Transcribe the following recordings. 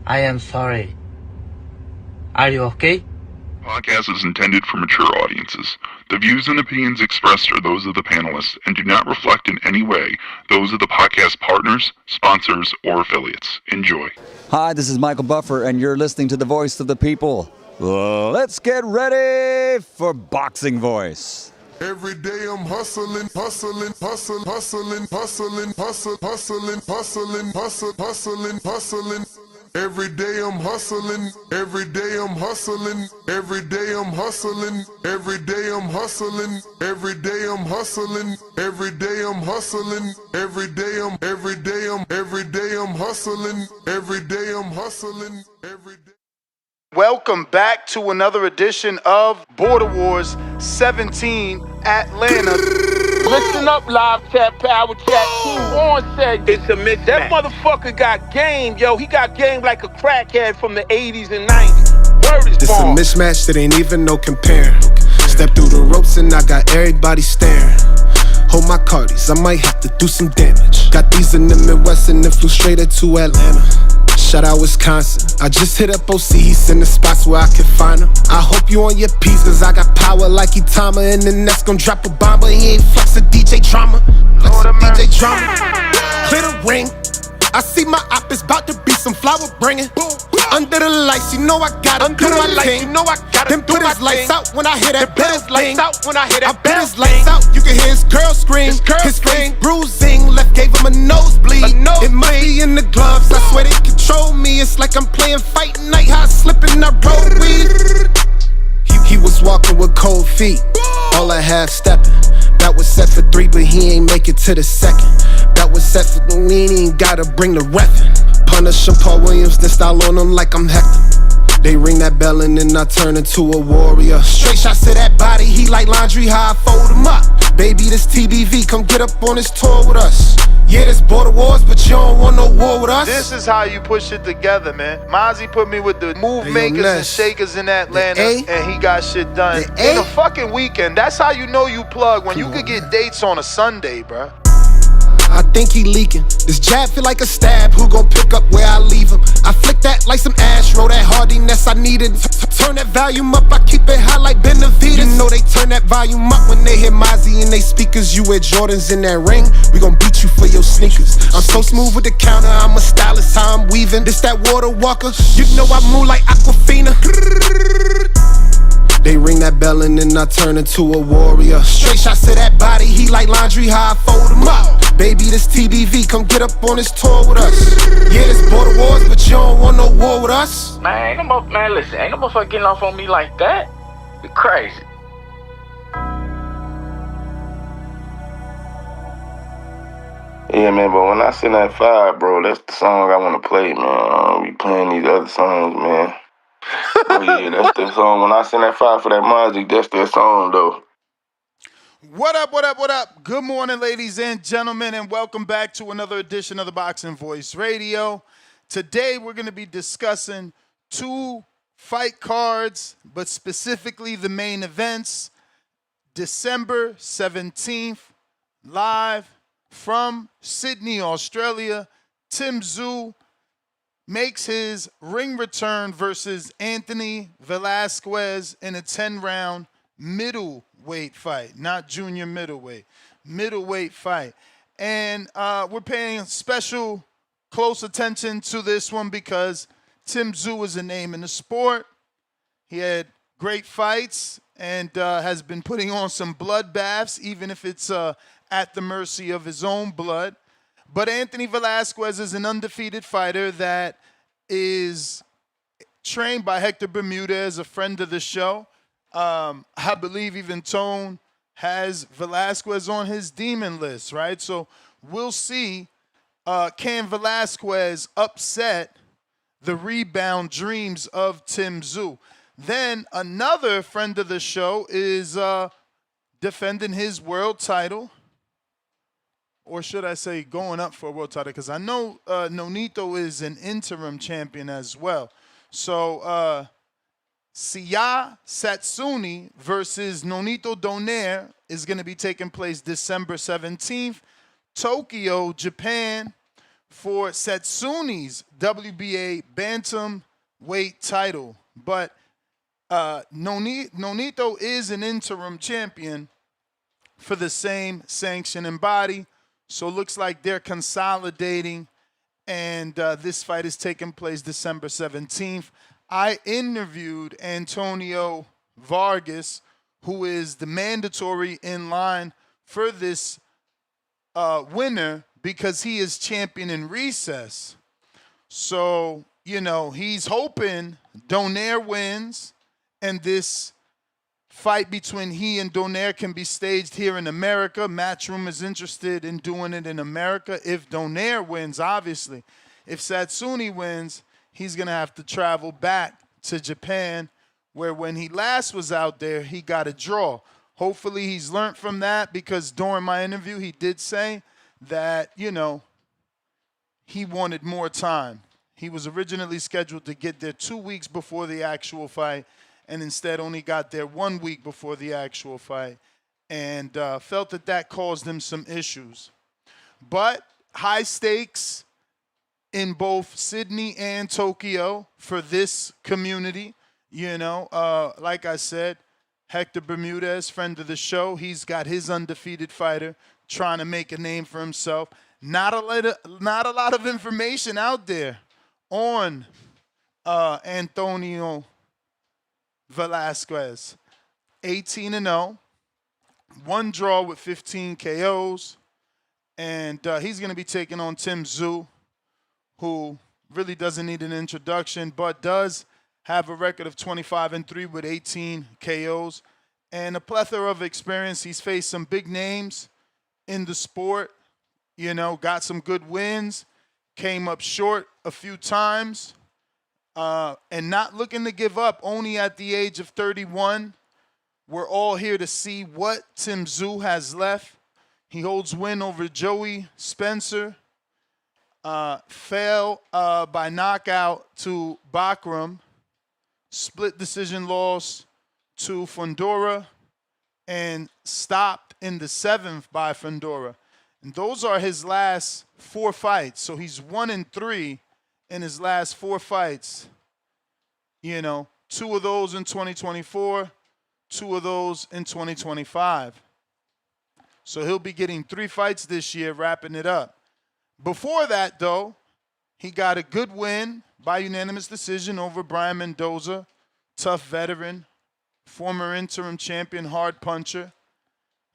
I am sorry. Are you okay? Podcast is intended for mature audiences. The views and opinions expressed are those of the panelists and do not reflect in any way those of the podcast partners, sponsors, or affiliates. Enjoy. Hi, this is Michael Buffer, and you're listening to The Voice of the People. Let's get ready for Boxing Voice. Every day I'm hustling, hustling, hustling, hustling, hustling, hustling, hustling, hustling, hustling, hustling, hustling. Every day I'm hustling, every day I'm hustling, every day I'm hustling, every day I'm hustling, every day I'm hustling, every day I'm hustling, every day I'm hustling, every day I'm hustling, every day. Welcome back to another edition of Border Wars 17 Atlanta. Listen up, live chat, power chat. On said it's a mismatch. That motherfucker got game, yo. He got game like a crackhead from the 80s and 90s. Word is this born. A mismatch that ain't even no comparing. Step through the ropes and I got everybody staring. Hold my cardies, I might have to do some damage. Got these in the Midwest and then flew straight to Atlanta. Shout out Wisconsin. I just hit up OCs in the spots where I can find them. I hope you on your piece, cause I got power like Itama. And the next gon' drop a bomb, but he ain't flex a DJ drama. Flex a DJ drama. Clear the ring. I see my op is about to be some flower bringing. Under the lights, you know I gotta do my thing. You know I gotta then put his lights out when I hear that bell thing. I put his lights out, you can hear his girl scream. His face bruising, left gave him a nosebleed. It might be in the gloves, I swear they control me. It's like I'm playing fight night, how I slip and I roll weed. He was walking with cold feet, all I half stepping. That was set for 3, but he ain't make it to the second. That was set for the we ain't gotta bring the reffin'. Punish him, Paul Williams, then style on him like I'm Hector. They ring that bell and then I turn into a warrior. Straight shots to that body, he like laundry, how I fold him up. Baby, this TBV, come get up on this tour with us. Yeah, this Border Wars, but you don't want no war with us. This is how you push it together, man. Mozzie put me with the move makers and shakers in Atlanta, and he got shit done in a fucking weekend. That's how you know you plug, when you could get dates on a Sunday, bruh. I think he leaking. This jab feel like a stab. Who gon' pick up where I leave him? I flick that like some Astro. That hardiness I needed. Turn that volume up. I keep it high like Benavides. You know they turn that volume up when they hear Mozzie in they speakers. You wear Jordans in that ring. We gon' beat you for your sneakers. I'm so smooth with the counter. I'm a stylist. How I'm weaving. This that water walker. You know I move like Aquafina. They ring that bell and then I turn into a warrior. Straight shots to that body, he like laundry, how I fold him up. Baby, this TBV, come get up on this tour with us. Yeah, this Border Wars, but you don't want no war with us. Man, listen, ain't no motherfucker getting off on me like that. You crazy. Yeah, man, but when I send that fire, bro, that's the song I want to play, man. I don't be playing these other songs, man. Oh, yeah, that's the song. When I send that fire for that Mozzie, that's that song, though. What up, what up, what up? Good morning, ladies and gentlemen, and welcome back to another edition of the Boxing Voice Radio. Today, we're going to be discussing 2 fight cards, but specifically the main events. December 17th, live from Sydney, Australia, Tszyu makes his ring return versus Anthony Velazquez in a 10-round middleweight fight, not junior middleweight fight. And we're paying special close attention to this one because Tszyu is a name in the sport. He had great fights and has been putting on some bloodbaths, even if it's at the mercy of his own blood. But Anthony Velasquez is an undefeated fighter that is trained by Hector Bermudez, a friend of the show. I believe even Tone has Velasquez on his demon list, right? So we'll see, can Velasquez upset the rebound dreams of Tszyu? Then another friend of the show is defending his world title. Or should I say going up for a world title? Because I know Nonito is an interim champion as well. So Seiya Tsutsumi versus Nonito Donaire is going to be taking place December 17th. Tokyo, Japan, for Satsumi's WBA bantamweight title. But Nonito is an interim champion for the same sanctioning body. So it looks like they're consolidating, and this fight is taking place December 17th. I interviewed Antonio Vargas, who is the mandatory in line for this winner because he is champion in recess. So, you know, he's hoping Donaire wins and this fight between he and Donaire can be staged here in America. Matchroom is interested in doing it in America. If Donaire wins, obviously. If Tszyu wins, he's going to have to travel back to Japan, where when he last was out there, he got a draw. Hopefully he's learned from that, because during my interview, he did say that, you know, he wanted more time. He was originally scheduled to get there 2 weeks before the actual fight, and instead only got there 1 week before the actual fight, and felt that that caused him some issues. But high stakes in both Sydney and Tokyo for this community. You know, like I said, Hector Bermudez, friend of the show, he's got his undefeated fighter trying to make a name for himself. Not a lot of information out there on Antonio Velazquez. 18-0, 1 draw with 15 KOs, and he's going to be taking on Tszyu, who really doesn't need an introduction, but does have a record of 25-3 with 18 KOs and a plethora of experience. He's faced some big names in the sport, you know, got some good wins, came up short a few times, and not looking to give up only at the age of 31. We're all here to see what Tszyu has left. He holds win over Joey Spencer, fell by knockout to Bakhram, split decision loss to Fundora, and stopped in the 7th by Fundora. And those are his last 4 fights. So he's 1-3 in his last 4 fights. You know, 2 of those in 2024, 2 of those in 2025. So he'll be getting 3 fights this year, wrapping it up. Before that, though, he got a good win by unanimous decision over Brian Mendoza, tough veteran, former interim champion, hard puncher.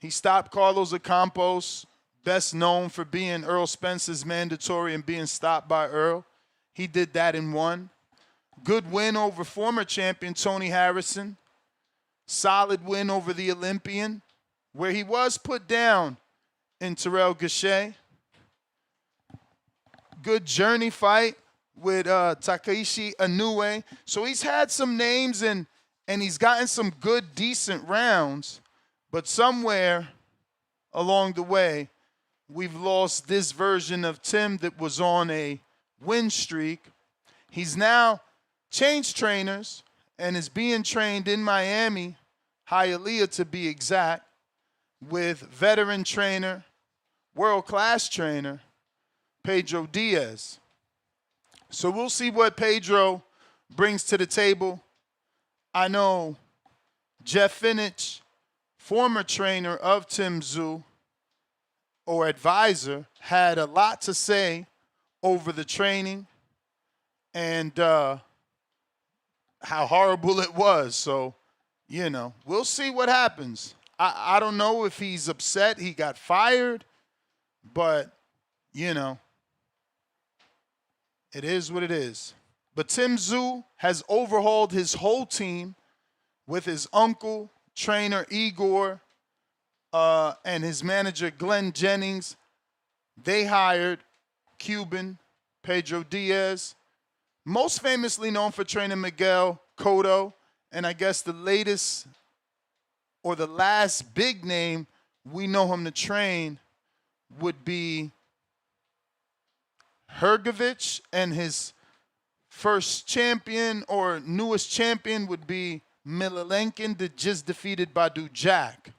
He stopped Carlos Ocampos, best known for being Earl Spence's mandatory and being stopped by Earl. He did that and won. Good win over former champion Tony Harrison. Solid win over the Olympian, where he was put down in Terrell Gachet. Good journey fight with Takashi Inoue. So he's had some names and he's gotten some good, decent rounds. But somewhere along the way, we've lost this version of Tim that was on a win streak. He's now changed trainers and is being trained in Miami, Hialeah to be exact, with veteran trainer, world-class trainer, Pedro Diaz. So we'll see what Pedro brings to the table. I know Jeff Fenech, former trainer of Tszyu, or advisor, had a lot to say over the training and how horrible it was. So, you know, we'll see what happens. I don't know if he's upset he got fired, but, you know, it is what it is. But Tszyu has overhauled his whole team with his uncle, trainer Igor, and his manager Glenn Jennings. They hired Cuban Pedro Diaz, most famously known for training Miguel Cotto, and I guess the latest or the last big name we know him to train would be Hergovich, and his first champion or newest champion would be Mililenkin, that just defeated Badu Jack.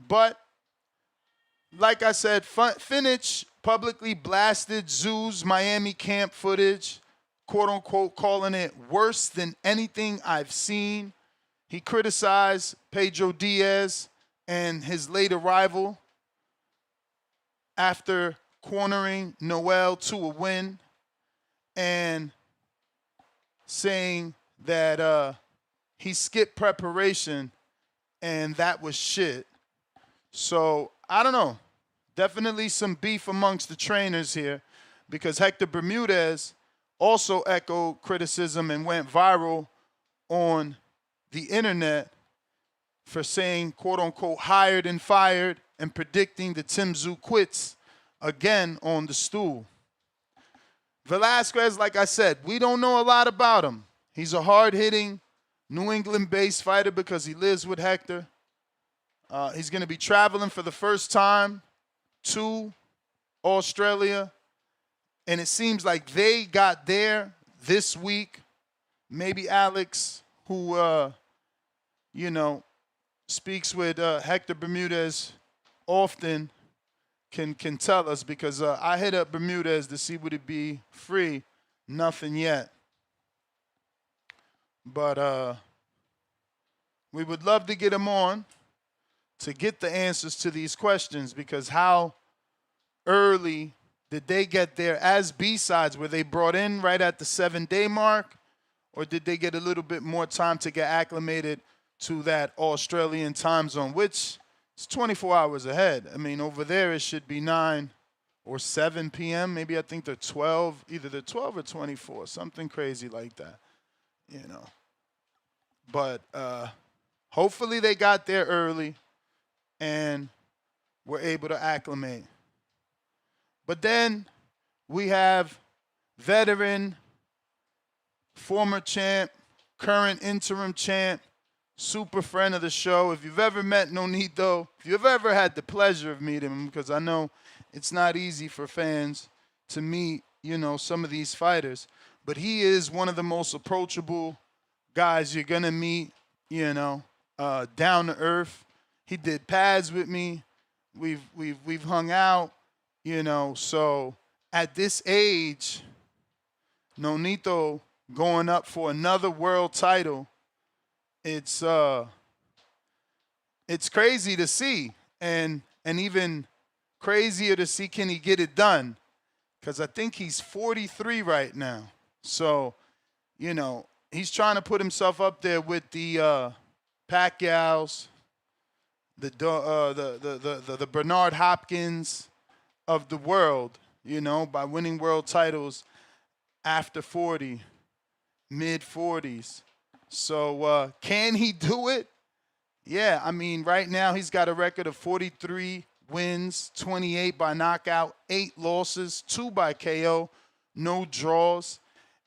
But like I said, Fenech publicly blasted Tszyu's Miami camp footage, quote-unquote calling it worse than anything I've seen. He criticized Pedro Diaz and his late arrival after cornering Noel to a win and saying that he skipped preparation and that was shit. So, I don't know. Definitely some beef amongst the trainers here because Hector Bermudez also echoed criticism and went viral on the internet for saying, quote-unquote, hired and fired and predicting that Tszyu quits again on the stool. Velasquez, like I said, we don't know a lot about him. He's a hard-hitting, New England-based fighter because he lives with Hector. He's going to be traveling for the first time to Australia, and it seems like they got there this week. Maybe Alex, who, speaks with Hector Bermudez often, can tell us because I hit up Bermudez to see would it be free. Nothing yet. But we would love to get him on to get the answers to these questions because how early did they get there as B-sides? Were they brought in right at the 7-day mark or did they get a little bit more time to get acclimated to that Australian time zone, which is 24 hours ahead? I mean, over there it should be 9 or 7 p.m. Maybe I think they're 12, either they're 12 or 24, something crazy like that, But hopefully they got there early and were able to acclimate. But then we have veteran, former champ, current interim champ, super friend of the show. If you've ever met Nonito, if you've ever had the pleasure of meeting him, because I know it's not easy for fans to meet, some of these fighters, but he is one of the most approachable guys you're going to meet, down to earth. He did pads with me. We've hung out, so at this age, Nonito going up for another world title, it's crazy to see, and even crazier to see can he get it done, because I think he's 43 right now. So, he's trying to put himself up there with the Pacquiao's, the Bernard Hopkins of the world, by winning world titles after 40, mid-40s. So can he do it? Yeah, I mean, right now he's got a record of 43 wins, 28 by knockout, 8 losses, 2 by KO, no draws.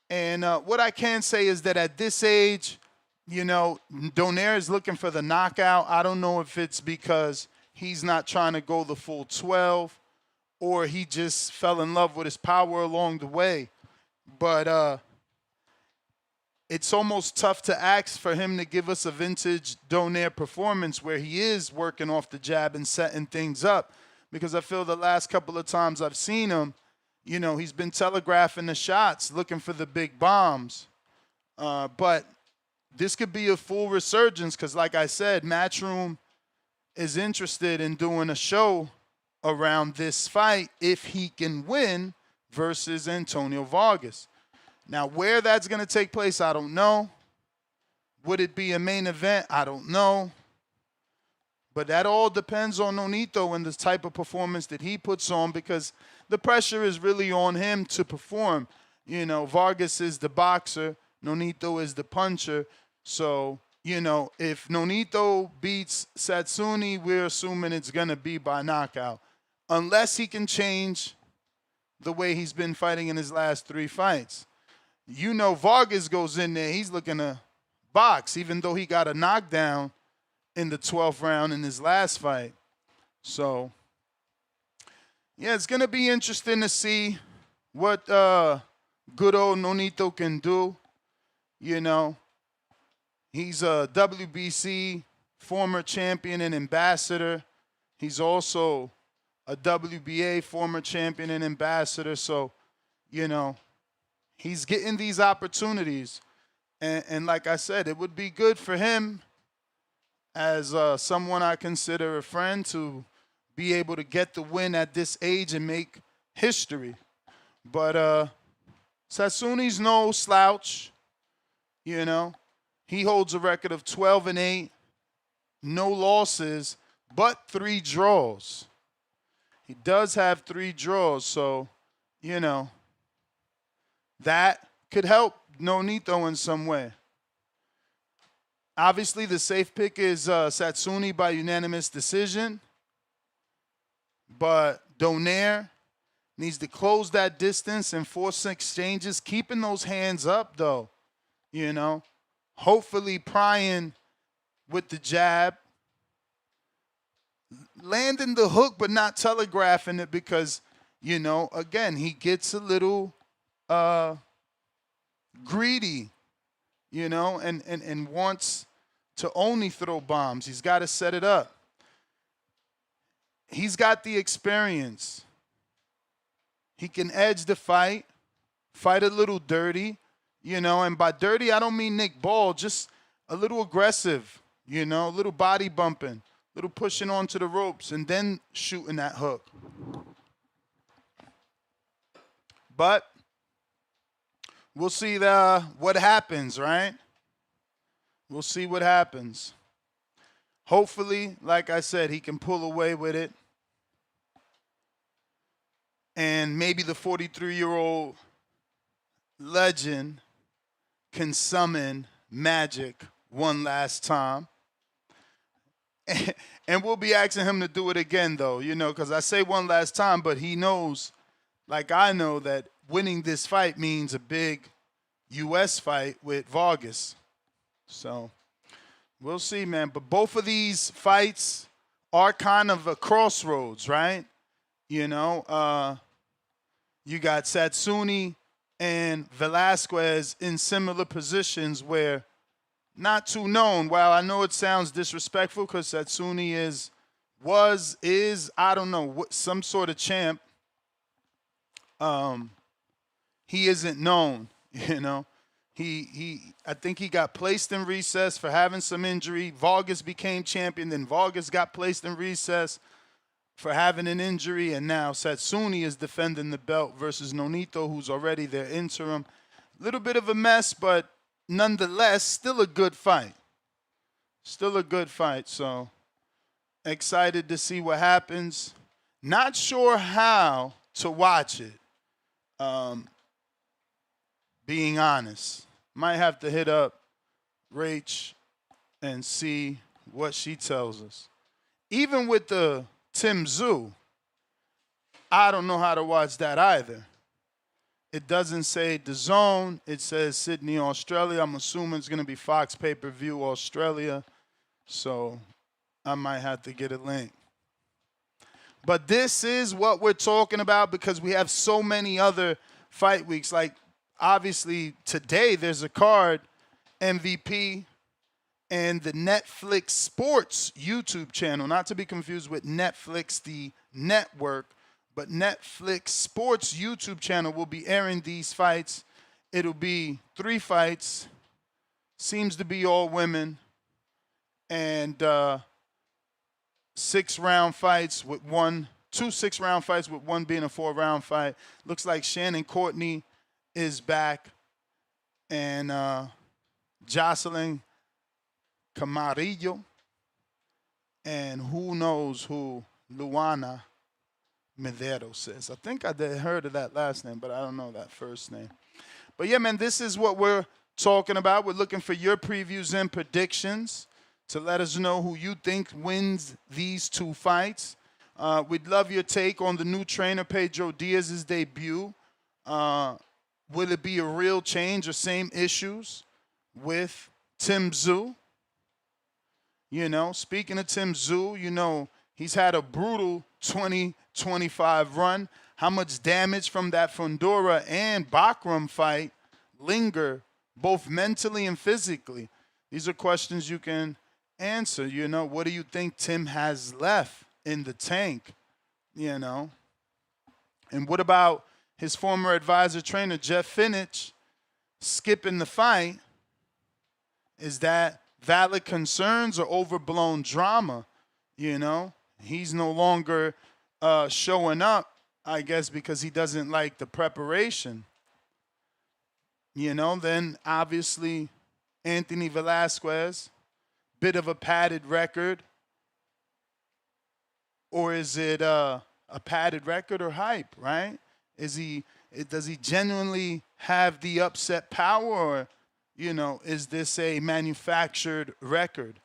And what I can say is that at this age, Donaire is looking for the knockout. I don't know if it's because he's not trying to go the full 12 or he just fell in love with his power along the way. But it's almost tough to ask for him to give us a vintage Donaire performance where he is working off the jab and setting things up, because I feel the last couple of times I've seen him, he's been telegraphing the shots, looking for the big bombs. But this could be a full resurgence because, like I said, Matchroom is interested in doing a show around this fight if he can win versus Antonio Vargas. Now, where that's going to take place, I don't know. Would it be a main event? I don't know. But that all depends on Nonito and the type of performance that he puts on, because the pressure is really on him to perform. Vargas is the boxer. Nonito is the puncher. So, if Nonito beats Tszyu, we're assuming it's going to be by knockout. Unless he can change the way he's been fighting in his last 3 fights. Vargas goes in there, he's looking to box, even though he got a knockdown in the 12th round in his last fight. So, yeah, it's going to be interesting to see what good old Nonito can do. He's a WBC former champion and ambassador. He's also a WBA former champion and ambassador. So, you know, he's getting these opportunities. And like I said, it would be good for him as someone I consider a friend to be able to get the win at this age and make history. But Tsutsumi's no slouch, you know. He holds a record of 12-8, no losses, but 3 draws. He does have 3 draws, so, you know, that could help Nonito in some way. Obviously, the safe pick is Tszyu by unanimous decision, but Donaire needs to close that distance and force exchanges, keeping those hands up, though, you know. Hopefully prying with the jab, landing the hook but not telegraphing it because, you know, again, he gets a little greedy, you know, and wants to only throw bombs. He's got to set it up. He's got the experience. He can edge the fight a little dirty, you know, and by dirty, I don't mean Nick Ball, just a little aggressive, you know, a little body bumping, a little pushing onto the ropes, and then shooting that hook. But we'll see what happens, right? We'll see what happens. Hopefully, like I said, he can pull away with it. And maybe the 43-year-old legend can summon magic one last time. And we'll be asking him to do it again, though, you know, because I say one last time, but he knows, like I know, that winning this fight means a big U.S. fight with Vargas. So we'll see, man. But both of these fights are kind of a crossroads, right? You know, you got Tszyu and Velasquez in similar positions where not too known. While I know it sounds disrespectful because Tszyu is, I don't know, some sort of champ. He isn't known, you know. I think he got placed in recess for having some injury. Vargas became champion, then Vargas got placed in recess for having an injury, and now Tszyu is defending the belt versus Nonito, who's already their interim. A little bit of a mess, but nonetheless, still a good fight. Still a good fight, so excited to see what happens. Not sure how to watch it, being honest. Might have to hit up Rach and see what she tells us. Even with the Tszyu, I don't know how to watch that either. It doesn't say DAZN. It says Sydney, Australia. I'm assuming it's going to be Fox Pay-Per-View Australia. So I might have to get a link. But this is what we're talking about because we have so many other fight weeks. Like, obviously, today there's a card, MVP, and the Netflix Sports YouTube channel, not to be confused with Netflix, the network, but Netflix Sports YouTube channel will be airing these fights. It'll be 3 fights, seems to be all women, and 6-round fights with two 6-round fights with one being a 4-round fight. Looks like Shannon Courtney is back, and Jocelyn Camarillo, and who knows who Luana Medeiros is. I think I heard of that last name, but I don't know that first name. But yeah, man, this is what we're talking about. We're looking for your previews and predictions to let us know who you think wins these 2 fights. We'd love your take on the new trainer, Pedro Diaz's debut. Will it be a real change or same issues with Tszyu? You know, speaking of Tszyu, you know, he's had a brutal 2025 run. How much damage from that Fundora and Bakhram fight linger, both mentally and physically? These are questions you can answer. You know, what do you think Tim has left in the tank you know. And what about his former advisor trainer, Jeff Fenech, skipping the fight? Is that valid concerns or overblown drama? You know, he's no longer showing up, I guess, because he doesn't like the preparation. You know, then obviously Anthony Velazquez, bit of a padded record. Or is it a padded record or hype, right? Does he genuinely have the upset power, or, you know, is this a manufactured record?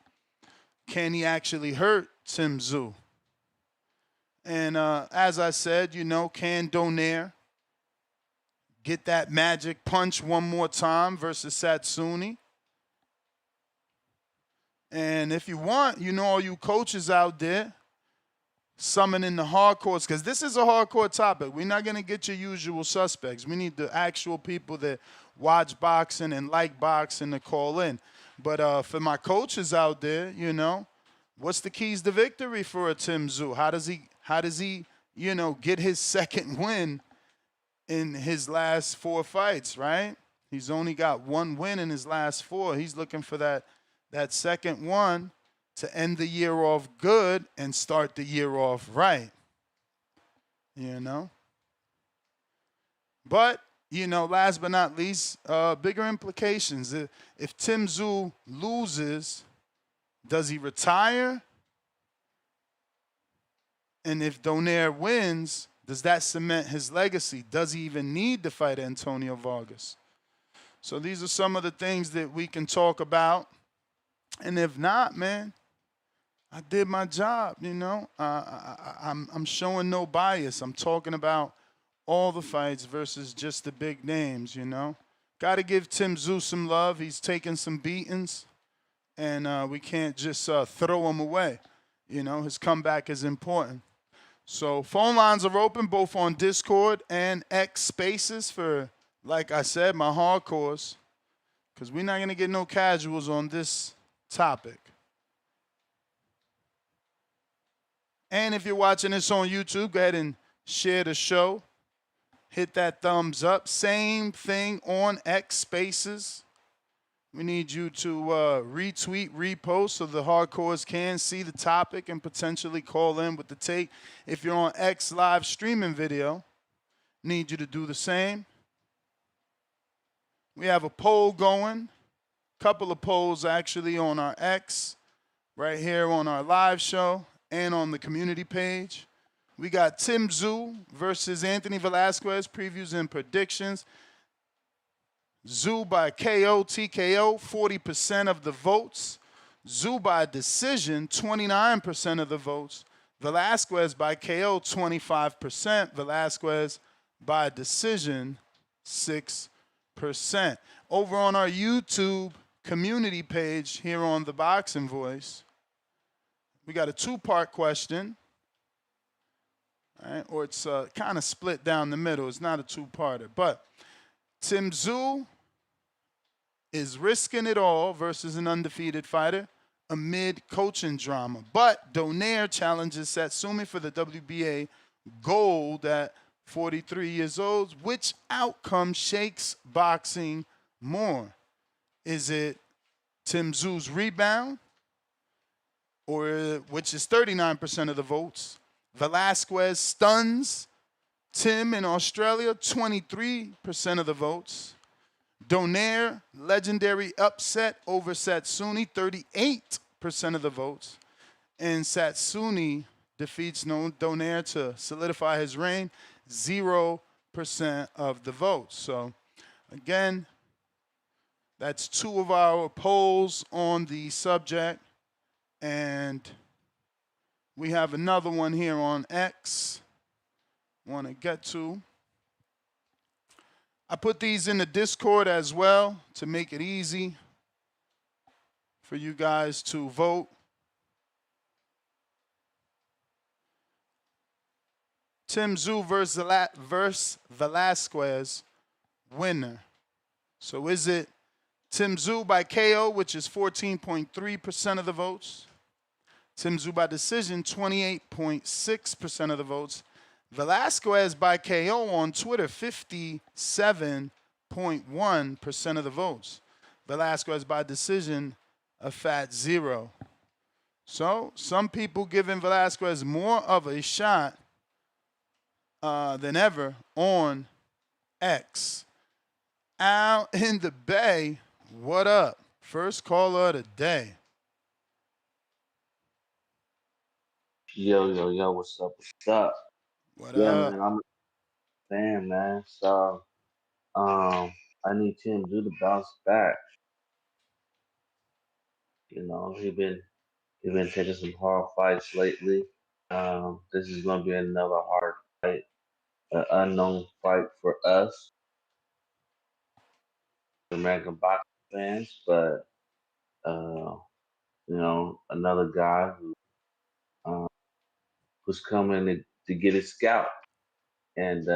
Can he actually hurt Tszyu? And as I said, you know, can Donaire get that magic punch one more time versus Tsatsuni? And if you want, you know, all you coaches out there, summoning the hardcores, because this is a hardcore topic. We're not going to get your usual suspects. We need the actual people that watch boxing and like boxing to call in. But for my coaches out there, you know, what's the keys to victory for a Tszyu? How does he, you know, get his second win in his last 4 fights, right? He's only got 1 win in his last 4. He's looking for that second one to end the year off good and start the year off right, you know. But, you know, last but not least, bigger implications. If Tszyu loses, does he retire? And if Donaire wins, does that cement his legacy? Does he even need to fight Antonio Vargas? So these are some of the things that we can talk about. And if not, man, I did my job, you know. I'm showing no bias. I'm talking about all the fights versus just the big names, you know. Got to give Tszyu some love. He's taking some beatings, and we can't just throw him away. You know, his comeback is important. So phone lines are open both on Discord and X Spaces for, like I said, my hardcores, because we're not going to get no casuals on this topic. And if you're watching this on YouTube, go ahead and share the show. Hit that thumbs up. Same thing on X Spaces. We need you to retweet, repost so the hardcores can see the topic and potentially call in with the take. If you're on X live streaming video, need you to do the same. We have a poll going. Couple of polls actually on our X, right here on our live show, and on the community page. We got Tszyu versus Anthony Velazquez, previews and predictions. Tszyu by KO, TKO, 40% of the votes. Tszyu by decision, 29% of the votes. Velasquez by KO, 25%. Velasquez by decision, 6%. Over on our YouTube community page here on The Boxing Voice, we got a 2-part question, all right? Or it's kind of split down the middle. It's not a 2-parter. But Tszyu is risking it all versus an undefeated fighter amid coaching drama. But Donaire challenges Tsutsumi for the WBA gold at 43 years old. Which outcome shakes boxing more? Is it Tszyu's rebound, or which is 39% of the votes? Velasquez stuns Tim in Australia, 23% of the votes. Donaire, legendary upset over Tsatsuni, 38% of the votes. And Tsatsuni defeats Donaire to solidify his reign, 0% of the votes. So, again, that's 2 of our polls on the subject. And we have another one here on X I want to get to. I put these in the Discord as well to make it easy for you guys to vote. Tszyu versus Velasquez winner. So is it Tszyu by KO, which is 14.3% of the votes? Tszyu by decision, 28.6% of the votes. Velasquez by KO on Twitter, 57.1% of the votes. Velasquez by decision, a fat 0. So some people giving Velasquez more of a shot than ever on X. Al in the Bay, what up? First caller of the day. Yo, what's up? What's up? What Yeah, up? man, I'm a fan, man. So, I need Tim to bounce back. You know, he been taking some hard fights lately. This is gonna be another hard fight, an unknown fight for us, American boxing fans. But another guy uh, who's coming to get his scalp. And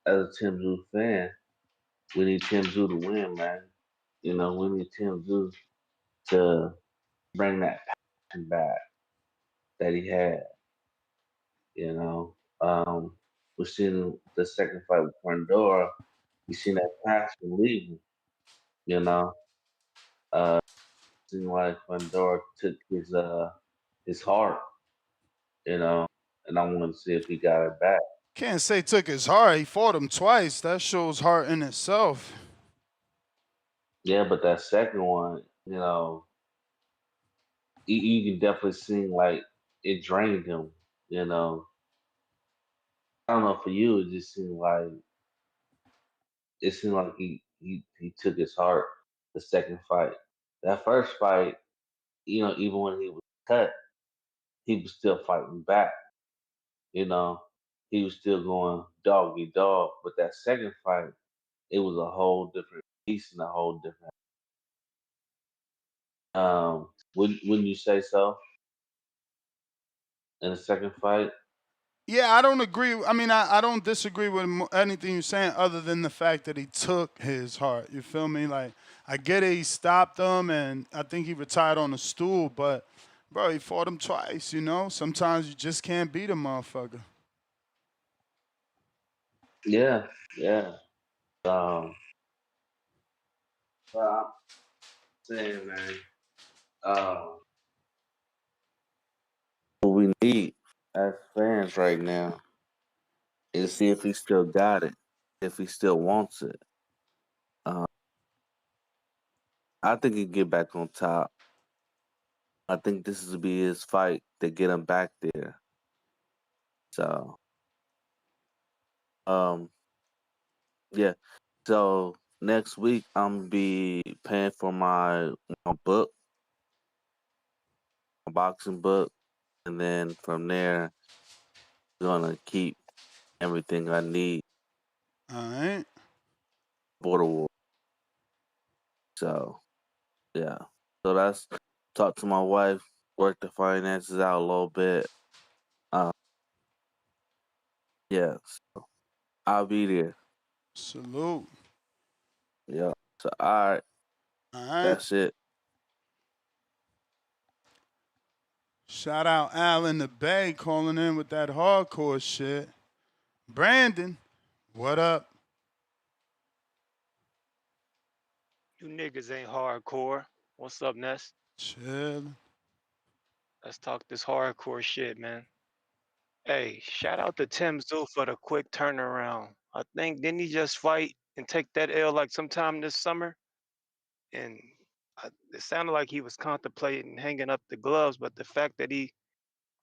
as a Tim Tszyu fan, we need Tim Tszyu to win, man. You know, we need Tim Tszyu to bring that passion back that he had. You know, we've seen the second fight with Fundora. You seen that passion leaving. You know, uh, seemed like Fundora took his heart. You know, and I want to see if he got it back. Can't say took his heart. He fought him twice. That shows heart in itself. Yeah, but that second one, you can definitely see like it drained him. You know, I don't know for you, it seemed like he took his heart the second fight. That first fight, even when he was cut, he was still fighting back. You know, he was still going dog eat dog. But that second fight, it was a whole different beast and a whole different. Wouldn't you say so? In the second fight, Yeah, I don't agree. I mean, I don't disagree with anything you're saying other than the fact that he took his heart. You feel me? Like, I get it. He stopped him, and I think he retired on a stool. But, bro, he fought him twice, you know? Sometimes you just can't beat a motherfucker. yeah, yeah. But I'm saying, man, what we need as fans right now is see if he still got it, if he still wants it. Uh, I think he get back on top. I think this is to be his fight to get him back there. So, um, yeah. So next week I'm be paying for my book, my boxing book, and then from there, gonna keep everything I need. All right. Border war. So yeah. So that's talk to my wife, work the finances out a little bit. Uh, yeah. So I'll be there. Salute. Yeah. So all right. All right. That's it. Shout out Al in the Bay calling in with that hardcore shit. Brandon, what up? You niggas ain't hardcore. What's up, Ness? Chill. Let's talk this hardcore shit, man. Hey, shout out to Tim Tszyu for the quick turnaround. I think didn't he just fight and take that L like sometime this summer? And it sounded like he was contemplating hanging up the gloves, but the fact that he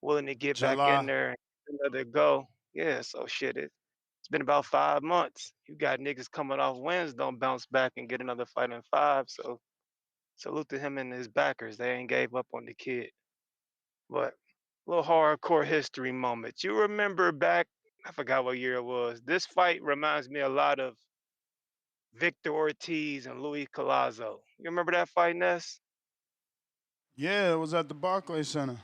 willing to get back in July. there and let it go, yeah. So shit, it's been about 5 months. You got niggas coming off wins, don't bounce back and get another fight in 5. So salute to him and his backers. They ain't gave up on the kid. But little hardcore history moment. You remember back, I forgot what year it was. This fight reminds me a lot of Victor Ortiz and Luis Collazo. You remember that fight, Ness? Yeah, it was at the Barclays Center.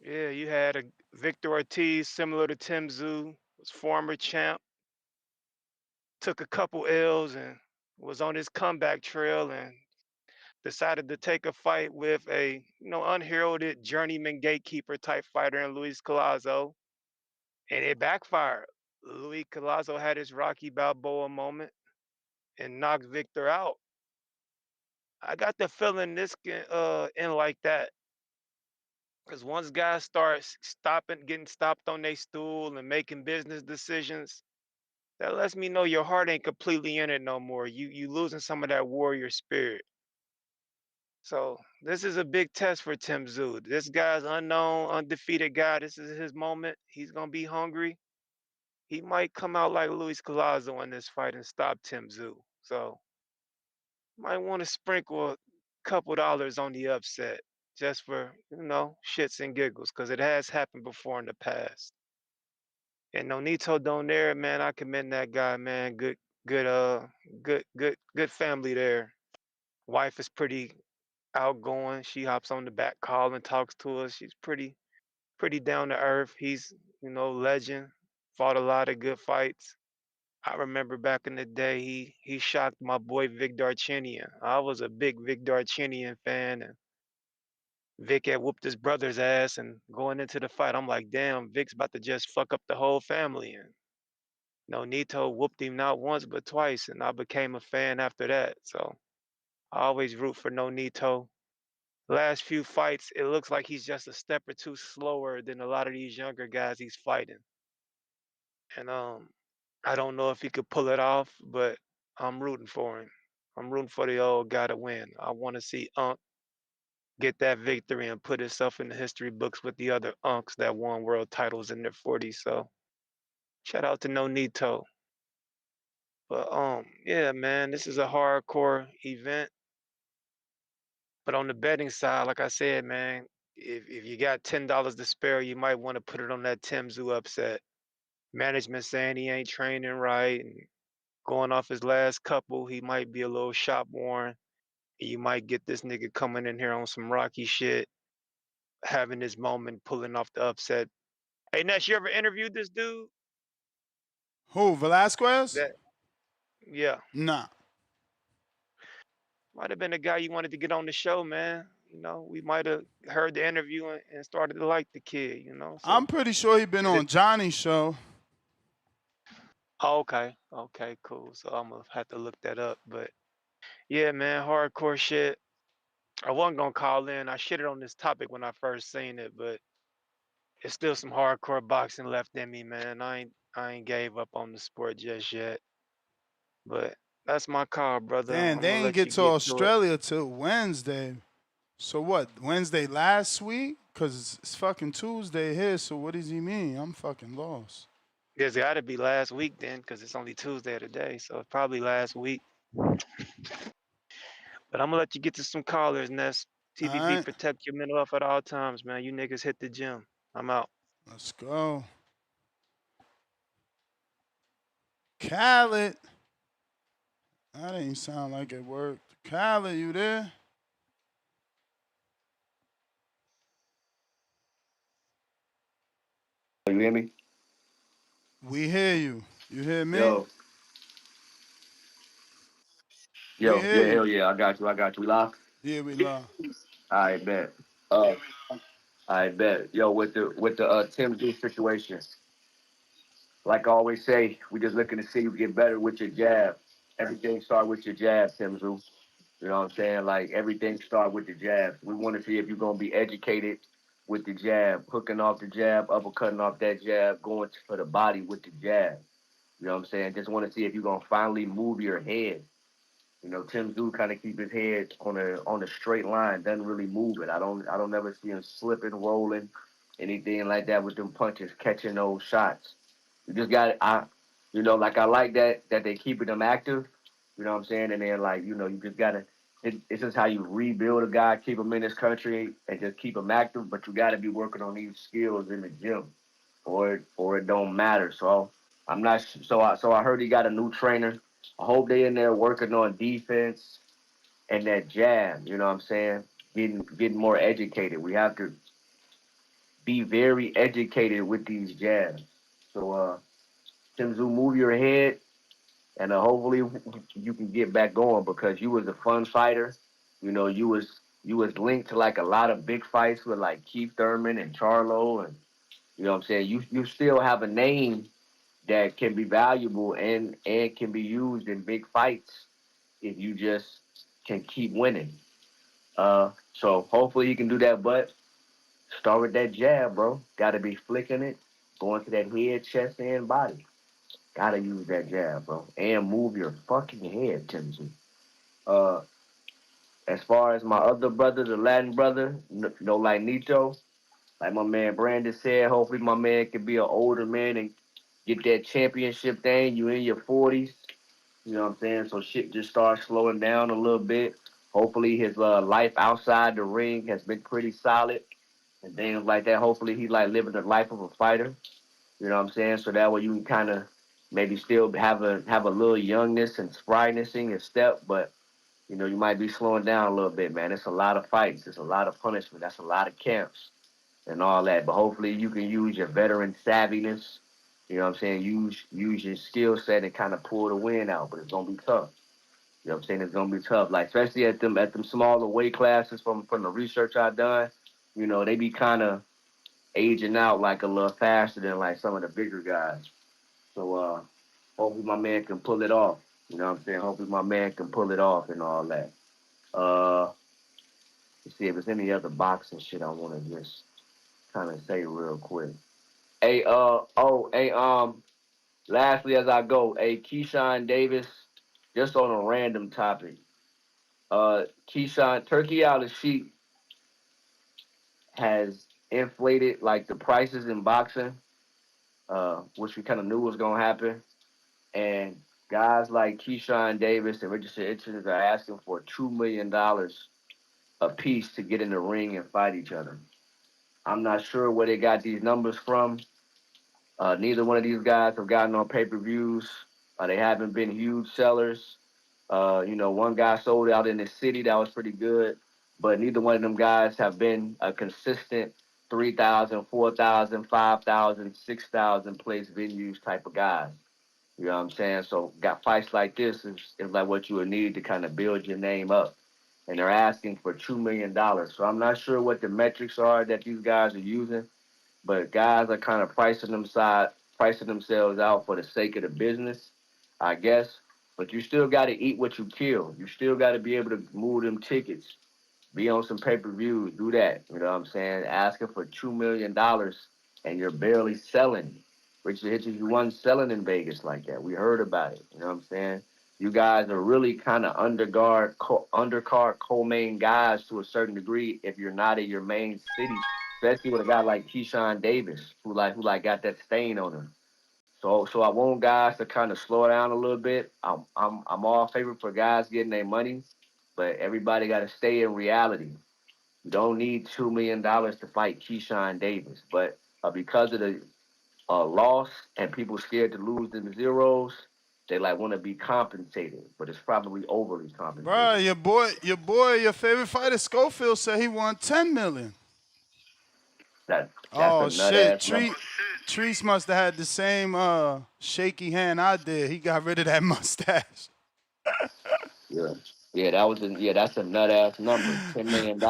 Yeah, you had a Victor Ortiz similar to Tim Tszyu, was former champ, took a couple L's and was on his comeback trail and decided to take a fight with a unheralded journeyman gatekeeper type fighter in Luis Collazo, and it backfired. Luis Collazo had his Rocky Balboa moment and knocked Victor out. I got the feeling this can end like that. Because once guys start getting stopped on their stool and making business decisions, that lets me know your heart ain't completely in it no more. You losing some of that warrior spirit. So this is a big test for Tszyu. This guy's unknown, undefeated guy. This is his moment. He's gonna be hungry. He might come out like Luis Collazo in this fight and stop Tszyu. So might want to sprinkle a couple dollars on the upset just for shits and giggles, because it has happened before in the past. And Nonito Donaire, man, I commend that guy, man. Good family there. Wife is pretty outgoing. She hops on the back call and talks to us. She's pretty down to earth. He's, legend. Fought a lot of good fights. I remember back in the day, he shocked my boy Vic Darchinian. I was a big Vic Darchinian fan, and Vic had whooped his brother's ass. And going into the fight, I'm like, damn, Vic's about to just fuck up the whole family. And Nonito whooped him not once but twice, and I became a fan after that. So I always root for Nonito. Last few fights, it looks like he's just a step or two slower than a lot of these younger guys he's fighting. And I don't know if he could pull it off, but I'm rooting for him. I'm rooting for the old guy to win. I want to see Unk get that victory and put himself in the history books with the other Unks that won world titles in their 40s. So shout out to Nonito. But yeah, man, this is a hardcore event. But on the betting side, like I said, man, if you got $10 to spare, you might want to put it on that Tszyu upset. Management saying he ain't training right, and going off his last couple, he might be a little shop worn. You might get this nigga coming in here on some Rocky shit, having his moment, pulling off the upset. Hey, Ness, you ever interviewed this dude? Who, Velasquez? That Yeah, Nah. might have been a guy you wanted to get on the show, man. We might have heard the interview and started to like the kid. I'm So pretty sure he been is it? on Johnny's show. Oh, okay, cool. So I'm gonna have to look that up. But yeah, man, hardcore shit. I wasn't gonna call in. I shitted on this topic when I first seen it, but it's still some hardcore boxing left in me, man. I ain't gave up on the sport just yet. But that's my call, brother. Damn, I'm they gonna ain't let get you to get to it. Australia till Wednesday. So what? Wednesday last week? Cause it's fucking Tuesday here. So what does he mean? I'm fucking lost. There's got to be last week then, because it's only Tuesday today, so it's probably last week. But I'm gonna let you get to some callers, Ness. All TVB, right, protect your mental health at all times, man. You niggas hit the gym. I'm out. let's go. Khaled. That ain't sound like it worked. Khaled, you there? You hear me? We hear you. You hear me? Yo, We yo, hear yeah, hell you. yeah, I got you. I got you. We live? Yeah, we live. I bet. Uh, I bet. Yo, with the Tim Zoo situation, like I always say, we just looking to see you get better with your jab. Everything start with your jab, Tim Zoo. You know what I'm saying? Like everything start with the jab. We want to see if you're gonna be educated with the jab, hooking off the jab, uppercutting off that jab, going for the body with the jab. You know what I'm saying? Just want to see if you're gonna finally move your head. Tim Zoo kind of keep his head on a straight line, doesn't really move it. I don't ever see him slipping, rolling, anything like that with them punches, catching those shots. You just got like I like that they keeping them active. You know what I'm saying? And then you just gotta. It's just how you rebuild a guy, keep him in this country, and just keep him active. But you got to be working on these skills in the gym, or it don't matter. So I'm not. So I heard he got a new trainer. I hope they in there working on defense and that jab. You know what I'm saying? Getting more educated. We have to be very educated with these jabs. So Tim Zoo, move your head, and hopefully you can get back going because you was a fun fighter. You know, you was linked to like a lot of big fights with like Keith Thurman and Charlo, and you know what I'm saying. You still have a name that can be valuable and can be used in big fights if you just can keep winning. So hopefully he can do that, but start with that jab, bro. Got to be flicking it, going to that head, chest, and body. Got to use that jab, bro, and move your fucking head, Tszyu. Uh, as far as my other brother, the Latin brother, no, like Nito, like my man Brandon said, hopefully my man can be an older man and get that championship thing. You in your 40s, you know what I'm saying? So shit just starts slowing down a little bit. Hopefully his life outside the ring has been pretty solid and things like that. Hopefully he's like living the life of a fighter. You know what I'm saying? So that way you can kind of maybe still have a little youngness and spryness in your step, but you know, you might be slowing down a little bit, man. It's a lot of fights. It's a lot of punishment. That's a lot of camps and all that. But hopefully you can use your veteran savviness. You know what I'm saying? Use your skill set and kind of pull the win out. But it's gonna be tough. You know what I'm saying? It's gonna be tough. Like especially at them smaller weight classes from the research I've done, you know, they be kind of aging out like a little faster than like some of the bigger guys. So hopefully my man can pull it off. You know what I'm saying? Hopefully my man can pull it off and all that. Let's see if there's any other boxing shit I want to just kind of say real quick. Hey, lastly as I go, Keyshawn Davis, just on a random topic. Keyshawn, Turkey Out of Sheep has inflated like the prices in boxing, which we kind of knew was gonna happen. And guys like Keyshawn Davis and Richardson Hitchens are asking for $2 million a piece to get in the ring and fight each other. I'm not sure where they got these numbers from. Neither one of these guys have gotten on pay-per-views. They haven't been huge sellers. You know, one guy sold out in the city. That was pretty good. But neither one of them guys have been a consistent 3,000, 4,000, 5,000, 6,000 place venues type of guys. You know what I'm saying? So got fights like this is like what you would need to kind of build your name up. And they're asking for $2 million. So I'm not sure what the metrics are that these guys are using, but guys are kind of pricing themselves out for the sake of the business, I guess. But you still got to eat what you kill. You still got to be able to move them tickets, be on some pay-per-views, do that. You know what I'm saying? Asking for $2 million and you're barely selling. Richard Hitchens, you wasn't selling in Vegas like that. We heard about it. You know what I'm saying? You guys are really kind of undercard co-main guys to a certain degree if you're not in your main city, especially with a guy like Keyshawn Davis, who got that stain on him. So I want guys to kind of slow down a little bit. I'm all favor for guys getting their money, but everybody got to stay in reality. You don't need $2 million to fight Keyshawn Davis, but because of the loss and people scared to lose them zeros, they like want to be compensated, but it's probably overly compensated. Bro, your favorite fighter Schofield said he won $10 million. That's oh a shit, number. Treese must have had the same shaky hand I did. He got rid of that mustache. That's a nut ass number. $10 million.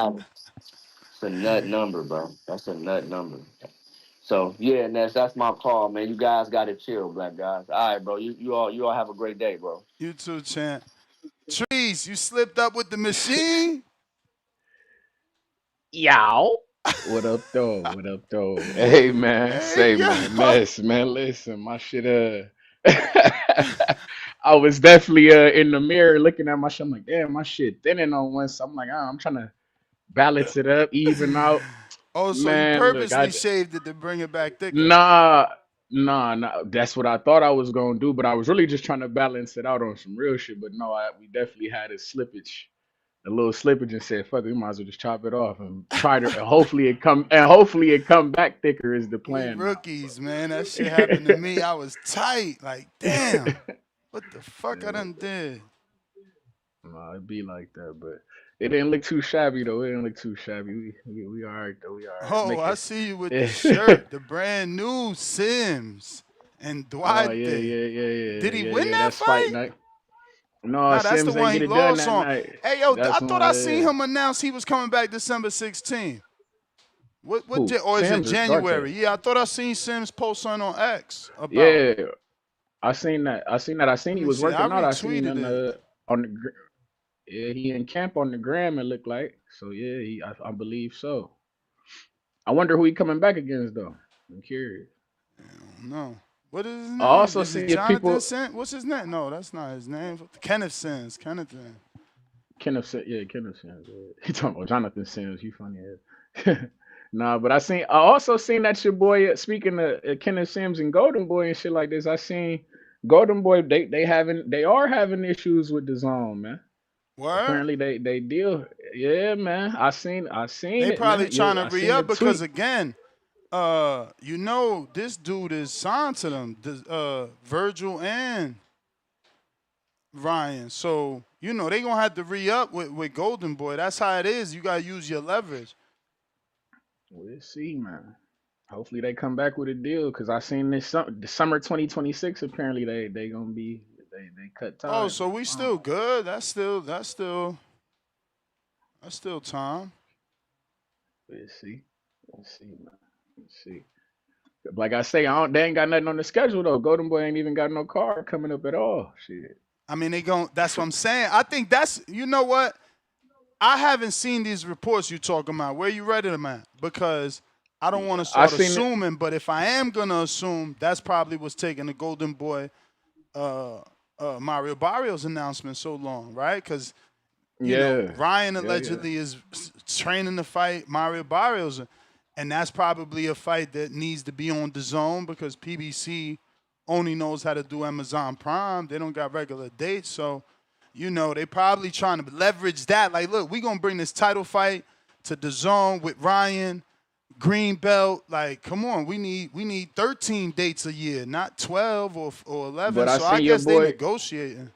It's a nut number, bro. That's a nut number. So yeah, Ness, that's my call, man. You guys gotta chill, black guys. All right, bro. You all have a great day, bro. You too, champ. Trees, you slipped up with the machine. Yow. What up, though? What up, though? Hey, man. Hey, man. Mess, man. Listen, my shit, I was definitely in the mirror looking at my shit. I'm like, damn, my shit thinning on one. So I'm like, I'm trying to balance it up, even out. Oh, so you Man, look, purposely shaved it to bring it back thicker? nah. That's what I thought I was gonna do, but I was really just trying to balance it out on some real shit. But no, we definitely had a little slippage, and said, "Fuck it, we might as well just chop it off and try to. And hopefully it come back thicker is the We plan." rookies, man. That shit happened to me. I was tight. Like, damn, what the fuck I done did? No, it'd be like that, but it didn't look too shabby though. It didn't look too shabby. We all right though. We all right. Oh, I see you with the shirt, the brand new Sims and Dwight. Oh yeah. Did he win that That's fight? night. No, Nah, that's the Sims one ain't he get it done lost that on. night. Hey, yo, I That's thought one. I seen him announce he was coming back December 16th. What Who? or is it Sims or Duarte? January? Yeah, I thought I seen Sims post something on X about. Yeah, I seen that. I seen Let he me was see. I working out. I seen retweeted it. on the yeah, he in camp on the gram. It looked like. So yeah, I believe so. I wonder who he coming back against though. I'm curious. No. What is his I name? also Is it see if Jonathan people Sims? What's his name? No, that's not his name. Kenneth Sims. Kenneth. Kenneth Sims. Yeah, Kenneth Sims. Yeah. He talking about Jonathan Sims. You funny as. Nah, but I also seen that your boy. Speaking of Kenneth Sims and Golden Boy and shit like this, I seen Golden Boy. They are having issues with the zone, man. Word? Apparently they deal. Yeah, man. I seen They it, probably man. trying Yeah, to I seen the re-up because tweet. again, you know, this dude is signed to them, Virgil and Ryan. So, you know, they gonna have to re-up with Golden Boy. That's how it is. You gotta use your leverage. We'll see, man. Hopefully they come back with a deal because I seen the summer 2026. Apparently they gonna be they cut ties. Oh, so we still good. That's still time. We'll see. Man. Let's see. Like I say, they ain't got nothing on the schedule though. Golden Boy ain't even got no card coming up at all. Shit. I mean, that's what I'm saying. I think you know what? I haven't seen these reports you talking about. Where you read them at? Because I don't want to start assuming, but if I am going to assume, that's probably what's taking the Golden Boy Mario Barrios announcement so long, right? Because, you know, Ryan allegedly is training to fight Mario Barrios, and that's probably a fight that needs to be on the zone because PBC only knows how to do Amazon Prime. They don't got regular dates, so, you know, they probably trying to leverage that. Like, look, we going to bring this title fight to the zone with Ryan, green belt. Like, come on, we need 13 dates a year, not 12 or 11. But so I guess they negotiating.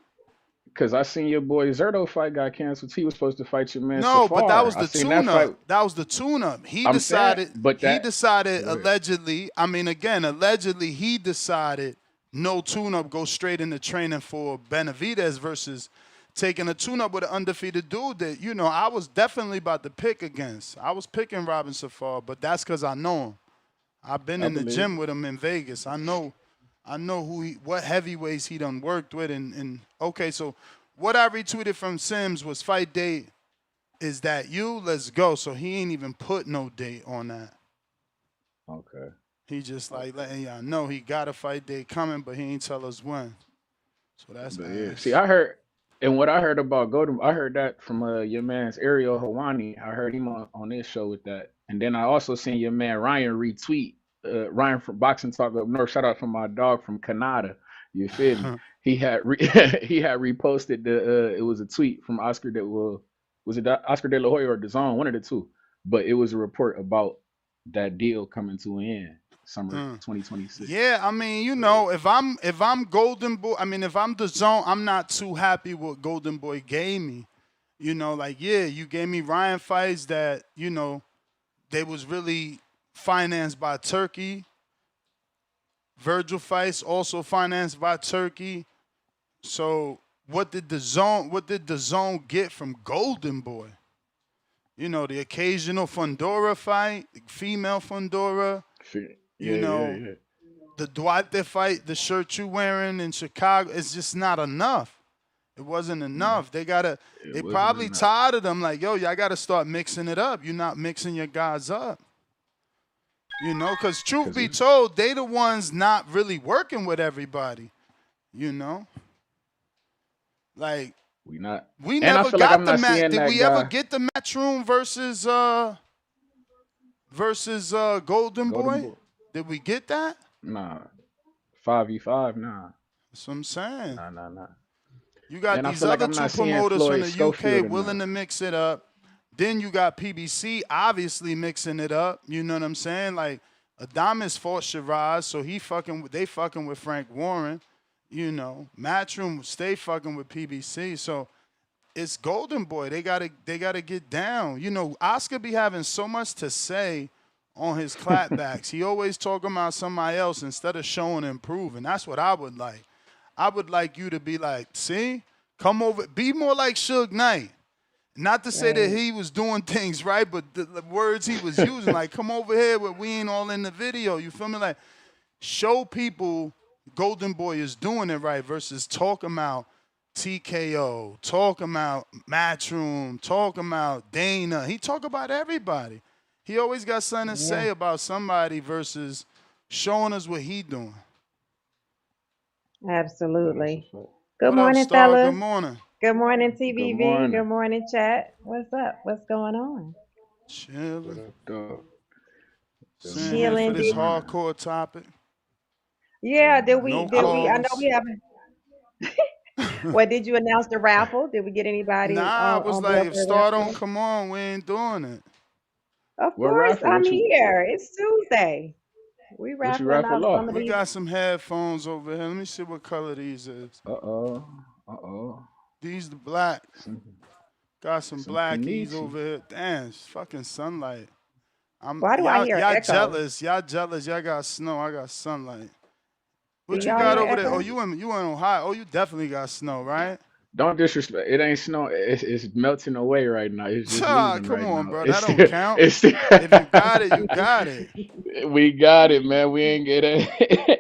Because I seen your boy Zerto fight got canceled. He was supposed to fight your man. No, Safar. but that was the tune-up. That was the tune-up. He decided allegedly. I mean, again, allegedly he decided no tune-up, go straight into training for Benavidez versus taking a tune-up with an undefeated dude that, you know, I was definitely about to pick against. I was picking Robin Safar, but that's because I know him. I've been in the gym with him in Vegas. I know what heavyweights he done worked with. And okay, so what I retweeted from Sims was fight date. Is that you? Let's go. So he ain't even put no date on that. Okay. He just like letting y'all know he got a fight date coming, but he ain't tell us when. So that's yeah. See, I heard, and what I heard about Golden, I heard that from your man's Ariel Hawani. I heard him on this show with that, and then I also seen your man Ryan retweet. Ryan from Boxing Talk Up North. Shout out from my dog from Canada. You feel me? He had he had reposted it was a tweet from Oscar that was it Oscar De La Hoya or DAZN, one of the two, but it was a report about that deal coming to an end summer 2026. Yeah, I mean, you know, if I'm Golden Boy, I mean, if I'm DAZN, I'm not too happy what Golden Boy gave me. You know, like, yeah, you gave me Ryan fights that, you know, they was really financed by Turkey. Virgil fights also financed by Turkey. So what did DAZN get from Golden Boy? You know, the occasional Fundora fight, the female Fundora. The Duarte fight, the shirt you wearing in Chicago, it's just not enough. It wasn't enough. They probably tired of them. Like, yo, y'all got to start mixing it up. You're not mixing your guys up. You know, because truth be told, they the ones not really working with everybody. You know, like we never got the match. Did we ever get the Matchroom versus Golden Boy? Did we get that? Nah, 5v5. Nah, that's what I'm saying. Nah. You got these other two promoters from the UK willing to mix it up. Then you got PBC obviously mixing it up. You know what I'm saying? Like Adames fought Shiraz, so they fucking with Frank Warren. You know, Matchroom stay fucking with PBC. So it's Golden Boy. They gotta get down. You know, Oscar be having so much to say on his clapbacks. He always talking about somebody else instead of showing and proving. That's what I would like. I would like you to be like, see, Come over. Be more like Suge Knight. Not to say that he was doing things right, but the words he was using, like, come over here where we ain't all in the video. You feel me? Like, show people Golden Boy is doing it right versus talking about TKO, talking about Matchroom, talking about Dana. He talk about everybody. He always got something to say about somebody versus showing us what he doing. Absolutely. Good What morning, up, Star? fellas. Good morning. Good morning, Good TVV. morning. Good morning, chat. What's up? What's going on? Chilling. What up, dog? Sitting here for Chilling. this hardcore topic. Yeah, did we? No Did we? I know clothes. we haven't. What did you announce the raffle? Did we get anybody Nah, I was on like, board if for the Star don't raffle? come on, we ain't doing it. Of What course, raffle? I'm What you here. It's Tuesday. We raffling raffle off off? some of We these. got some headphones over here. Let me see what color these is. Uh-oh. These the black. Got some Some blackies Kenichi. over here. Damn, it's fucking sunlight. Why do I hear Y'all echo? jealous. Y'all jealous. Y'all got snow. I got sunlight. What Do you y'all got hear over there? echo? Oh, you in Ohio. Oh, you definitely got snow, right? Don't disrespect. It ain't snow. It's melting away right now. It's just Ah, leaving come right on, now. bro. It's That don't still, count. it's still, If you got it, you got it. we got it, man. We ain't get it.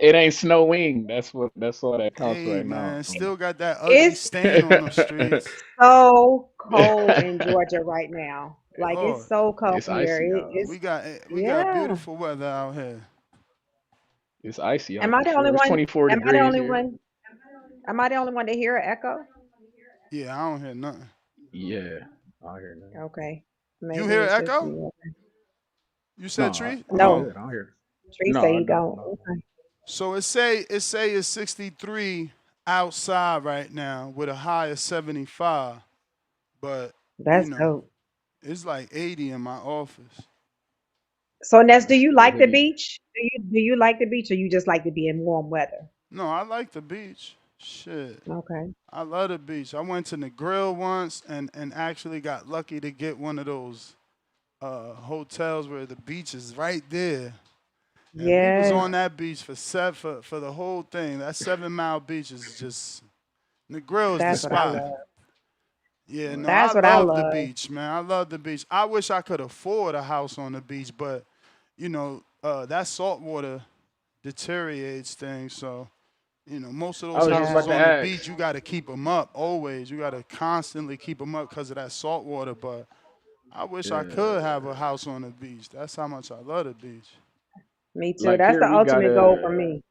It ain't snowing. That's all that counts Hey, right man, now. still got that ugly It's stain on the streets. so cold in Georgia right now. Like it's Lord, so cold It's here. icy out. It's we got yeah. beautiful weather out here. It's icy Am out I for the only sure. It's one? 24 Am I the degrees only here. one? Am I the only one to hear an echo? Yeah, I don't hear nothing. Yeah, I hear that. Okay, You maybe hear it's just echo? me. You said No, Tree? I'm Oh, No, good. I don't hear. Tree No, say I you don't. don't. No. Okay. so it say it's 63 outside right now with a high of 75, but you That's know dope. it's like 80 in my office. So Ness, do That's you still like the hitting. beach? Do you like the beach, or you just like to be in warm weather? No, I like the beach. Shit, Okay. I love the beach. I went to the grill once and actually got lucky to get one of those hotels where the beach is right there. And we was Yes, on that beach for the whole thing. That 7 Mile beach is just the grill is the that's what I spot. love. Yeah, no, I That's what I love the love. beach, man. I love the beach. I wish I could afford a house on the beach, but that salt water deteriorates things. So, most of I those was just houses about Yeah, to on the beach, ask. you got to keep them up always. You got to constantly keep them up because of that salt water. But I wish I could Yeah, have a house on the beach. That's how much I love the beach. me too. like That's here the ultimate goal for me.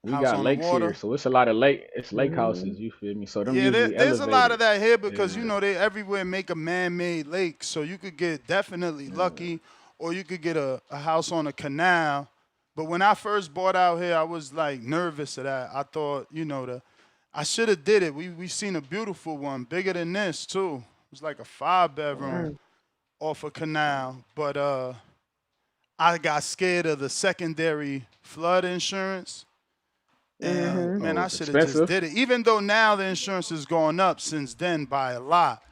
we House got on the lakes here, water. so it's a lot of lake Hmm. houses. You feel me? So them Yeah, usually there's a lot of elevated. that here because Yeah, they everywhere make a man-made lake, so you could get definitely yeah, lucky, or you could get a house on a canal. But when I first bought out here, I was like nervous of that. I thought, I should have did it. We seen a beautiful one, bigger than this too. It was like a 5 bedroom Mm. off a canal, but I got scared of the secondary flood insurance. And Mm-hmm. man, Oh, I it's should have just expensive. did it. Even though now the insurance has gone up since then by a lot,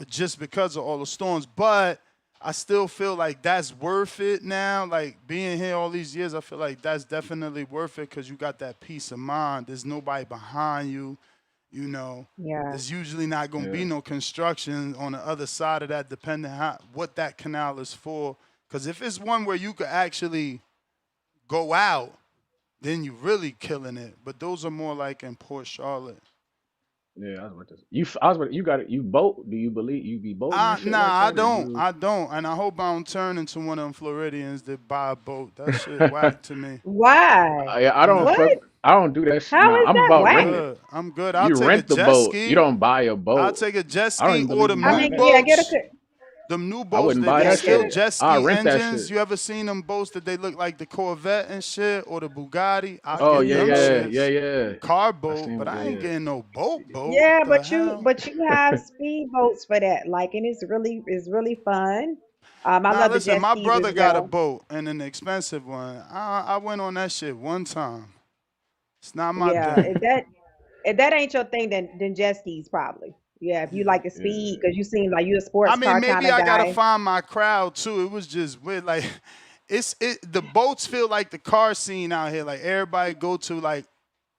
just because of all the storms. But I still feel like that's worth it now. Like being here all these years, I feel like that's definitely worth it because you got that peace of mind. There's nobody behind you. You know, Yeah. there's usually not gonna be Yeah, no construction on the other side of that, depending what that canal is for. Because if it's one where you could actually go out, then you really killing it. But those are more like in Port Charlotte. yeah. I was about to. I was about. You got it. You boat? Do you believe you be boating and shit like Nah, I that, or don't. you? I don't. And I hope I don't turn into one of them Floridians that buy a boat. That shit whack to me. Why? I don't Nah, fuck. What? I don't do that shit. How Nah, is I'm that about I'm whack? renting. good. I'm good. I'll You take a rent the jet boat. You ski. don't buy a I'll boat. take a jet I don't ski even or believe the in I new buying mean, that. yeah, get a. boats. Them new I boats wouldn't that buy they Yeah, that get still shit. a. jet I ski rent that engines. shit. You ever seen them boats that they look like the Corvette and shit or the Bugatti? I'll Oh get yeah, them Mm-hmm. yeah, shits. yeah. Car I boat, seen. but I ain't Yeah, getting no boat. What Yeah, the but you hell? but you have speedboats for that. Like, and it's really fun. I Nah, love the listen, jet my skis brother as got a well. boat and an expensive one. I went on that shit one time. It's not my Yeah, thing. if that ain't your thing, then jet skis probably. Yeah, if you Yeah. like the speed, yeah. because you seem like you a I sports mean, car kind maybe of I gotta guy. find my crowd too. It was just weird. Like, the boats feel like the car scene out here. Like everybody go to like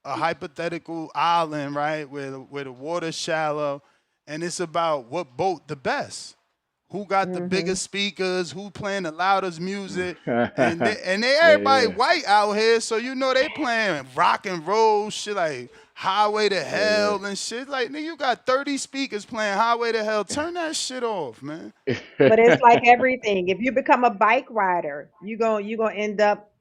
a hypothetical island, right, where the water's shallow, and it's about what boat the best, who got the biggest speakers, who playing the loudest music, and they everybody yeah. white out here, so you know they playing rock and roll shit like Highway to Hell and shit. Like, nigga, you got 30 speakers playing Highway to Hell. Turn that shit off, man. But it's like everything. If you become a bike rider, you gonna end up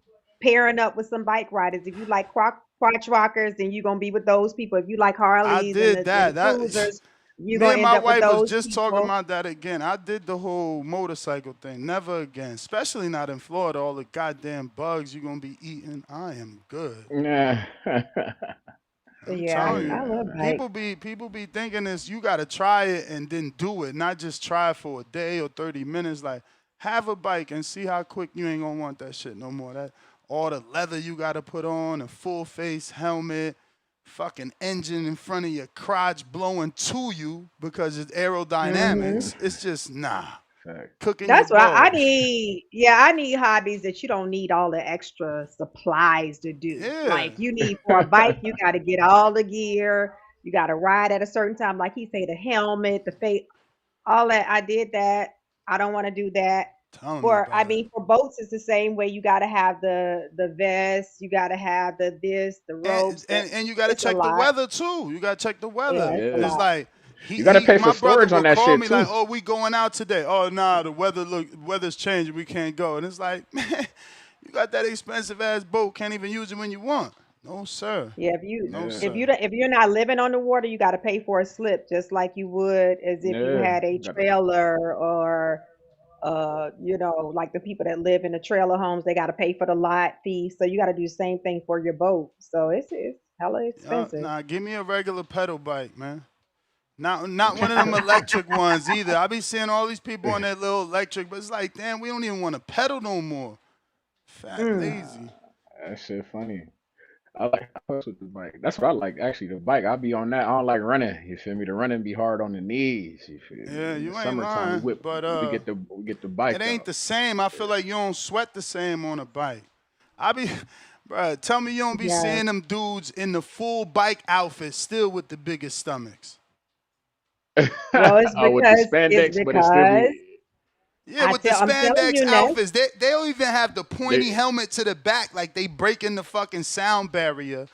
pairing up with some bike riders. If you like crotch rockers, then you're gonna be with those people. If you like I Harleys and did the that. That cruisers, you're me gonna and end my up with wife was those just talking people. about that again. I did the whole motorcycle thing. Never again. Especially not in Florida. All the goddamn bugs you're gonna be eating. I am good. Nah. I'm Yeah, telling I you. love bike. People be thinking this, you gotta try it and then do it, not just try it for a day or 30 minutes. Like, have a bike and see how quick you ain't gonna want that shit no more. That all the leather you gotta put on, a full face helmet, fucking engine in front of your crotch blowing to you because it's aerodynamics. It's just cooking your That's what I balls. need. Yeah, I need hobbies that you don't need all the extra supplies to do. Yeah. Like you need for a bike, you got to get all the gear. You got to ride at a certain time, like he say, the helmet, the face, all that. I did that. I don't want to do that. Tell me For I about it. mean, for boats, it's the same way. You got to have the vest. You got to have the this, the ropes. And you got to It's a check the lot. weather too. You got to check the Yeah, weather. it's a Yeah. It's lot. like You gotta pay for my brother storage on would that call shit me too. like, "Oh, we going out today." "Oh, nah, weather's changing. We can't go." And it's like, man, you got that expensive ass boat, can't even use it when you want. No, sir. Yeah, if you No, Yeah. if sir. you don't- if you're not living on the water, you got to pay for a slip, just like you would as if you Yeah. had a You gotta, trailer or like the people that live in the trailer homes, they got to pay for the lot fee. So you got to do the same thing for your boat. So it's hella expensive. Nah, give me a regular pedal bike, man. Not one of them electric ones either. I be seeing all these people on that little electric, but it's like, damn, we don't even want to pedal no more. Fat Mm. lazy. that shit funny. I fucks with the bike. That's what I like. Actually, the bike. I be on that. I don't like running. You feel me? The running be hard on the knees. You feel me? Yeah, In the you ain't summertime, lying, but we get the it bike ain't out. the same. I feel like you don't sweat the same on a bike. I be, bruh, tell me you don't be Yeah. seeing them dudes in the full bike outfit still with the biggest stomachs. Well, it's With the it's spandex, but it still because be Yeah, with the I'm telling spandex you, Ness. outfits, they don't even have the pointy they. helmet to the back like they breaking the fucking sound barrier,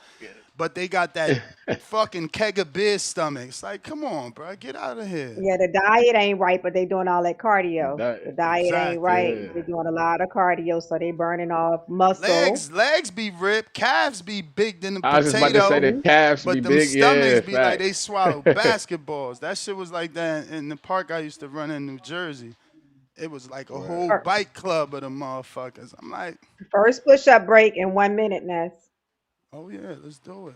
but they got that fucking keg of beer stomachs. Like, come on, bro, get out of here. Yeah, the diet ain't right, but they doing all that cardio. that, The diet ain't Exactly. right. yeah. They're doing a lot of cardio, so they burning off muscle. Legs be ripped, calves be big than a I was just about to say potato, the Hmm. calves be but them big. stomachs Yeah, be like facts. they swallow basketballs. That shit was like that in the park I used to run in New Jersey. It was like a Right. whole bike club of the motherfuckers. I'm like, First push-up break in 1 minute, Ness. oh yeah, let's do it.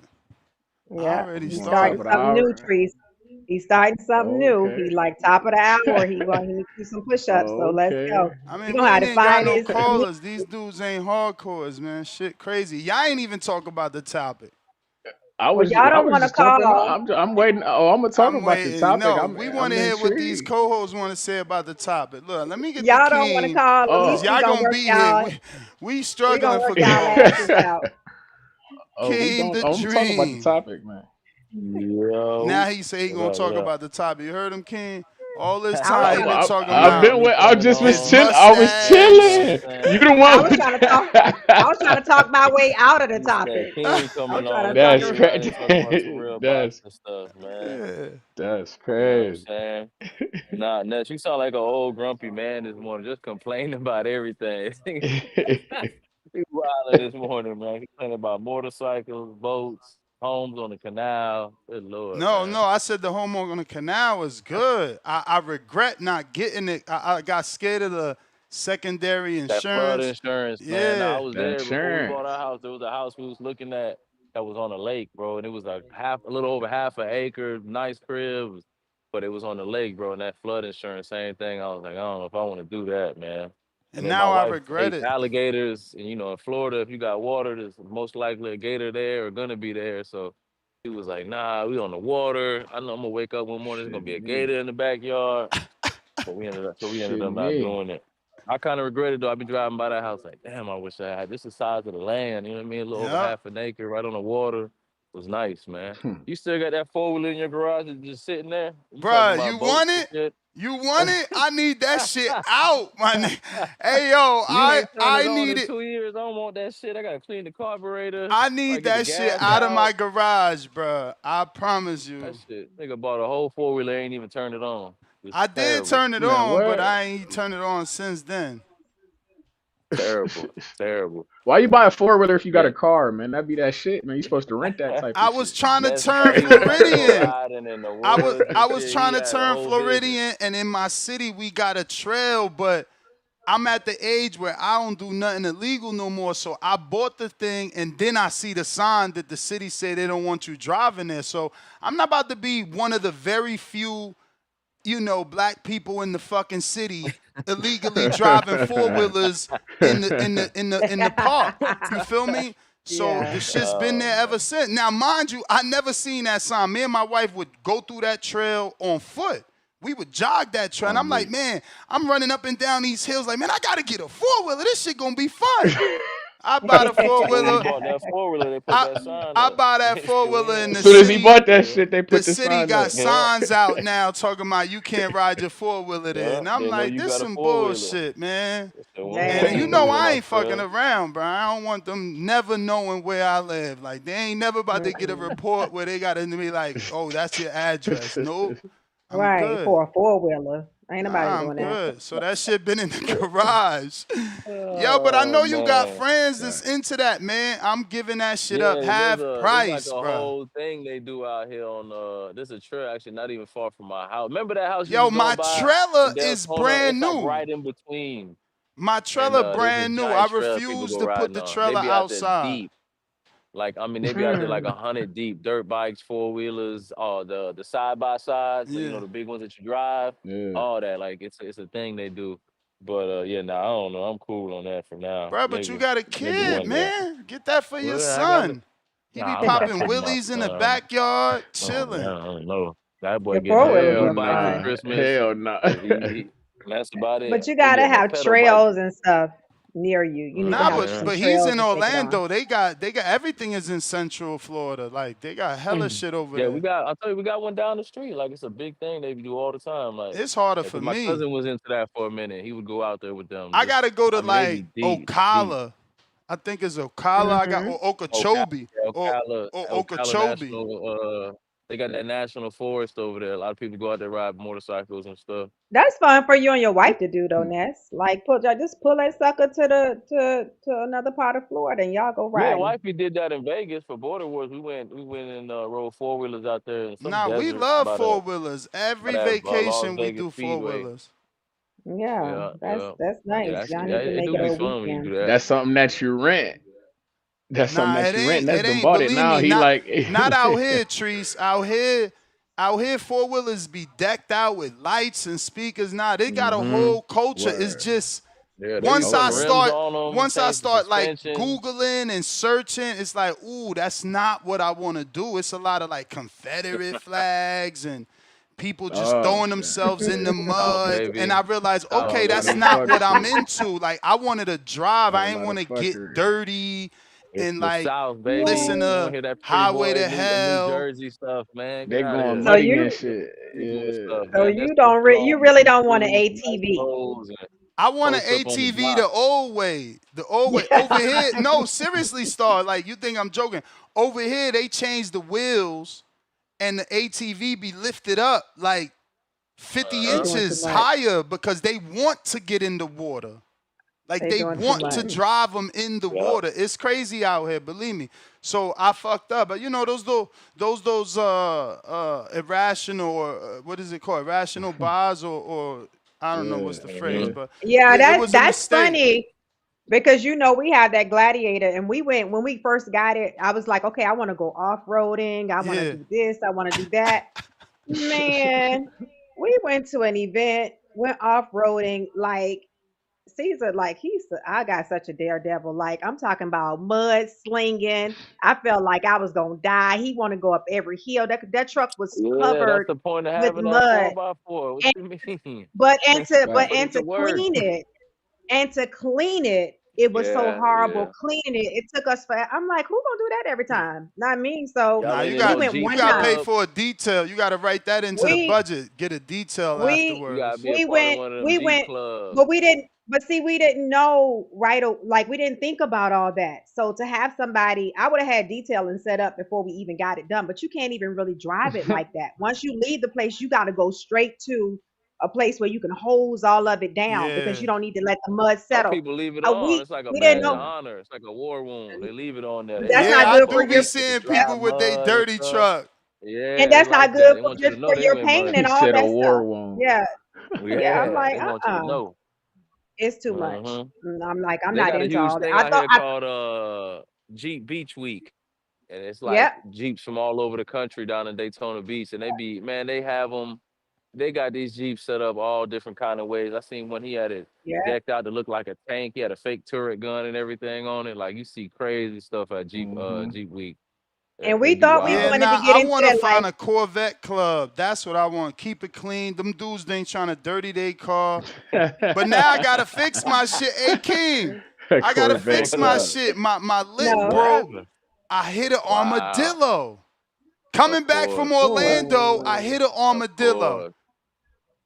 I Yeah, already We he's on top starting of started. the something new, hour. Trees. He's starting something new. Okay. He like top of the hour. He do some push-ups. So let's Okay. go. I He mean, know we how ain't to even got find no his callers. These niche. dudes ain't hardcores, man. Shit crazy. Y'all ain't even talk about the topic. Well, y'all I don't was want to just jumping on. call. I'm waiting. Oh, I'm gonna talk I'm about the waiting. topic. No, we want I'm to hear what these intrigued. co-hosts want to say about the topic. Look, let me get the Y'all don't want to king, call. At because least Oh. we y'all gonna going to work be here. y'all. We We gonna struggling work for y'all asses co-hosts. out. Oh, we King going. the Oh, I'm gonna talk about the Dream. topic, man. Yo, Now he say he what going to up? What talk up? about the topic. You heard him, King? All this I was time he trying to. been talking I've Shit about been be wait. I coming just was his on. chill. I was You know mustache. what I'm chilling. You saying? the I one. was trying to talk. I was trying to talk my way out of the He said topic. King I was coming trying on. to Let me talk. get That's right and talk about some crazy. real boxing stuff, man. Yeah. That's You know what I'm crazy. saying? Nah, Ness, you sound like an old grumpy man this morning, just complaining about everything. He wilding this morning, man. He complaining about motorcycles, boats, homes on the canal. Good Lord, No, man. no, I said the homework on the canal was good. I regret not getting it. I got scared of the secondary That flood insurance. insurance, man. Nah, I Yeah. was The there before we bought our insurance. house. There was a house we was looking at that was on a lake, bro, and it was a little over half an acre, nice crib, but it was on the lake, bro. And that flood insurance, same thing. I was like, I don't know if I want to do that, man. And And then my now I wife regret hates it. alligators, and in Florida, if you got water, there's most likely a gator there or gonna be there. So he was like, Nah, we on the water. I know I'm gonna wake up one morning, there's gonna Shit be a me. gator in the backyard. We ended Shit up not me. doing it. I kind of regret it though. I've been driving by that house like, damn, I wish I had this the size of the land. You know what I mean? A little over Yep. half an acre, right on the water. was nice, man. You still got that 4-wheeler in your garage just sitting there? You talking Bruh, about you boats want and it? shit? You want it? I need that shit out, my nigga. Hey, yo, You ain't turned I it on need in it. 2 years. I don't want that shit. I gotta clean the carburetor. I I need get the that shit gas out of my out. garage, bruh. I promise That you. shit. Nigga bought a whole 4-wheeler, ain't even turned it on. It's I did terrible. turn it Man, on, but what? I ain't turned it on since then. Terrible. Terrible. Why you buy a 4-wheeler if you got Yeah. a car, man? That'd be that shit, man. You supposed to rent that type I of was shit. trying to That's turn he was out there Floridian. riding in the I woods and was shit. trying He to had a turn whole vision. Floridian, and in my city we got a trail, but I'm at the age where I don't do nothing illegal no more. So I bought the thing, and then I see the sign that the city say they don't want you driving there. So I'm not about to be one of the very few, black people in the fucking city illegally driving 4-wheelers in the park. You feel me? So Yeah. the shit's been there ever since. Now, mind you, I never seen that sign. Me and my wife would go through that trail on foot. We would jog that trail. And I'm like, man, I'm running up and down these hills. Like, man, I gotta get a 4-wheeler. This shit gonna be fun. I buy the When he 4-wheeler. bought that 4-wheeler, they put that sign I up. buy that They still 4-wheeler in As the soon as he city. bought that shit, they The put the city sign got up. signs out now talking about you can't ride your 4-wheeler there. Yeah, And I'm they know like, you this got a some 4-wheeler. bullshit, man. So when And you you know moving I off ain't fucking trail, around, bro. I don't want them never knowing where I live. Like, they ain't never about to get a report where they got to be like, oh, that's your address. Nope. I'm Right, good. for a 4-wheeler. Ain't nobody Nah, I'm doing that. good. So that shit been in the garage. Yo, but I oh know you got man, friends that's into that, man. I'm giving that shit up yeah, half there's like price, a bro. whole thing they do out here on there's a trail actually not even far from my house. Remember that house you Yo, was my going by trailer in is Deltona? brand It's like new. right in between, My and trailer there's this brand new. I giant trail people refuse go to put riding the on. They trailer be out there outside. deep. Like I mean, they be out there like 100 deep, dirt bikes, 4-wheelers, all the side by sides, so, Yeah. the big ones that you drive, Yeah. all that. Like it's a thing they do. But yeah, I don't know. I'm cool on that for now. Bro, but you Maybe got a maybe kid, one day. man. Get that for your Well, I got it. son. He be Nah, I'm not popping putting my willies in the son. backyard, Oh man, chilling. I don't know. That boy The getting a 4-wheelers Hell are e-bike for fun. nah. Christmas. Hell nah. 'Cause that's about it. But you He gotta getting a have pedal bike. trails and stuff near you. You need to Nah, have Yeah. some but he's trails in to take it on. Orlando. They got everything is in Central Florida. Like they got hella shit over Yeah, there. I'll tell you, we got one down the street. Like it's a big thing they do all the time. Like, It's harder for because my me. cousin was into that for a minute. He would go out there with them. I gotta go to They like be deep, deep. Ocala. I think it's Ocala. I got Mm-hmm. or Ocala, Okeechobee or Ocala Okeechobee. National. They got that national forest over there. A lot of people go out there ride motorcycles and stuff. That's fun for you and your wife to do though, Ness. Like just pull that sucker to another part of Florida and y'all go Yeah, riding. wifey did that in Vegas for Border Wars. We went and rode 4-wheelers out there in some Nah, we desert love by 4-wheelers. by Every that Las vacation we Vegas do Speedway. 4-wheelers. Yeah, Yeah, that's yeah. that's Yeah, nice. Y'all need to it make do it be a fun when you do weekend. that. That's something that you rent. That's something Nah, that it you rent. ain't. That's It done ain't. bought it Believe now. me, He not like not out here, Treese. Out here, 4-wheelers be decked out with lights and speakers. Nah, they got a whole culture. It's Word. just Yeah, they be once I putting rims start on them, changing like suspension. Googling and searching, it's like, ooh, that's not what I want to do. It's a lot of like Confederate flags and people just Oh throwing shit. themselves in the South, mud. baby. And I realized, All okay, that that's of not fuck what I'm shit. into. Like I wanted to drive. I Whole ain't lot want of to get fuckery. dirty It's and the like South, baby. listen You want to to hear that pretty Highway boy to New Hell. Jersey stuff, man? Get They out of going here. So muddy you and shit. Pretty boy stuff, so man. you That's what put you on really don't want an shoes and nice ATV. clothes and I want an post up on the ATV block. the old way. The old way. Over here, no, seriously, Star. Like, you think I'm joking. Over here, they changed the wheels and the ATV be lifted up like 50 They doing too inches much. higher because they want to get in the water. Like, They they doing too want to much. drive them in the Yeah. water. It's crazy out here, believe me. So I fucked up. But, those irrational, or what is it called? Irrational buys or I don't know what's the phrase, but Yeah, it was a that's mistake. funny because we have that Gladiator and we went when we first got it. I was like, okay, I want to go off-roading. I want to Yeah. do this. I want to do that. Man, we went to an event, went off-roading, like Caesar, like I got such a daredevil. Like I'm talking about mud slinging. I felt like I was gonna die. He want to go up every hill. That truck was Yeah, that's covered the point of with having that mud. 4x4. What And you mean? but Put it and to to work. clean it, it was so Yeah, horrible yeah. cleaning it. It took us for. I'm like, who gonna do that every time? Not me. So Y'all Nah, ain't you in we no got went Jeep you one got to pay time. Club. for a detail. You got to write that into the We budget. Get a detail we You gotta afterwards. be a we part of went one of them we Jeep went but we clubs. didn't but see we didn't know like we didn't think about all that. So to have somebody, I would have had detailing set up before we even got it done, but you can't even really drive it like that. Once you leave the place, you got to go straight to a place where you can hose all of it down because Yeah. you don't need to let the mud Some settle. people leave it on. We It's like a we didn't badge of know. Yeah. honor. It's like a war wound. They leave it on there. They That's like, Yeah, not oh, I good fuck, for do be your these niggas seeing yeah, people drive with their mud and dirty stuff. truck. Yeah, and they that's not like that. good They for want you to know they your win paint He and money. all said a that war stuff. wound. Yeah, yeah. I'm Yeah, like, they want you to know. it's too much. Hmm I'm like, I'm They not got a into huge all that. thing I out thought here I called Jeep Beach Week. And it's like yep, Jeeps from all over the country down in Daytona Beach. And they have them. They got these Jeeps set up all different kind of ways. I seen one, he had it yeah. decked out to look like a tank. He had a fake turret gun and everything on it. Like you see crazy stuff at Hmm Jeep Week. And They we be thought we Yeah, wild. wanted to nah, get I into want to it find like, a Corvette club. That's what I want. Keep it clean. Them dudes they ain't trying to dirty their car. But now I gotta fix my shit. Hey King, I gotta Corvette fix What my up? Club. shit. My lip no. What broke. happened? I hit an Wow. armadillo. Of Coming back from course. Orlando, I Oh, hit an Of armadillo. course.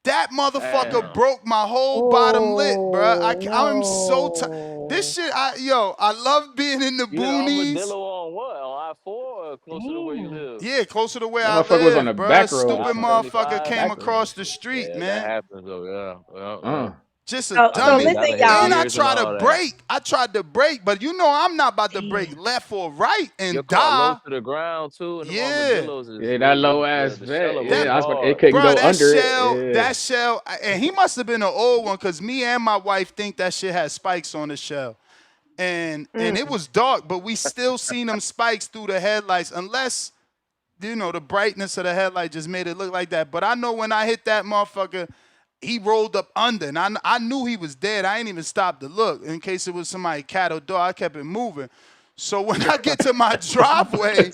That motherfucker Damn. broke my whole bottom lip, bruh. oh I'm so tired. This no. shit, I love being in the You hit an boonies. armadillo on what? On I-4 or closer to where you Damn. live? Yeah, closer to where That I motherfucker was on live, the bruh. back road On or Stupid something. motherfucker I-75? came Back road. across the street, Yeah, that man. happens though. Yeah. Uh. Just a I So done been dummy. I listen, done hit And y'all. I piers and tried to all that. break. I tried to break, but you know I'm not about to break Damn. left or right Your and car low die. to the ground too, and them Yeah. armadillos is Yeah, that low ass the shell vet. of them That Yeah, is I was about, it hard. couldn't Bruh, go under it. that shell, and he must have been an old one because me and my wife think that shit had spikes on the shell. And it Mm. was dark, but we still seen them spikes through the headlights, unless the brightness of the headlight just made it look like that. But I know when I hit that motherfucker, he rolled up under, and I knew he was dead. I ain't even stopped to look in case it was somebody cat or dog. I kept it moving. So when I get to my driveway,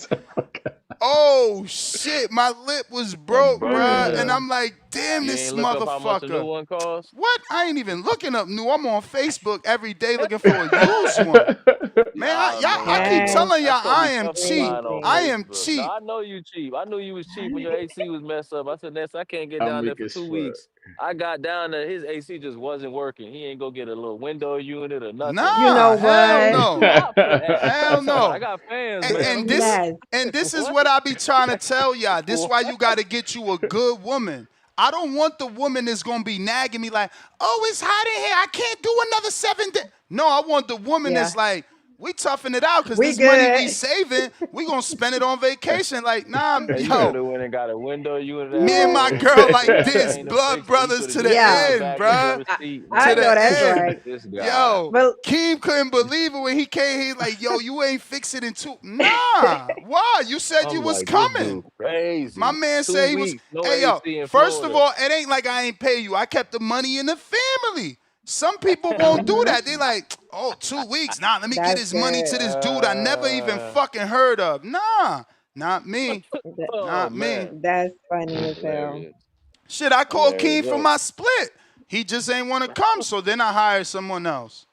oh shit, my lip was Don't broke, broke, bruh. And yeah. Mm. I'm like, damn, You this ain't look up how much a new motherfucker. one costs? What? I ain't even looking up new. I'm on Facebook every day looking for a used one. Man, Y'all, I keep man, That's telling that's y'all gonna I be am tough to cheap. find on I crazy. am Facebook. No, cheap. I know you cheap. I knew you was cheap when your AC was messed up. I said, Ness, I can't get I'm down there weak for as 2 weeks. fuck. I got down there, his AC just wasn't working. He ain't go get a little window unit or nothing. You know Nah, hell Man, what? it's no. too hot for that. Hell I no. got fans, And, man. and I'm this good. Yes. and this is What? what I be trying to tell y'all. This What? why you got to get you a good woman. I don't want the woman that's gonna be nagging me like, "Oh, it's hot in here. I can't do another 7 days." No, I want the woman Yeah. that's like, "We toughing it out because We this money we good. saving, we gonna spend it on vacation." Like, nah, Hey, you could yo, have went and got a window unit at me and my home. girl You like could have this, changed the blood fixture. You brothers could have to the just sat in Yeah. the end, back of the bruh. driver's seat, I To man. the know that's end. right. This guy. Yo, But Keem couldn't believe it when he came. He like, yo, you ain't fix it in two. Nah, why? You said you I'm was like, this coming. dude My crazy. man Two said he was. weeks, no Hey, yo, AC in first of Florida. all, it ain't like I ain't pay you. I kept the money in the family. Some people won't do hmm that. They like, oh, 2 weeks. Nah, let me get that's his money to good. this dude I never even fucking heard of. Nah, not me. Th- Oh Not me. man, That's funny that's as hell. hilarious. Shit, I Well, called there you Keem for go, my split. He just ain't want to come, so then I hired someone else.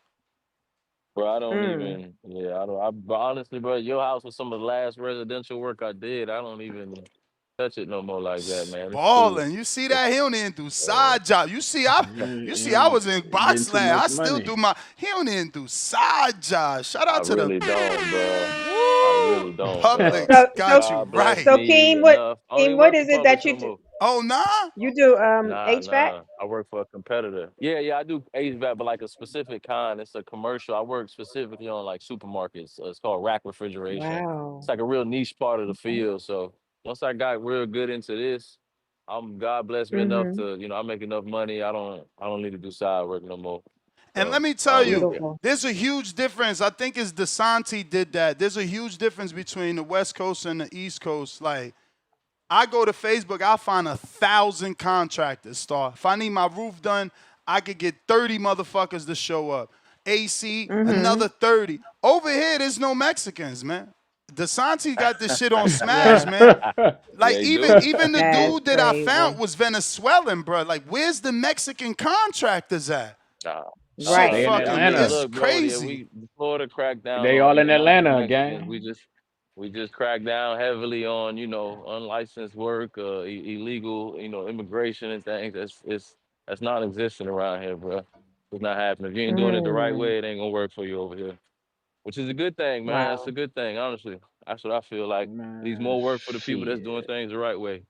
bro. I don't Mm. even. Yeah, I don't. But honestly, bro, your house was some of the last residential work I did. I don't even touch it no more like that, man. It's too. Balling. You see It's, that? He don't even do uh, side job. You see I Mm, was in getting box too land. much I still money. do my he don't even do side jobs. Shout I out to the really don't, bro. I woo really don't, bro. Publix So so got you God bless right. so me Keem, what enough. I don't Keem, even what work for is it that Publix you no do? more. Oh nah? You do Nah, HVAC? nah. I work for a competitor. Yeah, I do HVAC, but like a specific kind. It's a commercial. I work specifically on like supermarkets. It's called rack refrigeration. It's Wow. like a real niche part of the Okay. field. So once I got real good into this, God bless me enough Mm-hmm. to, I make enough money. I don't need to do side work no more. And let So me I tell don't you, really Beautiful. there's a huge difference. I think it's DeSanti did that. There's a huge difference between the West Coast and the East Coast. Like I go to Facebook, I'll find 1,000 contractors. Star. If I need my roof done, I could get 30 motherfuckers to show up. AC, Mm-hmm. another 30. Over here, there's no Mexicans, man. DeSanti got this shit on Smash, Yeah. man. Yeah, Like you even do. even the That's dude that I found crazy. was Venezuelan, bro. Like, where's the Mexican contractors at? Nah, Shit, They Right. in fucking, Atlanta. it's Look, bro, crazy. Florida cracked down They on all in Atlanta, non-Mexicans. gang. We just cracked down heavily on unlicensed work, illegal immigration and things. That's non-existent around here, bro. It's not happening. If you ain't doing it the right Mm, way, it ain't gonna work for you over here. Which is a good thing, man. It's wow. a good thing, honestly. That's what I feel like. Needs Man, more work for the people that's doing shit. things the right way.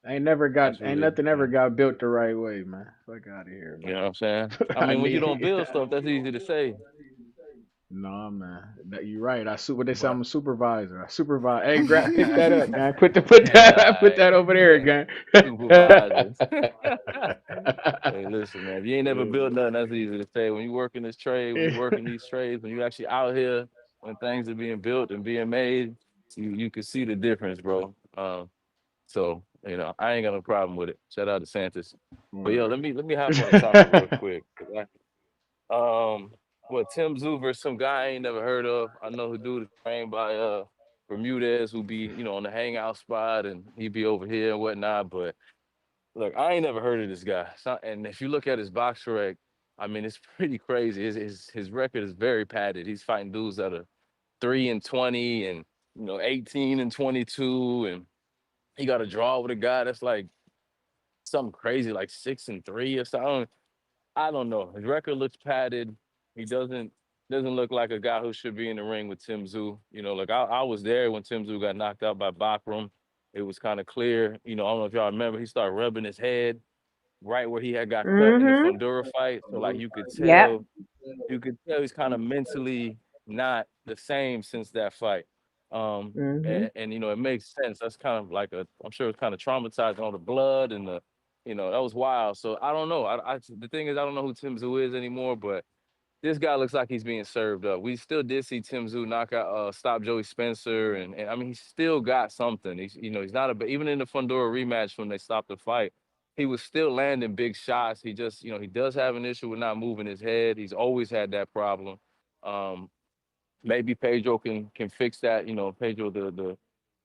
Ain't Absolutely. nothing ever got built the right way, man. Fuck out of here, You man. know what I'm saying? I I mean, when you need. don't build stuff, that's easy to say. No, man. You're right. They say But I'm a supervisor. I supervise. Hey, pick that up, gang. Put Alright. that over there, gang. Supervisors. Hey, listen, man. If you ain't never built nothing, that's easy to say. When you work in this trade, when you work in these trades, when you actually out here, when things are being built and being made, you can see the difference, bro. So I ain't got no problem with it. Shout out to Santos. But yo, Word. let me hop on the topic real quick. What Tim Tszyu versus some guy I ain't never heard of. I know who dude is trained by Bermudez, who be on the hangout spot, and he be over here and whatnot. But look, I ain't never heard of this guy. And if you look at his box rec, I mean, it's pretty crazy. His record is very padded. He's fighting dudes that are 3-20 and 18-22, and he got a draw with a guy that's like something crazy, like 6-3 or something. I don't know. His record looks padded. He doesn't look like a guy who should be in the ring with Tim Tszyu. Like I was there when Tim Tszyu got knocked out by Bakhram. It was kind of clear. I don't know if y'all remember. He started rubbing his head right where he had got cut in the Mhm. Fundora fight. So like Yep. you could tell he's kind of mentally not the same since that fight. Mhm. And it makes sense. That's kind of like I'm sure it's kind of traumatizing all the blood and that was wild. So I don't know. The thing is, I don't know who Tim Tszyu is anymore, but this guy looks like he's being served up. We still did see Tim Tszyu knock out, stop Joey Spencer, and I mean, he's still got something. He's not even in the Fundora rematch when they stopped the fight, he was still landing big shots. He just, he does have an issue with not moving his head. He's always had that problem. Um, Maybe Pedro can fix that. Pedro, the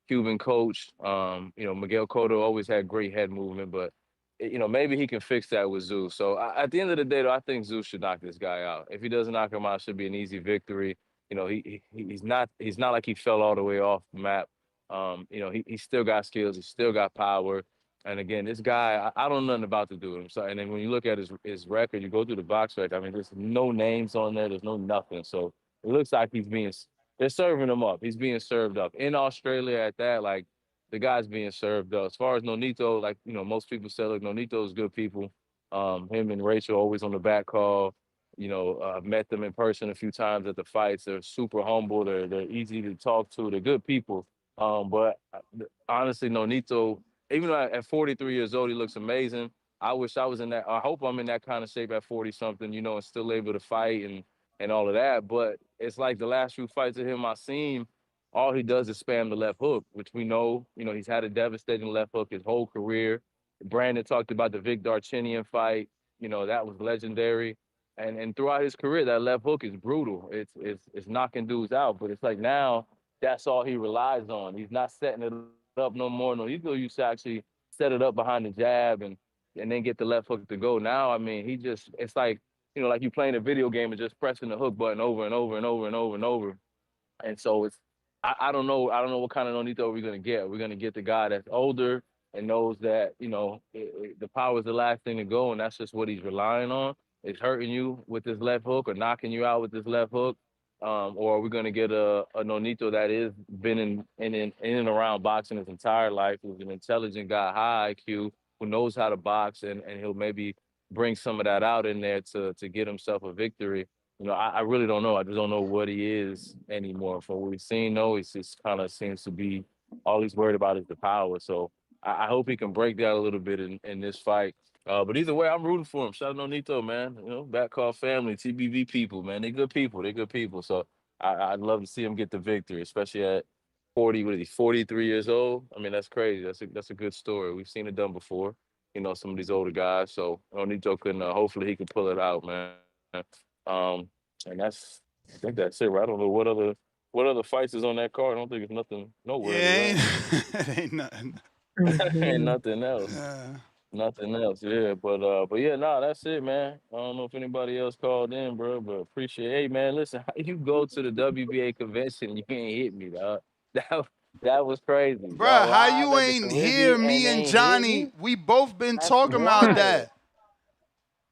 Cuban coach. Miguel Cotto always had great head movement, but maybe he can fix that with Zeus. So at the end of the day, though, I think Zeus should knock this guy out. If he doesn't knock him out, it should be an easy victory. He's not like he fell all the way off the map. He still got skills. He still got power. And again, this guy, I don't know nothing about the dude. So, and then when you look at his record, you go through the box record. I mean, there's no names on there. There's no nothing. So it looks like they're serving him up. He's being served up in Australia at that. Like the guy's being served up. As far as Nonito, like most people say, look, Nonito's good people. Him and Rachel always on the back call. I've met them in person a few times at the fights. They're super humble. They're easy to talk to. They're good people. But honestly, Nonito, even though at 43 years old, he looks amazing. I wish I was in that. I hope I'm in that kind of shape at 40 something, and still able to fight and all of that. But it's like the last few fights of him I've seen, all he does is spam the left hook, which we know, he's had a devastating left hook his whole career. Brandon talked about the Vic Darchinyan fight. That was legendary. And throughout his career, that left hook is brutal. It's knocking dudes out. But it's like now that's all he relies on. He's not setting it up no more. No, he used to actually set it up behind the jab and then get the left hook to go. Now, I mean, it's like like you playing a video game and just pressing the hook button over and over and over and over and over. And so I don't know. I don't know what kind of Nonito we're gonna get. We're gonna get the guy that's older and knows that the power is the last thing to go, and that's just what he's relying on. It's hurting you with this left hook or knocking you out with this left hook, or we're gonna get a Nonito that is been in and around boxing his entire life, who's an intelligent guy, high IQ, who knows how to box, and he'll maybe bring some of that out in there to get himself a victory. I really don't know. I just don't know what he is anymore. From what we've seen, though, he just kind of seems to be all he's worried about is the power. So I hope he can break that a little bit in this fight. But either way, I'm rooting for him. Shout out Nonito, man. Back call family, TBV people, man. They good people. They good people. So I'd love to see him get the victory, especially at 40. What is he? 43 years old. I mean, that's crazy. That's a good story. We've seen it done before. Some of these older guys. So Nonito can hopefully he can pull it out, man. And I think that's it, right? I don't know what other fights is on that card. I don't think it's nothing noteworthy, Yeah, right? ain't, it ain't nothing. Ain't Mhm. nothing else. Yeah. Nothing else, yeah. But yeah, nah, that's it, man. I don't know if anybody else called in, bro, but appreciate. Hey, man, listen, how you go to the WBA convention and you ain't hit me, dog? That that was crazy, Bruh, dog. how Live you at the ain't hear Caribbean and me they and ain't hit Johnny? me. We both been That's talking about wild. that.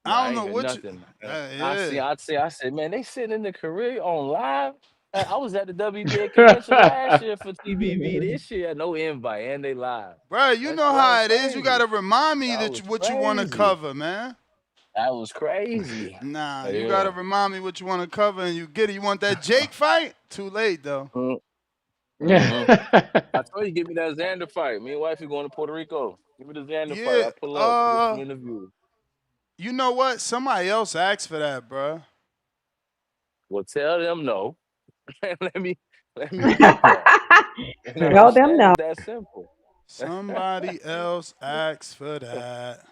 Nah, I I don't ain't know heard what you. nothing. Yeah. I said, man, they sitting in the Caribbean on live. I was at the WBA convention last year for TBV. This year, no invite, and they live. Bruh, you know That was how it is. You crazy. gotta remind me That that was what you want to crazy. cover, man. That was crazy. Nah, you Yeah. gotta remind me what you want to cover, and you get it. You want that Jake fight? Too late though. I told you, give me that Xander fight. Me and wifey going to Puerto Rico. Give me the Xander fight. Yeah. I'll pull up. Get some interview. You know what? Somebody else asked for that, bruh. Well, tell them no. let me get that. You know what I'm Tell them saying? no. It's that simple. Somebody else asked for that.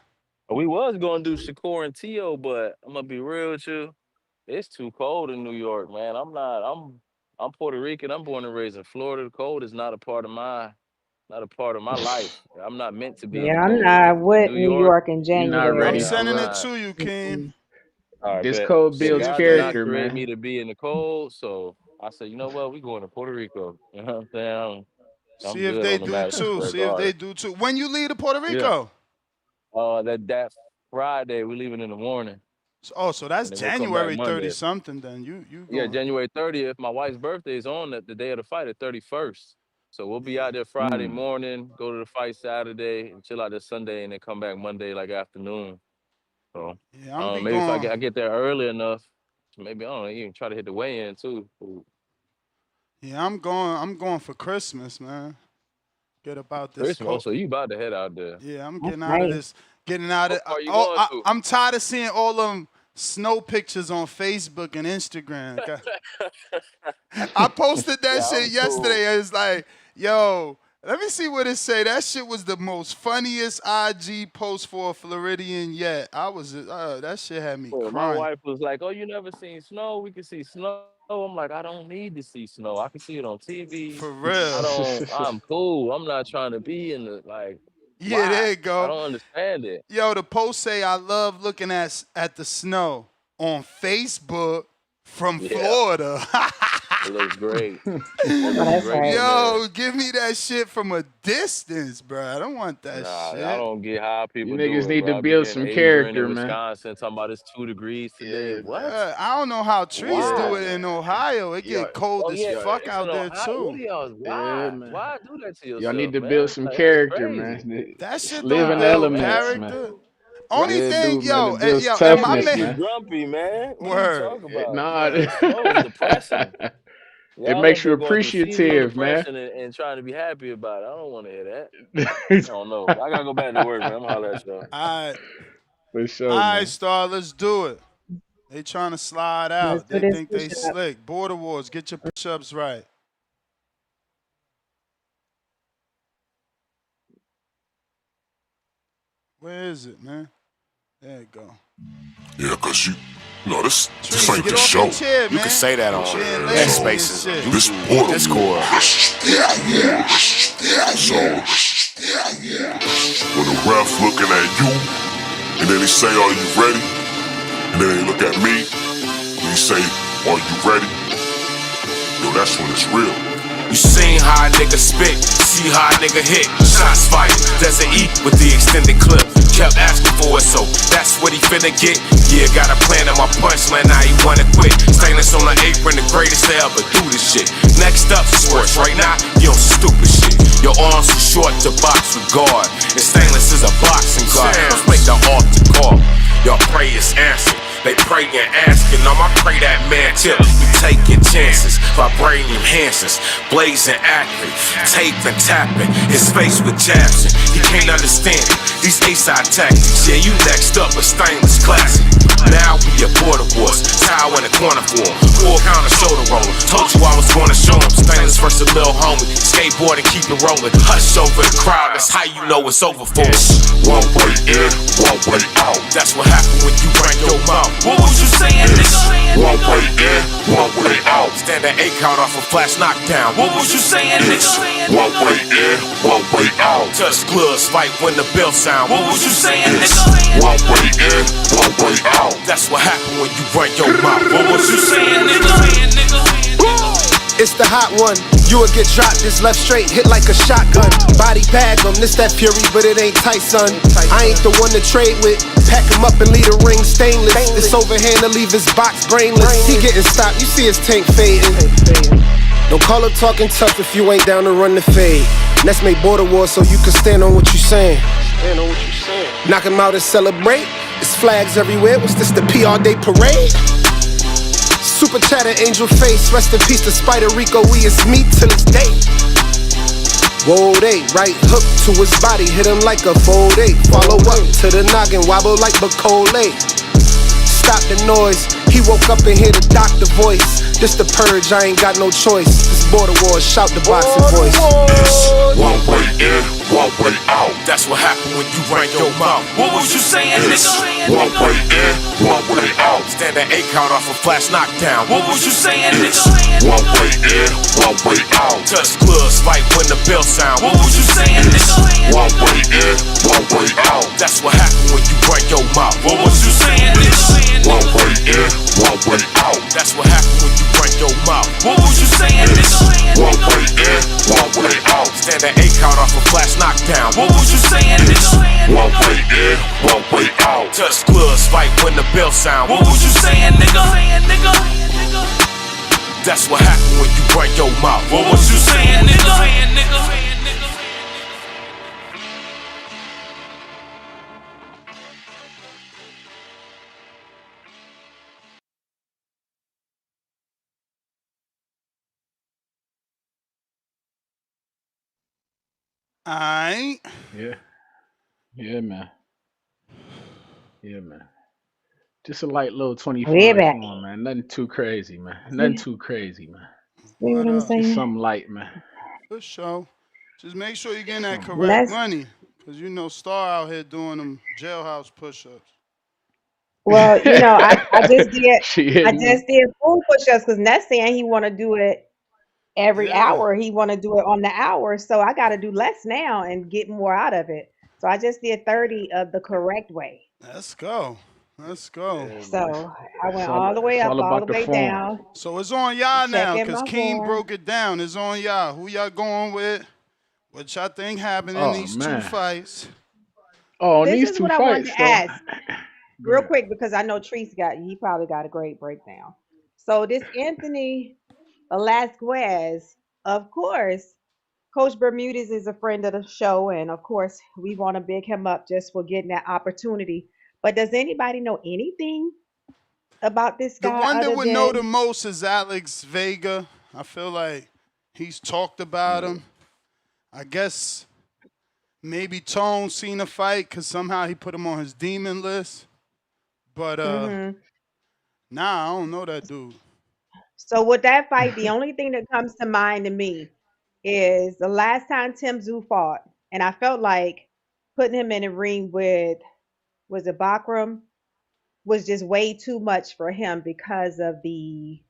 We was gonna do Shakur and Tio, but I'm gonna be real with you. It's too cold in New York, man. I'm Puerto Rican. I'm born and raised in Florida. The cold is not a part of my life. I'm not meant to be in the Yeah, I'm cold. not In with New New York, York in You're not I'm ready January. for sending it. it to you, King. Mm-mm. all right, This bet. cold Yeah, See builds if God did they. not character, create man. me to be in the cold, so I said, you know what? We going to Puerto Rico. You know what I'm saying? I'm See if good they on the do Madison too. Square See if they Garden. do too. When you leave to Puerto Yeah. Rico? That Friday we leaving in the morning, Oh, so that's and then we'll come back January 30 Monday. something. Then you Yeah, going? January 30th. My wife's birthday is on the day of the fight, the 31st. So we'll be out there Friday morning, go to the fight Saturday, and chill out this Sunday, and then come back Monday like afternoon. So Yeah, I'm be maybe if going. I get there early enough, maybe I don't know, even try to hit the weigh-in too. Ooh. Yeah, I'm going. I'm going for Christmas, man. Get about this Christmas. Oh, cold. so you about to head out there? Yeah, I'm That's getting out of nice. this. Getting out of. What part you going to? I'm tired of seeing all them snow pictures on Facebook and Instagram. I posted that Yeah, shit I'm cool. yesterday. It's like, yo, let me see what it say. That shit was the most funniest IG post for a Floridian yet. That shit had me Well, my crying. wife was like, "Oh, you never seen snow? We can see snow." I'm like, "I don't need to see snow. I can see it on TV. For real. I'm cool. I'm not trying to be in the Yeah, there why? you I go. don't understand it. Yo, the post say I love looking at the snow on Facebook from Yeah, Florida. it looks great. It Oh, looks that's great right. from there. Yo, give me that shit from a distance, bro. I don't want that Nah, I shit. don't get how You people do niggas it, need to bro. I be build hearing some Adrian in character, man. Wisconsin talking about it's 2 degrees today. Yeah, What? I don't know how trees do Why? it in Ohio. It y'all, get cold Oh as yeah, fuck it's in out there Ohio. What too. are y'all? yeah, Why? man. Why do that to Y'all need yourself, to build man? some Like that's character, crazy. man. That shit Live don't in the build elements, man. character. Only Right. Yeah, thing, dude, man. yo, It builds yo, and That my make toughness, man, you man. grumpy, man. What are you word, talking about? Nah, word. Snow is depressing. it Y'all up makes you there going through seasonal appreciative, man. depression and trying to be happy about it. I don't want to hear that. I don't know. I gotta go back to work, man. I'm holler at y'all. All For sure, right, man. Star, let's do it. They trying to slide Let's out. do They this think they push up. slick. Border Wars, get your push-ups right. Where is it, man? There you go. Yeah, cause this Trees, ain't get the off show. your chair, man. You can say that on Being these lazy and spaces. shit. You This can portal. Discord. So when the ref looking at you, and then he say, "Are you ready?" And then he look at me, and he say, "Are you ready?" Yo, that's when it's real. You seen how a nigga spit, see how a nigga hit. Shots fired, doesn't eat with the extended clip. Kept asking for it, so that's what he finna get. Yeah, got a plan on my punchline, now he wanna quit. Stainless on the apron, the greatest to ever do this shit. Next up, sports. Right now, you on stupid shit. Your arms too short to box with guard, and stainless is a boxing guard. Let's make the altar call. Y'all pray is answered. They praying asking, I'ma pray that man tip. You taking chances, vibrating enhancers, blazing accurate, taping, tapping, his face with jabs. He can't understand it. These A-side tactics, yeah, you next up a stainless classic. Now we at border wars, towel in the corner for him. Full count of shoulder roller. Told you I was gonna show him. Stainless versus Lil Homie. Skateboard and keep it rolling. Hush over the crowd, That's how you know it's over for us. One way in, one way out. That's what happened when you run your mouth. What was you saying, nigga? One way in, one way out. Stand an 8 count off a flash knockdown. What was you saying, nigga? One way in, one way out. Touch gloves, fight when the bell sound. What was you saying, nigga? One way in, one way out. That's what happened when you run your mouth. What was you saying, nigga? It's the hot one. You would get dropped, this left straight, hit like a shotgun. Body bag him, this that Fury, but it ain't Tyson. I ain't the one to trade with. Pack him up and leave the ring stainless. This overhand to leave his box brainless. He getting stopped, you see his tank fading. Don't call up talking tough if you ain't down to run the fade. Let's make border war so you can stand on what you saying. Knock him out and celebrate. It's flags everywhere. What's this, the PR Day parade? Super chatter, angel face. Rest in peace to Spider Rico. We is meat till it's day. Whoa, they right hook to his body, hit him like a fold 8. Follow up to the noggin, wobble like Bacole. Stop the noise. He woke up and hear the doctor voice. This the purge, I ain't got no choice. This border war, shout the boxing voice. One way in, one way out. That's what happened when you ran your mouth. What was you saying, nigga? One way in, one way out. Stand an 8 count off a flash knockdown. What was you saying, nigga? One way in, one way out. Touch gloves, fight when the bell sound. What was you saying, nigga? One way in, one way out. That's what happened when you run your mouth. What was you saying, nigga? One way in, one way out. That's what happened when you run your mouth. What was you saying, nigga? One way in, one way out. Stand an 8 count off a flash knockdown. What was you saying, nigga? One way in, one way out. Touch gloves, fight when the bell sound. What was you saying, nigga? That's what happened when you run your mouth. What was you saying, nigga? Alright. Yeah, man. Just a light little 25 Way back. on, man. Nothing too crazy, man. Nothing too crazy, man. See what I'm Just saying? something light, man. For sure. Just make sure you're getting that correct money. Because you know Star out here doing them jailhouse push-ups. Well, you know, I just did full push-ups because Ness saying he want to do it every hour. He want to do it on the hour. So I got to do less now and get more out of it. So I just did 30 of the correct way. Let's go. So I went all the way up, all the way down. So it's on y'all now because King broke it down. It's on y'all. Who y'all going with? What y'all think happened in these two fights? Oh, this these is two what fights, I wanted to ask real quick because I know Treese he probably got a great breakdown. So this Anthony Velazquez, of course, Coach Bermudez is a friend of the show, and of course we want to big him up just for getting that opportunity. But does anybody know anything about this guy? The one that would know the most is Alex Vega. I feel like he's talked about him. I guess maybe Tone seen a fight because somehow he put him on his demon list. But nah, I don't know that dude. So with that fight, the only thing that comes to mind to me is the last time Tszyu fought, and I felt like putting him in a ring with, was it Bakhram, was just way too much for him because of the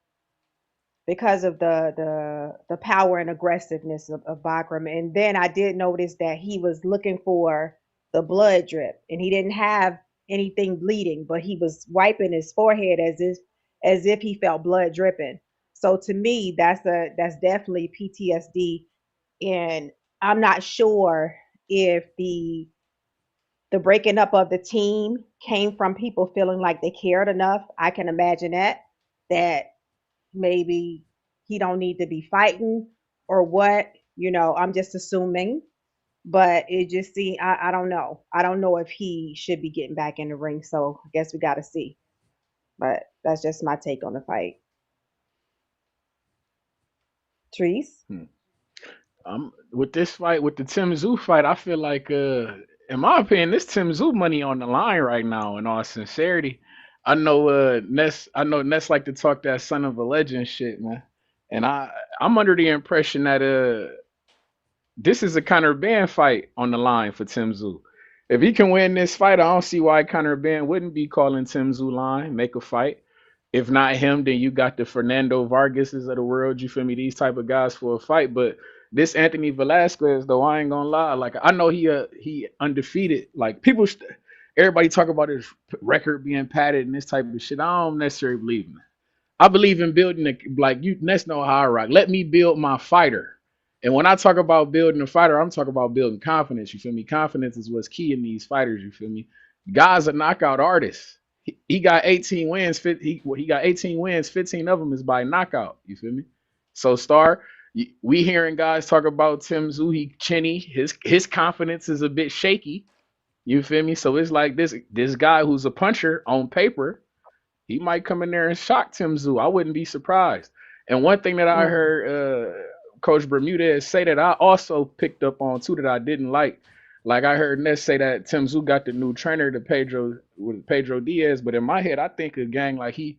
power and aggressiveness of Bakhram. And then I did notice that he was looking for the blood drip, and he didn't have anything bleeding, but he was wiping his forehead as if he felt blood dripping. So to me, that's definitely PTSD, and I'm not sure if the breaking up of the team came from people feeling like they cared enough. I can imagine that maybe he don't need to be fighting or what, I'm just assuming, but it just seems, I don't know. I don't know if he should be getting back in the ring. So I guess we got to see, but that's just my take on the fight. Treese? With this fight, with the Tszyu fight, I feel like, in my opinion, this Tszyu money on the line right now. In all sincerity, I know Ness like to talk that son of a legend shit, man. And I'm under the impression that this is a Conor Ben fight on the line for Tszyu. If he can win this fight, I don't see why Conor Ben wouldn't be calling Tszyu line, make a fight. If not him, then you got the Fernando Vargases of the world. You feel me? These type of guys for a fight. But this Anthony Velasquez, though, I ain't gonna lie. Like I know he undefeated. Like everybody talk about his record being padded and this type of shit. I don't necessarily believe in it. I believe in building like you. That's no how I rock. Let me build my fighter. And when I talk about building a fighter, I'm talking about building confidence. You feel me? Confidence is what's key in these fighters. You feel me? Guy's a knockout artist. He got 18 wins. He got 18 wins. 15 of them is by knockout. You feel me? So Star, we hearing guys talk about Tszyu. He chinny. His confidence is a bit shaky. You feel me? So it's like this guy who's a puncher on paper. He might come in there and shock Tszyu. I wouldn't be surprised. And one thing that I heard Coach Bermudez say that I also picked up on too that I didn't like. Like I heard Ness say that Tszyu got the new trainer to Pedro Diaz, but in my head I think a gang like he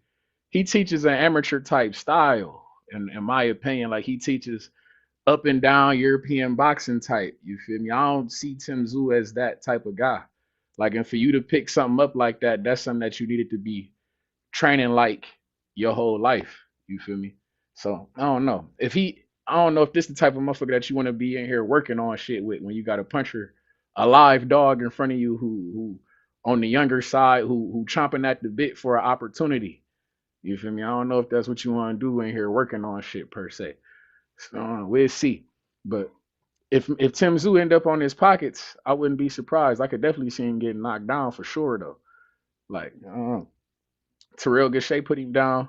teaches an amateur type style. In my opinion, like he teaches up and down European boxing type. You feel me? I don't see Tszyu as that type of guy. Like, and for you to pick something up like that, that's something that you needed to be training like your whole life. You feel me? So I don't know if this is the type of motherfucker that you want to be in here working on shit with when you got a puncher, a live dog in front of you who on the younger side who chomping at the bit for an opportunity. You feel me? I don't know if that's what you want to do in here working on shit per se. So we'll see. But if Tszyu end up on his pockets, I wouldn't be surprised. I could definitely see him getting knocked down for sure though. Like I don't know. Terrell Gachet put him down.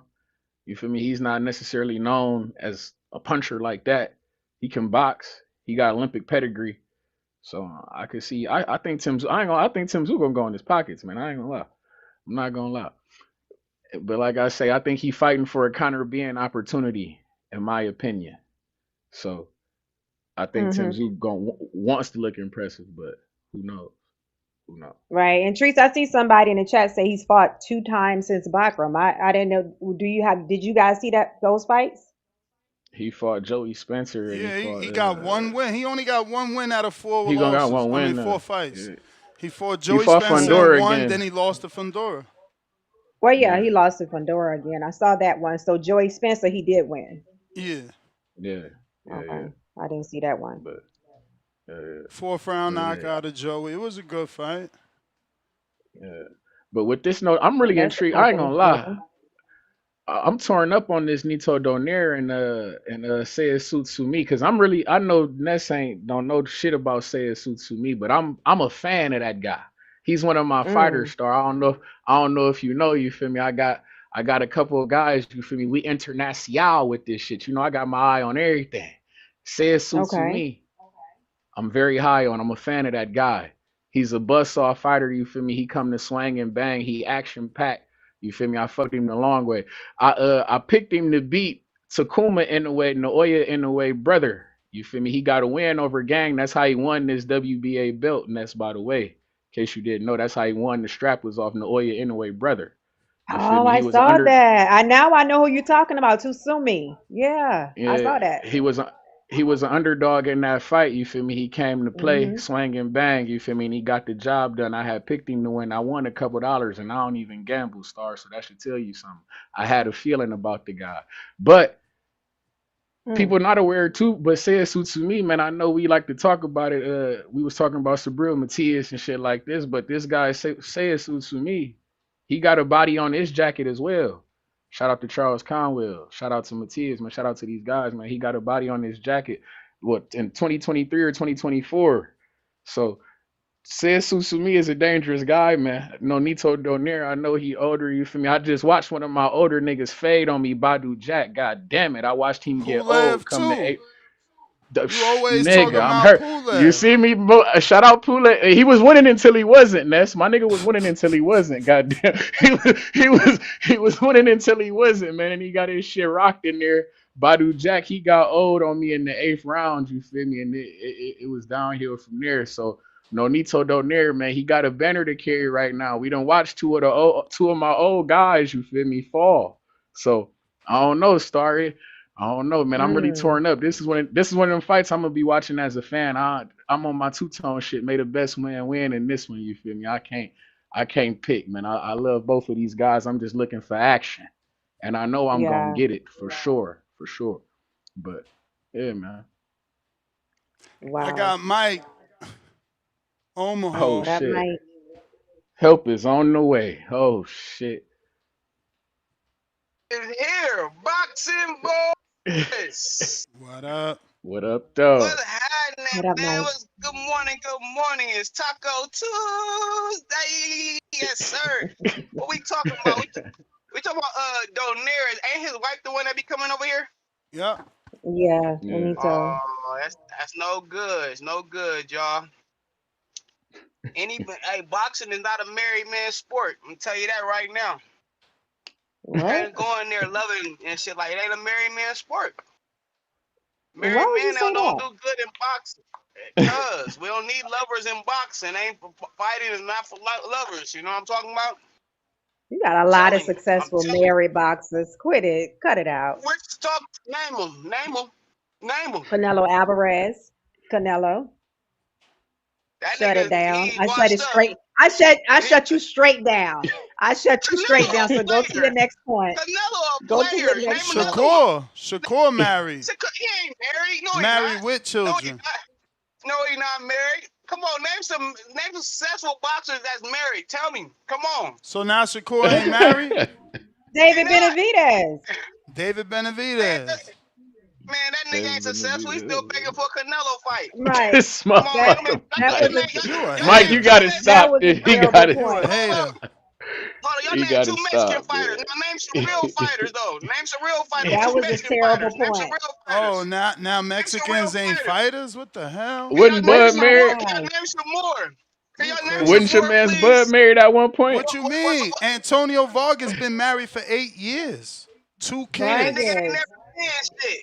You feel me? He's not necessarily known as a puncher like that. He can box. He got Olympic pedigree. So I could see. I think Tszyu. I think Tszyu gonna go in his pockets, man. I ain't gonna lie. I'm not gonna lie. But like I say, I think he fighting for a Conor Ben opportunity, in my opinion. So I think Tszyu wants to look impressive, but who knows? Who knows? Right. And Treese, I see somebody in the chat say he's fought 2 times since Bakhram. I didn't know. Did you guys see those fights? He fought Joey Spencer. And Yeah, he got one win. He only got one win out of 4 he losses. Got one win. 4 fights. Yeah. He fought Joey Spencer and won, again. then he lost to Fundora. Well, yeah, he lost to Fundora again. I saw that one. So Joey Spencer, he did win. Yeah. Okay. I didn't see that one. But 4th round knockout of Joey. It was a good fight. Yeah. But with this note, I'm really intrigued. I ain't gonna lie. I'm torn up on this Nonito Donaire and Seiya Tsutsumi because I know Ness don't know shit about Seiya Tsutsumi, but I'm a fan of that guy. He's one of my fighters, Star. I don't know if you know, you feel me? I got a couple of guys, you feel me? We international with this shit. You know, I got my eye on everything. Seiya Tsutsumi, I'm very high on. I'm a fan of that guy. He's a buzzsaw fighter, you feel me? He come to swing and bang. He action packed. You feel me? I fucked him the long way. I picked him to beat Takuma Naoya Inoue brother. You feel me? He got a win over Gang. That's how he won this WBA belt. And that's, by the way, in case you didn't know, that's how he won. The strap was off Naoya Inoue brother. Oh, I saw that. I know who you're talking about. Tsutsumi. Yeah, I saw that. He was an underdog in that fight, you feel me? He came to play, swing and bang, you feel me? And he got the job done. I had picked him to win. I won a couple dollars, and I don't even gamble, Star, so that should tell you something. I had a feeling about the guy. But people not aware too, but Seiya Tsutsumi, man, I know we like to talk about it. We was talking about Sabril Matias and shit like this, but this guy, Seiya Tsutsumi, he got a body on his jacket as well. Shout out to Charles Conwell. Shout out to Matias, man. Shout out to these guys, man. He got a body on his jacket, in 2023 or 2024. So, Seiya Tsutsumi is a dangerous guy, man. Nonito Donaire, I know he older, you feel me? I just watched one of my older niggas fade on me, Badu Jack. God damn it. I watched him get old come to 8. You always nigga, talking I'm about hurt. Pule. You see me? Shout out Pule. He was winning until he wasn't. Ness, my nigga was winning until he wasn't. Goddamn, he was winning until he wasn't, man. And he got his shit rocked in there. Badu Jack, he got old on me in the 8th round. You feel me? And it was downhill from there. So Nonito Donaire, man, he got a banner to carry right now. We done watched two of my old guys. You feel me? Fall. So I don't know, Starry. I don't know, man. I'm really torn up. This is one of them fights I'm gonna be watching as a fan. I'm on my two-tone shit. May the best man win in this one. You feel me? I can't pick, man. I love both of these guys. I'm just looking for action, and I know I'm gonna Yeah. get it for sure. But yeah, man. I Wow. got Mike Omaha. Oh What up, shit. Mike? Help is on the way. Oh shit. Is here, boxing boys. What up? What up, though? What's happening, What up, man? Mike? What's good morning? Good morning. It's Taco Tuesday. Yes, sir. What we talking about? We talking about Donaire. Ain't his wife the one that be coming over here? Yeah. Yeah, Yeah. Nonito. Oh, that's no good. It's no good, y'all. Hey, boxing is not a married man's sport. I'm gonna tell you that right now. What? Ain't going there loving and shit like it ain't a married man's sport. Why Married would you men say don't that? do good in boxing. Because we don't need lovers in boxing. Ain't for fighting is not for lovers. You know what I'm talking about? You got a lot of Telling you. I'm successful telling you. married boxers. Quit it. Cut it out. Which talk? Name them. Name them. Name them. Canelo Alvarez. Canelo. That Shut it nigga, down. he I shut it washed up. straight. I shut you straight down. I shut you straight Canelo down. a So go to player. your next point. Canelo a Go to player. your next Name point. another one. Shakur married. He ain't married. No, he Married not. with No, he children. not. No, he not married. Come on, name some successful boxers that's married. Tell me. Come on. So now Shakur ain't married? David Benavidez. David Man, Benavidez. that nigga ain't successful. He's still begging for a Canelo fight. Right. This Come on, That motherfucker. was a You a Mike, you hater. gotta that stop. was a He terrible gotta You a point. hater. Hold on, y'all He name gotta two Mexican stop, fighters. man. Now name some real fighters though. Name some real fighters. That Two was a Mexican terrible fighters. Name some point. real Oh, fighters. now Name some real Mexicans ain't fighters. fighters? What the hell? Can y'all Wasn't name Oh Bud some my more? married? Can y'all God. name some more? Can You y'all name some Wasn't your crazy. more, man's Bud please? married at one point? What you mean? Antonio Vargas been married for 8 years. 2 That nigga kids. ain't Vargas. never did shit.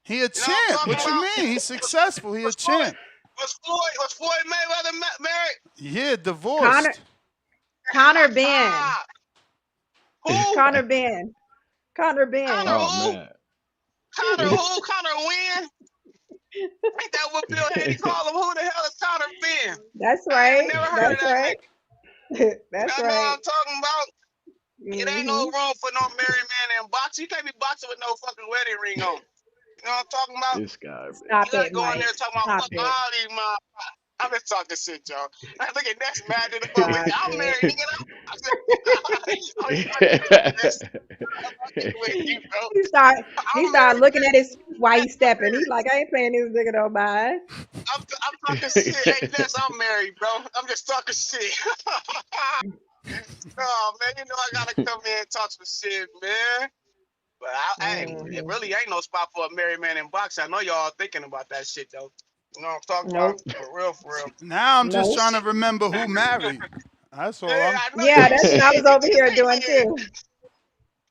He a You know what I'm champ. talking What you about? mean? He's successful. He a champ. Was Floyd Mayweather married? Yeah, Connor divorced. Ben. Who? Connor Ben. Connor Oh who? man. Connor who? Connor win? Ain't that what Bill Haney called him? Who the hell is Connor Ben? That's I ain't right. never heard of That's that right. nigga. That's Y'all know what right. I'm talking about? It ain't no Hmm. room for no married man in boxing. You can't be boxing with no fucking wedding ring on. You know what I'm talking about? This guy, Stop You it, gotta go in Mike. there and talk about Stop fuck it. all these motherfuckers. I'm just talking shit, y'all. I look at that's mad in the book. Stop I'm it. married, nigga. I'm fucking with you, bro. He I'm start married. looking at his while he's stepping. He's like, I ain't paying this nigga no mind. I'm talking shit. Hey, Ness, I'm married, bro. I'm just talking shit. Oh, man, you know I gotta come in and talk some shit, man. But hey, it really ain't no spot for a married man in boxing. I know y'all thinking about that shit, though. You know what I'm talking about? Nope. For real, for real. Now I'm just Nope. trying to remember who married. That's all. Yeah, I know Yeah, you that's what I was shit. over here doing too.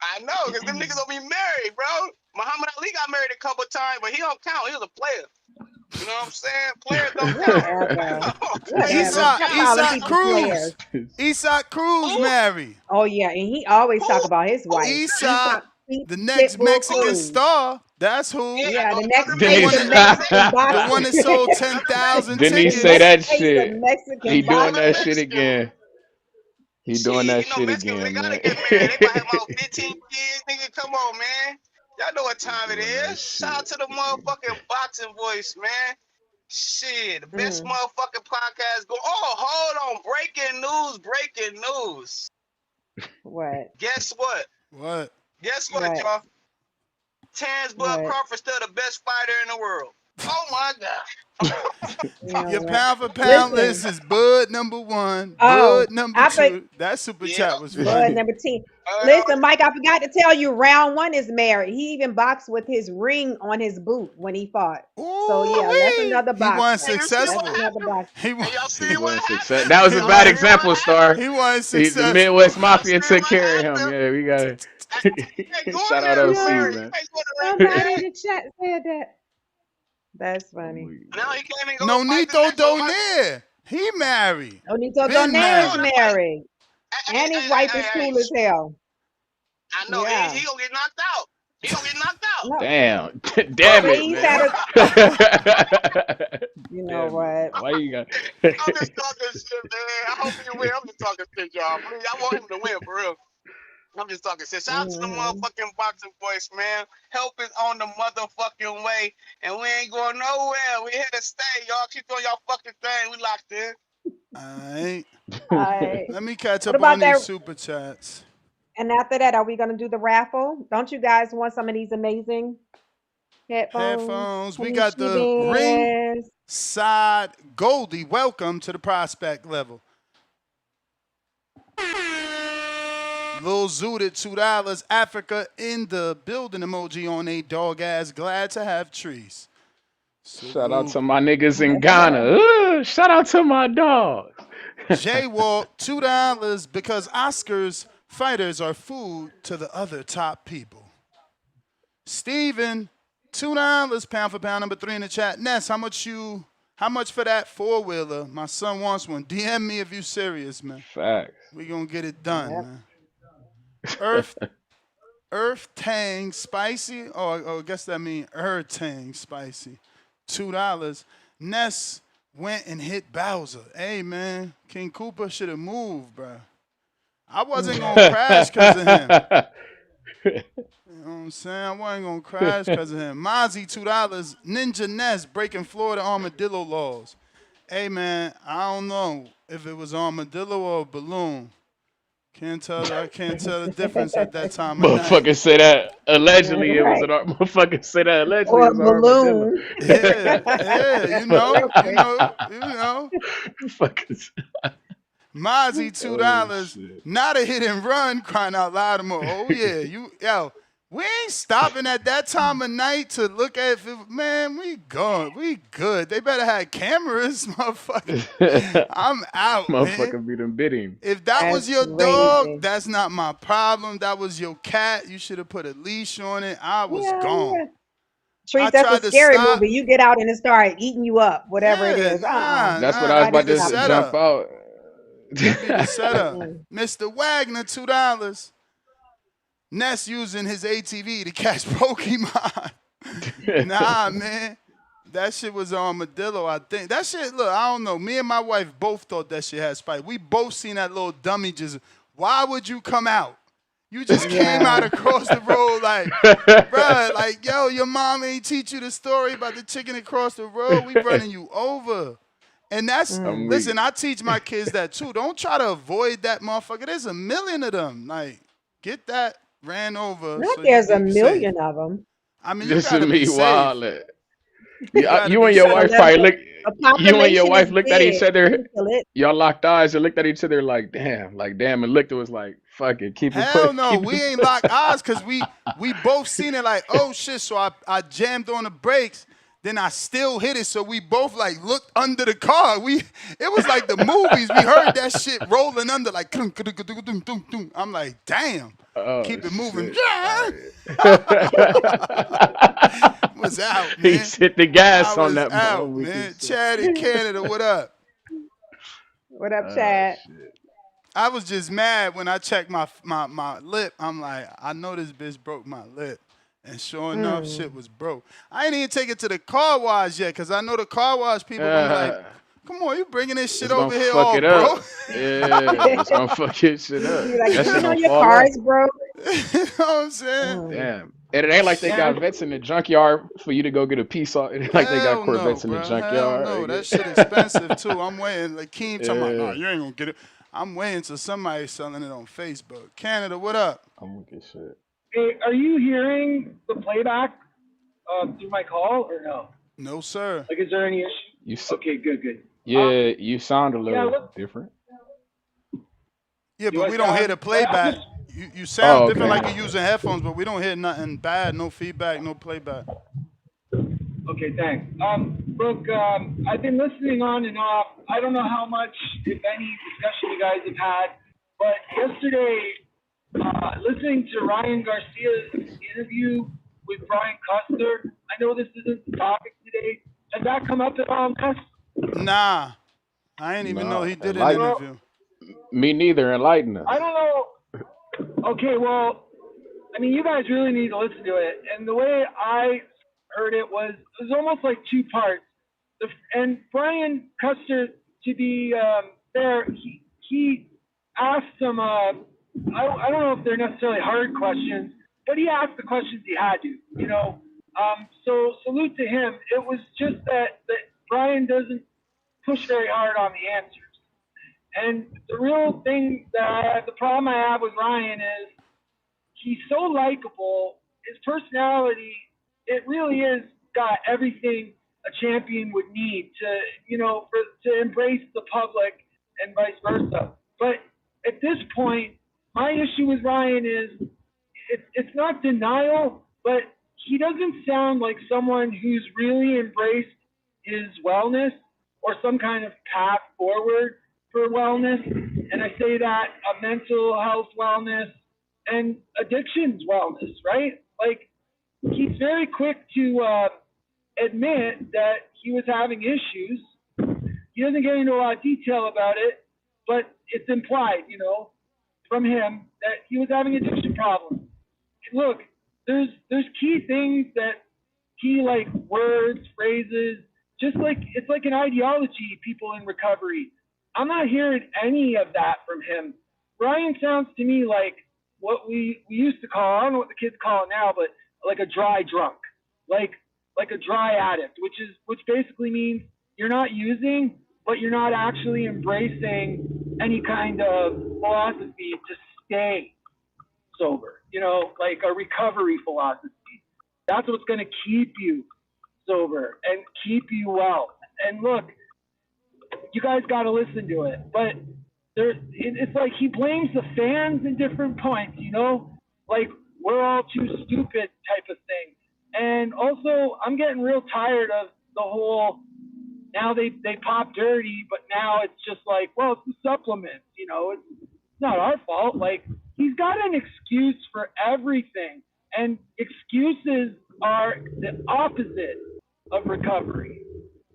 I know, because them niggas don't be married, bro. Muhammad Ali got married a couple times, but he don't count. He was a player. You know what I'm saying? Players don't count. Whatever. Players Whatever. don't Stop count. calling Isak people Cruz. players. Isak Cruz Who? married. Oh yeah, and he always talk Who? about his wife. Isak, He the next Pitbull Mexican Cruz. star. That's who. Yeah, Yeah, the next another The Didn't he? face one of that Mexican. Mexican the one boxing. that sold Another 10,000 Didn't he The say tickets. next that face of shit? He Mexican doing that boxing. shit Mexican. again. He doing Shit, that you know shit Mexicans, they again, gotta man. get married. They probably have about 15 kids, nigga. Come on, man. Y'all know what He time it doing that is. Shout out shit. to the motherfucking boxing voice, man. Shit, the best Mm. motherfucking podcast go. Oh, hold on. Breaking news, breaking news. What? Guess what? What? Guess what, What? y'all? Terrence Bud What? Crawford still the best fighter in the world. Oh my God. You know Your what? pound for pound Listen. list is Bud number 1, Oh, Bud number I bet 2. That super Yeah. chat was Bud funny. number 10. Listen, Mike, I forgot to tell you, round one is married. He even boxed with his ring on his boot when he fought. So yeah, that's Ooh-wee. another He wasn't Hey, boxer. you see That's what successful. another happened? boxer. He Hey, was, y'all He see what wasn't success. happened? That was he a bad Y'all wasn't, see what example, Star. happened? he wasn't The successful. Midwest Y'all Mafia see took what care of him. happened? Yeah, we got it. You ain't going Shout out there to OC, marry. Yo, You man. ain't going to somebody marry. in the chat said that. That's I'm funny. weak, Now man. he can't even go fight the Nonito next one. Donaire. He married. Nonito Been I Donaire know is married. that's why. married. And his wife is cool as hell. I know Yeah. he gonna get knocked out. He gonna get knocked out. No. Damn. Damn it, He's man. You know Damn what? it. Why you got I'm just talking shit, man. I hope he win. I'm just talking shit, y'all. I want him to win for real. I'm just talking shit. Shout out to the motherfucking boxing voice, man. Help is on the motherfucking way, and we ain't going nowhere. We here to stay, y'all. Keep doing y'all fucking thing. We locked in. All right. Let me catch What up about on these that? super chats. And after that, are we gonna do the raffle? Don't you guys want some of these amazing headphones? We got the ring side Goldie. Welcome to the prospect level. Lil Zooted, $2. Africa in the building emoji on a dog ass. Glad to have trees. Shout out to my niggas in Ghana. Shout out to my dogs. Jaywalk, $2 because Oscars fighters are food to the other top people. Steven, $2 pound for pound, number 3 in the chat. Ness, how much for that 4-wheeler? My son wants one. DM me if you serious, man. Facts. We gonna get it done, man. Earth Tang Spicy. Oh, I guess that means Earth Tang Spicy. $2. Ness went and hit Bowser. Hey, man, King Cooper should have moved, bro. I wasn't going to crash because of him. You know what I'm saying? I wasn't going to crash because of him. Mozzie, $2. Ninja Ness breaking Florida armadillo laws. Hey, man, I don't know if it was armadillo or balloon. I can't tell the difference at that time of night. Motherfucker say that allegedly it was an motherfucker say that allegedly or it was an armadillo. Yeah, you know. Fuckers. Mozzie, $2. Not a hit and run, crying out loud. Oh yeah, we ain't stopping at that time of night to look at it. Man, we good. They better have cameras, motherfucker. I'm out, Motherfucker man. be them bidding. If that was your dog, that's not my problem. That was your cat. You should have put a leash on it. I was gone. Yeah. Treat, that's a scary movie. You get out and it start eating you up, whatever it is. That's what I was about to jump out. The setup. Mr. Wagner, $2. Ness using his ATV to catch Pokemon. Nah, man. That shit was armadillo, I think. That shit, look, I don't know. Me and my wife both thought that shit had spike. We both seen that little dummy just, why would you come out? You just came out across the road like, bruh, like, yo, your mom ain't teach you the story about the chicken across the road. We running you over. And that's, listen, I teach my kids that too. Don't try to avoid that motherfucker. There's a million of them. Like, get that ran over. Not so there's a million of them. I mean, this you is me wild. You and your wife probably look. You and your wife looked at each other. Y'all locked eyes and looked at each other like, damn, and looked. It was like, fuck it, keep it. Hell no, we ain't locked eyes because we both seen it like, oh shit. So I jammed on the brakes. Then I still hit it, so we both like looked under the car. It was like the movies. We heard that shit rolling under, like, I'm like, damn. Keep it moving. Was out, man. He hit the gas on that out, man. Chad in Canada, what up? What up, Chad? I was just mad when I checked my lip. I'm like, I know this bitch broke my lip. And sure enough, shit was broke. I ain't even take it to the car wash yet, because I know the car wash people gonna be like, come on, you bringing this shit over here all broke? Yeah, it's gonna fuck your shit up. You're like, you know your car is broke? You know what I'm saying? Damn. And it ain't like they got vets in the junkyard for you to go get a piece off. It ain't like they got Corvettes in the junkyard. No, that shit expensive too. I'm waiting. Like Keem talking about, nah, you ain't gonna get it. I'm waiting till somebody's selling it on Facebook. Canada, what up? I'm gonna get shit. Hey, are you hearing the playback through my call or no? No, sir. Like, is there any issue? Okay, good. Yeah, you sound a little different. Yeah, but we don't hear the playback. You sound different like you're using headphones, but we don't hear nothing bad, no feedback, no playback. Okay, thanks. Look, I've been listening on and off. I don't know how much, if any, discussion you guys have had, but yesterday, listening to Ryan Garcia's interview with Brian Custer, I know this isn't the topic today. Has that come up at all, Custer? Nah, I didn't even know he did an interview. Me neither. Enlighten us. I don't know. Okay, well, I mean, you guys really need to listen to it. And the way I heard it was almost like two parts. And Brian Custer, to be fair, he asked some, I don't know if they're necessarily hard questions, but he asked the questions he had to, you know. So salute to him. It was just that Brian doesn't push very hard on the answers. And the real thing the problem I have with Ryan is he's so likable. His personality, it really is got everything a champion would need to, you know, to embrace the public and vice versa. But at this point, my issue with Ryan is it's not denial, but he doesn't sound like someone who's really embraced his wellness or some kind of path forward for wellness. And I say that mental health wellness and addictions wellness, right? Like, he's very quick to admit that he was having issues. He doesn't get into a lot of detail about it, but it's implied, you know, from him that he was having addiction problems. Look, there's key things that key, like words, phrases, just like it's like an ideology, people in recovery. I'm not hearing any of that from him. Ryan sounds to me like what we used to call, I don't know what the kids call it now, but like a dry drunk, like a dry addict, which basically means you're not using, but you're not actually embracing any kind of philosophy to stay sober, you know, like a recovery philosophy. That's what's going to keep you sober and keep you well. And look, you guys got to listen to it, but it's like he blames the fans in different points, you know, like we're all too stupid type of thing. And also, I'm getting real tired of the whole, now they pop dirty, but now it's just like, well, it's the supplements, you know, it's not our fault. Like, he's got an excuse for everything, and excuses are the opposite of recovery.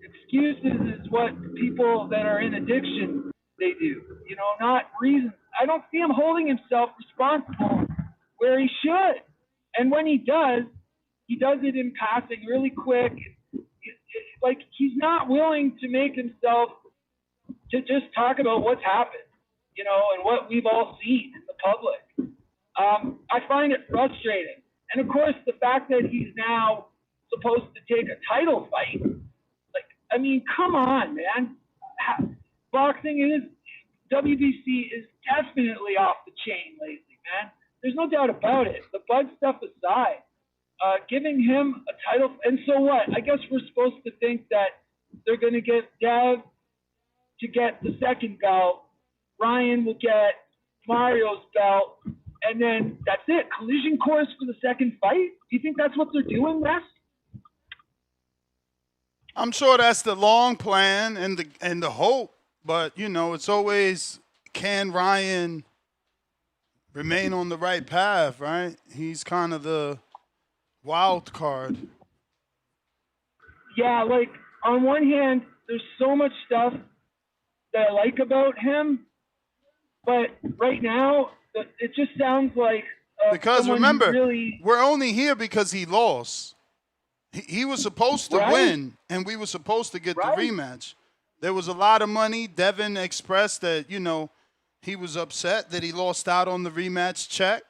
Excuses is what people that are in addiction, they do, you know, not reasons. I don't see him holding himself responsible where he should. And when he does it in passing really quick. Like, he's not willing to make himself to just talk about what's happened, you know, and what we've all seen in the public. I find it frustrating. And of course, the fact that he's now supposed to take a title fight, like, I mean, come on, man. Boxing WBC is definitely off the chain lately, man. There's no doubt about it. The Bud stuff aside, giving him a title, and so what? I guess we're supposed to think that they're going to get Dev to get the second belt. Ryan will get Mario's belt, and then that's it. Collision course for the second fight? Do you think that's what they're doing, Wes? I'm sure that's the long plan and the hope, but you know, it's always, can Ryan remain on the right path, right? He's kind of the wild card. Yeah, like, on one hand, there's so much stuff that I like about him, but right now, it just sounds like because remember, we're only here because he lost. He was supposed to win, and we were supposed to get the rematch. There was a lot of money. Devin expressed that, you know, he was upset that he lost out on the rematch check.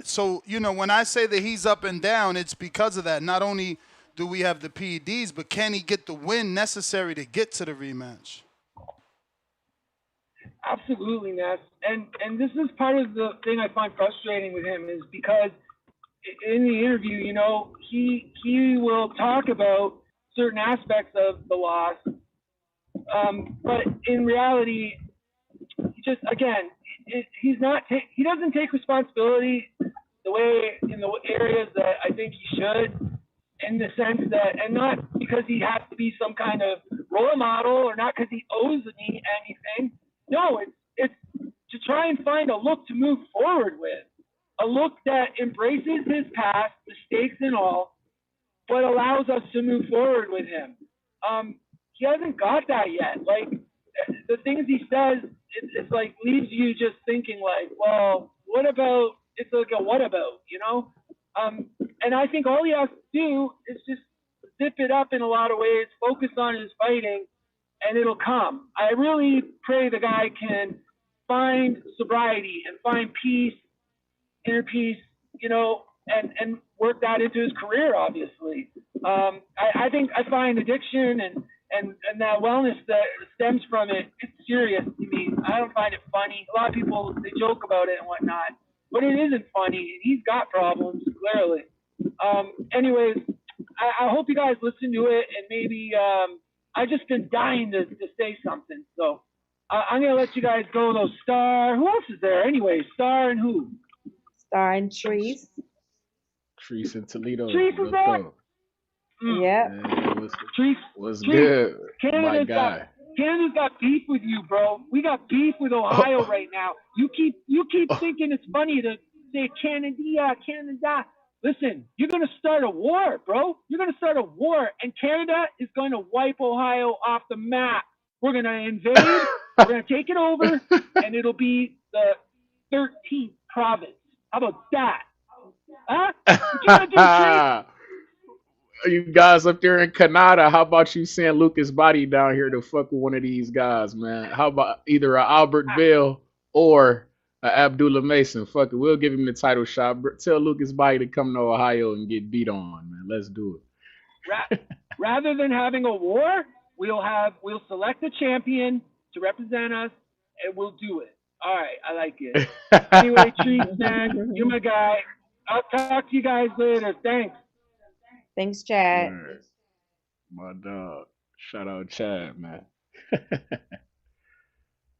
So, you know, when I say that he's up and down, it's because of that. Not only do we have the PEDs, but can he get the win necessary to get to the rematch? Absolutely, Ness. And this is part of the thing I find frustrating with him, is because in the interview, you know, he will talk about certain aspects of the loss, but in reality, he just, again, he doesn't take responsibility the way in the areas that I think he should, in the sense that, and not because he has to be some kind of role model, or not because he owes me anything. No, it's to try and find a look to move forward with, a look that embraces his past, mistakes and all, but allows us to move forward with him. He hasn't got that yet. Like, the things he says, it's like leaves you just thinking like, well, what about it's like a what about, and I think all he has to do is just zip it up in a lot of ways, focus on his fighting, and it'll come. I really pray the guy can find sobriety and find peace, inner peace, and work that into his career, obviously. I think I find addiction and that wellness that stems from it, it's serious to me. I don't find it funny. A lot of people, they joke about it and whatnot, but it isn't funny. He's got problems, clearly. Anyways, I hope you guys listen to it, and maybe I've just been dying to say something. So I'm going to let you guys go, though. Star, who else is there? Anyway, Star and who? Star and Treese. Treese and Toledo. Treese is there? Yeah. What's good, my guy? Canada's got beef with you, bro. We got beef with Ohio right now. You keep thinking it's funny to say Canada. Listen, you're going to start a war, bro. You're going to start a war, and Canada is going to wipe Ohio off the map. We're going to invade, we're going to take it over, and it'll be the 13th province. How about that? Huh? What you gonna do, Treese? You guys up there in Canada, how about you send Lucas Body down here to fuck with one of these guys, man? How about either a Albert Bell or a Abdullah Mason? Fuck it, we'll give him the title shot. Tell Lucas Body to come to Ohio and get beat on, man. Let's do it. Rather than having a war, we'll select a champion to represent us, and we'll do it. All right, I like it. Anyway, Treese, man, you're my guy. I'll talk to you guys later. Thanks. Thanks, Chad. Right. My dog. Shout out Chad, man.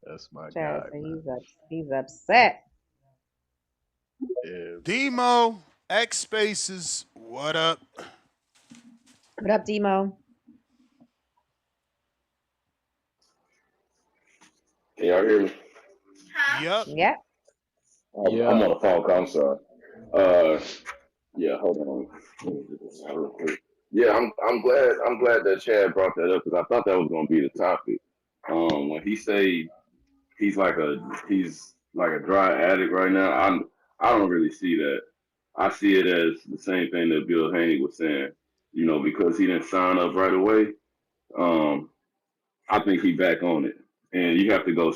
That's my Chad, guy. So he's upset. Yeah. Demo, X Spaces, what up? What up, Demo? Can y'all hear me? Yep. Yeah. I'm on a phone call. I'm sorry. Yeah, hold on. Real quick. Yeah, I'm glad that Chad brought that up because I thought that was gonna be the topic. When he say he's like a dry addict right now, I don't really see that. I see it as the same thing that Bill Haney was saying. Because he didn't sign up right away. I think he back on it, and you have to go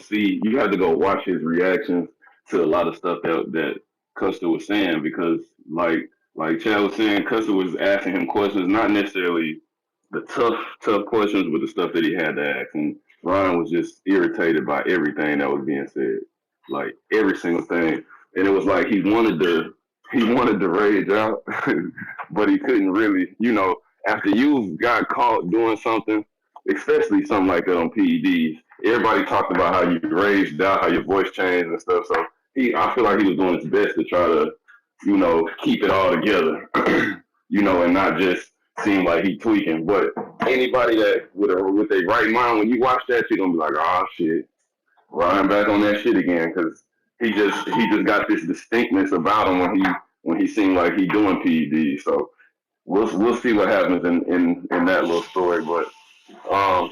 watch his reactions to a lot of stuff that Custer was saying because like Chad was saying, Custer was asking him questions, not necessarily the tough questions, but the stuff that he had to ask. And Ryan was just irritated by everything that was being said, like every single thing. And it was like he wanted to rage out, but he couldn't really. After you got caught doing something, especially something like that on PEDs, everybody talked about how you raged out, how your voice changed and stuff. So I feel like he was doing his best to try to keep it all together, and not just seem like he tweaking. But anybody that with a right mind, when you watch that, you're gonna be like, oh shit, Ryan back on that shit again, because he just got this distinctness about him when he seemed like he doing PED. So we'll see what happens in that little story. But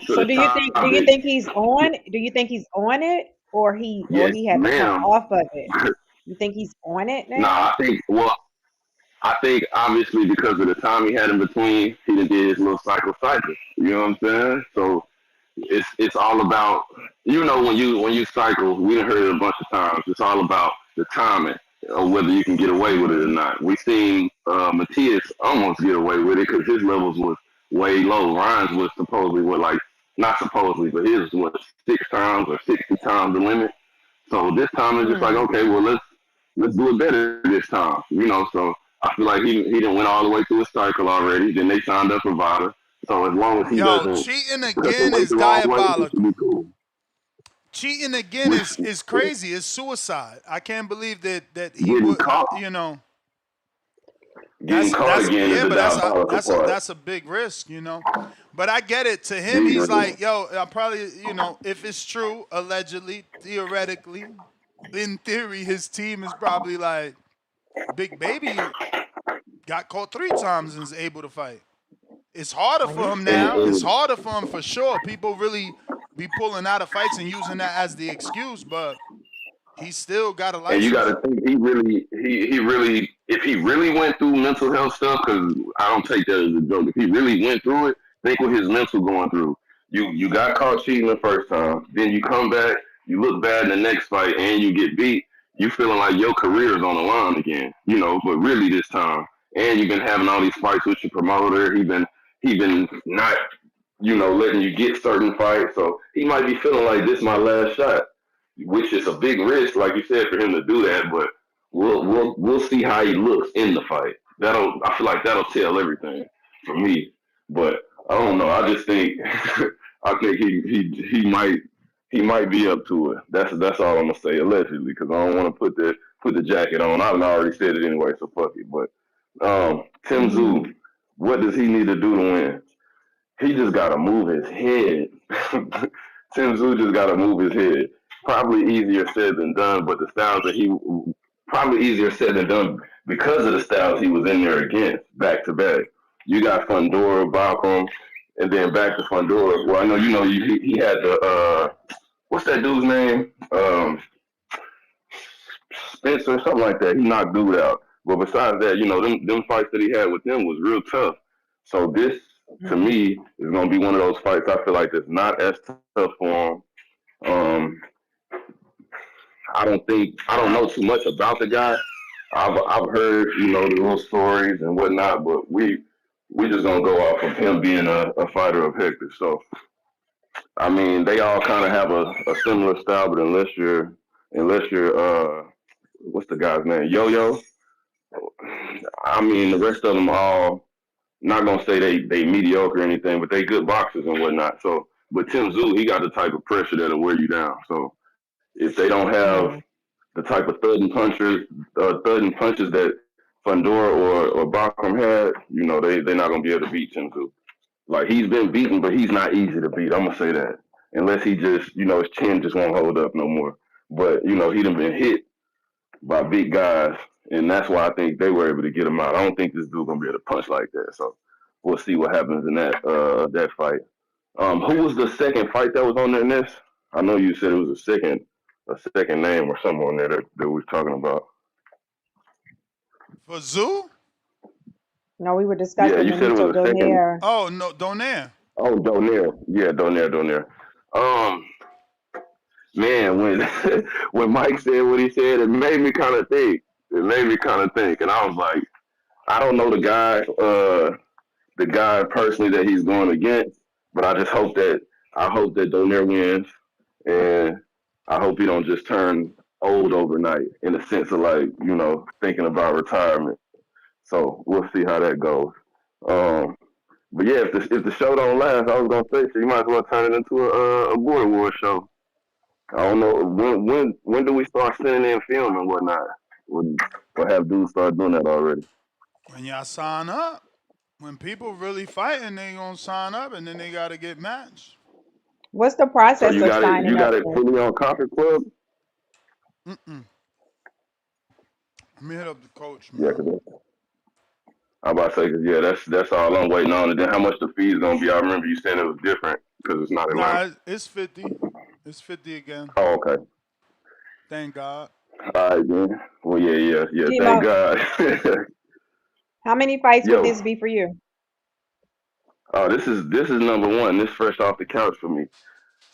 so do you think he's on? Do you think he's on it, or he had to come off of it? You think he's on it now? Nah, I think obviously because of the time he had in between, he done did his little cycle. You know what I'm saying? So it's all about when you cycle. We done heard it a bunch of times. It's all about the timing of whether you can get away with it or not. We seen Matias almost get away with it because his levels was way low. Ryan's was supposedly not supposedly, but his was 6 times or 60 times the limit. So this time it's just like, okay, well let's do it better this time, So I feel like he didn't went all the way through his cycle already. Then they signed up for Vada. So as long as he doesn't, cheating again is diabolical. Way, cool. Cheating again is crazy. It's suicide. I can't believe that he would, Getting caught again is that's a big risk, But I get it. To him, he's like, yo, I probably, if it's true, allegedly, theoretically, in theory, his team is probably like, Big Baby got caught 3 times and is able to fight. It's harder for him now. It's harder for him for sure. People really be pulling out of fights and using that as the excuse, but He still got a And you got license. to think he really, if he really went through mental health stuff, because I don't take that as a joke. If he really went through it, think what his mental going through. You got caught cheating the first time, then you come back, you look bad in the next fight, and you get beat. You feeling like your career is on the line again, but really this time, and you've been having all these fights with your promoter. He been not, letting you get certain fights, so he might be feeling like this is my last shot, which is a big risk, like you said, for him to do that. But we'll see how he looks in the fight. I feel like that'll tell everything for me. But I don't know. I just think I think he might be up to it. That's all I'm gonna say, allegedly, because I don't want to put the jacket on. I've already said it anyway, so fuck it. But Tim Tszyu, what does he need to do to win? He just got to move his head. Tim Tszyu just got to move his head. Probably easier said than done, but the styles that probably easier said than done because of the styles he was in there against back to back. You got Fundora, Bakhram, and then back to Fundora. Well, I know he had the what's that dude's name? Spencer, something like that. He knocked dude out. But besides that, them fights that he had with them was real tough. So this, to me, is going to be one of those fights I feel like that's not as tough for him. I don't know too much about the guy. I've heard, the little stories and whatnot, but we just going to go off of him being a fighter of Hector. So, I mean, they all kind of have a similar style, but unless you're what's the guy's name? Yo-Yo. I mean, the rest of them all, not gonna say they mediocre or anything, but they good boxers and whatnot. So, but Tim Tszyu, he got the type of pressure that'll wear you down. So, if they don't have the type of thudding punches that Fundora or Bakhram had, they're not gonna be able to beat Tim Tszyu. Like, he's been beaten, but he's not easy to beat. I'm gonna say that, unless he just, his chin just won't hold up no more. But he done been hit by big guys, and that's why I think they were able to get him out. I don't think this dude gonna be able to punch like that. So we'll see what happens in that fight. Who was the second fight that was on there next? I know you said it was a second name or something on there that we was talking about. For Tszyu? No, we were discussing Yeah, you said it was a second. Donaire. Oh no, Donaire. Oh, Donaire. Yeah, Donaire. Man, when Mike said what he said, it made me kind of think. And I was like, I don't know the guy personally that he's going against, but I hope that Donaire wins, and I hope he don't just turn old overnight in the sense of, like, thinking about retirement. So we'll see how that goes. But yeah, if the show don't last, I was gonna say, so you might as well turn it into a Border War show. I don't know when do we start sending in film and whatnot? Or have dudes start doing that already? When y'all sign up, when people really fighting, they gonna sign up, and then they gotta get matched. What's the So process you of got it. signing You got up? it fully on Comfort Club. Let me hit up the coach, Yeah, man. I'm about to say, 'cause, yeah, that's all I'm waiting on. And then how much the fees gonna be? I remember you saying it was different because it's not Atlanta. Nah, it's 50. It's 50 again. Oh, okay. Thank God. All right, then. Well, yeah. Timo, Thank God. how many fights would Yo, this be for you? this is number one. This fresh off the couch for me.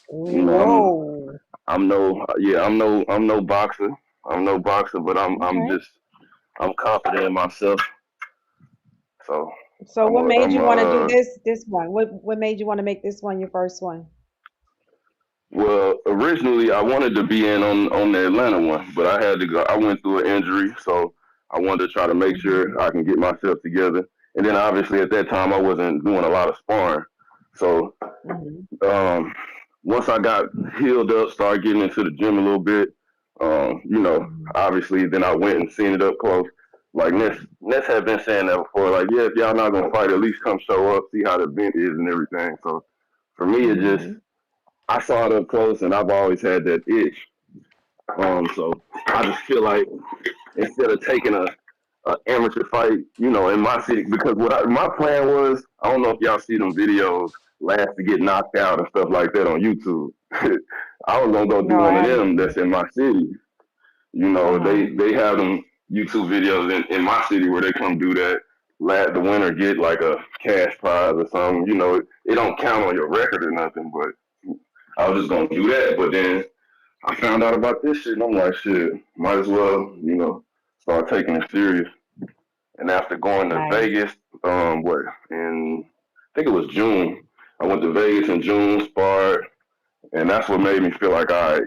Whoa. I'm no boxer. I'm no boxer, but I'm confident in myself. So what made you want to do this one? What made you want to make this one your first one? Well, originally I wanted to be in on the Atlanta one, but I had to go. I went through an injury, so I wanted to try to make sure I can get myself together. And then obviously at that time I wasn't doing a lot of sparring. So once I got healed up, started getting into the gym a little bit, obviously then I went and seen it up close. Like Ness had been saying that before. Like, yeah, if y'all not gonna fight, at least come show up, see how the event is and everything. So for me, it just I saw it up close, and I've always had that itch. So I just feel like instead of taking a amateur fight, in my city, because my plan was, I don't know if y'all see them videos, last to get knocked out and stuff like that on YouTube. I was gonna go do one of them that's in my city. You know, they have them YouTube videos in my city where they come do that. Let the winner get like a cash prize or something. You know, it don't count on your record or nothing. But I was just gonna do that. But then I found out about this shit, and I'm like, shit, might as well, you know, start taking it serious. And after going to Nice. Vegas, what in I think it was June. I went to Vegas in June, sparred, and that's what made me feel like, all right,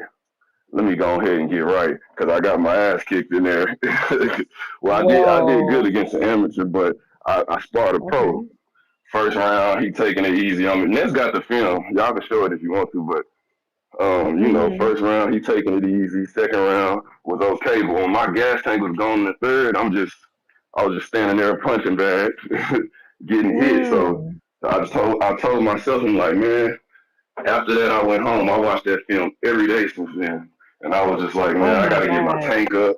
let me go ahead and get right because I got my ass kicked in there. Well, I did good Whoa. against an amateur, but I sparred a Okay. pro. First round, he taking it easy on me. Ned's got the film. Y'all can show it if you want to, but you know, Mhm. first round he taking it easy. Second round was okay, but when my gas tank was gone in the third, I was just standing there punching bags, getting hit. So Mm. I told myself, I'm like, man. After that, I went home. I watched that film every day since then, and I was just like, man, Oh I my got to get my God. tank up.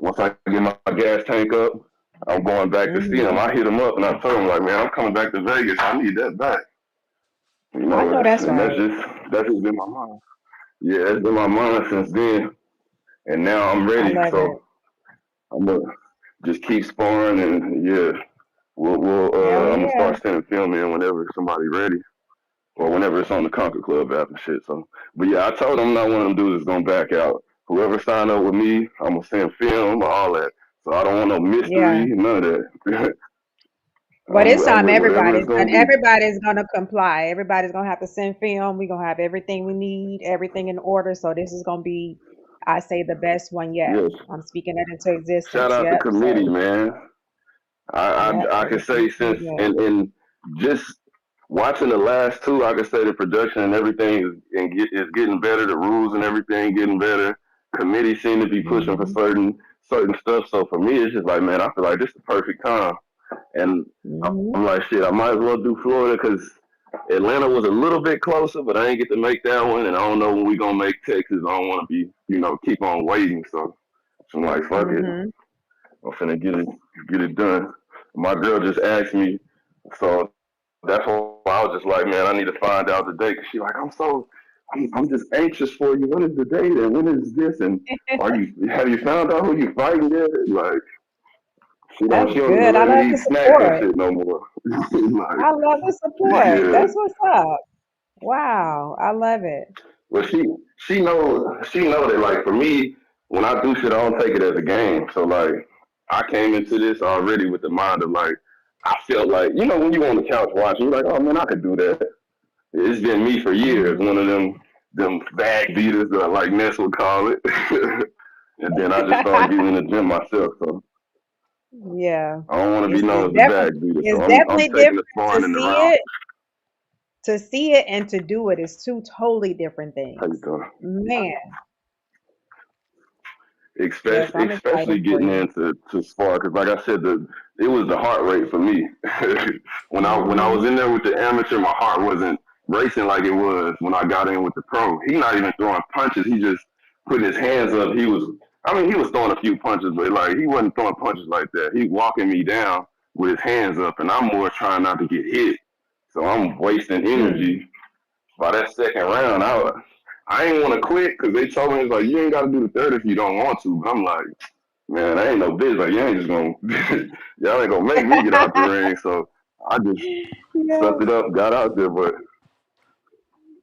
Once I get my gas tank up, I'm going back to see him. Mhm. I hit him up and I told him like, man, I'm coming back to Vegas. I need that back. You I know, know that's and right. that's just been my mind. Yeah, it's been my mind since then, and now I'm I ready. love So it. I'm gonna just keep sparring, and yeah, Hell I'm gonna yeah. start sending film in whenever somebody ready, or whenever it's on the Conquer Club app and shit. So, but yeah, I told them not one of them dudes is gonna back out. Whoever signed up with me, I'm gonna send film, all that. So I don't want no Yeah. mystery, none of that. Well, this I'm time with whatever everybody's it's and gonna be. everybody's gonna comply. Everybody's gonna have to send film. We're gonna have everything we need, everything in order. So this is gonna be, I say, the best one yet. Yes. I'm speaking that into Shout existence. out the Yep. committee, So man. yep, I can say everything's gonna be since good. and just watching the last two, I can say the production and everything is getting better. The rules and everything getting better. Committee seem to be pushing for Mhm. certain stuff. So for me, it's just like, man, I feel like this is the perfect time. And Mhm. I'm like, shit, I might as well do Florida because Atlanta was a little bit closer, but I ain't get to make that one. And I don't know when we gonna make Texas. I don't want to be, keep on waiting. So I'm like, fuck it. Mhm. I'm finna get it done. My girl just asked me, so that's why I was just like, man, I need to find out the date. Cause she like, I'm just anxious for you. When is the date and when is this? And have you found out who you fighting yet? Like, That's she don't even good. I let love me the eat snacks and support. shit no more. Like, I love the support. yeah. That's what's up. Wow. I love it. Well, she know that like for me, when I do shit, I don't take it as a game. So like, I came into this already with the mind of like, I felt like when you on the couch watching, you're like, oh man, I could do that. It's been me for years. Mhm. One of them bag beaters, like Ness would call it. And then I just started getting in the gym myself. So Yeah. I don't want to be It's known as the definitely bag beater. So it's I'm definitely taking different the to sparring in the see round. it. To see it and to do it is two totally different How you things. doing? Man, yes, I'm Especially excited for getting you. into spar because, like I said, it was the heart rate for me. When I was Mhm. in there with the amateur, my heart wasn't racing like it was when I got in with the pro. He not even throwing punches; he just putting his hands up. He was throwing a few punches, but like he wasn't throwing punches like that. He walking me down with his hands up, and I'm more trying not to get hit. So I'm wasting Hmm. energy by that second round, I ain't want to quit because they told me it's like you ain't got to do the third if you don't want to. But I'm like, man, I ain't no bitch. Like you ain't just gonna y'all ain't gonna make me get out the ring. So I just Yeah. sucked it up, got out there. But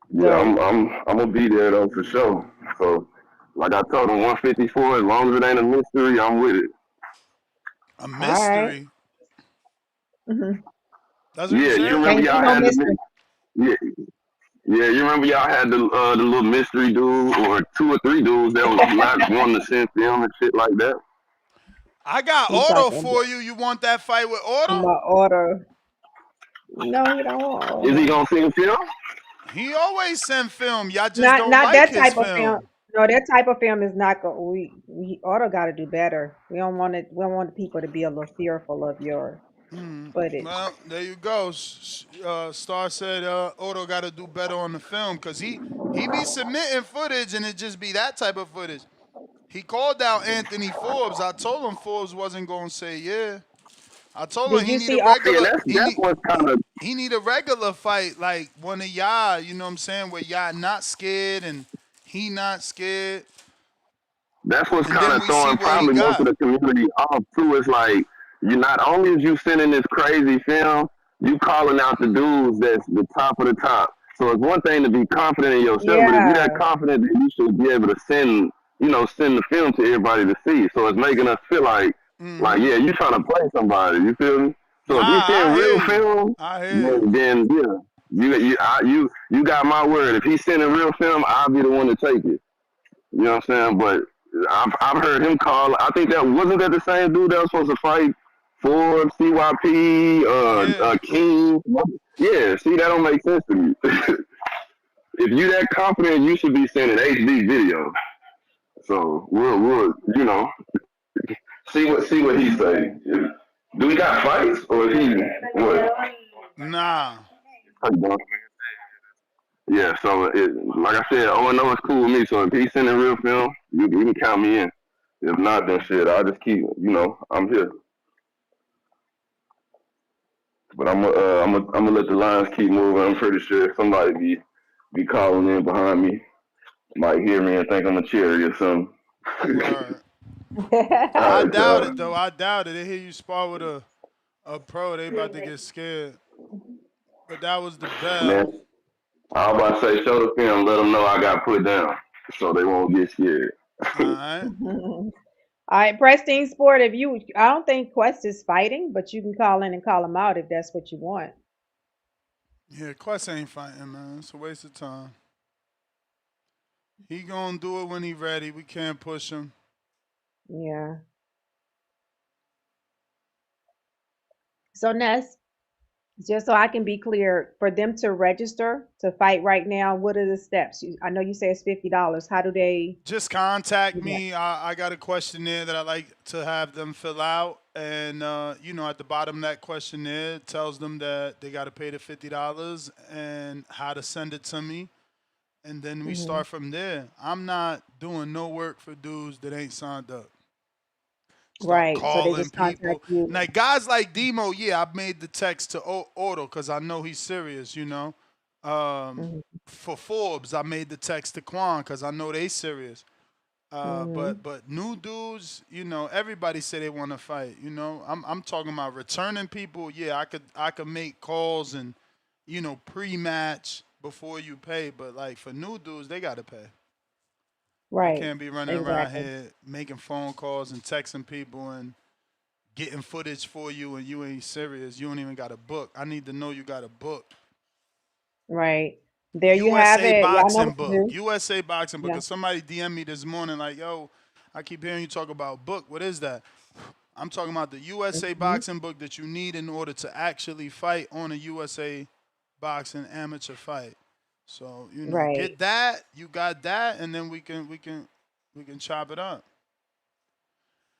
yeah, Good. I'm gonna be there though for sure. So like I told them, 154. As long as it ain't a mystery, I'm with it. A All right. mystery. Mhm. That's what you Yeah, you said. remember Can't be y'all no had mystery. yeah. Yeah, you remember y'all had the little mystery dude or two or three dudes that was not wanting to send film and shit like that. I got He Auto talking for you. You want that fight with Auto? about order. No, he don't want Is he order. gonna send film? He always send film. Y'all just Not don't not like that his type of film. film. No, that type of film is not go. We order got to do better. We don't want it. We don't want the people to be a little fearful of your footage. Well, there you go. Star said Odo got to do better on the film because he be submitting footage and it just be that type of footage. He called out Anthony Forbes. I told him Forbes wasn't gonna say yeah. I told him Did he you need a see? See, and regular that's what's kind of he need a regular fight like one of y'all. You know what I'm saying? Where y'all not scared and he not scared. that's what's And kind then of we see throwing what he probably most of got. the community off too. It's like you not only is you sending this crazy film, you calling out the dudes that's the top of the top. So it's one thing to be confident in yourself, but if you're Yeah. that confident, then you should be able to send the film to everybody to see. So it's making us feel like yeah, you trying to play somebody. You feel me? So if you Nah, send I hear real you. film, I hear you. then yeah, you got my word. If he's sending real film, I'll be the one to take it. You know what I'm saying? But I've heard him call. I think that wasn't that the same dude that was supposed to fight for CYP, Yeah. King. Yeah, see, that don't make sense to me. If you that confident, you should be sending HD video. So we'll see what he say. Do we got fights or is he what? Nah. Yeah, so like I said, 0-0 is cool with me. So if he's sending real film, you can count me in. If not, then shit, I'll just keep. I'm here. But I'm gonna let the lines keep moving. I'm pretty sure somebody be calling in behind me, might hear me and think I'm a cherry or something. Word. All I right, doubt y'all. it though. I doubt it. They hear you spar with a pro, they about to get scared. But that was the bell. Man, I was about to say, show the film, let them know I got put down, so they won't get scared. All right. All right, Prestine Sport. I don't think Quest is fighting, but you can call in and call him out if that's what you want. Yeah, Quest ain't fighting, man. It's a waste of time. He gonna do it when he ready. We can't push him. Yeah. So Ness, just so I can be clear, for them to register to fight right now, what are the steps? I know you say it's $50. How do they Just contact do that? me. I got a questionnaire that I like to have them fill out. And, at the bottom of that questionnaire, it tells them that they got to pay the $50 and how to send it to me. And then we Hmm. start from there. I'm not doing no work for dudes that ain't signed up. Start Right. So they calling just people. contact you. Like guys like Demo, yeah, I made the text to Auto because I know he's serious, Hmm. For Forbes, I made the text to Quan because I know they serious. Hmm. But new dudes, everybody say they want to fight. I'm talking about returning people. Yeah, I could make calls and pre-match before you pay. But like for new dudes, they gotta pay. You Right. can't be running around Exactly. here making phone calls and texting people and getting footage for you and you ain't serious. You don't even got a book. I need to know you got a book. Right. There you have USA it. Y'all know boxing what to book. do. USA boxing book. Yeah. Cause somebody DM me this morning like, yo, I keep hearing you talk about book. What is that? I'm talking about the USA Hmm. boxing book that you need in order to actually fight on a USA boxing amateur fight. So, Right. get that, you got that, and then we can chop it up.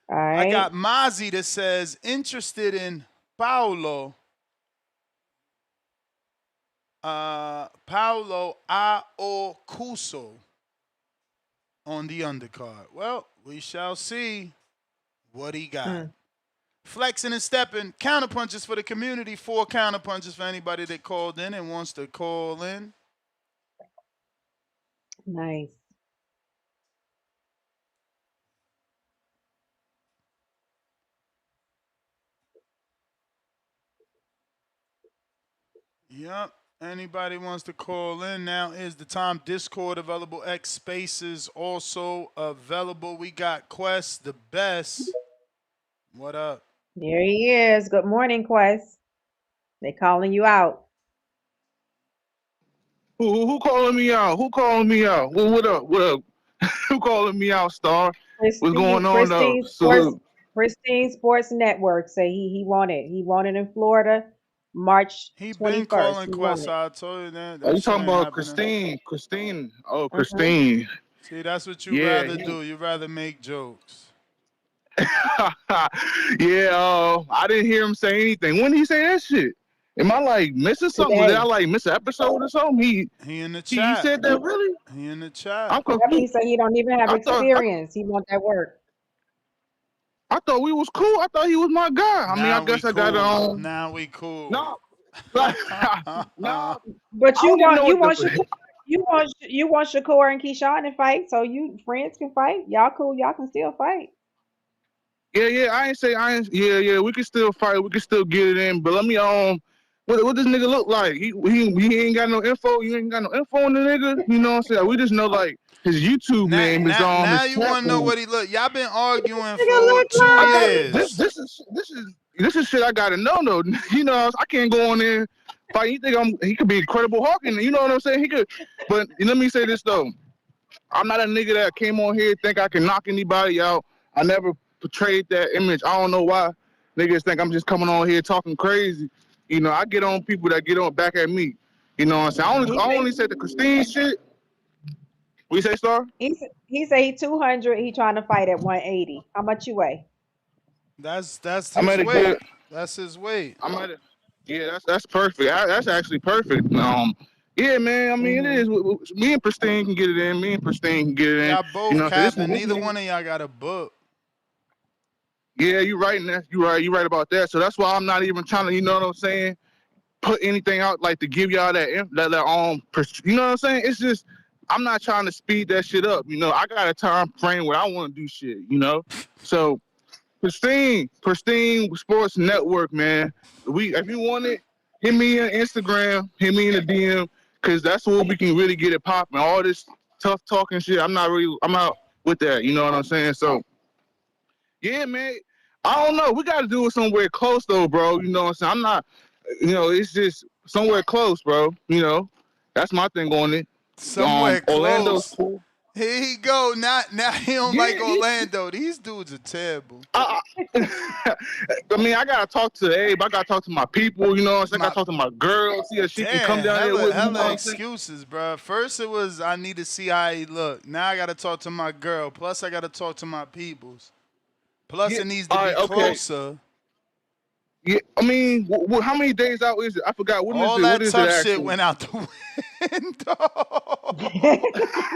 All I got right. Mozzie that says interested in Paulo Paulo Aokuso on the undercard. Well, we shall see what he got. Mm. Flexing and stepping, counterpunches for the community. 4 counterpunches for anybody that called in and wants to call in. Nice. Yep. Anybody wants to call in, now is the time. Discord available. X Spaces also available. We got Quest, the best. What up? There he is. Good morning, Quest. They calling you out. Who calling me out? Who calling me out? Well, what up? What up? Who calling me out, Star? What's going Pristine, on though? Pristine Sports, Salute. Pristine Sports Network say he wanted in Florida, March He been 21st. calling He Quest. wanted. I told you that. Are That you shit talking ain't about happening. Christine? Christine. Oh, Mm-hmm. Christine. See, that's what you Yeah. rather do. You rather make jokes. Yeah, I didn't hear him say anything. When did he say that shit? Am I like missing something? Did I Today. like miss an episode or something? He in the He chat. said that really? He in the chat. I'm Yep, he confused. said he don't even have I thought experience. He want that work. I thought we was cool. I thought he was my guy. I mean, I Now we guess I got cool. Now we cool. no, no. But I don't even know you what want the. You want Shakur and Keyshawn to fight, so you friends can fight. Y'all cool. Y'all can still fight. Yeah. Yeah. We can still fight. We can still get it in. But let me what this nigga look like? He ain't got no info. You ain't got no info on the nigga. You know what I'm saying? We just know like his YouTube name is Now his you want to know platform. what he look. Y'all been arguing Nigga for look 2 like. This years. is shit I gotta know though. You know, I can't go on there fight. You think he could be Incredible Hulk, and you know what I'm saying? He could, but let me say this though. I'm not a nigga that came on here think I can knock anybody out. I never portrayed that image. I don't know why niggas think I'm just coming on here talking crazy. You know, I get on people that get on back at me. You know what I'm saying? I only said the Christine shit. What you say, Star? He say he 200. He trying to fight at 180. How much you weigh? That's I'm his at a weight. good. That's his weight. I'm at a. Yeah, that's perfect. That's actually perfect. Yeah, man. I mean, it is. Me and Pristine can get it in. Me and Pristine can get it in. Y'all You both know, so capping. this Neither nigga. one of y'all got a book. Yeah, you're right, and you're right about that. So that's why I'm not even trying to, you know what I'm saying, put anything out like to give y'all that you know what I'm saying. It's just I'm not trying to speed that shit up. You know, I got a time frame where I want to do shit. You know, so Pristine Sports Network, man. If you want it, hit me on Instagram, hit me in the DM, because that's where we can really get it popping. All this tough talking shit, I'm out with that. You know what I'm saying? So. Yeah, man. I don't know. We got to do it somewhere close, though, bro. You know what I'm saying? I'm not, it's just somewhere close, bro. You know, that's my thing on it. Somewhere Orlando's close. cool. Here he go. Now he don't like Yeah. Orlando. These dudes are terrible. I mean, I got to talk to Abe. I got to talk to my people, you know what I'm saying? I got to talk to my girl, see if she can come Damn, down there with me, you know hella what I'm saying? excuses, bro. First it was I need to see how he look. Now I gotta talk to my girl. Plus I gotta talk to my peoples. Plus Yeah, it needs to all be right, okay. closer. Yeah, I mean, how many days out is it? I forgot. When is All it? What that is it tough shit actually? went out the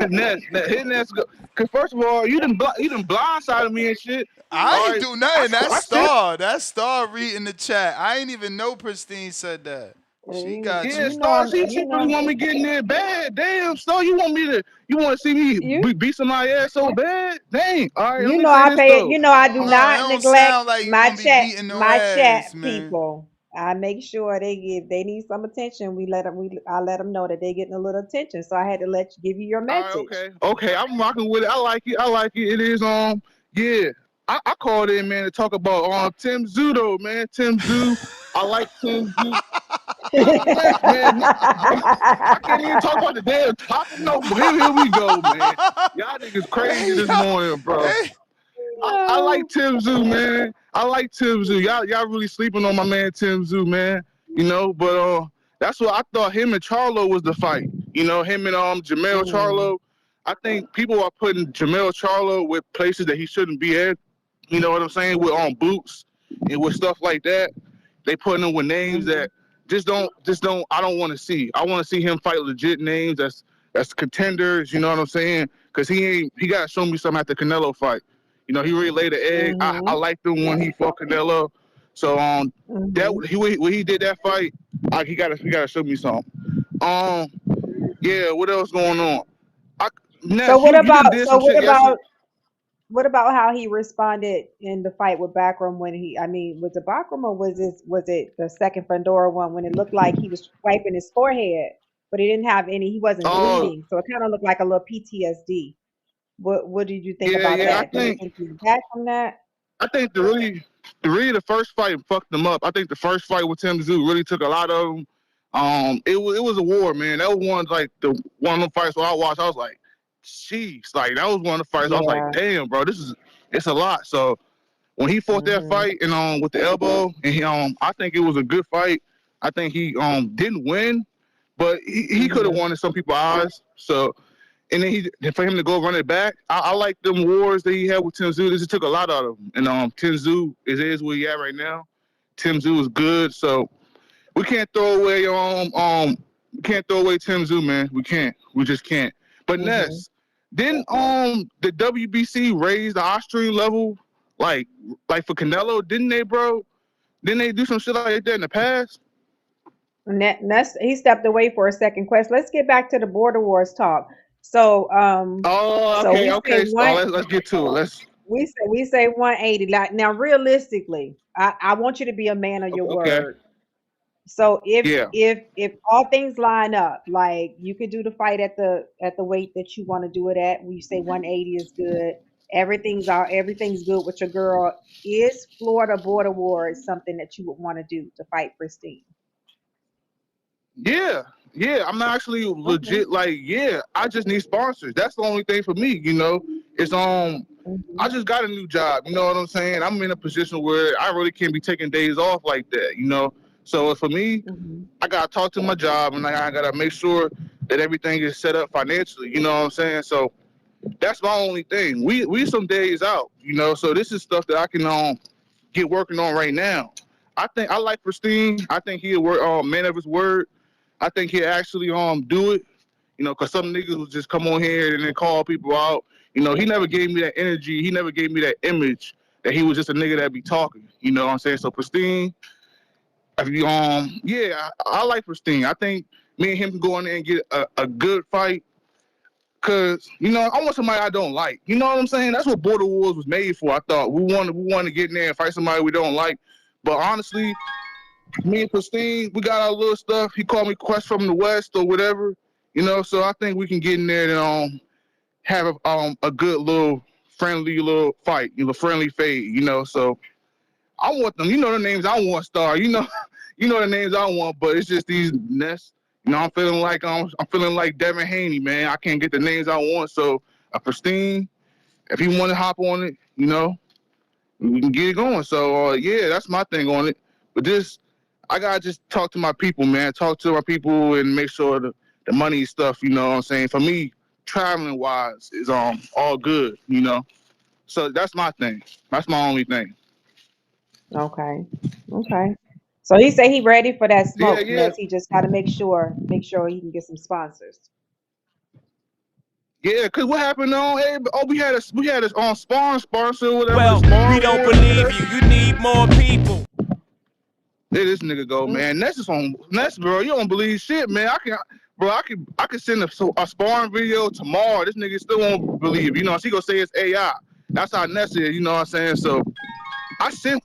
Ness, because first of all, you done blindsided me and shit. I All ain't right, do nothing. That's I said, Star. That's Star reading the chat. I ain't even know Pristine said that. She got yeah, you. Star, she really want me getting there bad. Damn, Star, you want to see me beat somebody ass so bad? Dang. All right, let me say I this pay it. though. I do No, it not don't neglect sound like you gonna be beating no my chat ass, man. people. I make sure if they need some attention, I let them know that they getting a little attention. So I had to give you your All right, message. okay, I'm rocking with it. I like it. It is yeah. I called in, man, to talk about Tim Tszyu though, man. Tim Tszyu. I like Tim Tszyu. Man, I can't even talk about the damn topic. No, here we go, man. Y'all niggas crazy this morning, bro. I like Tim Tszyu, man. I like Tim Tszyu. Y'all really sleeping on my man Tim Tszyu, man. You know, but that's what I thought. Him and Charlo was the fight. You know, him and Jamel Charlo. I think people are putting Jamel Charlo with places that he shouldn't be at. You know what I'm saying? With boots and with stuff like that. They putting him with names that just don't. I don't want to see. I want to see him fight legit names. That's contenders. You know what I'm saying? Because he got to show me something at the Canelo fight. You know, he really laid the egg. I liked him when he fought Canelo. So when he did that fight, he gotta show me something. Yeah. What else going on? So Ness, what you done about did some shit yesterday. what about how he responded in the fight with Bakhram when was it Bakhram or was it the second Fundora one when it looked like he was wiping his forehead, but he wasn't bleeding, so it kind of looked like a little PTSD. What did you think about Yeah. that? Do you think he's back from that? I think the first fight fucked them up. I think the first fight with Tim Tszyu really took a lot of them. It was a war, man. That was one of the fights where I watched. I was like, jeez, like that was one of the fights. I was like, damn, bro, it's a lot. So when he fought that fight and with the elbow, and I think it was a good fight. I think he didn't win, but he could have won in some people's eyes. So. And then for him to go run it back, I like them wars that he had with Tim Tszyu. This took a lot out of him. And Tim Tszyu is where he at right now. Tim Tszyu is good, so we can't throw away Tim Tszyu, man. We can't. We just can't. But Ness, didn't the WBC raise the Austrian level like for Canelo? Didn't they, bro? Didn't they do some shit like that in the past? He stepped away for a second. Quest. Let's get back to the border wars talk. So Oh, so we say okay. So one. let's get to it. Let's. We say 180. Like now, realistically, I want you to be a man of your Okay. word. So Yeah. if all things line up, like you could do the fight at the weight that you want to do it at. We say 180 is good. Everything's good with your girl. Is Florida border wars something that you would want to do to fight Pristine? Yeah. Yeah. I'm actually Okay. legit. Like, yeah. I just need sponsors. That's the only thing for me. It's I just got a new job. You know what I'm saying? I'm in a position where I really can't be taking days off like that. So for me, I gotta talk to my job, and I gotta make sure that everything is set up financially. You know what I'm saying? So that's my only thing. We some days out. So this is stuff that I can get working on right now. I think I like Pristine. I think he'll work man of his word. I think he'll actually do it. Because some niggas will just come on here and then call people out. He never gave me that energy. He never gave me that image that he was just a nigga that be talking. You know what I'm saying? So Pristine, yeah, I like Pristine. I think me and him can go in there and get a good fight. Cause I want somebody I don't like. You know what I'm saying? That's what Border Wars was made for. I thought we want to get in there and fight somebody we don't like. But honestly, me and Pristine, we got our little stuff. He called me Quest from the West or whatever. So I think we can get in there and have a good little friendly little fight, friendly fade. So I want them. The names I want, Star. The names I want, but it's just these nests. I'm feeling like Devin Haney, man. I can't get the names I want. So Pristine, if you want to hop on it, we can get it going. So yeah, that's my thing on it. But I gotta just talk to my people, man. Talk to my people and make sure the money stuff. You know what I'm saying? For me, traveling wise is all good. So that's my thing. That's my only thing. Okay. Okay. So he said he ready for that Yeah, smoke. yeah. Ness. He just got to make sure he can get some sponsors. Yeah, cause what happened we had a sparring sponsor, whatever. Well, we don't believe you. You need more people. There this nigga go, man. Ness, bro. You don't believe shit, man. I can send a sparring video tomorrow. This nigga still won't believe. She gonna say it's AI. That's how Ness is. You know what I'm saying? So I sent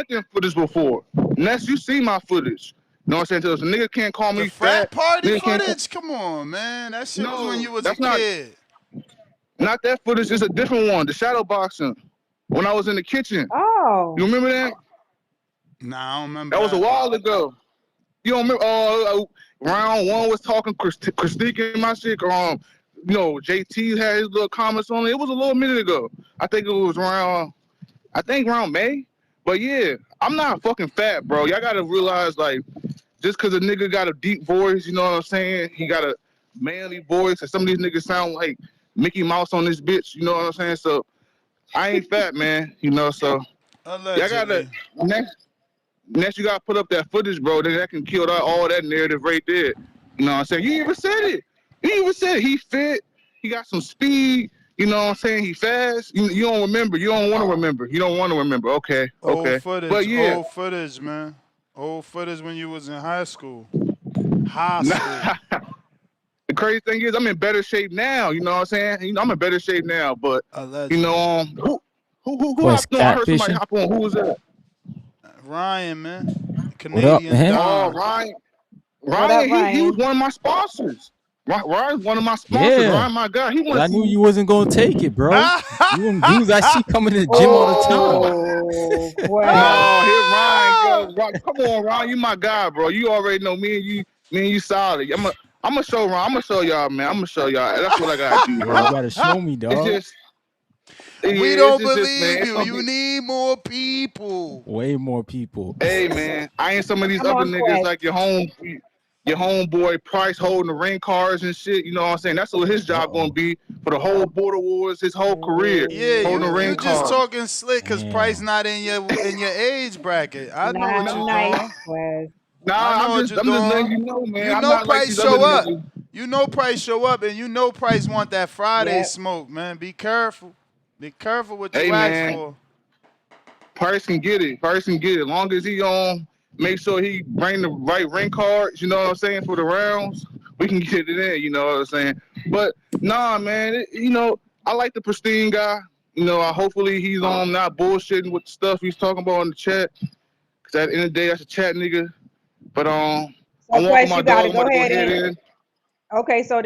them footage before. Ness, you see my footage. You know what I'm saying? So the nigga can't call me The frat fat. party footage? Come on, man. That shit was when you was a kid. Not that footage. It's a different one. The shadow boxing. When I was in the kitchen. Oh. You remember that? Nah, I don't remember that. Was a while ago. You don't remember? Round one was talking Christique and my shit. JT had his little comments on it. It was a little minute ago. I think it was around May. But yeah, I'm not fucking fat, bro. Y'all gotta realize, like, just because a nigga got a deep voice, you know what I'm saying? He got a manly voice, and some of these niggas sound like Mickey Mouse on this bitch, you know what I'm saying? So I ain't fat, man, so allegedly. Y'all gotta next you gotta put up that footage, bro, then that can kill all that narrative right there. You know what I'm saying? You even said it. He fit, he got some speed, you know what I'm saying? He fast. You don't remember. You don't want to remember. You don't want to remember. Okay. Old footage. But yeah. Old footage, man. Old footage when you was in high school. High school. The crazy thing is I'm in better shape now. You know what I'm saying? I'm in better shape now. But allegedly. Who hopped on? I heard somebody hop on. Who was that? Ryan, man. Canadian Don. Oh, Ryan, he was one of my sponsors. Ryan's one of my sponsors. Yeah. Ryan, my guy. I knew you wasn't gonna take it, bro. You them dudes I see coming to the gym all the time. No, here Ryan goes. Come on, Ryan, you my guy, bro. You already know me and you solid. I'm gonna show Ryan. I'm gonna show y'all, man. I'm gonna show y'all. That's what I gotta do, bro. You gotta show me, dog. We don't believe you. You need more people. Way more people. Hey, man, I ain't some of these other niggas like your homeboy Price holding the ring cards and shit. You know what I'm saying? That's what his job gonna be for the whole Border Wars, his whole career. Yeah, holding the ring you just talking slick because Price not in your age bracket. I know what you're doing. I'm just letting you know, man. You know Price show up. You know Price show up, and you know Price want that Friday smoke, man. Be careful. Be careful what you ask for. Price can get it. As long as he make sure he bring the right ring cards, you know what I'm saying, for the rounds, we can get it in, you know what I'm saying. But nah, man, I like the pristine guy. Hopefully he's not bullshitting with the stuff he's talking about in the chat. Cause at the end of the day, that's a chat nigga. But I'm So, walking Quest, my you got dog. to I'm about go to go ahead ahead and. in. Okay, so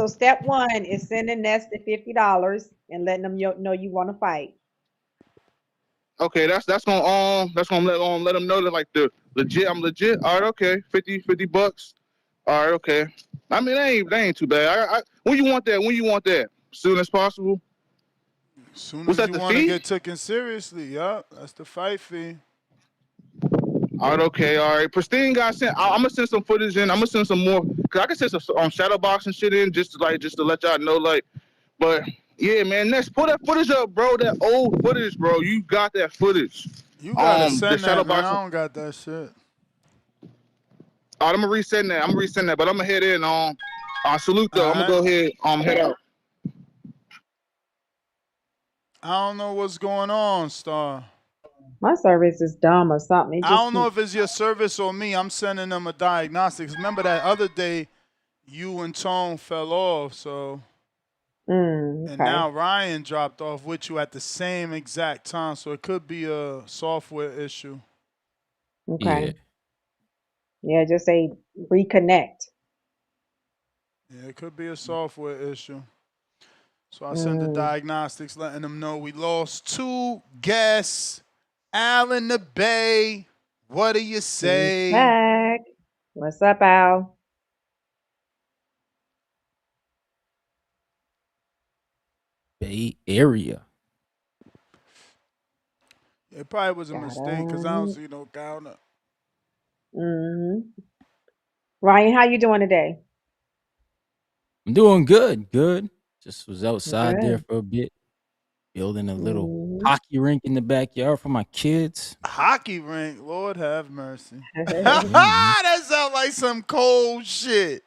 step one is sending Ness the $50 and letting them know you want to fight. Okay, that's gonna let them know that like I'm legit. All right, okay, 50 bucks. All right, okay. I mean, that ain't too bad. When you want that? As soon as possible. As soon What's as that? you The want to fee? get taken seriously, yup, that's the fight fee. All right, okay, all right. Pristine got sent. I'm gonna send some footage in. I'm gonna send some more because I can send some shadow boxing shit in just to let y'all know like. But yeah, man, next pull that footage up, bro. That old footage, bro. You got that footage. You gotta The send shadow that, man. I boxing. don't got that shit. All right, I'm gonna resend that. But I'm gonna head in. Salute though. All I'm gonna right. go ahead. Head out. I don't know what's going on, Star. My service is dumb or something. It I just don't know keep. if it's your service or me. I'm sending them a diagnostics. Remember that other day, you and Tone fell off, so. And Okay. now Ryan dropped off with you at the same exact time, so it could be a software issue. Okay. Yeah. Yeah, just say reconnect. Yeah, it could be a software issue. So I sent the Mm. diagnostics letting them know we lost 2 guests. Al in the Bay. What do you He's say? back. What's up, Al? Bay Area. It probably was a Got mistake because I don't him. see no counter. Ryan, how you doing today? I'm doing good. Just was outside there Good. for a bit, building a little Mm-hmm. hockey rink in the backyard for my kids. Hockey rink, Lord have mercy. Yeah, man. That sounds like some cold shit.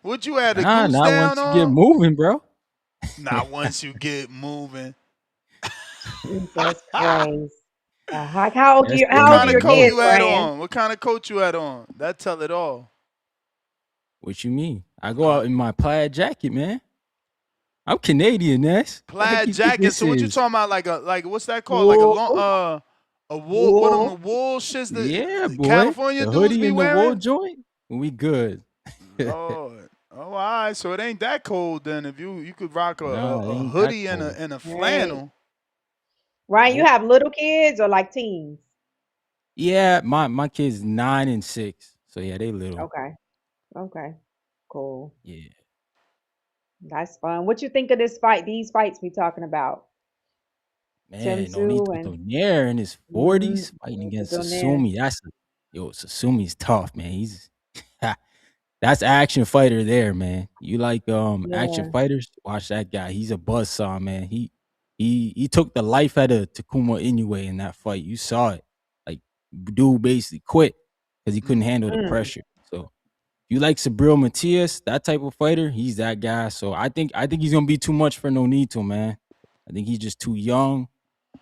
What you had the goose Not down once you get on? moving, bro. Not once you get moving. Jesus Christ. How old That's you? the What How old are kind only of your coat move. kids, you had Ryan? on? What kind of coat you had on? That tell it all. What you mean? I go out in my plaid jacket, man. I'm Canadian, Ness. What the heck Plaid you think jacket. this So what you is? talking about? Like what's that called? Like Wool. a wool. What them the Wool. wool shits Yeah, that boy. California The dudes hoodie be and the wool wearing? joint. We good. Lord. Oh, all right. So it ain't that cold then. If you could rock Nah, it a ain't that hoodie and cold. a Right. flannel. Ryan, you Nope. have little kids or like teens? Yeah, my kids 9 and 6. So yeah, they little. Okay. Okay. Cool. Yeah. That's fun. What you think of this fight? These fights we talking about? Man, Tszyu Nonito and Donaire in his 40s fighting Nonito against Donaire. Tszyu. Tsusumi's tough, man. He's that's action fighter there, man. You like action Yeah. fighters? Watch that guy. He's a buzzsaw, man. He took the life out of Takuma Inoue in that fight. You saw it. Like dude basically quit because he couldn't handle the Mm. pressure. So you like Sabril Matias, that type of fighter, he's that guy. So I think he's gonna be too much for Nonito, man. I think he's just too young,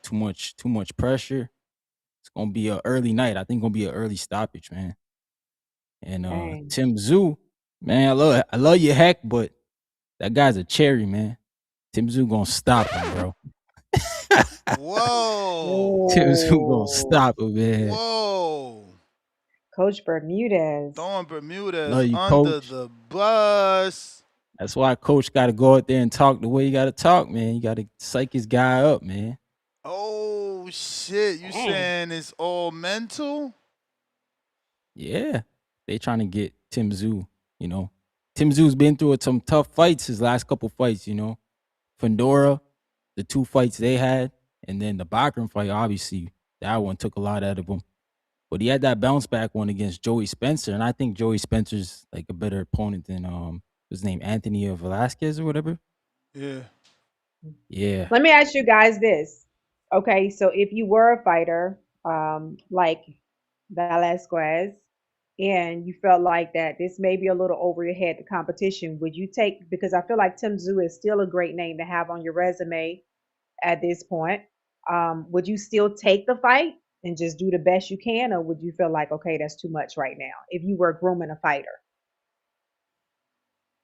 too much pressure. It's gonna be an early night. I think gonna be an early stoppage, man. And Dang. Tszyu, man, I love your heck, but that guy's a cherry, man. Tszyu gonna stop him, bro. Whoa. Tszyu gonna Oh, stop him, man. Whoa. Coach Bermudez. Throwing Bermudez Love you, under coach. the bus. That's why coach got to go out there and talk the way you got to talk, man. You got to psych his guy up, man. Oh shit. You Dang. saying it's all mental? Yeah, they trying to get Tszyu. You know, Tszyu's been through some tough fights his last couple fights. You know, Fundora, the 2 fights they had, and then the Bakhram fight. Obviously, that one took a lot out of him. But he had that bounce back one against Joey Spencer, and I think Joey Spencer's like a better opponent than his name Anthony Velazquez or whatever. Yeah. Yeah, Let me ask you guys this. Okay, so if you were a fighter, like Velasquez, and you felt like that this may be a little over your head, the competition, would you take, because I feel like Tszyu is still a great name to have on your resume at this point. Would you still take the fight? and just do the best you can, or would you feel like, okay, that's too much right now if you were grooming a fighter?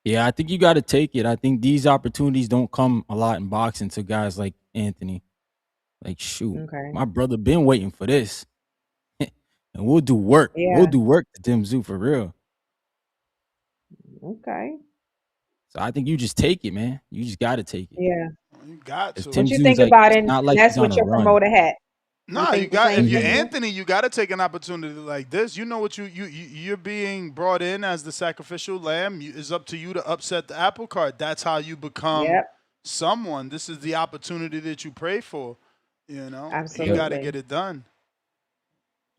Yeah, I think you got to take it. I think these opportunities don't come a lot in boxing to guys like Anthony. Like, shoot, Okay. my brother been waiting for this, and we'll do work. We'll Yeah. do work to Tszyu for real. Okay. So I think you just take it, man. You just got to take it. Yeah. You got Because to. What you Tszyu's think like, about it's it? not like That's he's on what a your run. promoter had. You Nah, you think the got same if you're thing? Anthony, you got to take an opportunity like this. You know what you're being brought in as the sacrificial lamb. It's up to you to upset the apple cart. That's how you become Yep. someone. This is the opportunity that you pray for. You know, he Yep. got to Absolutely. get it done.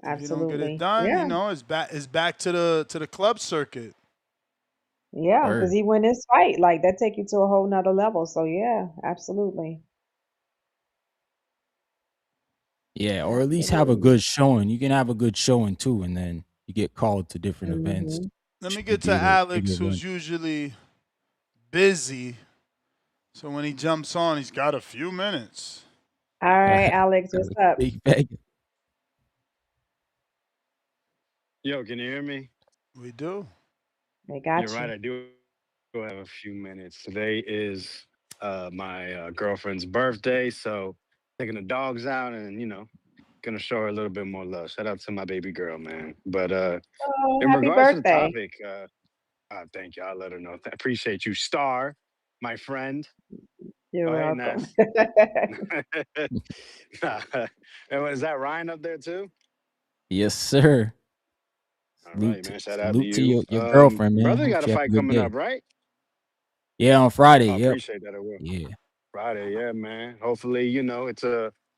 If you don't get it Absolutely. done, you Yeah. know, it's back to the club circuit. Yeah. Because Word. he win this fight, like that take you to a whole nother level. So yeah, absolutely. Yeah, or at least have a Absolutely. good showing. You can have a good showing too, and then you get called to different events. Hmm. Let me You get to get a bigger Alex, win. who's usually busy. So when he jumps on, he's got a few minutes. All right, Alex, what's up? Big bag. Yo, can you hear me? We do. They You're got right. you. I do have a few minutes. Today is my girlfriend's birthday, so taking the dogs out and gonna show her a little bit more love. Shout out to my baby girl, man. But Oh, in happy regards to the birthday. topic, thank you. I'll let her know. Appreciate you, Star, my friend. You're Oh, hey, welcome. Ness. And is that Ryan up there too? Yes, sir. All right, man. Shout out to Salute to you. your girlfriend, man. Brother Hope got a she have a fight good coming day. up, right? Yeah, on Friday. I Yep. appreciate that. I will. Yeah. Friday, yeah, man. Hopefully, it's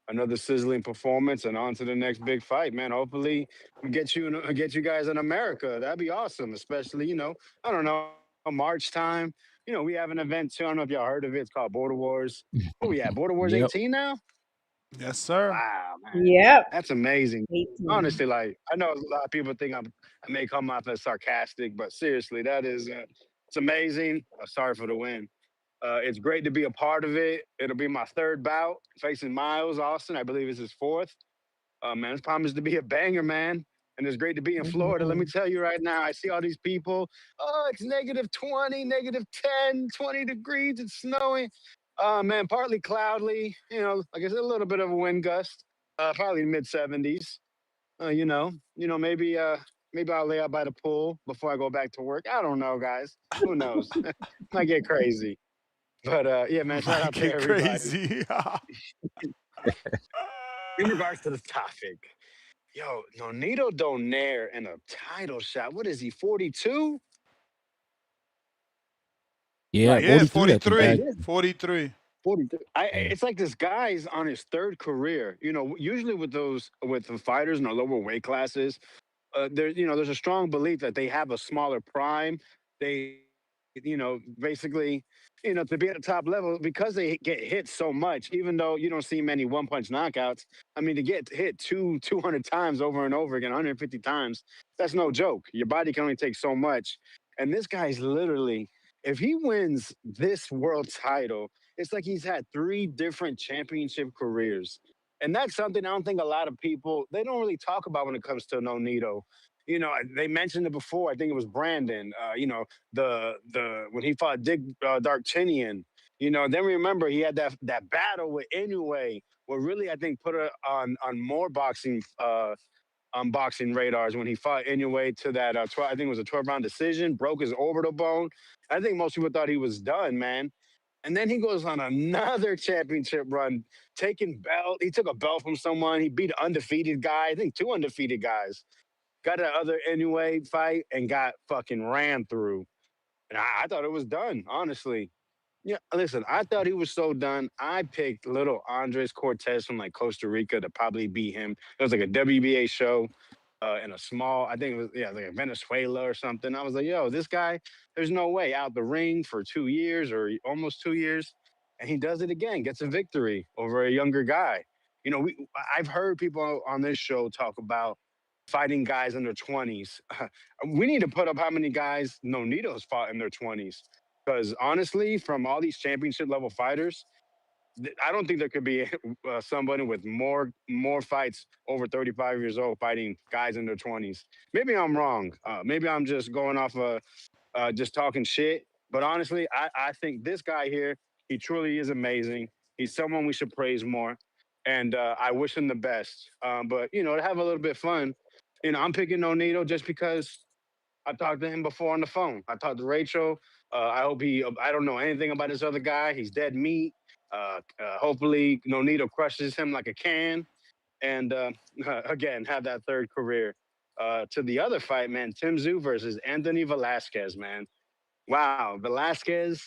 another sizzling performance and on to the next big fight, man. Hopefully, we get you guys in America. That'd be awesome. Especially, I don't know, March time. We have an event too. I don't know if y'all heard of it. It's called Border Wars. What we at? Border Wars Yep. 18 now? Yes, sir. Wow, man. Yep. That's amazing. 18. Honestly, like I know a lot of people think I may come off as sarcastic, but seriously, that is it's amazing. Sorry for the win. It's great to be a part of it. It'll be my third bout facing Miles Austin. I believe it's his fourth. Man, it's promised to be a banger, man. And it's great to be in Florida. Let me Hmm. tell you right now, I see all these people. Oh, it's negative 20, negative 10, 20 degrees. It's snowing. Man, partly cloudy. Like I said, a little bit of a wind gust. Probably mid 70s. Maybe I'll lay out by the pool before I go back to work. I don't know, guys. Who knows? Might get crazy. But yeah, man, shout Might out to get everybody. crazy. In regards to the topic, yo, Nonito Donaire in a title shot. What is he, 42? Yeah, Like, Yeah, it's 43, I think. 43. yeah, 43. 42. Yeah. It's like this guy's on his third career. Usually with the fighters in the lower weight classes, there's a strong belief that they have a smaller prime. They, basically, to be at the top level because they get hit so much, even though you don't see many one punch knockouts. I mean, to get hit 200 times over and over again, 150 times, that's no joke. Your body can only take so much. And this guy's literally, if he wins this world title, it's like he's had 3 different championship careers. And that's something I don't think a lot of people, they don't really talk about when it comes to Nonito. They mentioned it before. I think it was Brandon. The when he fought Dick Darkchinian. Then remember he had that battle with Inoue, where really I think put it on more boxing on boxing radars when he fought Inoue to that 12, I think it was a 12-round decision, broke his orbital bone. I think most people thought he was done, man. And then he goes on another championship run, taking belt. He took a belt from someone. He beat an undefeated guy. I think 2 undefeated guys. Got that other Inoue fight and got fucking ran through. And I thought it was done, honestly. Yeah, listen, I thought he was so done. I picked little Andres Cortez from like Costa Rica to probably beat him. It was like a WBA show in a small, I think it was, yeah, like a Venezuela or something. I was like, yo, this guy, there's no way out the ring for 2 years or almost 2 years. And he does it again, gets a victory over a younger guy. I've heard people on this show talk about fighting guys in their 20s. We need to put up how many guys Nonito's fought in their 20s. Because honestly, from all these championship level fighters, I don't think there could be somebody with more fights over 35 years old fighting guys in their 20s. Maybe I'm wrong. Maybe I'm just going off just talking shit. But honestly, I think this guy here, he truly is amazing. He's someone we should praise more, and I wish him the best. But to have a little bit of fun, I'm picking Nonito just because I talked to him before on the phone. I talked to Rachel. I hope I don't know anything about this other guy. He's dead meat. Hopefully, Nonito crushes him like a can. And again, have that third career. To the other fight, man, Tszyu versus Anthony Velazquez, man. Wow, Velasquez,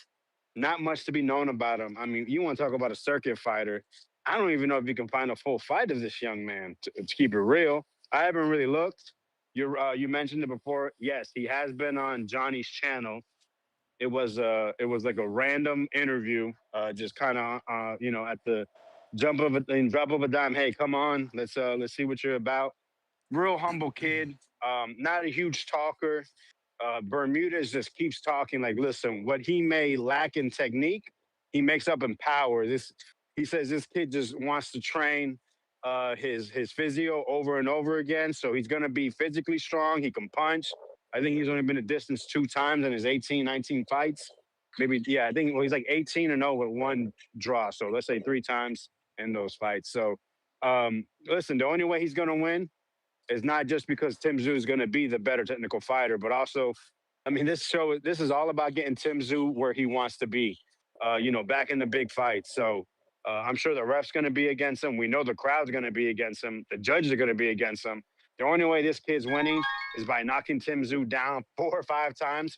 not much to be known about him. I mean, you want to talk about a circuit fighter. I don't even know if you can find a full fight of this young man, to keep it real. I haven't really looked. You mentioned it before. Yes, he has been on Johnny's channel. It was like a random interview, just kind of at the drop of a dime. Hey, come on, let's see what you're about. Real humble kid, not a huge talker. Bermudez just keeps talking like, listen, what he may lack in technique, he makes up in power. He says this kid just wants to train his physio over and over again. So he's going to be physically strong. He can punch. I think he's only been a distance 2 times in his 18, 19 fights. Maybe, yeah, I think he's like 18-0 with 1 draw. So let's say 3 times in those fights. So listen, the only way he's going to win is not just because Tszyu is going to be the better technical fighter, but also, I mean, this is all about getting Tszyu where he wants to be, back in the big fights. So I'm sure the ref's going to be against him. We know the crowd's going to be against him. The judges are going to be against him. The only way this kid's winning is by knocking Tszyu down 4 or 5 times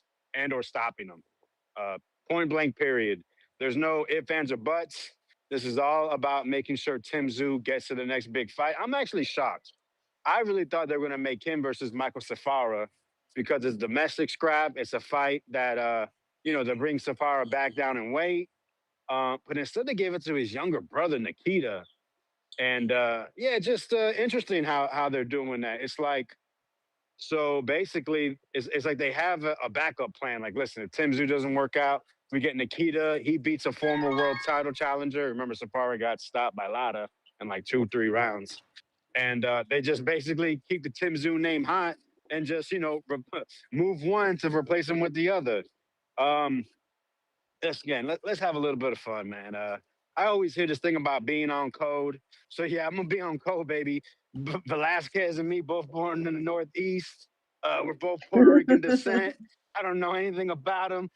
or stopping him. Point blank, period. There's no ifs, ands, or buts. This is all about making sure Tszyu gets to the next big fight. I'm actually shocked. I really thought they were going to make him versus Michael Safara because it's domestic scrap. It's a fight that, that brings Safara back down in weight. But instead they gave it to his younger brother, Nikita. And just interesting how they're doing that. It's like, so basically, it's like they have a backup plan. Like, listen, if Tszyu doesn't work out, we get Nikita. He beats a former world title challenger. Remember, Safara got stopped by Lara in like 2-3 rounds. And they just basically keep the Tszyu name hot and just, move one to replace him with the other. Let's have a little bit of fun, man. I always hear this thing about being on code. So, yeah, I'm going to be on code, baby. Velasquez and me both born in the Northeast. We're both Puerto Rican descent. I don't know anything about him.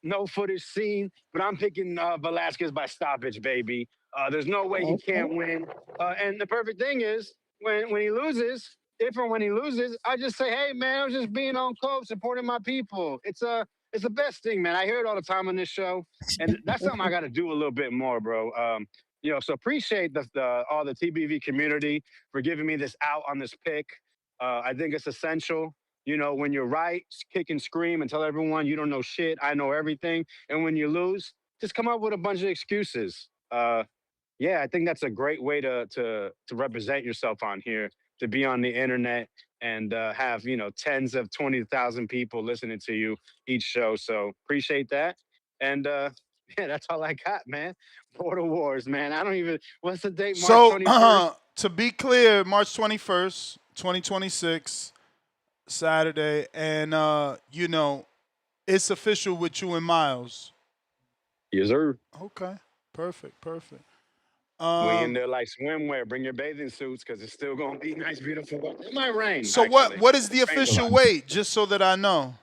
No footage seen, but I'm picking Velasquez by stoppage, baby. There's no way he can't win. And the perfect thing is when he loses, when he loses, I just say, hey, man, I was just being on code, supporting my people. It's the best thing, man. I hear it all the time on this show, and that's something I got to do a little bit more, bro. So appreciate all the TBV community for giving me this out on this pick. I think it's essential. When you're right, kick and scream and tell everyone you don't know shit. I know everything. And when you lose, just come up with a bunch of excuses. I think that's a great way to represent yourself on here, to be on the internet and have, tens of 20,000 people listening to you each show. So appreciate that. And that's all I got, man. Border Wars, man. What's the date? March 21st? To be clear, March 21st, 2026, Saturday. And, it's official with you and Miles. Yes, sir. Okay. Perfect. We in there like swimwear. Bring your bathing suits because it's still gonna be nice, beautiful. It might rain. So actually. what is the official weight? Just so that I know.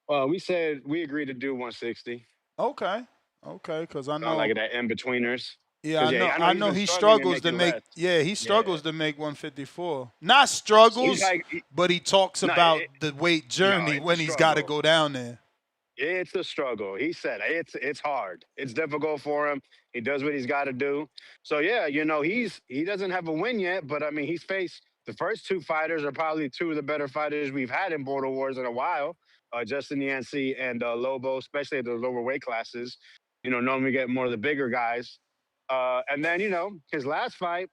We agreed to do 160. Okay, because I know like that in betweeners. Yeah, I know he struggles to make. Yeah, he struggles to make 154. Not struggles, but he talks about the weight journey when he's got to go down there. It's a struggle. He said it's hard. It's difficult for him. He does what he's got to do. So yeah, he doesn't have a win yet, but I mean he's faced the first 2 fighters are probably 2 of the better fighters we've had in Border Wars in a while. Justin Yancey and Lobo, especially at the lower weight classes. Normally we get more of the bigger guys. And then his last fight,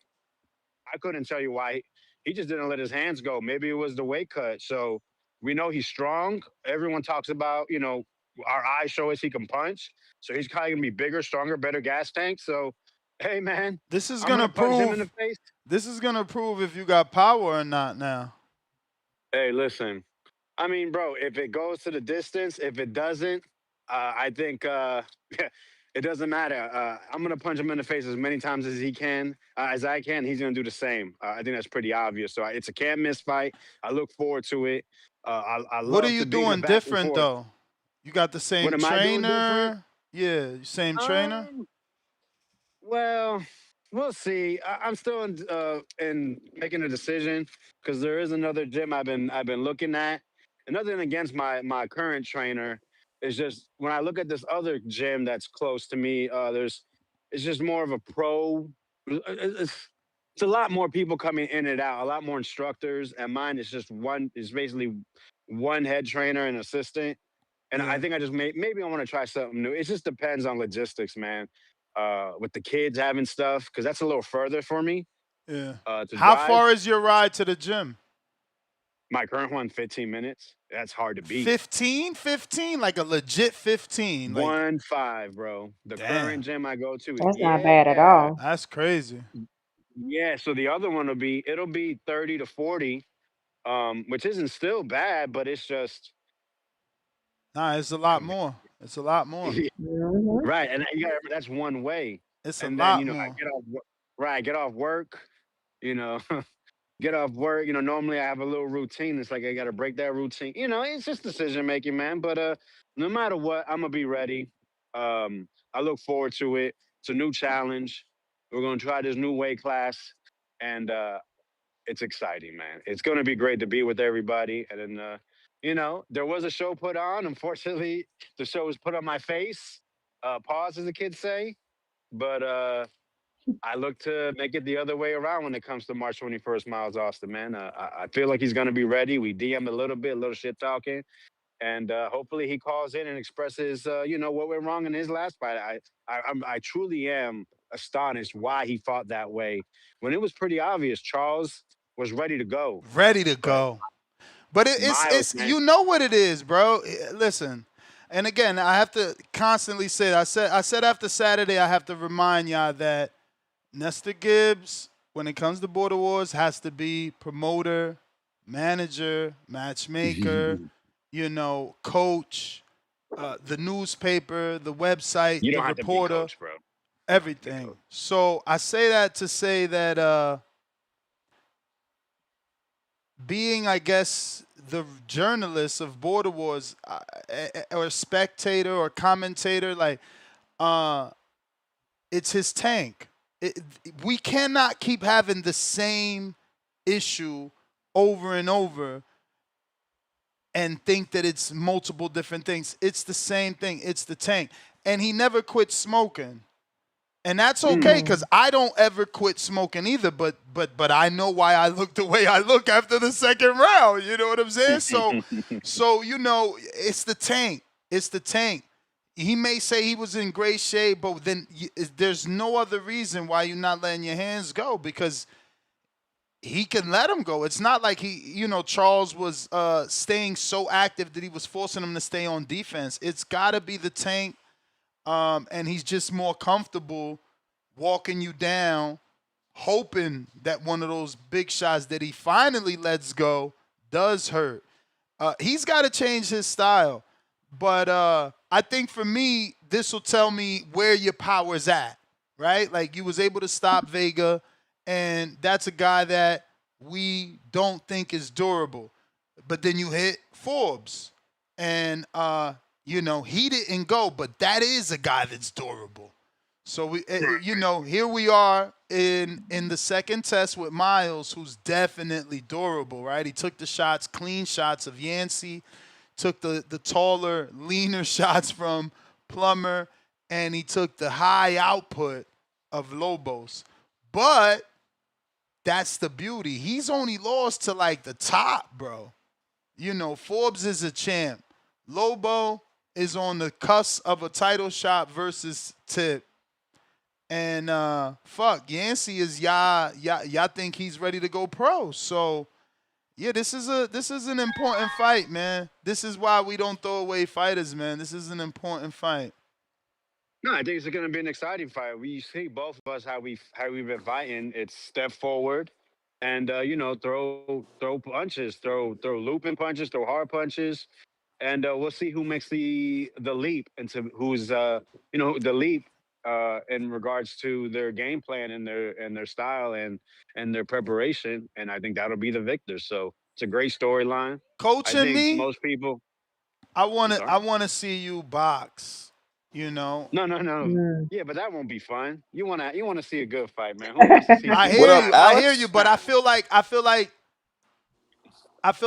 I couldn't tell you why he just didn't let his hands go. Maybe it was the weight cut. So we know he's strong. Everyone talks about our eyes show us he can punch. So he's probably gonna be bigger, stronger, better gas tank. So, hey man, This is I'm gonna gonna punch him in prove. the face. This is gonna prove if you got power or not. Now. Hey, listen. I mean, bro, if it goes to the distance, if it doesn't, I think it doesn't matter. I'm gonna punch him in the face as many times as he can, as I can. He's gonna do the same. I think that's pretty obvious. So it's a can't miss fight. I look forward to it. I What are love you to be in the doing back and different forth. though? You got the What same am I doing different? trainer? Yeah, same trainer. Well, we'll see. I'm still in making a decision because there is another gym I've been looking at. And nothing against my current trainer. It's just when I look at this other gym that's close to me, it's just more of a pro. It's a lot more people coming in and out, a lot more instructors, and mine is just one. Is basically one head trainer and assistant. And I Yeah. think I just maybe I want to try something new. It just depends on logistics, man. With the kids having stuff, because that's a little further for me Yeah. to How drive. far is your ride to the gym? My current one, 15 minutes. That's hard to beat. 15? 15? Like a legit 15. Like 1-5, bro. The current damn. gym I go to, That's not bad at yeah. all. That's crazy. Yeah, so the other one it'll be 30 to 40, which isn't still bad, but it's just Nah, it's a lot more. It's a lot more. Mhm. right. And that's one way. It's a And then, lot you know, I more. get off right, get off work, you know, get off work. You know, normally I have a little routine. It's like I gotta break that routine. You know, it's just decision making, man. But no matter what, I'm gonna be ready. I look forward to it. It's a new challenge. We're gonna try this new weight class. And it's exciting, man. It's gonna be great to be with everybody. And then you know, there was a show put on. Unfortunately, the show was put on my face. Pause as the kids say. But I look to make it the other way around when it comes to March 21st, Miles Austin, man. I feel like he's going to be ready. We DM a little shit talking. And hopefully he calls in and expresses, you know, what went wrong in his last fight. I truly am astonished why he fought that way when it was pretty obvious Charles was ready to go. Ready to But go. But Miles, it's man, you know what it is, bro. Listen. And again, I have to constantly say that. I said after Saturday I have to remind y'all that Nestor Gibbs, when it comes to Border Wars, has to be promoter, manager, matchmaker, you know, coach, the newspaper, the website, you the don't have to be reporter, coach, bro. everything. So I say that to say that being, I guess, the journalist of Border Wars or spectator or commentator, like, it's his tank. We cannot keep having the same issue over and over and think that it's multiple different things. It's the same thing. It's the tank. And he never quit smoking. And that's okay because I don't ever quit smoking either, but I know why I look the way I look after the second round. You know what I'm saying? So you know, it's the tank. It's the tank. He may say he was in great shape, but then there's no other reason why you're not letting your hands go because he can let him go. It's not like Charles was staying so active that he was forcing him to stay on defense. It's got to be the tank, and he's just more comfortable walking you down, hoping that one of those big shots that he finally lets go does hurt. He's got to change his style. But I think for me, this will tell me where your power's at, right? Like you was able to stop Vega, and that's a guy that we don't think is durable. But then you hit Forbes, and he didn't go, but that is a guy that's durable. So here we are in the second test with Miles, who's definitely durable, right? He took the shots, clean shots of Yancey, took the taller, leaner shots from Plummer, and he took the high output of Lobos. But that's the beauty. He's only lost to like the top, bro. You know, Forbes is a champ. Lobo is on the cusp of a title shot versus Tip. And Yancey is y'all think he's ready to go pro. So Yeah, this is an important fight, man. This is why we don't throw away fighters, man. This is an important fight. No, I think it's going to be an exciting fight. We see both of us how we've been fighting. It's step forward, and throw punches, throw looping punches, throw hard punches, and we'll see who makes the leap into who's the leap in regards to their game plan and their style and their preparation. And I think that'll be the victor. So it's a great storyline. I Coaching think me, most people. I I'm wanna sorry. I wanna see you box. You know. No. Mm. Yeah, but that won't be fun. You wanna see a good fight, man. Who wants to see I people What hear up, you. battle? I hear you. Alex? But I feel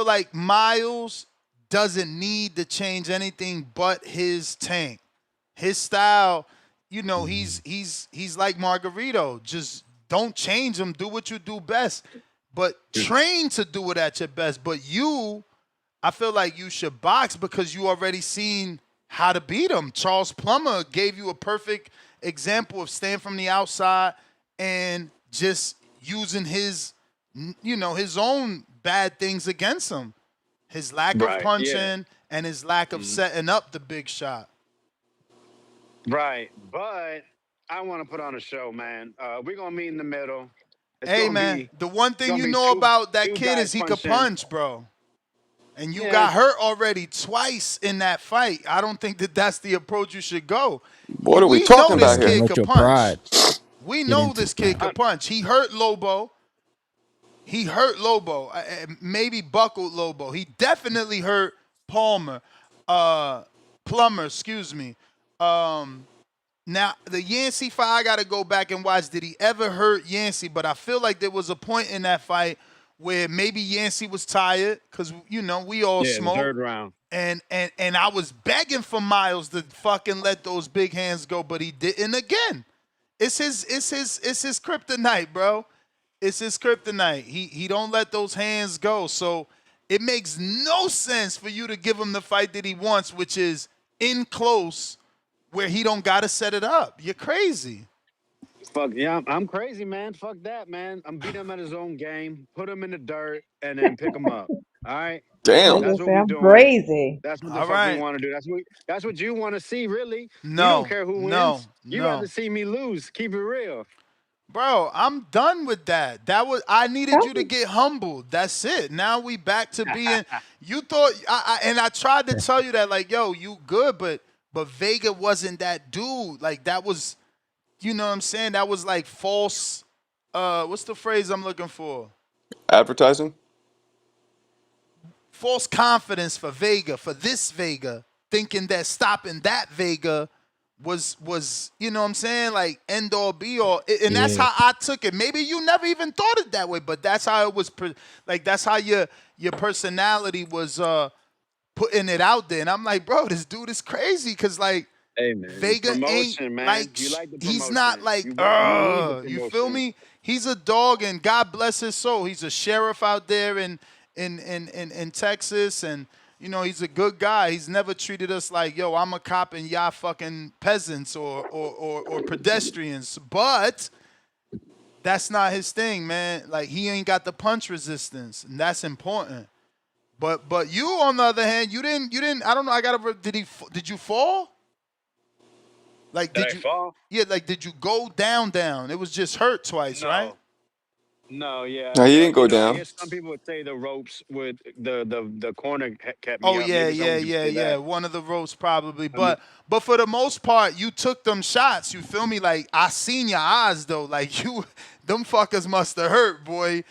like Miles doesn't need to change anything but his tank. His style, he's like Margarito. Just don't change him. Do what you do best. But train to do it at your best. But I feel like you should box because you already seen how to beat him. Charles Plummer gave you a perfect example of staying from the outside and just using his own bad things against him. His lack of Right. Yeah. punching and his lack of setting up the big shot. Right. But I want to put on a show, man. We're gonna meet in the middle. It's Hey gonna man, be the one it's thing gonna you be know two about that two kid guys is he could punching. punch, bro. And you Yeah. got hurt already twice in that fight. I don't think that that's the approach you should go. What are we We know talking this about Don't here? kid let could your punch. pride We get know into this kid could punch. He hurt Lobo. Maybe buckled Lobo. He definitely hurt Palmer. Plummer, excuse me. Now, the Yancey fight, I got to go back and watch. Did he ever hurt Yancey? But I feel like there was a point in that fight where maybe Yancey was tired because, we all Yeah, the smoke. third round. And I was begging for Miles to fucking let those big hands go, but he didn't again. It's his kryptonite, bro. It's his kryptonite. He don't let those hands go. So it makes no sense for you to give him the fight that he wants, which is in close, where he don't gotta set it up. You're crazy. Fuck yeah, I'm crazy, man. Fuck that, man. I'm beat him at his own game, put him in the dirt, and then pick him up. All right. Damn. That's Nigga what say we I'm doing. crazy. That's what the All fuck we right. want to do. That's what you want to see, really. You don't No, care who no, wins. You rather no. see me lose. Keep it real. Bro, I'm done with that. I needed you to get humbled. That's it. Now we back to being. You thought and I tried to tell you that, like, yo, you good, but Vega wasn't that dude. Like, that was, you know what I'm saying? That was like false. What's the phrase I'm looking for? Advertising? False confidence for Vega, for this Vega, thinking that stopping that Vega was you know what I'm saying, like end all be all. And that's Yeah. how I took it. Maybe you never even thought it that way, but that's how it was. Like, that's how your personality was putting it out there. And I'm like, bro, this dude is crazy because, like, Hey man, Vega ain't promotion, man. like, You like the he's promotion. not like, You need the you feel promotion. me? He's a dog, and God bless his soul. He's a sheriff out there in Texas, and he's a good guy. He's never treated us like, yo, I'm a cop and y'all fucking peasants or pedestrians. But that's not his thing, man. Like, he ain't got the punch resistance, and that's important. But you, on the other hand, you didn't. I don't know. Did you fall? Like, Did did I you? fall? Yeah, like, did you go down? It was just hurt twice, right? No, yeah. No, he didn't go I down. guess some people would say the ropes with the corner kept me Oh up. yeah, Maybe some would say yeah. that. One of the ropes probably, I mean, but for the most part, you took them shots. You feel me? Like, I seen your eyes though. Like, them fuckers must have hurt, boy.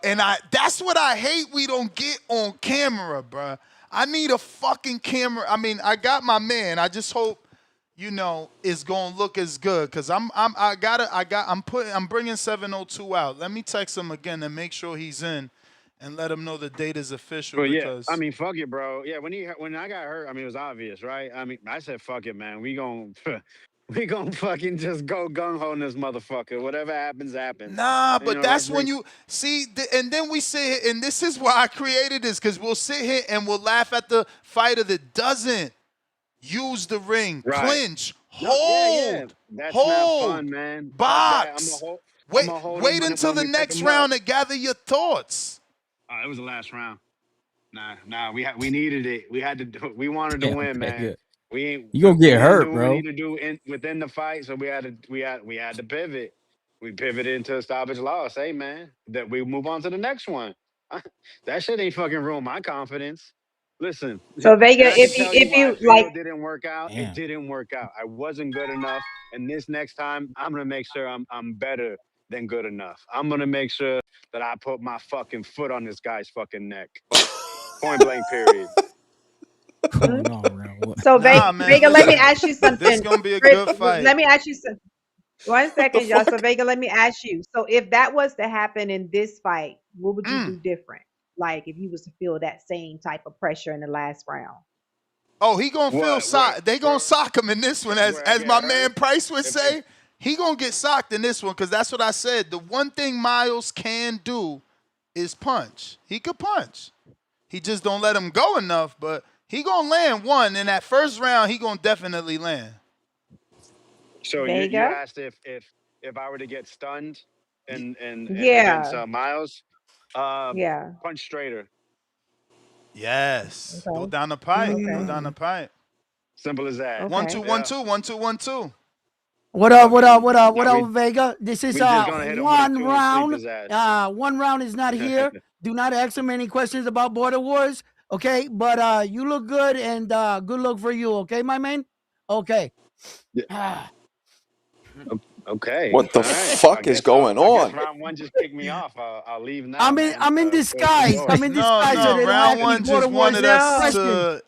And that's what I hate. We don't get on camera, bruh. I need a fucking camera. I mean, I got my man. I just hope it's gonna look as good. Cause I'm bringing 702 out. Let me text him again and make sure he's in, and let him know the date is official. but yeah, Because I mean, fuck it, bro. Yeah, when I got hurt, I mean, it was obvious, right? I mean, I said, fuck it, man. We gon' we gon' fucking just go gung ho in this motherfucker. Whatever happens, happens. nah, And, but that's when you see, and then we sit here, and this is why I created this, because we'll sit here and we'll laugh at the fighter that doesn't use the ring, Right. clinch, No, yeah. hold, That's hold, not fun, man. Fuck that. box. I'm Wait, gonna hold wait him until the when we pick next him up. round to gather your thoughts. It was the last round. Nah. We needed it. We had to do. We wanted to Damn, win, man. nigga. We ain't. You gonna We get didn't hurt, do what we bro. need to do within the fight, so we had to pivot. We pivoted into a stoppage loss. Hey, man, that we move on to the next one. That shit ain't fucking ruin my confidence. Listen, So Vega, and I can tell you if why I you feel like, it didn't work out. It Damn. didn't work out. I wasn't good enough, and this next time I'm gonna make sure I'm better than good enough. I'm gonna make sure that I put my fucking foot on this guy's fucking neck. Point blank. Period. Going on round one. so Nah, man, Vega, let me listen. ask you This something. gonna be a good fight. Let me ask you some. One What the second, y'all. So fuck? Vega, let me ask you. So if that was to happen in this fight, what would you do Mm. different? Like if you was to feel that same type of pressure in the last round. Oh, he gonna feel What? Where? sock. They gonna sock him in this one, Where I as get my man hurt? Price would If say. He gonna get socked in this one because that's what I said. The one thing Miles can do is punch. He could punch. He just don't let him go enough. But he gonna land one in that first round. He gonna definitely land. so you Vega? asked if I were to get stunned and against Yeah. Miles, Yeah. punch straighter. Yes. Go Okay. down the pipe. Go Okay. down the pipe. Simple as that. 1-2, Okay. 1-2, 1-2, 1-2. What up, what up, Fucking what up, what now up, Vega? This is we just gonna hit him with a one two and sleep round. his ass. One round is not here. Do not ask him any questions about border wars, okay? But you look good and good luck for you, okay, my man? Okay. Okay. What the All right. fuck is going I guess on? round one just kicked me off. I'll leave now, I'm in man. I'm in Close the disguise. door. I'm in No, disguise so no. they don't Round ask me one border just wars wanted us No. questions. to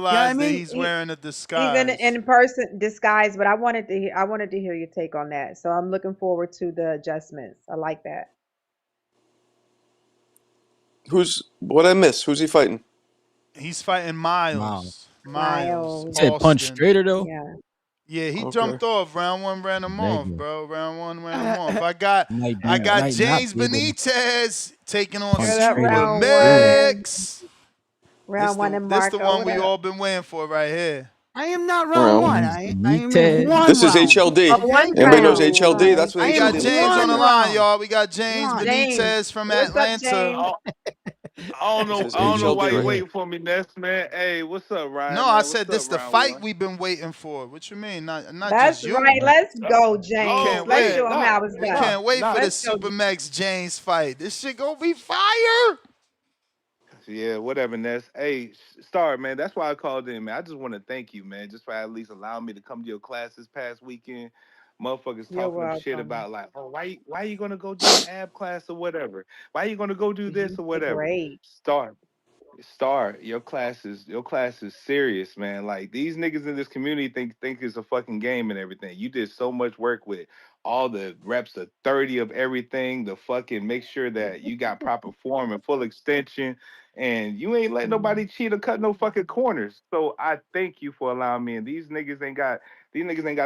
You know what I realize that mean? he's wearing a He's in disguise. person disguise, but I wanted to hear your take on that. So I'm looking forward to the adjustments. I like that. What I miss? Who's he fighting? He's fighting Wow. Miles. Miles You Miles. said punch Austin. straighter though? Yeah. Yeah, he Okay. jumped off. Round one ran him off, Nigga. bro. Round one ran him off. I got Might not James be able to Benitez taking on punch Shut up, straighter. Super round Ooh. one. Mix. Round one and This the Marco. one What we up? all been waiting for right here. I am not round Round. one. James I am in one This is round. HLD. Oh, Okay? one Anybody knows round. HLD? That's I what We am got HLD James stands on one the for. line, round. y'all. We got James One. James. Benitez from What's up, Atlanta. James? I don't This know. is I don't know why HLD you right here. waiting for me, Ness, man. Hey, what's up, No, Ryan, I man? What's said this up, the round fight one? we've been waiting for. What you mean? Not That's just you. right. Let's go, We James. Oh can't Let's wait. man, show him how it's We done. can't wait for Let's this show. Supermax James fight. This shit gonna be fire. yeah, whatever, Ness. Hey, Star, man, that's why I called in, man. I just want to thank you, man, just for at least allowing me to come to your class this past weekend. Motherfuckers You're talking them shit welcome. about like, oh, why you gonna go do an ab class or whatever? Why you gonna go do this You or did whatever? great. Star, your class is serious, man. Like these niggas in this community think it's a fucking game and everything. You did so much work with all the reps, the 30 of everything, the fucking make sure that you got proper form and full extension, and you ain't let nobody cheat or cut no fucking corners. So I thank you for allowing me. And these niggas ain't got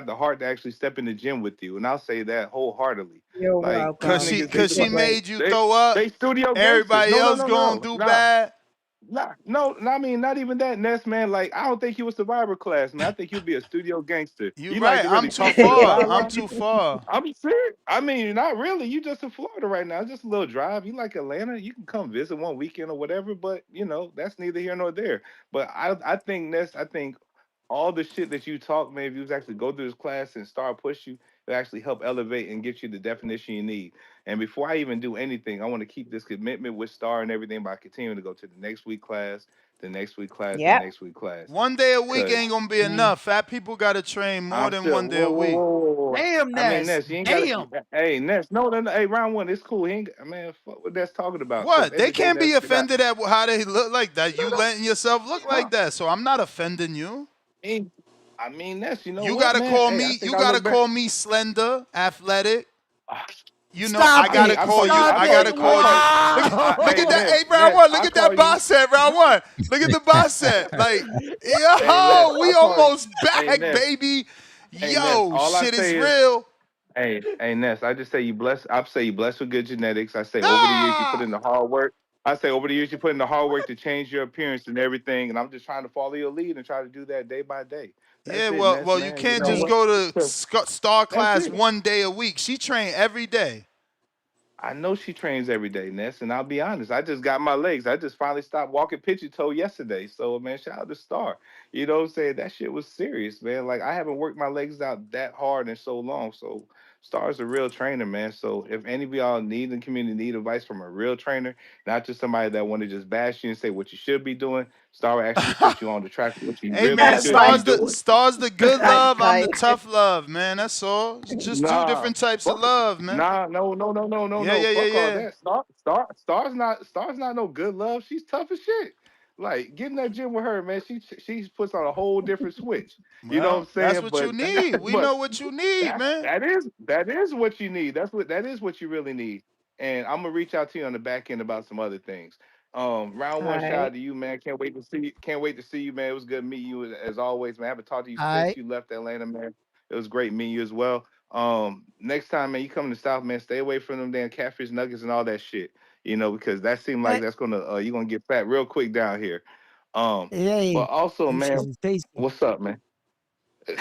the heart to actually step in the gym with you. And I'll say that wholeheartedly. You're Like these Cause welcome. she niggas, You cause she did great. made you throw up. they studio gangsters. Everybody No, no, else no, gonna no, do nah. bad. No, I mean not even that, Ness, man. Like I don't think you a survivor class, man. I think you'd be a studio gangster. You You like right. to I'm really too talk to the far. crowd, I'm right? too far. I'm serious. I mean, not really. You just in Florida right now. It's just a little drive. You like Atlanta, you can come visit one weekend or whatever. But that's neither here nor there. But I think Ness, I think all the shit that you talk, man, if you actually go through this class and start push you, it actually help elevate and get you the definition you need. And before I even do anything, I want to keep this commitment with Star and everything by continuing to go to the next week class, the next week class, the Yep. next week class. One day a week Cause ain't gonna be enough. Fat people gotta train more I'm than still one day a week. whoa. Damn, I mean, Ness. Ness, you ain't got Damn. to. Hey, Ness, no. Hey, round one, it's cool. He ain't. Man, fuck what that's talking about. Cause at What? the end They of the day, can't be Ness, offended at how they look like that. You no, letting yourself look no. like that. So I'm not offending you. I mean, Ness, you know You what, gotta man? call Hey, I me. think You I gotta look back. call me slender, athletic. I Stop gotta it. call you. Stop I it. gotta call you. Look Hey, at that. Ness, Hey, round one. Look I at that call you. box set. Round one. Look at the box set. Like, Hey, Ness, yo, I we call you. almost Hey, back, Ness. baby. Hey, Ness. Yo, All I shit is say is, real. hey, Ness. I just say you bless. I say you blessed with good genetics. I say over the years you put Ah! in the hard work. I say over the years you put in the hard work to change your appearance and everything. And I'm just trying to follow your lead and try to do that day by day. Yeah, That's it, Ness, well, you man. You can't know just what? go to So, star that's class it. one day a week. She trained every day. I know she trains every day, Ness, and I'll be honest. I just got my legs. I just finally stopped walking pitchy toe yesterday. So, man, shout out to Star. You know what I'm saying? That shit was serious, man. Like, I haven't worked my legs out that hard in so long. So, Star's a real trainer, man. So, if any of y'all need in the community need advice from a real trainer, not just somebody that want to just bash you and say what you should be doing, Star will actually put you on the track of what you Hey really man, should be stars doing. the good Tight, love. I'm the tight. tough love, man. That's all. It's just two Nah, different types of fuck. love, man. Nah, no, Yeah, no. yeah, yeah, Fuck all yeah. that. Star's not no good love. She's tough as shit. Like get in that gym with her, man. She puts on a whole different switch. You know what I'm Well, that's saying? what you But need. We but know what you need, man. that is what you need. That is what you really need. And I'm gonna reach out to you on the back end about some other things. Round one, shout Tight. out to you, man. Can't wait to see you. Can't wait to see you, man. It was good meeting you as always, man. I haven't talked to you All since right. you left Atlanta, man. It was great meeting you as well. Next time, man, you come to the South, man, stay away from them damn catfish nuggets and all that shit. You know, because that seemed like Hey, that's gonna you're gonna get fat real quick down here. But hey, also, them shits man, is tasty. what's up, man?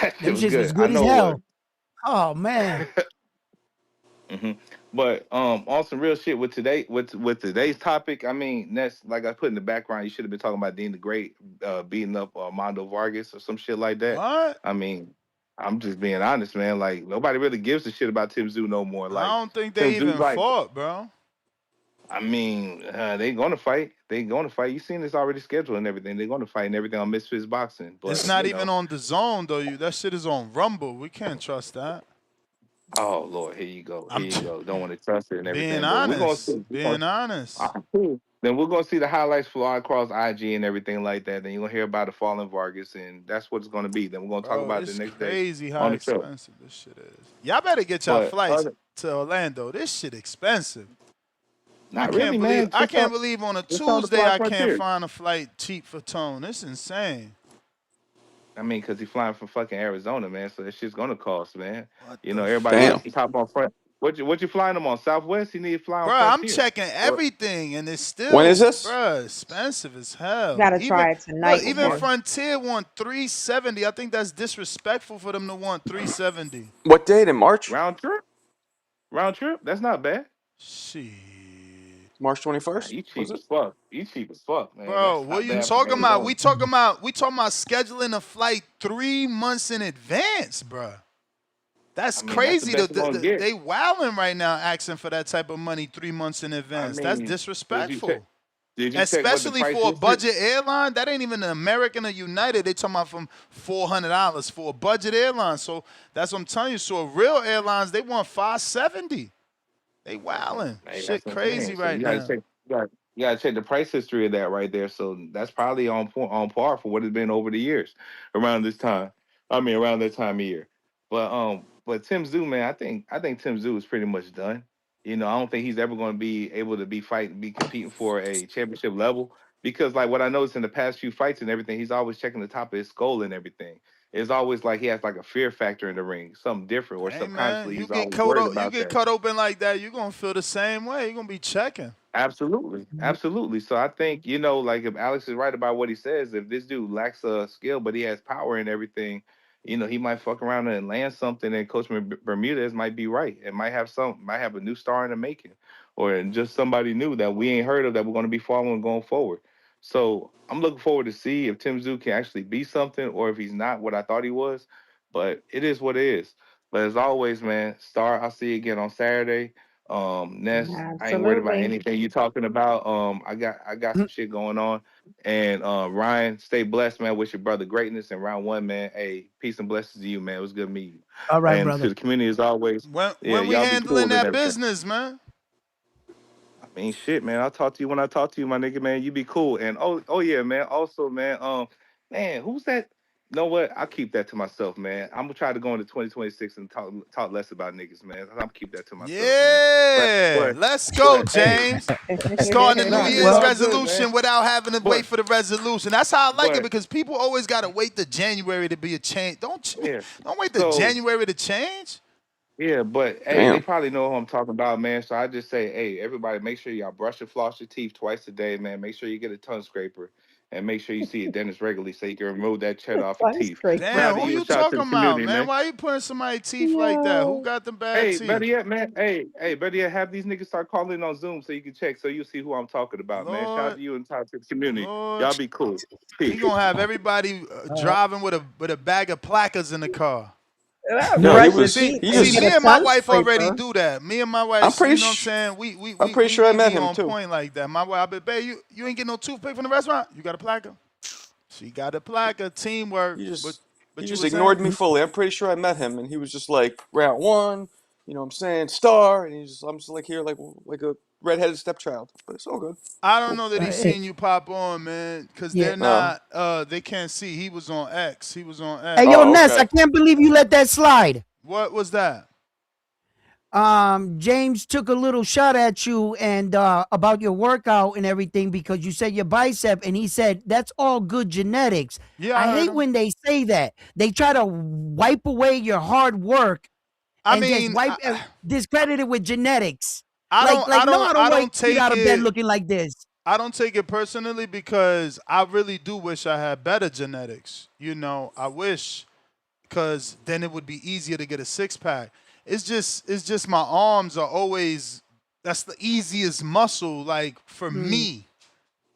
That shit Them was shits was good. I good as know it was. hell. Oh man. hmm But on some real shit with today's topic, I mean, that's like I put in the background. You should have been talking about Dean the Great beating up Armando Vargas or some shit like that. What? I mean, I'm just being honest, man. Like nobody really gives a shit about Tim Tszyu no more. I Like don't think Tim they Tszyu, even like fought, bro. I mean, they gonna fight. They gonna fight. You seen this already scheduled and everything. They're gonna fight and everything on Misfits Boxing. It's But not you even know, on the zone though. That shit is on Rumble. We can't trust that. oh Lord, here you go, here I'm you go. Don't want to trust it and being everything, but we're gonna honest. see. Being honest. Cool. Then we're gonna see the highlights fly across IG and everything like that. Then you're gonna hear about the fallen Vargas, and that's what it's gonna be. Then we're gonna talk Bro, about it the it's next day crazy how on the show. expensive this shit is. Y'all better get y'all But flights to Orlando. This shit expensive. not really, man. I can't believe on a Just on the Tuesday Fly I can't Frontier. find a flight cheap for Tone. This is insane. I mean, because he's flying from fucking Arizona, man. So that shit's gonna cost, man. What You the know, everybody Damn. wants to top on front. What you flying them on? Southwest? He need to fly on Bro, I'm Frontier. checking everything and it's When is still, this? bro, expensive as hell. Gotta Even try it tonight look, even then. Frontier want 370. I think that's disrespectful for them to want 370. What date in March? Round trip. Round trip. That's not bad. Shit. March Nah, 21st? you Was cheap it? as fuck. You cheap as fuck, man. Bro, That's what not you bad from talking about? Arizona. We talking about scheduling a flight 3 months in advance, bro. That's I mean, that's the crazy. best we're gonna get. They wilding right now asking for that type of money 3 months in I advance. That's mean, disrespectful. did you check what the Especially price for a is? Shit? budget airline. That ain't even an American or United. They talking about from $400 for a budget airline. So that's what I'm telling you. So real airlines, they want 570. They wilding. Hey, Shit that's what I'm crazy saying. So right now. you gotta check the price history of that right there. So that's probably on par for what it's been over the years around this time. I mean, around that time of year. But Tim Tszyu, man, I think Tim Tszyu is pretty much done. You know, I don't think he's ever going to be able to be competing for a championship level because, like, what I noticed in the past few fights and everything, he's always checking the top of his skull and everything. It's always like he has like a fear factor in the ring, something different, or Hey man, subconsciously you he's get always cut worried you about get that. cut open like that, you're gonna feel the same way. You're gonna be checking. Absolutely, absolutely. So I think like if Alex is right about what he says, if this dude lacks a skill but he has power and everything, he might fuck around and land something. And Coach Bermudez might be right. It might have a new star in the making, or just somebody new that we ain't heard of that we're going to be following going forward. So I'm looking forward to see if Tim Tszyu can actually be something, or if he's not what I thought he was. But it is what it is. But as always, man, Star, I'll see you again on Saturday. Ness, I ain't worried about Absolutely. anything you talking about. I got some shit going on. And Ryan, stay blessed, man, with your brother greatness in round one, man. Hey, peace and blessings to you, man. It was good meeting you. All right, And to brother. the community as always, yeah, When we y'all be handling cool and that everything. business, man. I mean, shit, man. I'll talk to you when I talk to you, my nigga, man. You be cool. And oh yeah, man. Also, man, man, who's that? You know what? I'll keep that to myself, man. I'm gonna try to go into 2026 and talk less about niggas, man. I'm gonna keep that to myself, man. Yeah, let's go, hey, James. Starting the New nah, it's Year's all good, resolution man. without having to wait But for the resolution. That's how I like it but because people always gotta wait to January to be a change. yeah. Don't wait to So January to change. yeah, but hey, they Damn. probably know who I'm talking about, man. So I just say, hey, everybody, make sure y'all brush and floss your teeth twice a day, man. Make sure you get a tongue scraper and make sure you see a dentist regularly so you can remove that cheddar off your That's teeth. straight Damn, Proud of who you. you Shout out to talking the about, community, man? man. Why you putting somebody's teeth like that? Who Yo. got them bad Hey, teeth? better yet, man. Hey, better yet, have these niggas start calling on Zoom so you can check, so you see who I'm talking about, man. Shout out Lord, to you and talk to the community. Lord. Y'all be cool. He Peace. gonna have everybody driving with a bag of placards in the car. No, he Brush your was. See, teeth He and see, just. get me a and my tongue wife already scraper. do that. Me and my wife, I'm pretty. you know what I'm saying? I'm pretty sure I met be him on too. point like that. My wife, I bet, babe, you ain't getting no toothpick from the restaurant. You got a placard? She got a placard. Teamwork. He But just. He you just were saying? ignored me fully. I'm pretty sure I met him, and he was just like round one. You know what I'm saying? Star, and I'm just like here, like a redheaded stepchild. But it's all good. I don't Cool. know that he's Hey, seen you pop on, man, because yeah. they're No. not. They can't see. He was on X. He was on Hey, X. yo, Oh, Ness, I okay. can't believe you let that slide. What was that? James took a little shot at you and about your workout and everything because you said your bicep, and he said that's all good genetics. Yeah, I I heard hate him. when they say that. They try to wipe away your hard work I and just mean, discredit it with genetics. I Like, don't, I no, don't, I don't I want don't you take out of bed it. looking like this. I don't take it personally because I really do wish I had better genetics. You know, I wish, because then it would be easier to get a six pack. It's just my arms are always, that's the easiest muscle, like for me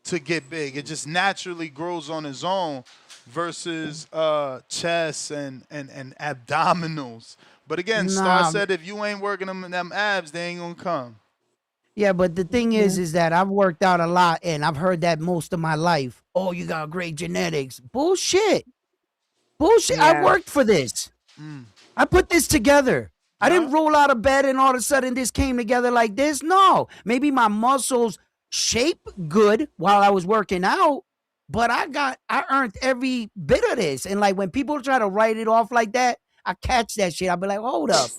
to get big. It just naturally grows on its own versus chest and abdominals. But again, Star Nah, said if you ain't working them abs, they ain't gonna come. yeah, but the thing is that I've worked out a lot and I've heard that most of my life. Oh, you got great genetics. Bullshit. Bullshit. I Yeah. worked for this. I put this together. I Yeah. didn't roll out of bed and all of a sudden this came together like this. No, maybe my muscles shape good while I was working out, but I earned every bit of this. And like when people try to write it off like that, I catch that shit. I'll be like, hold up.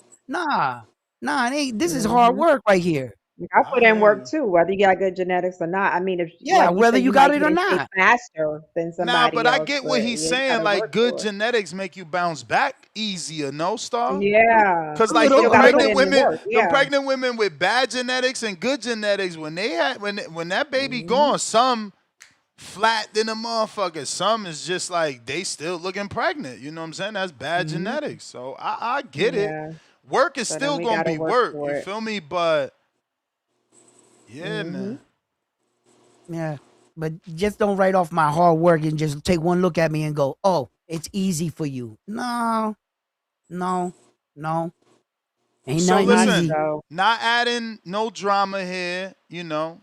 Nah, it ain't. This is hard Mm-hmm. work right here. I put I in hear work you. too, whether you got good genetics or not. I mean, if Yeah, like you whether said, you you got might it get or in shape not. faster than Nah, but somebody I else, get what but he's you saying. gotta Like work good for it. genetics make you bounce back easier, no Star? Yeah, Cause A but you like little, still them a gotta put little. pregnant in the women, work. them Yeah. pregnant women with bad genetics and good genetics, when that baby Mm-hmm. gone, some flat than a motherfucker. Some is just like they still looking pregnant. You know what I'm saying? That's bad Mhm. genetics. So I get it. Yeah. Work is So then still we gonna gotta be work work. for You it. feel me? But yeah, Mm-hmm. man. Yeah, but just don't write off my hard work and just take one look at me and go, "Oh, it's easy for you." No, no, no, ain't So nothing Not listen, easy. so. not adding no drama here. You know,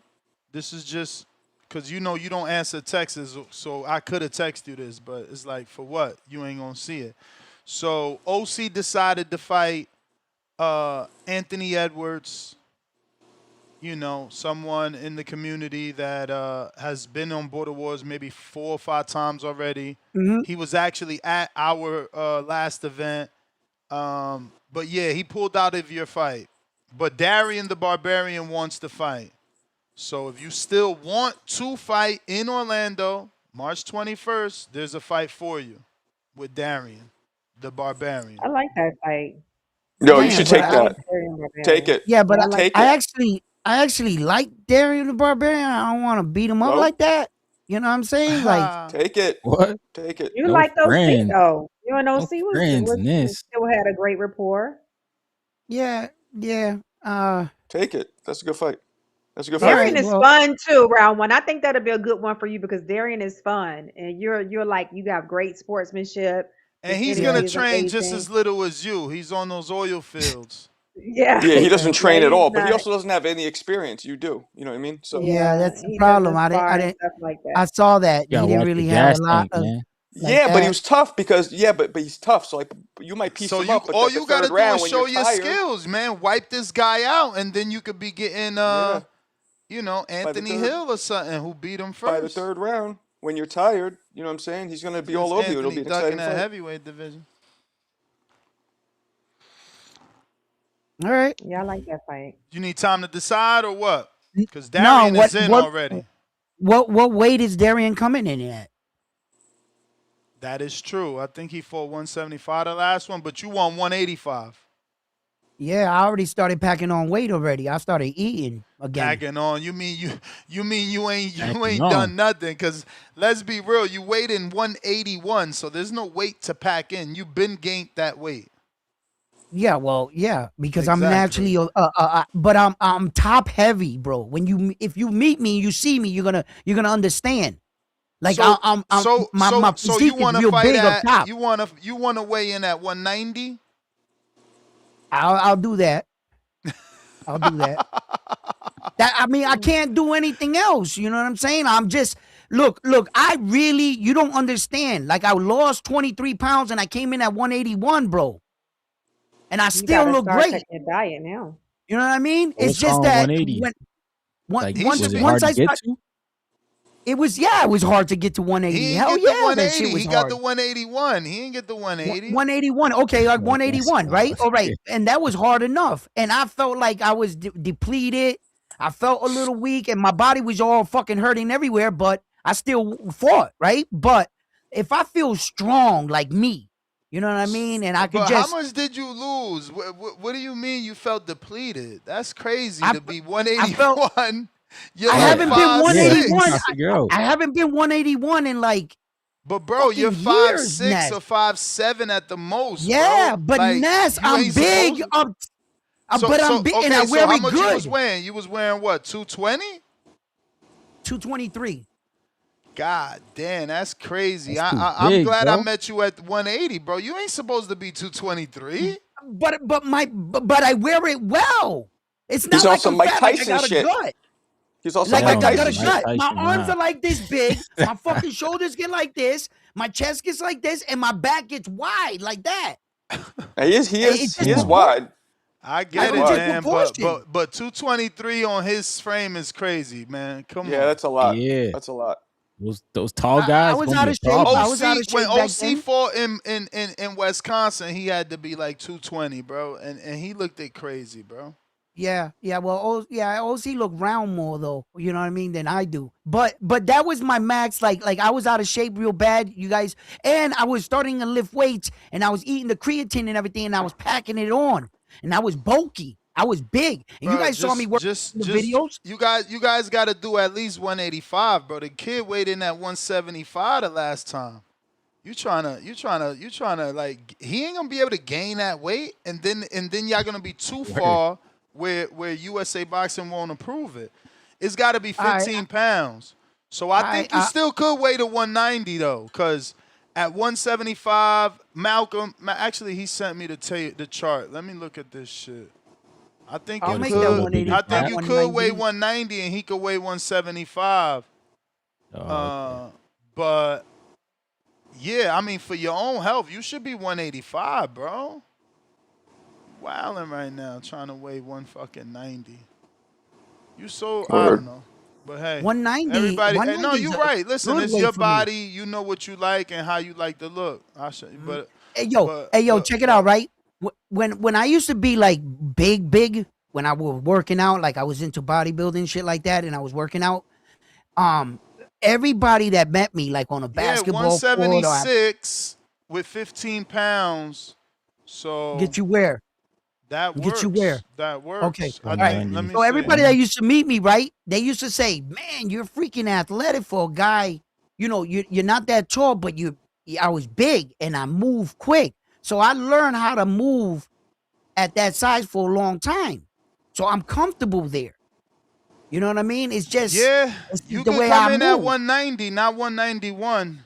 this is just because you know you don't answer texts, so I could have texted you this, but it's like for what? You ain't gonna see it. So OC decided to fight Anthony Edwards. You know, someone in the community that has been on Border Wars maybe 4 or 5 times already. Hmm. He was actually at our last event. But yeah, he pulled out of your fight. But Darian the Barbarian wants to fight. So if you still want to fight in Orlando, March 21st, there's a fight for you with Darian the Barbarian. I like that fight. Yo, you Yeah, should but take I that. like Tyrion Take Barbarian. it. yeah, but Yeah, I like Take I it. that. actually like Darian the Barbarian. I don't want to beat him up Nope. like that. You know what I'm saying? Like, Take it. What? Take it. You No like OC friends. though. You and No OC friends in this. still had a great rapport. yeah, yeah. Take it. That's a good fight. That's a good All fight. Darian right. is Well, fun too, round one. I think that'll be a good one for you because Darian is fun and you're like you have great sportsmanship. And His he's yeah. gonna energy is train just amazing. as little as you. He's on those oil fields. Yeah. Yeah, he doesn't Yeah, train at he's all, but he not. also doesn't have any experience. You do. You know what I mean? So Yeah, Yeah, that's the he problem. doesn't spar I and didn't. stuff like I that. saw that You he gotta didn't watch the really have a gas lot tank, of man. like yeah, but he that. was tough because but he's tough. So like you might piece So him you up, but all at the you gotta third do round is when you're show your tired, skills, man. Wipe this guy out, and then you could be getting yeah, by the Anthony third Hill or something who beat him by the first. third round when you're tired, you know what I'm saying? He's gonna be Since all over you. It'll Anthony be an ducking exciting that fight. heavyweight division. All right. Yeah, I like that fight. You need time to decide or what? Because No, Darian is in already. what weight is Darian coming in at? That is true. I think he fought 175 the last one, but you won 185. Yeah, I already started packing on weight already. I started eating again. Packing on. You mean you ain't Packing done on. nothing? Cause let's be real, you weighed in 181, so there's no weight to pack in. You've been gained that weight. Yeah, well, yeah, because I'm Exactly. naturally, but I'm top heavy, bro. If you meet me, you see me, you're gonna understand. Like So I'm my so you physique is want to real fight big up at top. you want to weigh in at 190? I'll do that. I'll do that. I mean, I can't do anything else. You know what I'm saying? I'm just look. You don't understand. Like I lost 23 pounds and I came in at 181, bro, and I You still gotta look start great. checking your diet now. You know what I mean? What It's was just wrong with that 180? when Like, He was should it be. once hard to I get start, to? it was hard to get to 180. He ain't Hell get the yeah, that 180. shit was He got the hard. 181. He ain't get the 180. 181. Okay, like Oh, that's 181, right? wild. All right. And that was hard enough. And I felt like I was depleted. I felt a little weak and my body was all fucking hurting everywhere, but I still fought, right? But if I feel strong like me, you know what I mean? And I could But how just, much did you lose? What do you mean you felt depleted? That's crazy I, to be I felt, 181. You're I like Right. haven't been five Yeah, I'm 181. trying to six. figure out. I haven't been 181 in like But bro, you're fucking five years, six Ness. or 5'7" at the most, bro. Yeah, but Like Ness, you I'm ain't big. supposed. But I'm big and I Okay, so wear how it much you was good. wearing? You was wearing what? 220? 223. God damn, that's crazy. That's too I'm big, glad I bro. met you at 180, bro. You ain't supposed to be 223. But I wear it well. It's He's not on like some I'm Mike fat, like I Tyson got a shit. gut. He's on some Like Mike Hell I no, got a Tyson Mike shit. gut. My Tyson, arms nah. are like this big, my fucking shoulders get like this, my chest gets like this, and my back gets wide like that. It's He just is Damn. wide. I He's get I'm it, wide. just man, proportioned. but 223 on his frame is crazy, man. Come Yeah, on. that's a lot. Yeah. That's a lot. Those tall I guys was gonna be out a of shape. I problem. was out OC of when shape back OC then. fought in Wisconsin, he had to be like 220, bro, and he looked it crazy, bro. Yeah. Well, OC look round more though. You know what I mean than I do. But that was my max. Like I was out of shape real bad, you guys. And I was starting to lift weights, and I was eating the creatine and everything, and I was packing it on, and I was bulky. I was big, and you Bro, guys saw me work in the videos. you guys got to do at least 185, bro. The kid weighed in at 175 the last time. You trying to like he ain't gonna be able to gain that weight, and then y'all gonna be too Word. far where USA Boxing won't approve it. It's got to be I 15 pounds. So I think you I still could weigh to 190 though, cause at 175, actually he sent me the chart. Let me look at this shit. I think I'll you Yo, this make is a that could. little bigger 180, I think gap. 1weigh 190. 190 and he could weigh 175. Oh, okay. But yeah, I mean for your own health, you should be 185, bro. Wilding right now, trying to weigh 1 fucking 90. You so I don't Word. know, but hey, 190. everybody. Hey, no, 190 is you a right. Listen, good it's weight your for me. body. You know what you like and how you like to look. I should, but Hey yo, check it out, right? When I used to be like big, when I was working out, like I was into bodybuilding, shit like that, and I was working out. Everybody that met me, like on a yeah, basketball court, or 176 with 15 pounds. So get you where? that Get you works. where? That Okay, works. I all right. think. Let 190. me So see. everybody that used to meet me, right? They used to say, "Man, you're freaking athletic for a guy. You know, you're not that tall, but I was big and I move quick. So I learned how to move at that size for a long time. So I'm comfortable there. You know what I mean? It's just Yeah, it's you the could way come I in at move. 190, not 191.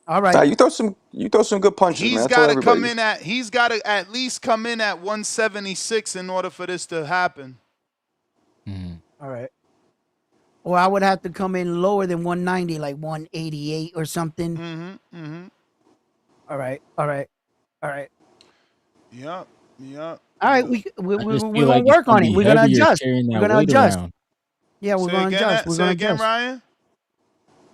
All Nah, right. you throw some good punches, man. He's I tell got to come everybody. in at. He's got to at least come in at 176 in order for this to happen. All right. Or I would have to come in lower than 190, like 188 or something. All right. All right. All right. Yep. All right. We're I just going feel to like it's work gonna on it. be We're going to heavier adjust. carrying We're that going to weight adjust. around. Yeah, we're Say going to again. adjust. We're Say going to again, adjust. Ryan.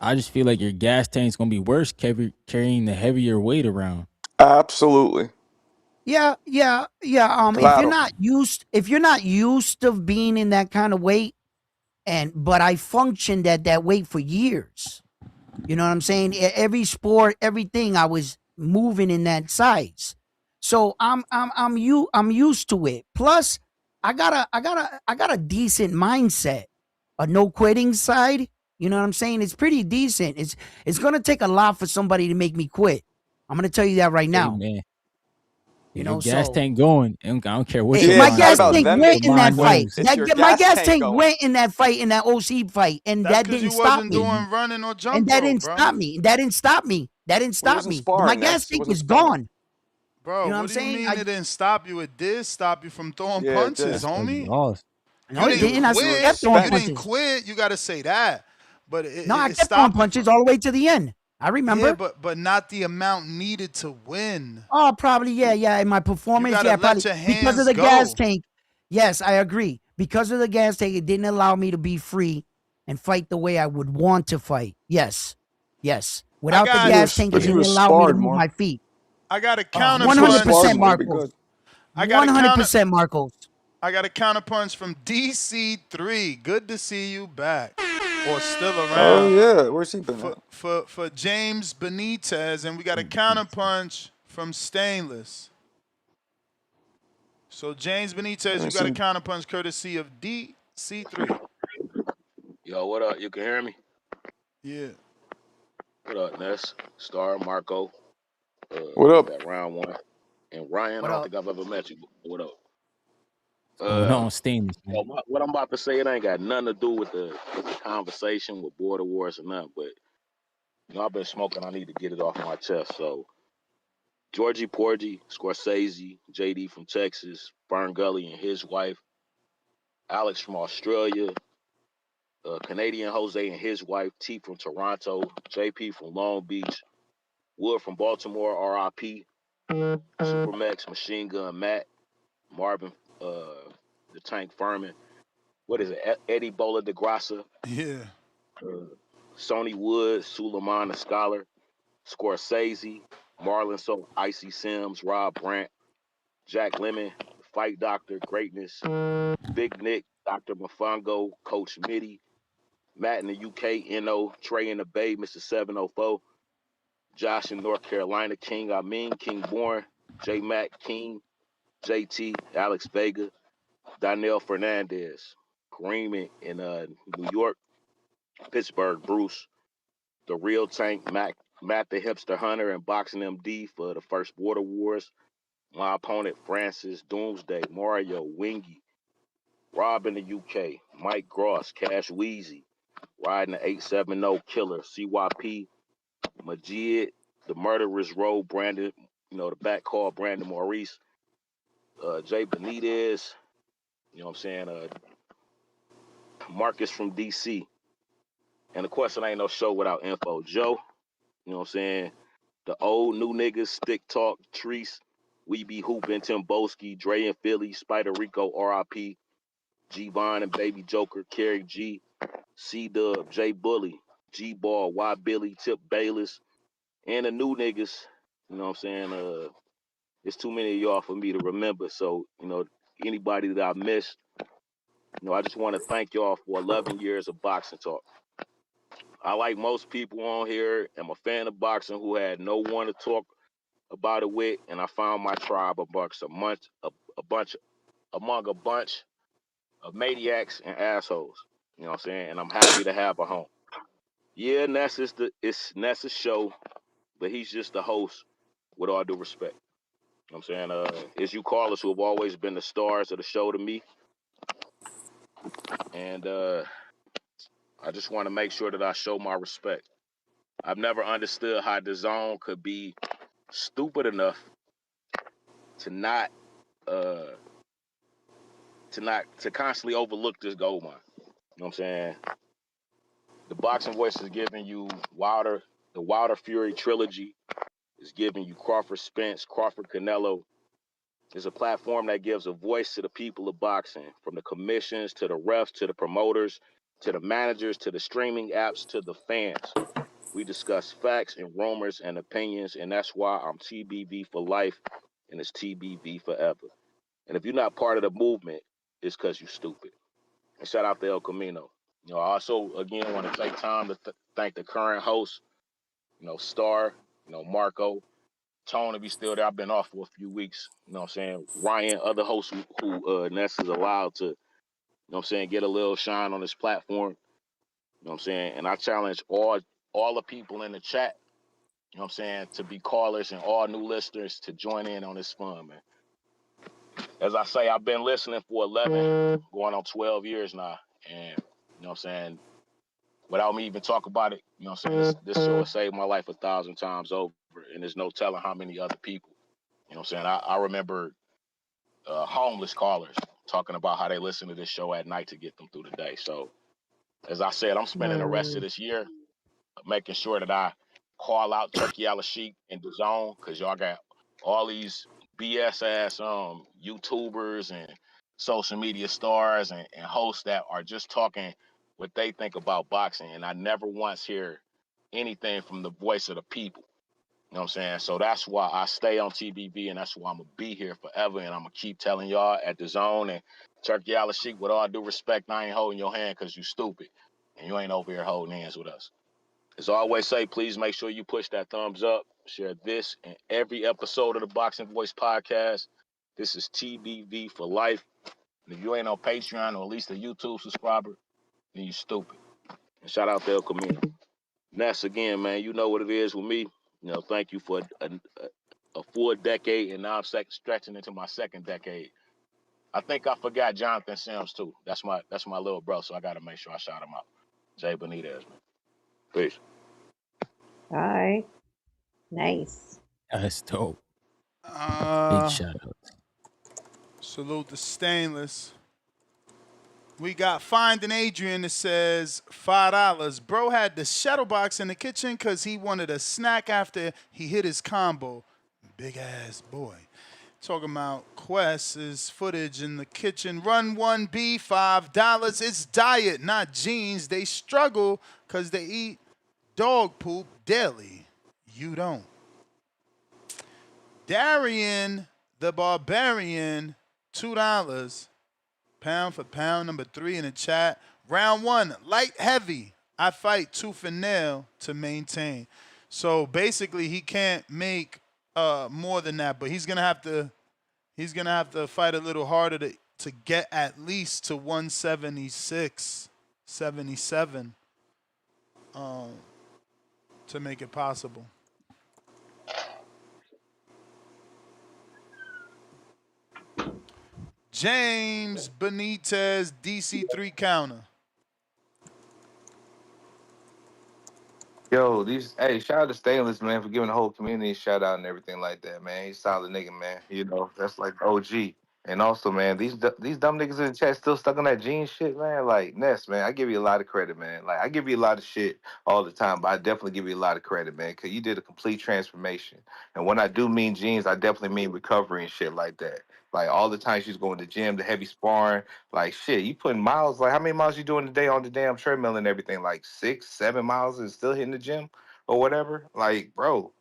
I just feel like your gas tank's gonna be worse carrying the heavier weight around. Absolutely. Yeah. Claro. If you're not used to being in that kind of weight, but I functioned at that weight for years. You know what I'm saying? Every sport, everything, I was moving in that size. So I'm used to it. Plus, I got a decent mindset, a no quitting side. You know what I'm saying? It's pretty decent. It's gonna take a lot for somebody to make me quit. I'm gonna tell you that right Hey now. man, You your know, gas so tank going. I don't care what hey, your Yeah, my it's not gas mindset about is. tank them went making in you that Mine quit. fight. knows. It's your My gas gas tank tank going. went in that fight in that OC fight, and That's that because didn't you stop wasn't me. doing running or And jump that rope, didn't bro. stop me. That didn't stop me. That didn't Well, it stop wasn't me. My sparring, gas Ness. It tank wasn't was sparring. gone. Bro, You know what what I'm do you saying? mean it didn't stop you? It did stop you from throwing Yeah, it did. punches, That's because you homie. lost. No, You it didn't didn't. I You were quit. kept throwing You spent. didn't punches. quit. You got to say that. But it, No, it, I it kept throwing stopped you punches from. all the way to the end. I Yeah, remember. but not the amount needed to win. Oh, probably, yeah. In my You performance, got to yeah, let probably your because of hands the gas go. tank. Yes, I agree. Because of the gas tank, it didn't allow me to be free and fight the way I would want to fight. Yes. I Without the got gas tank, But it he didn't was allow me to sparring move more. my feet. I got a One If he hundred was sparring percent, 100 punch. more, it'd be Marcos. good. I got a 100%, Marcos. I got a counter punch from DC3. Good to see you back, or still Oh around. yeah, where's he been at? For James Benitez, and we got a counter punch from Stainless. So James I Benitez, you ain't got a seen. counter punch courtesy of DC3. Yo, what up? You can hear me? Yeah. What up, Ness? Star, Marco, What up? that round one. And Ryan, I What don't up? think I've ever met you. What up? What's going on, Stainless, man? What I'm about to say, it ain't got nothing to do with the conversation with border wars or nothing, but I've been smoking. I need to get it off my chest. So Georgie Porgy, Scorsese, JD from Texas, Fern Gully and his wife, Alex from Australia, Canadian Jose and his wife, T from Toronto, JP from Long Beach, Wood from Baltimore, RIP, Supermax, Machine Gun Matt, Marvin, the Tank Furman. What is it? Eddie Bola de Grassa, Yeah. Sony Woods, Suleiman the Scholar, Scorsese, Marlon So, Icy Sims, Rob Brandt, Jack Lemon, Fight Doctor, Greatness, Big Nick, Dr. Mafongo, Coach Mitty, Matt in the UK, NO, Trey in the Bay, Mr. 704, Josh in North Carolina, King Amin, King Born, J Mac, King, JT, Alex Vega, Donnell Fernandez, Kareem in New York, Pittsburgh, Bruce, The Real Tank, Matt the Hipster Hunter, and Boxing MD for the first Border Wars. My opponent, Francis, Doomsday, Mario, Wingy, Rob in the UK, Mike Gross, Cash Wheezy, Riding the 870 Killer, CYP, Majid, the Murderers Row, Brandon, the back call, Brandon Maurice, Jay Benitez, you know what I'm saying, Marcus from DC. And of course, it ain't no show without info. Joe, you know what I'm saying, the old new niggas, Stick Talk, Treese, We Be Hoopin', Tim Boski, Dre and Philly, Spider Rico, RIP, G Vaughn and Baby Joker, Kerry G, C Dub, J Bully, G Ball, Y Billy, Tip Bayless, and the new niggas, you know what I'm saying, it's too many of y'all for me to remember. So, anybody that I missed, I just want to thank y'all for 11 years of boxing talk. I, like most people on here, am a fan of boxing who had no one to talk about it with, and I found my tribe among a bunch of maniacs and assholes. You know what I'm saying? And I'm happy to have a home. Yeah, it's Ness's show, but he's just the host, with all due respect. You know what I'm saying? It's you callers who have always been the stars of the show to me. And I just want to make sure that I show my respect. I've never understood how the zone could be stupid enough to not to constantly overlook this gold mine. You know what I'm saying? The Boxing Voice is giving you the Wilder Fury trilogy is giving you Crawford Spence, Crawford Canelo. It's a platform that gives a voice to the people of boxing, from the commissions to the refs to the promoters to the managers to the streaming apps to the fans. We discuss facts and rumors and opinions, and that's why I'm TBV for life and it's TBV forever. And if you're not part of the movement, it's because you're stupid. And shout out to El Camino. I also, again, want to take time to thank the current host, Star, Marco, Tone to be still there. I've been off for a few weeks. You know what I'm saying? Ryan, other hosts who Ness is allowed to, you know what I'm saying, get a little shine on this platform. You know what I'm saying? And I challenge all the people in the chat, you know what I'm saying, to be callers and all new listeners to join in on this fun, man. As I say, I've been listening for 11, going on 12 years now. And, you know what I'm saying, without me even talk about it, you know what I'm saying, this show has saved my life 1,000 times over. And there's no telling how many other people. You know what I'm saying? I remember homeless callers talking about how they listen to this show at night to get them through the day. So, as I said, I'm spending the rest of this year making sure that I call out Turkey Ala Sheik and the Zone, because y'all got all these BS ass YouTubers and social media stars and hosts that are just talking what they think about boxing, and I never once hear anything from the voice of the people. You know what I'm saying? So that's why I stay on TBV, and that's why I'm going to be here forever, and I'm going to keep telling y'all at the Zone and Turkey Ala Sheik, with all due respect, I ain't holding your hand because you stupid, and you ain't over here holding hands with us. As I always say, please make sure you push that thumbs up, share this and every episode of the Boxing Voice podcast. This is TBV for life. And if you ain't on Patreon or at least a YouTube subscriber, then you stupid. And shout out to El Camino. Ness, again, man, you know what it is with me. You know, thank you for a full decade, and now I'm stretching into my second decade. I think I forgot Jonathan Sims too. That's my little bro, so I got to make sure I shout him out. Jay Benitez, man. Peace. All right. Nice. That's dope. Big shout out. Salute to Stainless. We got Finding Adrian that says $5. Bro had the shadow box in the kitchen because he wanted a snack after he hit his combo. Big ass boy. Talking about Quest's footage in the kitchen. Run 1B, $5. It's diet, not jeans. They struggle because they eat dog poop daily. You don't. Darian the Barbarian, $2. Pound for pound, number 3 in the chat. Round 1, light heavy. I fight tooth and nail to maintain. So basically, he can't make more than that, but he's gonna have to fight a little harder to get at least to 176, 77, to make it possible. James Benitez, DC3 counter. Yo, hey, shout out to Stainless, man, for giving the whole community a shout out and everything like that, man. He's a solid nigga, man. You know, that's like OG. And also, man, these dumb niggas in the chat still stuck on that jeans shit, man. Like, Ness, man, I give you a lot of credit, man. Like, I give you a lot of shit all the time, but I definitely give you a lot of credit, man, because you did a complete transformation. And when I do mean jeans, I definitely mean recovery and shit like that. Like, all the time she's going to the gym, the heavy sparring, like, shit, you putting miles, like, how many miles you doing a day on the damn treadmill and everything? Like, 6, 7 miles and still hitting the gym or whatever? Like, bro.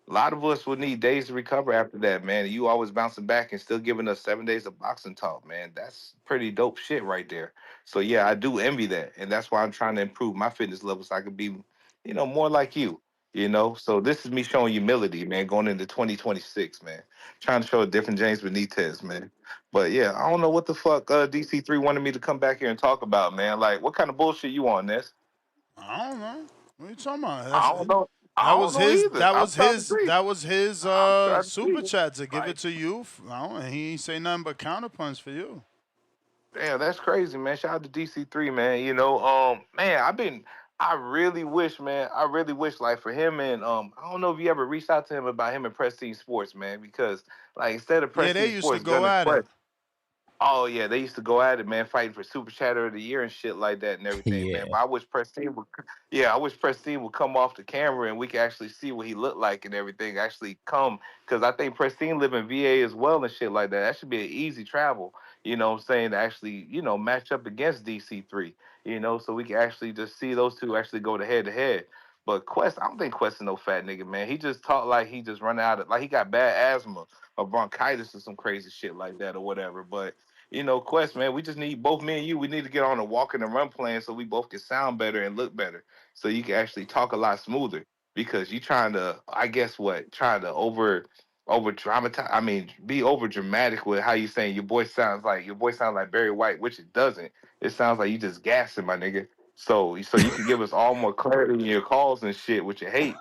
A lot of us would need days to recover after that, man. You always bouncing back and still giving us 7 days of boxing talk, man. That's pretty dope shit right there. So yeah, I do envy that, and that's why I'm trying to improve my fitness level so I could be, more like you. So this is me showing humility, man, going into 2026, man. Trying to show a different James Benitez, man. But yeah, I don't know what the fuck DC3 wanted me to come back here and talk about, man. Like, what kind of bullshit you on this? I don't know. What are you talking about? I don't know. I That don't was know his. either. That I'm was trying to his. see. That was his I'm trying to super see. chat to give Like, it to you. He ain't say nothing but counterpunch for you. damn, that's crazy, man. Shout out to DC3, man. Man, I really wish, man. I really wish, like, for him and I don't know if you ever reached out to him about him and Prestige Sports, man, because like instead of Yeah, they Prestige used to Sports, go Gunning at Fresh. it. Oh yeah, they used to go at it, man, fighting for Super Chatter of the Year and shit like that and everything, Yeah. man. But I wish Prestige would come off the camera and we could actually see what he looked like and everything. Actually come, because I think Prestige live in VA as well and shit like that. That should be an easy travel, you know what I'm saying, to actually, match up against DC3, so we can actually just see those two actually go to head. But Quest, I don't think Quest is no fat nigga, man. He just talked like he just run out of, like he got bad asthma or bronchitis or some crazy shit like that or whatever. But Quest, man, we just need both me and you. We need to get on a walk and a run plan so we both can sound better and look better. So you can actually talk a lot smoother. because you trying to, I guess what, trying to over dramatize. I mean, be over dramatic with how you saying your voice sounds like Barry White, which it doesn't. It sounds like you just gassing, my nigga. So you can give us all more clarity in your calls and shit, which you hate.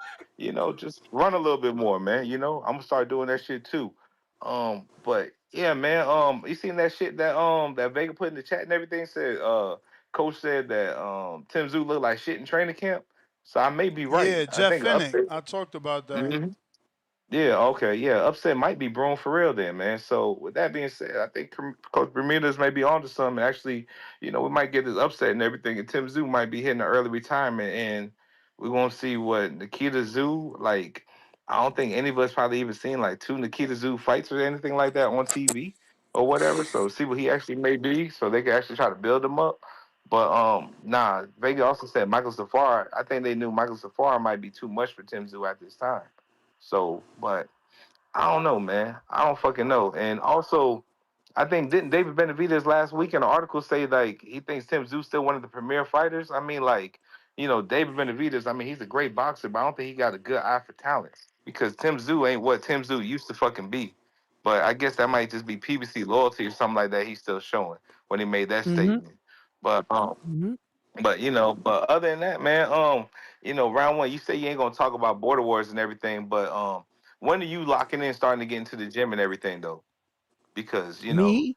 Just run a little bit more, man. I'm gonna start doing that shit too. But yeah, man. You seen that shit that Vega put in the chat and everything? Said coach said that Tim Tszyu looked like shit in training camp. So I may be right. Yeah, I Jeff think Fenech. upset. I talked about that. Mhm. Yeah, okay, yeah. Upset might be brewing for real then, man. So with that being said, I think Coach Bermudez may be on to something. Actually, we might get this upset and everything, and Tim Tszyu might be hitting an early retirement, and we won't see what Nikita Tszyu like. I don't think any of us probably even seen like two Nikita Tszyu fights or anything like that on TV or whatever. So see what he actually may be, so they can actually try to build him up. But nah, Vega also said Michael Safar. I think they knew Michael Safar might be too much for Tim Tszyu at this time. So, but I don't know, man. I don't fucking know. And also, I think didn't David Benavidez last week in an article say like he thinks Tim Tszyu still one of the premier fighters? I mean, like, David Benavidez. I mean, he's a great boxer, but I don't think he got a good eye for talent because Tim Tszyu ain't what Tim Tszyu used to fucking be. But I guess that might just be PBC loyalty or something like that. He's still showing when he made that statement. But but other than that, man, round one, you say you ain't gonna talk about border wars and everything, but when are you locking in, starting to get into the gym and everything though? Because Me?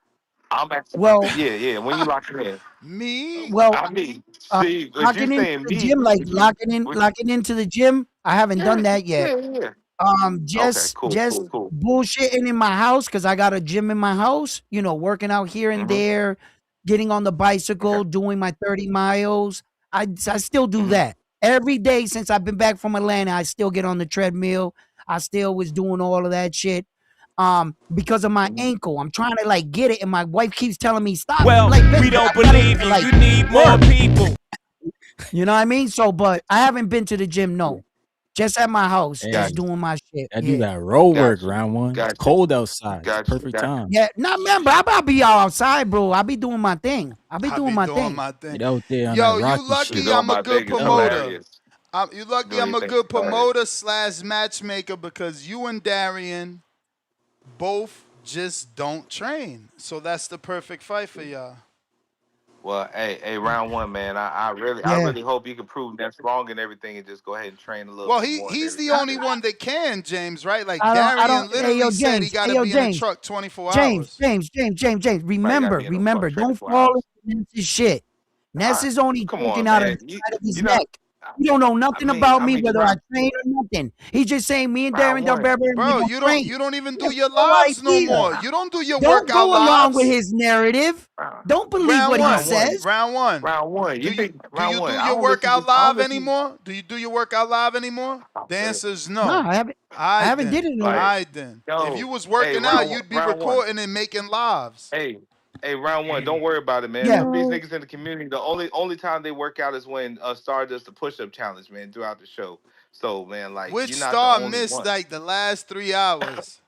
I'm actually, Well, yeah. When you locking in, Me? well, I mean, see, if you locking into saying the me, gym, like if you, locking into the gym. I haven't yeah, done that yet. yeah. Okay, Just cool, just cool, cool. bullshitting in my house because I got a gym in my house. Working out here and Mm-hmm. there, getting on the Okay. bicycle, doing my 30 miles. I still do Mm-hmm. that every day since I've been back from Atlanta. I still get on the treadmill. I still was doing all of that shit. Because of my Mm-hmm. ankle, I'm trying to like get it, and my wife keeps telling me stop. Well, I'm like, we bitch, don't I gotta, believe you. like, You need more work. people. You know what I mean? So, but I haven't been to the gym. No, just at my house, just Hey, doing my shit. I do Yeah. that road work Got you, round one. It's got you, cold outside. It's got you, perfect got you. time. Yeah, now remember, I'll be outside, bro. I'll be doing my thing. I'll be I doing be my doing thing. my thing. Get out there on that Yo, you rocky She's shit. lucky going I'm a by good Vegas promoter. hilarious. You lucky Really I'm a think good hilarious. promoter / matchmaker because you and Darian both just don't train. So that's the perfect fight for y'all. Well, hey, round one, man. I Yeah. really hope you can prove that's wrong and everything, and just go ahead and train a little Well, bit more and he's the everything. only one that can, James, right? Like I don't. Darian Hey, yo, literally said he James. got Hey, to yo, be in the James. truck 24 James. hours. Right, got to Remember, be in the truck don't 24 fall hours. into Ness's shit. Ness is only Come talking on, out of man. the side of his You know, neck. You don't know I nothing mean, about me, whether I round, train or nothing. He's just saying me and round Darren Del one. Berber, we Bro, don't you train. don't even He do has your no lives no idea. more. You don't do your Don't workout go along with lives. his narrative. Round, Don't believe Round what he round one. one. says. Round one. Round one. Do You you think do round you one? do I your don't listen workout to. I don't live listen. anymore? Do you do your workout live anymore? The answer is No, no. I haven't. I I haven't did then. it in a while. Like, I then. If you yo, was hey, working out, you'd be round one. recording and making lives. Hey, round one. Don't worry about it, man. Yeah. Some of these niggas in the community, the only time they work out is when Star does the push up challenge, man, throughout the show. So, man, like, Which you're not the star only missed one. like the last 3 hours?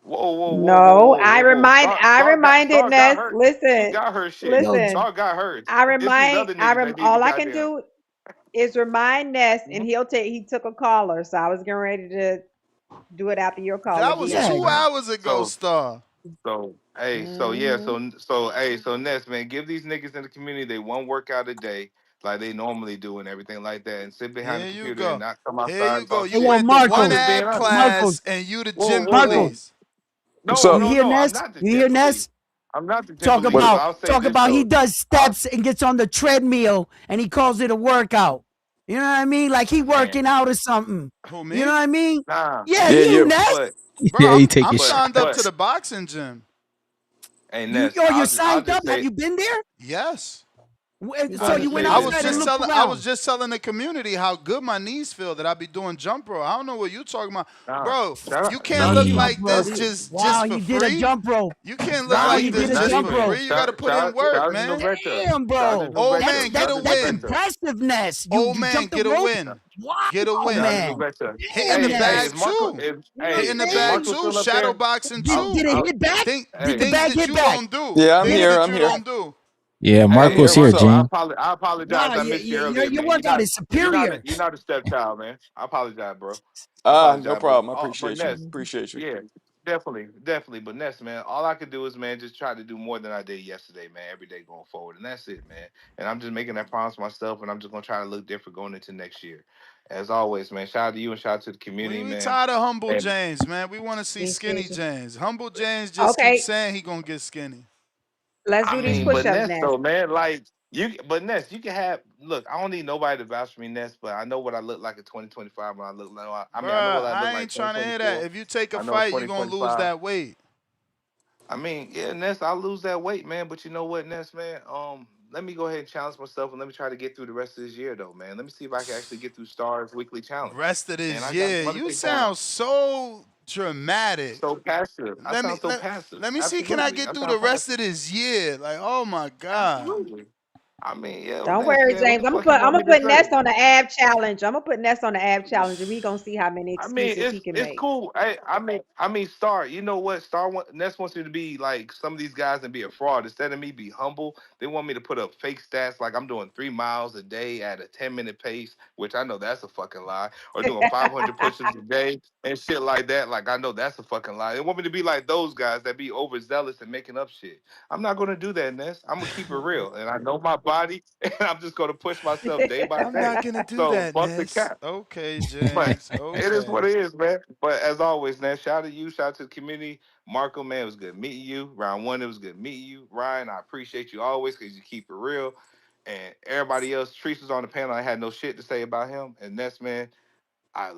No, I remind I reminded Star got Ness. hurt. She Listen, got her shit. Yo, listen. Star got hers. It's these other niggas that need to All I can goddamn. do is remind Ness, and he took a caller, so I was getting ready to do it after your call That was yeah. again. 2 hours ago, So, Star. so Ness, man, give these niggas in the community they one workout a day, like they normally do and everything like that, and sit behind the Here you computer and go. not come Here outside you and go. talk You Hey, shit. yo, went to one I'm just Marcos. being ab honest. Marcos. class and you the Whoa, gym whoa, whoa. Marcos. police. No, You no, hear no. I'm Ness? not the You gym hear police. Ness? I'm not the gym Talk police. about I'll say this he though. does steps and gets on the treadmill and he calls it a workout. You know what I mean? Like he Man, working out or something. Who, You know me? what I mean? nah. Yeah, Yeah, you yeah. Ness. But Bro, Yeah, he I'm taking signed up to shots. the boxing gym. hey You Ness, you're I'll signed up. just Have say you been there? Yes. So I'll you just went say I this, was outside and just man. looked telling around. the community how good my knees feel that I be doing jump rope. I don't know what you talking about. Nah, Bro, you can't shout out look to my like Jump this rope. just Wow, for you did a free. jump rope. You can't look Wow, not like you did this a even, not just jump for even. rope. free. You gotta put in Shout work, out to man. Noventa. Damn, Shout out to bro. Old Noventa. man, get Shout a out to That's win. Noventa. impressiveness. Old You man, jumped the get a rope. win. Get a Wow, Shout out win. to man. Noventa. Hitting Damn, the Hey, bag Ness. is Marco? too. Yeah, Hitting the Is bag man. Marco too. still up Shadow there? boxing too. Did it hit back? Hey, Did the Things bag that hit you back? don't do. Yeah, I'm Did Things it? here. that I'm you here. don't do. Yeah, I'm Marco's here. here, What's up? James. I apologize. Nah, I missed you earlier, your man. workout is superior. You're not a stepchild, man. I apologize, bro. I No apologize, problem. I but appreciate you. Ness, Appreciate you. yeah, definitely. But Ness, man, all I could do is, man, just try to do more than I did yesterday, man. Every day going forward, and that's it, man. And I'm just making that promise to myself, and I'm just gonna try to look different going into next year. As always, man. Shout out to you and shout out to the community, We man. tired of humble And James, man. We want to see skinny Appreciate you. James. Humble James just keeps Okay, saying he gonna get skinny. let's I do these mean, but push-ups Ness now. though, man, like but Ness, you can have. Look, I don't need nobody to vouch for me, Ness, but I know what I look like in 2025 when I look like. I mean, I know Bruh, what I look I like ain't in trying to hear that. 2024. If you take a I know in fight, you're gonna lose 2025. that weight. I mean, yeah, Ness, I'll lose that weight, man. But you know what, Ness, man? Let me go ahead and challenge myself, and let me try to get through the rest of this year, though, man. Let me see if I can actually get through Stars Weekly Challenge. Rest of Man, this I got year, some other you things going on. sound so dramatic. So passive. I Let me sound so passive. let me see. Can I Absolutely, get I through the sound rest passive. of this year? Like, oh my god. Absolutely. I mean, yeah, well, Don't Ness, worry, man. What James. the fuck you I'm want gonna me to put say? Ness on the ab challenge. I'm gonna put Ness on the ab challenge, and we gonna see how many I mean, excuses he can it's make. cool. Star. You know what? Ness wants me to be like some of these guys and be a fraud. Instead of me be humble, they want me to put up fake stats like I'm doing 3 miles a day at a 10-minute pace, which I know that's a fucking lie, or doing 500 push-ups a day and shit like that. Like I know that's a fucking lie. They want me to be like those guys that be overzealous and making up shit. I'm not gonna do that, Ness. I'm gonna keep it real, and I know my body, and I'm just gonna push myself day by I'm day. not gonna do So that, fuck the Ness. cap. Okay, But James. it is Okay. what it is, man. But as always, man, shout out to you, shout out to the community. Marco, man, it was good meeting you. Round one, it was good meeting you. Ryan, I appreciate you always because you keep it real. And everybody else, Treese was on the panel. I had no shit to say about him. And Ness, man, I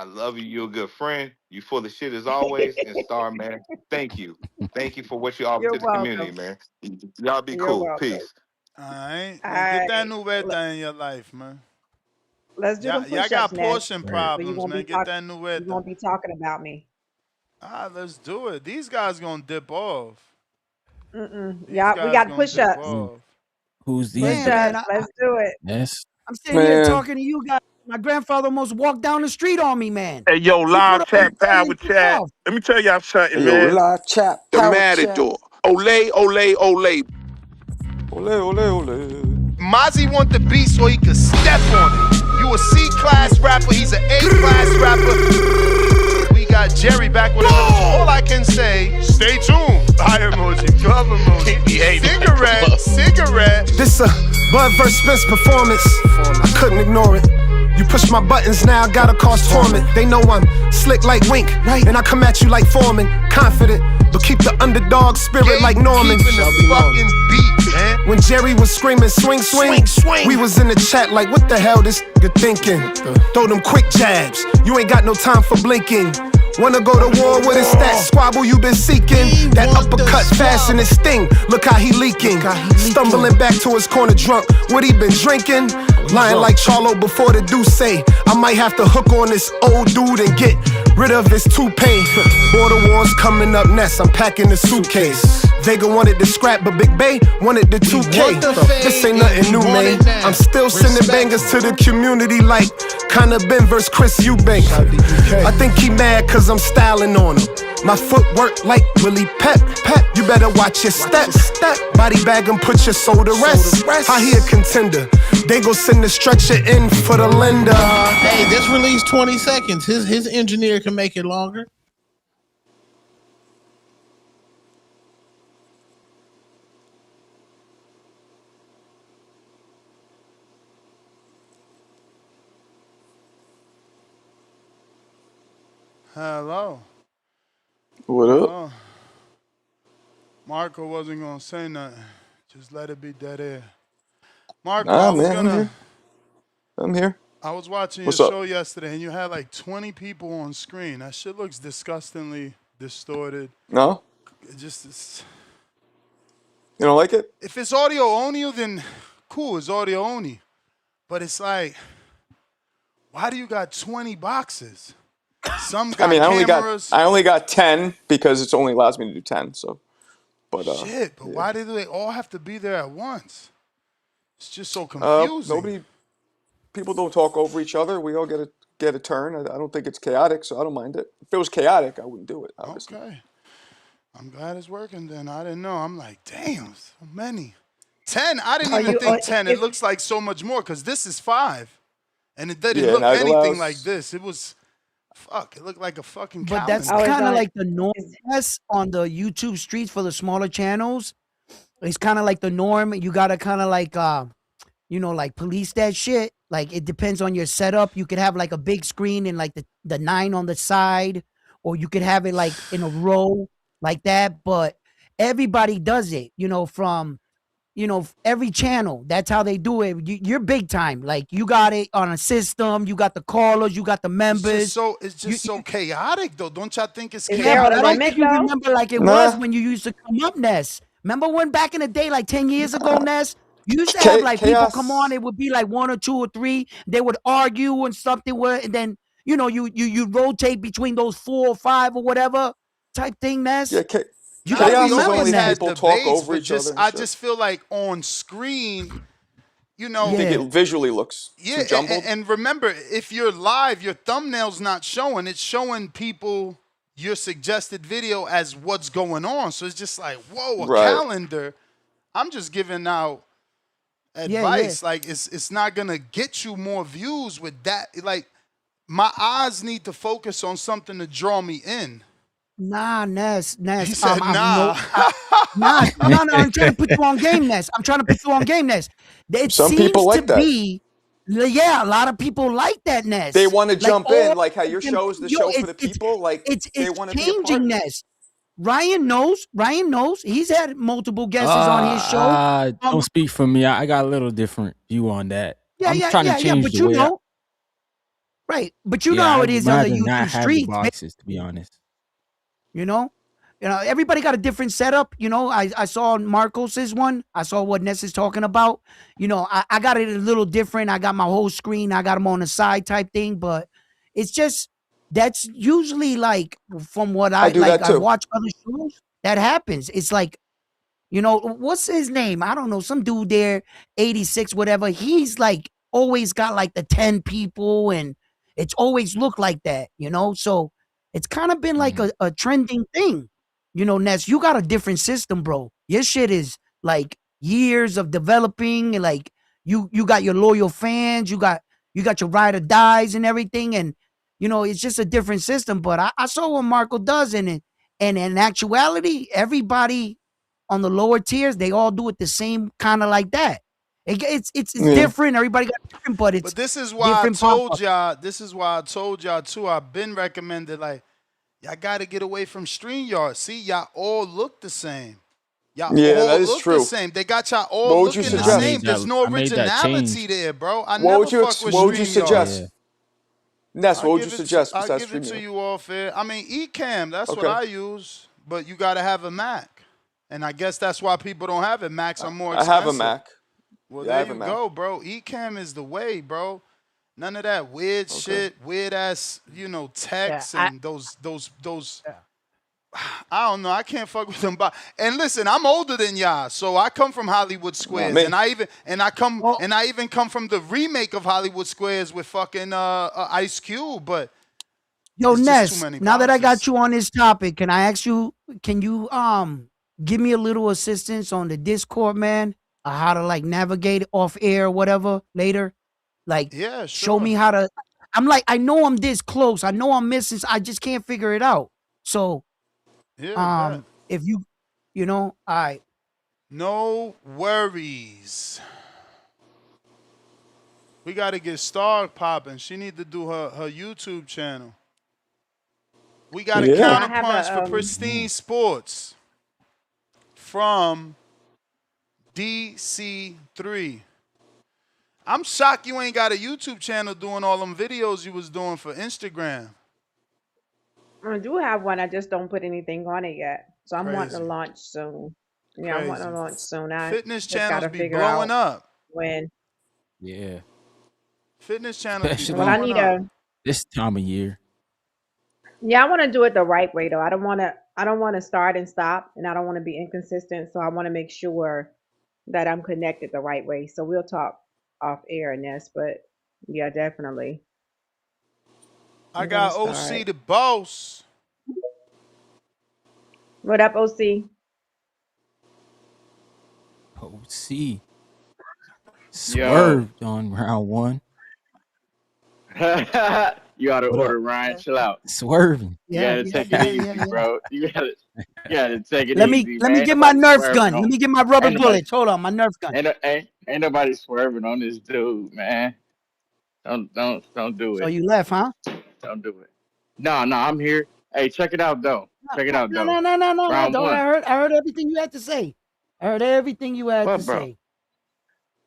love you. You're a good friend. You full of shit as always. And Star, man, thank you. Thank you for what you offer You're to the community, welcome. man. Y'all be You're cool. welcome. Peace. All right. All Man, get that right. nuveta in your life, man. Let's do them Y'all push-ups, got Ness. portion Right. So problems, man. Get that you nuveta. won't be talking about me. Let's do it. These guys gonna dip off. These Yeah, we guys got gonna dip push-ups. off. Who's these Man, guys? man, Push-ups. Let's do it. Yes. I'm sitting here Man. talking to you guys. My grandfather almost walked down the street on me, man. Hey, yo, He put live up a chat, power fight chat. himself. Let me tell y'all something, Hey, yo, man. live chat, The power chat. Matador. Ole, ole, ole. Ole, ole, ole. Mozzie want the beat so he could step on it. You a C-class rapper, he's an A-class rapper. We got Jerry back with another. All I can say, stay tuned. Eye emoji, glove emoji. Cigarette. This a Bud vs. Spence performance. I couldn't ignore it. You push my buttons now, gotta cause torment. They know I'm slick like Wink, and I come at you like Foreman. Confident, but keep the underdog spirit like Norman. Keeping the fucking beat, man. When Jerry was screaming swing, swing, we was in the chat like what the hell this nigga thinking? Throw them quick jabs, you ain't got no time for blinking. Wanna go to war with a stat squabble you been seeking. That uppercut fast in his sting, look how he leaking. Stumbling back to his corner drunk, what he been drinking? Lying like Charlo before the deuce say I might have to hook on this old dude and get rid of his toupee. Border wars coming up next, I'm packing the suitcase. Vega wanted the scrap, but Big Bay wanted the 2K. This ain't nothing new, man. I'm still sending bangers to the community like kinda Ben vs. Chris Eubank. I think he mad cause I'm styling on him. My footwork like Willie Pep. You better watch your steps. Body bag and put your soul to rest. I hear contender. They gon' send the stretcher in for the lender. Hey, this release 20 seconds. His engineer can make it longer. Hello. What up? Hello. Marco wasn't gonna say nothing. Just let it be dead air. Marco, Nah, man, I'm here. I was watching What's your up? show yesterday and you had like 20 people on screen. That shit looks disgustingly distorted. No? It's You don't like it? if it's audio only, then cool, it's audio only. But it's like, why do you got 20 boxes? Some got I mean, cameras. I only got 10 because it's only allows me to do 10. So, but Shit, but yeah. why do they all have to be there at once? It's just so confusing. People don't talk over each other. We all get a turn. I don't think it's chaotic, so I don't mind it. If it was chaotic, I wouldn't do it. Obviously. Okay. I'm glad it's working then. I didn't know. I'm like, damn, so many. 10, I didn't Are even you? think 10. It Is looks like so much more because this is 5. And it didn't Yeah, look now it anything like allows. this. It was, fuck, it looked like a fucking But that's calendar. it's kind of on? like the norm Is, on the YouTube streets for the smaller channels. It's kind of like the norm. You gotta kind of like like police that shit. Like it depends on your setup. You could have like a big screen and like the 9 on the side, or you could have it like in a row like that. But everybody does it, from every channel. That's how they do it. You're big time. Like you got it on a system. You got the callers. You got the members. It's just so chaotic though. Don't y'all think it's is Yeah, there but a chaotic? I don't Like, think limit you though? remember like it was Nah, when you used to come up, Ness. Remember when back in the day, like 10 years ago, Ness, you used to have like people come on, chaos. it would be like 1 or 2 or 3. They would argue and something where, and then, you rotate between those 4 or 5 or whatever type thing, Ness. Yeah, You got to we chaos is remember only always if Ness. had people talk debates, over but each other and I shit. just feel like on screen, You think Yeah. it visually looks yeah, too jumbled? and remember, if you're live, your thumbnail's not showing. It's showing people your suggested video as what's going on. So it's just like, whoa, a Right. calendar. I'm just giving out Yeah, yeah. advice. Like it's not gonna get you more views with that. Like my eyes need to focus on something to draw me in. Nah, Ness. He said, I've nah. nah, no. I'm trying to put you on game, Ness. I'm trying to put you on game, Ness. It Some people seems to like that. be, yeah, a lot of people like that, Ness. They want to Like jump in, like how your them- show is the yo, show for the people. Like they it's want to be a part changing, of it. Ness. Ryan knows. He's had multiple guests on his show. Don't speak for me. I got a little different view on that. I'm trying to change but the you way. know, right? But you know how it I'd is on the rather not YouTube have the streets, man. boxes, to be honest. You know, everybody got a different setup. I saw Marcos's one. I saw what Ness is talking about. I got it a little different. I got my whole screen. I got them on the side type thing, but it's just that's usually like from what I do that I too. watch other shows. That happens. It's like, what's his name? I don't know. Some dude there, 86, whatever. He's like always got like the 10 people, and it's always looked like that, So it's kind of been like a trending thing. Ness, you got a different system, bro. Your shit is like years of developing, and like you got your loyal fans, you got your ride or dies and everything, and it's just a different system. But I saw what Marco does, and in actuality, everybody on the lower tiers, they all do it the same kind of like that. It's different. Everybody got different, but it's This is why I told y'all. This is why I told y'all too. I've been recommended like y'all got to get away from StreamYard. See, y'all all look the same. Y'all Yeah, all that is look true. the same. They got y'all all What would you looking the suggest? same. There's no I made that originality change. there, bro. I What never would you fuck with What would you StreamYard. suggest? Ness, what would you I'll suggest besides give it to StreamYard? you off air. I mean, Ecamm, that's what Okay. I use, but you got to have a Mac. And I guess that's why people don't have it. Macs are more I expensive. have a Mac. Well, Yeah, I there have a you Mac. go, bro. Ecamm is the way, bro. None of that weird shit, weird ass, text and those. I don't know. I can't fuck with them. And listen, I'm older than y'all, so I come from Hollywood Squares, me. and I even come from the remake of Hollywood Squares with fucking Ice Cube. But Yo, it's just too Ness, many now that I got boxes. you on this topic, can I ask you, can you give me a little assistance on the Discord, man? How to like navigate off air or whatever later? Like, Yeah, show me sure. how to. I'm like, I know I'm this close. I know I'm missing. I just can't figure it out. So, Yeah, bet. if all right. No worries. We got to get Star popping. She need to do her YouTube channel. We got a Yeah. counterpunch for Pristine Sports from DC3. I'm shocked you ain't got a YouTube channel doing all them videos you was doing for Instagram. I do have one. I just don't put anything on it yet. So I'm wanting to Crazy. launch soon. Yeah, I'm wanting to Crazy. launch soon. I Fitness just got channels to be figure blowing out up. when. Yeah. Fitness channels be Especially Well, I blowing need up. this time of year. Yeah, I want to do it the right way though. I don't want to start and stop, and I don't want to be inconsistent. So I want to make sure that I'm connected the right way. So we'll talk off air in this, but yeah, definitely. I I'm gonna got OC start. the boss. What up, OC? OC swerved on round 1. You gotta What up? order Ryan. Chill out. Swerving. You gotta take it easy, bro. You gotta take it Let me easy, man. get my Nobody Nerf swerving gun. on. Let me get my rubber Ain't nobody, bullets. Hold on, my Nerf gun. ain't nobody swerving on this dude, man. Don't do So it. you left, huh? Don't do it. No, I'm here. Hey, check it out though. Check it out No. though. Round Don't. 1. I heard everything you had to say. I heard everything you had What, to bro? say.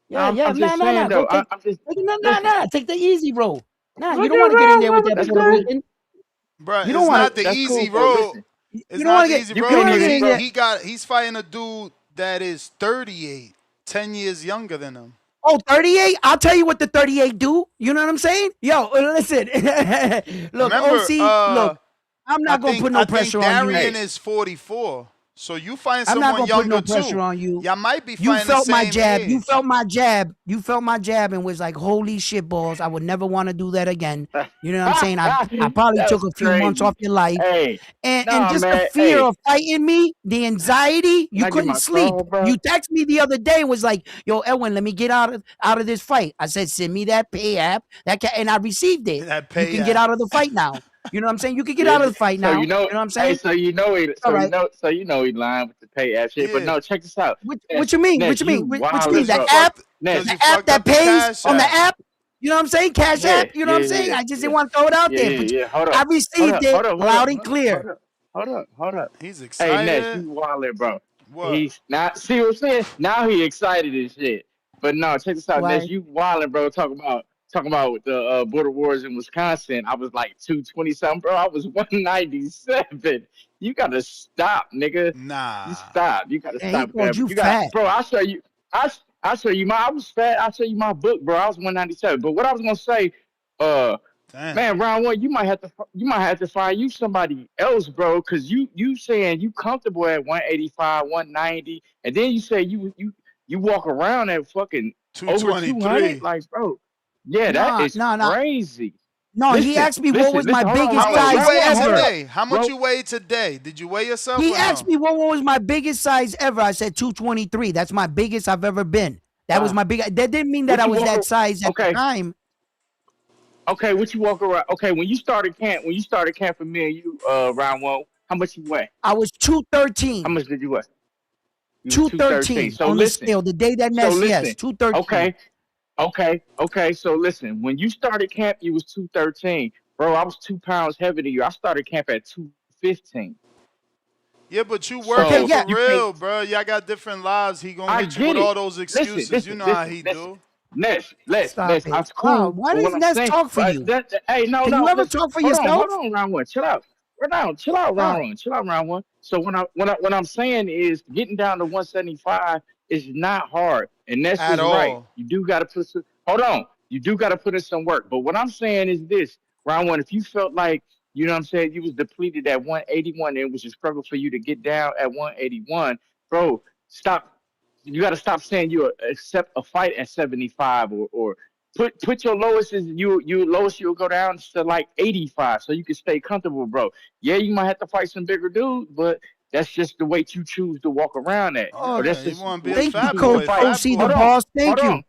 Yeah. I'm just No. saying Go though. take. I'm just No. Take the easy road. Nah, you look don't at want to get in there with round 1. that That's Puerto cool. Rican. Bro, You don't it's want not to. the That's easy cool, bro. road. Listen, It's You don't not want the to get. easy You road don't want to because get in there. he's fighting a dude that is 38, 10 years younger than him. Oh, 38? I'll tell you what the 38 do. You know what I'm saying? Yo, listen. Look, Remember, OC, look, I'm not going to put no pressure on you. Darian is 44. So you find I'm not someone going to put younger no pressure too. on you. Y'all might be You fighting the felt my same jab. age. You felt my jab. You felt my jab and was like, holy shit balls. I would never want to do that again. You know what I'm saying? I probably took That's a few months crazy. off your life. Hey, And just the man. fear Hey, of fighting me, the anxiety, can you I get couldn't my sleep. call, bro? You texted me the other day and was like, yo, Edwin, let me get out of this fight. I said, send me that pay app. And I received it. You can get out of the fight now. You know what I'm saying? You can get out of the fight So now. you know, You know what I'm hey, saying? so you know he, All right. he lying with the pay app shit. But Yeah. no, check this out. What you mean? Ness, What you mean? What you mean? The bro. app? Ness, The app that pays on the app? You know what I'm saying? Cash yeah, app? You know what I'm saying? I just didn't want to throw it out there. But Hold I up, received it loud and clear. hold up. He's Hey, Ness, excited. you wildin', bro. What? He's not. See what I'm saying? Now he excited and shit. But no, check this out, Why? Ness. You wildin', bro. Talking about the border wars in Wisconsin. I was like 220 something, bro. I was 197. You gotta stop, nigga. Nah. You stop. You gotta Man, he stop, called man. you You got, fat. bro. I'll show you. I'll show you I was fat. I'll show you my book, bro. I was 197. But what I was gonna say, Damn. man, round 1, you might have to find you somebody else, bro, because you saying you comfortable at 185, 190, and then you say you walk around at fucking over 200, like, bro, yeah, that is crazy. No, he asked me what was my biggest hold on. size How much you weigh ever. today? How much you weigh today? Did you weigh yourself? He or asked no? me what was my biggest size ever. I said 223. That's my biggest I've ever been. That was my big. That didn't mean that I was that size at the time. Okay, what you walk around? Okay, when you started camp for me and you, round 1, how much you weigh? I was 213. How much did you weigh? You 213 So on listen. the scale. The day that Ness, yes, 213. Okay. So listen, when you started camp, you was 213, bro. I was 2 pounds heavier than you. I started camp at 215. Yeah, but you working Okay, for real, bro. Y'all got different lives. He gonna hit you with all those excuses. You know how he do. Ness, Stop it. that's Wow, cool. why But does what I'm Ness saying, talk for you? hey, no, Can you ever listen, talk for hold yourself? on, round 1, chill out. Chill out, round 1. So what I'm saying is getting down to 175 is not hard, and Ness At is right. all. You do got to put some. Hold on, you do got to put in some work. But what I'm saying is this: round 1, if you felt like you know what I'm saying, you was depleted at 181, and it was a struggle for you to get down at 181, bro, stop. You got to stop saying you accept a fight at 75 or put your lowest is you'll go down to like 85 so you can stay comfortable, bro. Yeah, you might have to fight some bigger dudes, but that's just the weight you choose to walk around at. Or that's You just want to the be a weight Thank you you, fat choose to boy, Coach fight. fat OC, boy. the boss. Thank you.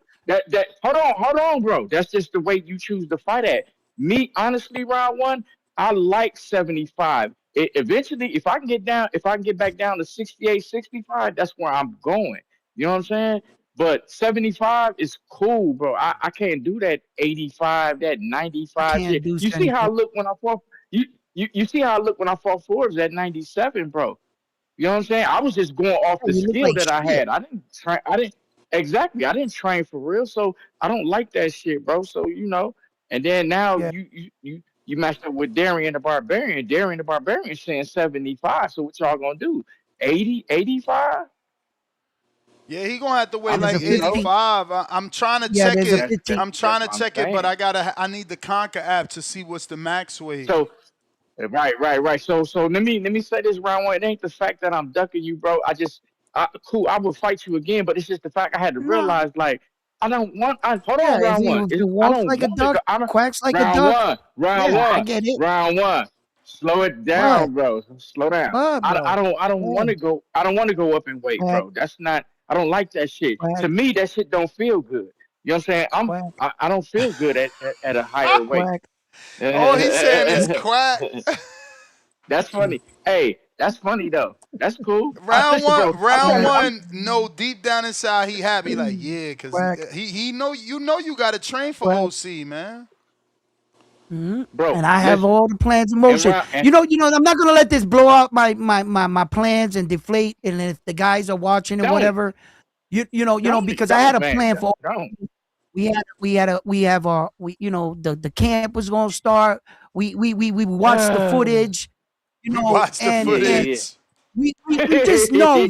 Hold on, bro. That's just the weight you choose to fight at. Me, honestly, round 1, I like 75. Eventually, if I can get back down to 68, 65, that's where I'm going. You know what I'm saying? But 75 is cool, bro. I can't do that 85, that I 95 can't shit. do You see how I 75. look when I fought? You see how I look when I fought Forbes at 97, bro. You know what I'm saying? I was just going off the You look skill like that I shit. had. I didn't train for real, so I don't like that shit, bro. So and then now Yeah. you matched up with Darian the Barbarian. Darian the Barbarian saying 75. So what y'all gonna do? 80, 85? Yeah, he gonna have to weigh I There's like a mean, 15. 85. I'm trying to Yeah, check there's a it. that's 15. I'm trying to what I'm check it, but saying. I need the Conquer app to see what's the max weight. So right. So let me say this, round 1. It ain't the fact that I'm ducking you, bro. Cool. I will fight you again, but it's just the fact I had to No. realize, like, I don't want. Hold Yeah, on, round 1. if he I walks don't like a want to go. duck, quacks like a Round duck. 1. Round Yeah, I 1. get it. Round 1. Slow it What? down, bro. Slow down. What, bro? I don't want to go. I don't want to go up in weight, Quack. bro. That's not. I don't like that shit. To me, that shit don't feel good. You know what I'm saying? I don't feel good at a higher weight. All he's saying is quack. That's funny. Hey, that's funny though. That's cool. Round Listen, bro. round one. No, deep down inside, he happy. Like, yeah, because he know you got to train for OC, man. Bro, and I have all the plans in motion. You know, I'm not gonna let this blow out my plans and deflate. And if the guys are watching and whatever, you know, because I had a plan for. We have our the camp was gonna start. We watched the footage. You know, and we just know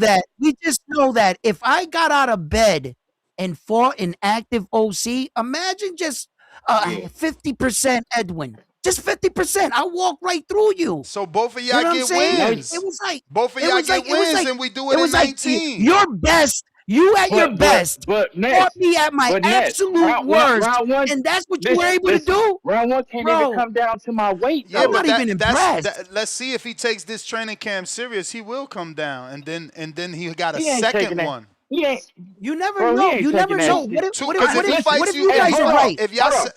that if I got out of bed and fought an active OC, imagine just 50% Edwin. Just 50%. I walk right through you. So both of y'all get wins. It was like both of y'all get wins, and we do it in 19. Your best. You at your best. But fought me at my absolute worst. And that's what you were able to do. Round one can't even come down to my weight. Yeah, I'm not even impressed. Let's see if he takes this training camp serious. He will come down, and then he got a second one. You never know. You never know. What if you guys are right?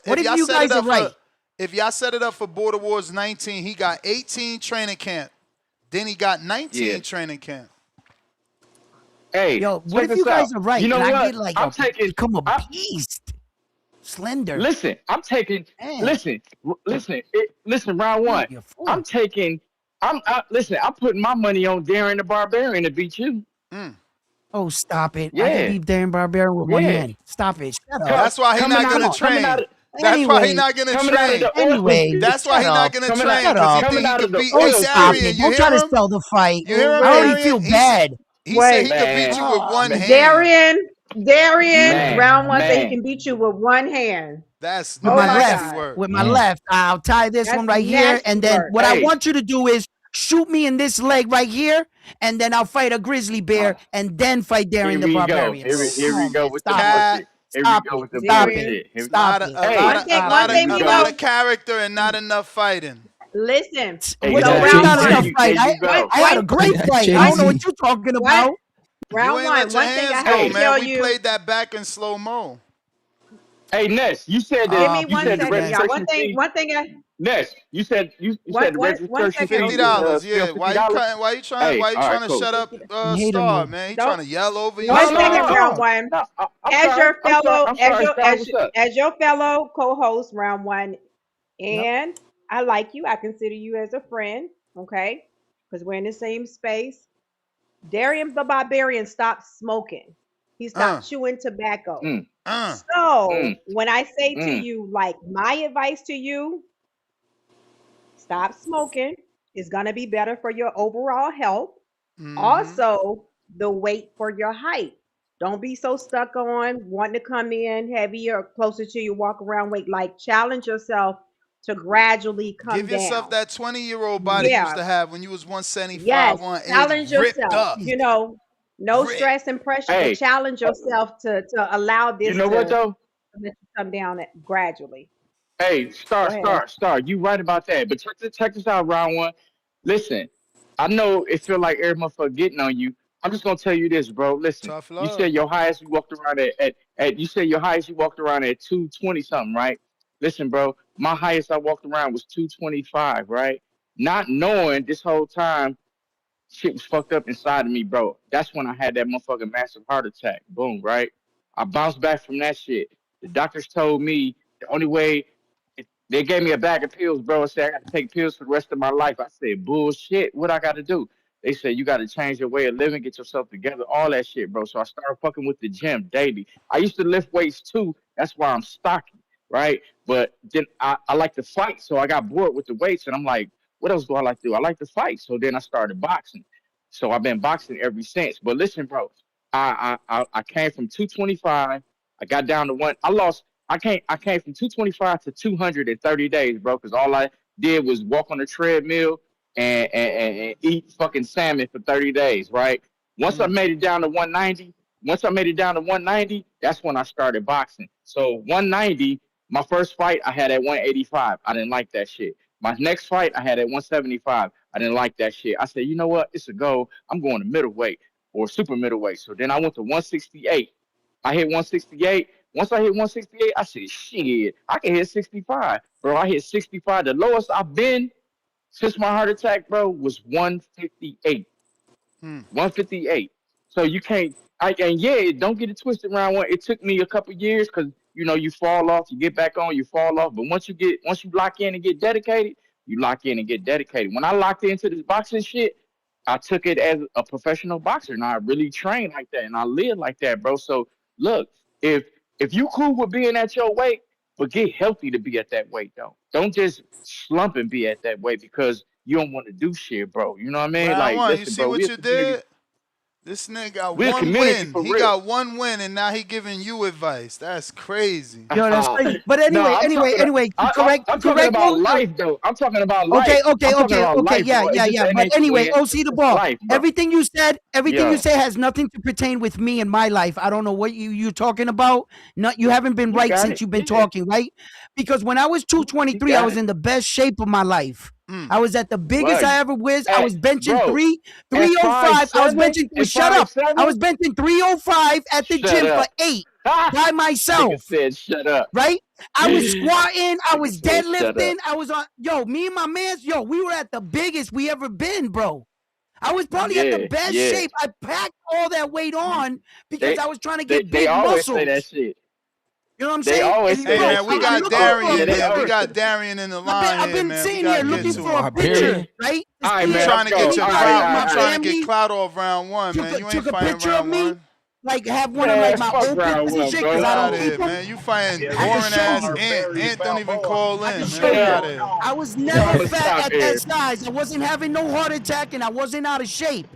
What if you guys are right? If y'all set it up for Border Wars 19, he got 18 training camp. Then he got 19 training camp. Hey, yo, what if you guys are right? You know and what? I get like become a beast, slender. Listen, I'm taking. Listen. Round one. I'm taking. Listen. I'm putting my money on Darren the Barbarian to beat you. Oh, stop it! I can beat Darren Barbarian with one hand. Stop it! Shut up. That's why he's not gonna train. That's why he's not gonna train. Anyway, that's why he's not gonna train because he think he can beat Darian. Don't try to sell the fight. You hear him? I already feel bad. He said he could beat you with one hand. Darian, round one said he can beat you with one hand. That's with my left. Work. With my left, I'll tie this one right here, and then what I want you to do is shoot me in this leg right here, and then I'll fight a grizzly bear, and then fight Darren the Barbarian. Here we go with the bullshit. Stop it. A lot of character and not enough fighting. Listen, I had a great fight. I don't know what you're talking about. Round one thing I have to tell you. We played that back in slow mo. Hey, Ness, you said that. Give me 1 second, y'all. One thing. Ness, you said the registration fee $50. Yeah, why you trying to shut up Star, man? He trying to yell over you. 1 second, round one. As your fellow co-host, round one, and I like you. I consider you as a friend, okay? Because we're in the same space. Darren the Barbarian stopped smoking. He stopped chewing tobacco. So when I say to you, like, my advice to you, stop smoking. It's going to be better for your overall health. Also, the weight for your height. Don't be so stuck on wanting to come in heavier, closer to your walk around weight. Like, challenge yourself to gradually come down. Give yourself that 20-year-old body you used to have when you was 175, yes, 180, challenge yourself. Up. You know, no stress and pressure, but challenge yourself to allow this you know what, though? To come down gradually. Hey, Star, you right about that. But check this out, round one. Listen, I know it feel like every motherfucker getting on you. I'm just gonna tell you this, bro. Listen, you said your highest you walked around at you said your highest you walked around at 220 something, right? Listen, bro, my highest I walked around was 225, right? Not knowing this whole time shit was fucked up inside of me, bro. That's when I had that motherfucking massive heart attack. Boom, right? I bounced back from that shit. The doctors told me the only way they gave me a bag of pills, bro, and said I got to take pills for the rest of my life. I said, bullshit, what I got to do? They said, you got to change your way of living, get yourself together, all that shit, bro. So I started fucking with the gym daily. I used to lift weights too. That's why I'm stocky, right? But then I like to fight, so I got bored with the weights, and I'm like, what else do I like to do? I like to fight. So then I started boxing. So I've been boxing ever since. But listen, bro, I came from 225. I got down to one. I came from 225 to 200 in 30 days, bro, because all I did was walk on the treadmill and eat fucking salmon for 30 days, right? Once I made it down to 190, that's when I started boxing. So 190, my first fight I had at 185. I didn't like that shit. My next fight I had at 175. I didn't like that shit. I said, you know what? It's a go. I'm going to middleweight. or super middleweight. So then I went to 168. I hit 168. Once I hit 168, I said, shit, I can hit 65. Bro, I hit 65. The lowest I've been since my heart attack, bro, was 158. 158. So you can't. And yeah, don't get it twisted around one. It took me a couple years because you fall off, you get back on, you fall off. But once you lock in and get dedicated, you lock in and get dedicated. When I locked into this boxing shit, I took it as a professional boxer, and I really trained like that, and I live like that, bro. So look, if you cool with being at your weight, but get healthy to be at that weight, though. Don't just slump and be at that weight because you don't want to do shit, bro. You know what I mean? Round Like, one, you listen, see bro, what we a you community. did? This nigga got We're a one community win. for He real. got one win, and now he giving you advice. That's crazy. Yo, that's crazy. But No, anyway, I'm talking about life, though. I'm talking about life. I'm talking about life, Yeah, bro. yeah, It just yeah. ain't But to anyway, win. OC the It's ball. life, bro. Everything you said Yeah. has nothing to pertain with me and my life. I don't know what you're talking about. You haven't been You right got since it. you've been Yeah. talking, right? Because when I was You 223, I got was it. in the best shape of my life. I was at the biggest Right. I ever was. I was benching Bro, at 305. I was 5'7", benching. at Shut up. I 5'7", was benching 305 at the shut gym for up. 8 by Nigga myself. said, shut up. Right? I was squatting, I was Nigga said, shut deadlifting, up. I was on, me and my mans, we were at the biggest we ever been, bro. I was probably at the Yeah, best yeah. shape. I packed all that weight on because I was trying to get They big always say muscles. that shit. You know what I'm They saying? always say Hey that man, we shit. got looking for a Darian, they man. We always got Darian in the I've line been here, man. We sitting gotta here get looking to for a him. picture, right? To All right, see You man, trying to let's get go. your All clout? right, You all trying right. to get clout off round one, man? You ain't took a fighting picture of round me, one. like have one of Man, my fuck old round pictures and one, shit, bro. because Get I don't out of keep here, them. man. You fighting I can boring show ass you. Ant don't even call I in, can man. show Get you. out of here. I was Yo, never fat stop at here. that size. I wasn't having no heart attack, and I wasn't out of shape.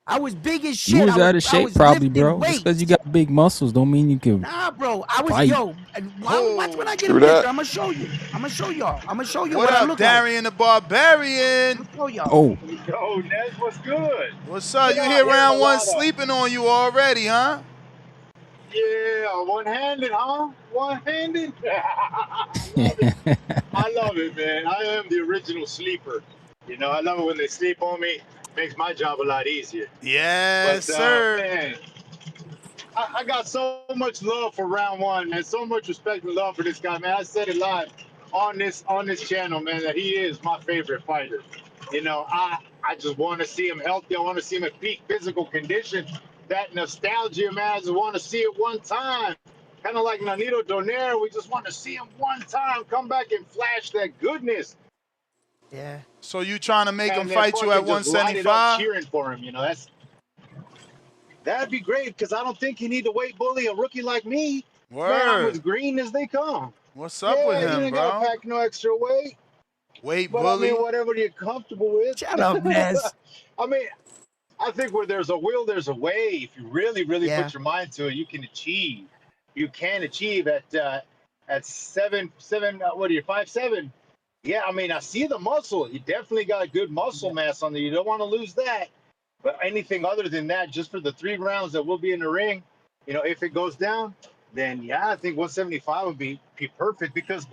I was big as You shit. was out of I shape was probably, lifting bro. Just because you weights. got big muscles don't mean you can Nah, bro. I was fight. watch when I get a True picture. that. I'm gonna show you. I'm gonna show y'all. I'm gonna show you What what I up, look like. Darian the Barbarian? I'm gonna show y'all. Oh, Yo, Nez, what's good? What's up? Been You out here hearing a round one lot of, sleeping on you already, huh? yeah, one-handed, huh? One-handed? I love it. I love it, man. I am the original sleeper. You know, I love it when they sleep on me. Makes my job a lot easier. Yes, But, sir. man, I got so much love for round one, man. So much respect and love for this guy, man. I said it live on this channel, man, that he is my favorite fighter. You know, I just want to see him healthy. I want to see him at peak physical condition. That nostalgia, man. I just want to see it one time. Kind of like Nonito Donaire. We just want to see him one time come back and flash that goodness. Yeah. So you trying to make him And then fight you at fucking just light it up 175? cheering for him. You know, that'd be great because I don't think you need to weight bully a rookie like me. Man, I'm as Word. green as they come. What's up with Yeah, you him, ain't gotta bro? pack no extra weight. Weight But I mean, bully? whatever you're comfortable with. Shut up, Nez. I mean, I think where there's a will, there's a way. If you really, really Yeah. put your mind to it, you can achieve. You can achieve at seven. What are you, 5'7"? Yeah, I mean, I see the muscle. You definitely got good muscle mass on there. You don't want to lose that. But anything other than that, just for the 3 rounds that will be in the ring, you know, if it goes down, then yeah, I think 175 would be perfect because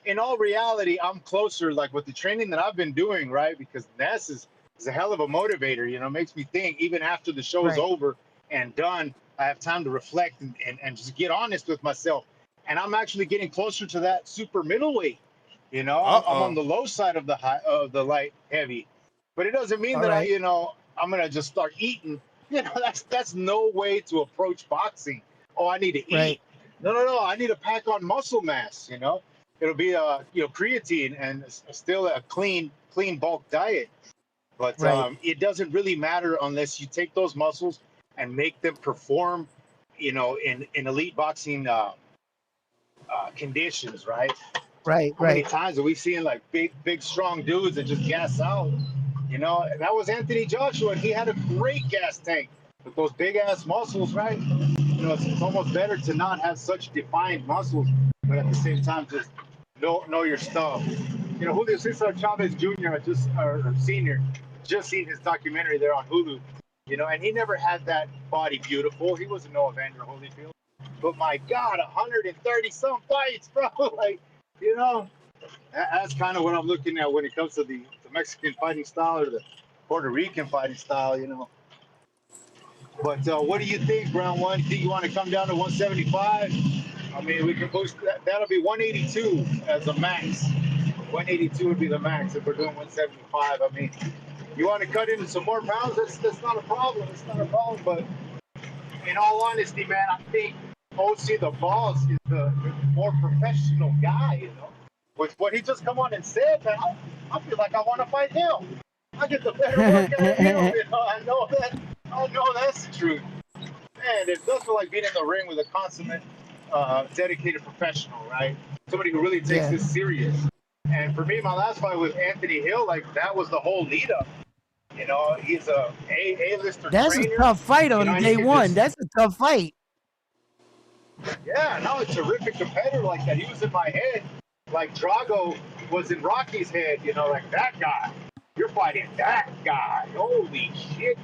in all reality, I'm closer, like with the training that I've been doing, right? Because Ness is a hell of a motivator, you know, makes me think even after the show is Right. over and done, I have time to reflect and just get honest with myself. And I'm actually getting closer to that super middleweight. You know, I'm on Uh-oh. the low side of the light heavy, but it doesn't mean All that right. I'm gonna just start eating. You know, that's no way to approach boxing. Oh, I need to eat. Right. No. I need to pack on muscle mass. You know, it'll be creatine and still a clean bulk diet. But Right. it doesn't really matter unless you take those muscles and make them perform. You know, in elite boxing conditions, right? Right. How many Right. times are we seeing like big, strong dudes that just gas out? You know, and that was Anthony Joshua, and he had a great gas tank with those big ass muscles, right? You know, it's almost better to not have such defined muscles, but at the same time, just know your stuff. You know, Julio Cesar Chavez Jr. Or Senior, just seen his documentary there on Hulu. You know, and he never had that body beautiful. He wasn't no Evander Holyfield, but my God, 130 some fights, bro. Like, you know, that's kind of what I'm looking at when it comes to the Mexican fighting style or the Puerto Rican fighting style, you know. But what do you think, round one? You think you want to come down to 175? I mean, we can push that. That'll be 182 as a max. 182 would be the max if we're doing 175. I mean, you want to cut into some more pounds? That's not a problem. It's not a problem. But in all honesty, man, I think OC the boss is the more professional guy. You know, with what he just come on and said, man, I feel like I want to fight him. I get the better work out of him. You know, I know that. I know that's the truth. Man, it does feel like being in the ring with a consummate, dedicated professional, right? Somebody who really takes this serious. And for me, my last fight with Anthony Hill, like that was the whole lead up. You know, he's a A-lister That's trainer. a tough fight on You know, day one. That's a tough fight. Yeah, no, a terrific competitor like that. He was in my head, like Drago was in Rocky's head. You know, like that guy. You're fighting that guy. Holy shit.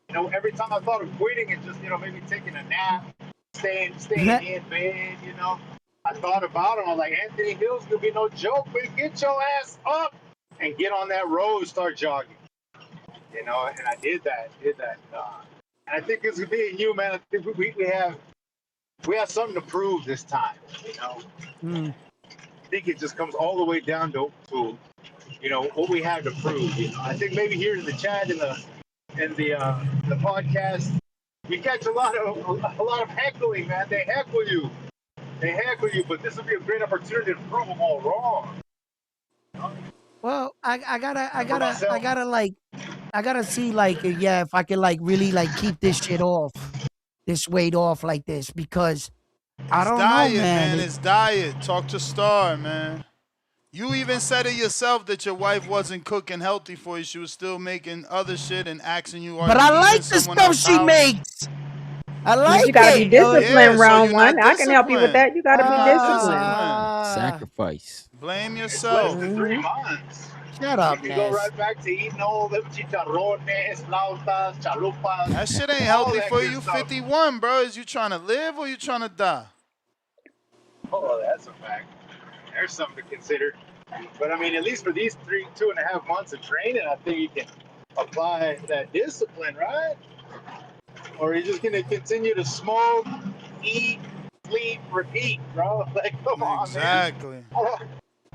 You know, every time I thought of quitting and just, you know, maybe taking a nap, staying in bed, you know, I thought about him. I was like, Anthony Hill's gonna be no joke, but get your ass up and get on that road, start jogging. You know, and I did that. And I think it's gonna be you, man. I think we have something to prove this time. You know, I think it just comes all the way down to you know what we have to prove. You know, I think maybe here in the chat in the podcast, we catch a lot of heckling, man. They heckle you, but this would be a great opportunity to prove them all wrong. Well, I gotta see like if I can like really like keep this shit off, this weight off like this, because I don't diet, know, man. It's diet. Talk to Star, man. You even said it yourself that your wife wasn't cooking healthy for you. She was still making other shit and asking you. But I like the stuff she makes. I like you gotta it. be disciplined, round one. I can help you with disciplined. that. You gotta be disciplined. Sacrifice. Blame yourself. Less than 3 months. Shut up, You can go right back to eating all them chicharrones, flautas, chalupas. That shit ain't all healthy that for good you. stuff. 51, bro. Is you trying to live or you trying to die? Oh, that's a fact. There's something to consider. But I mean, at least for these 2.5 months of training, I think you can apply that discipline, right? Or you're just gonna continue to smoke, eat, sleep, repeat, bro. Like, come on, man. Exactly.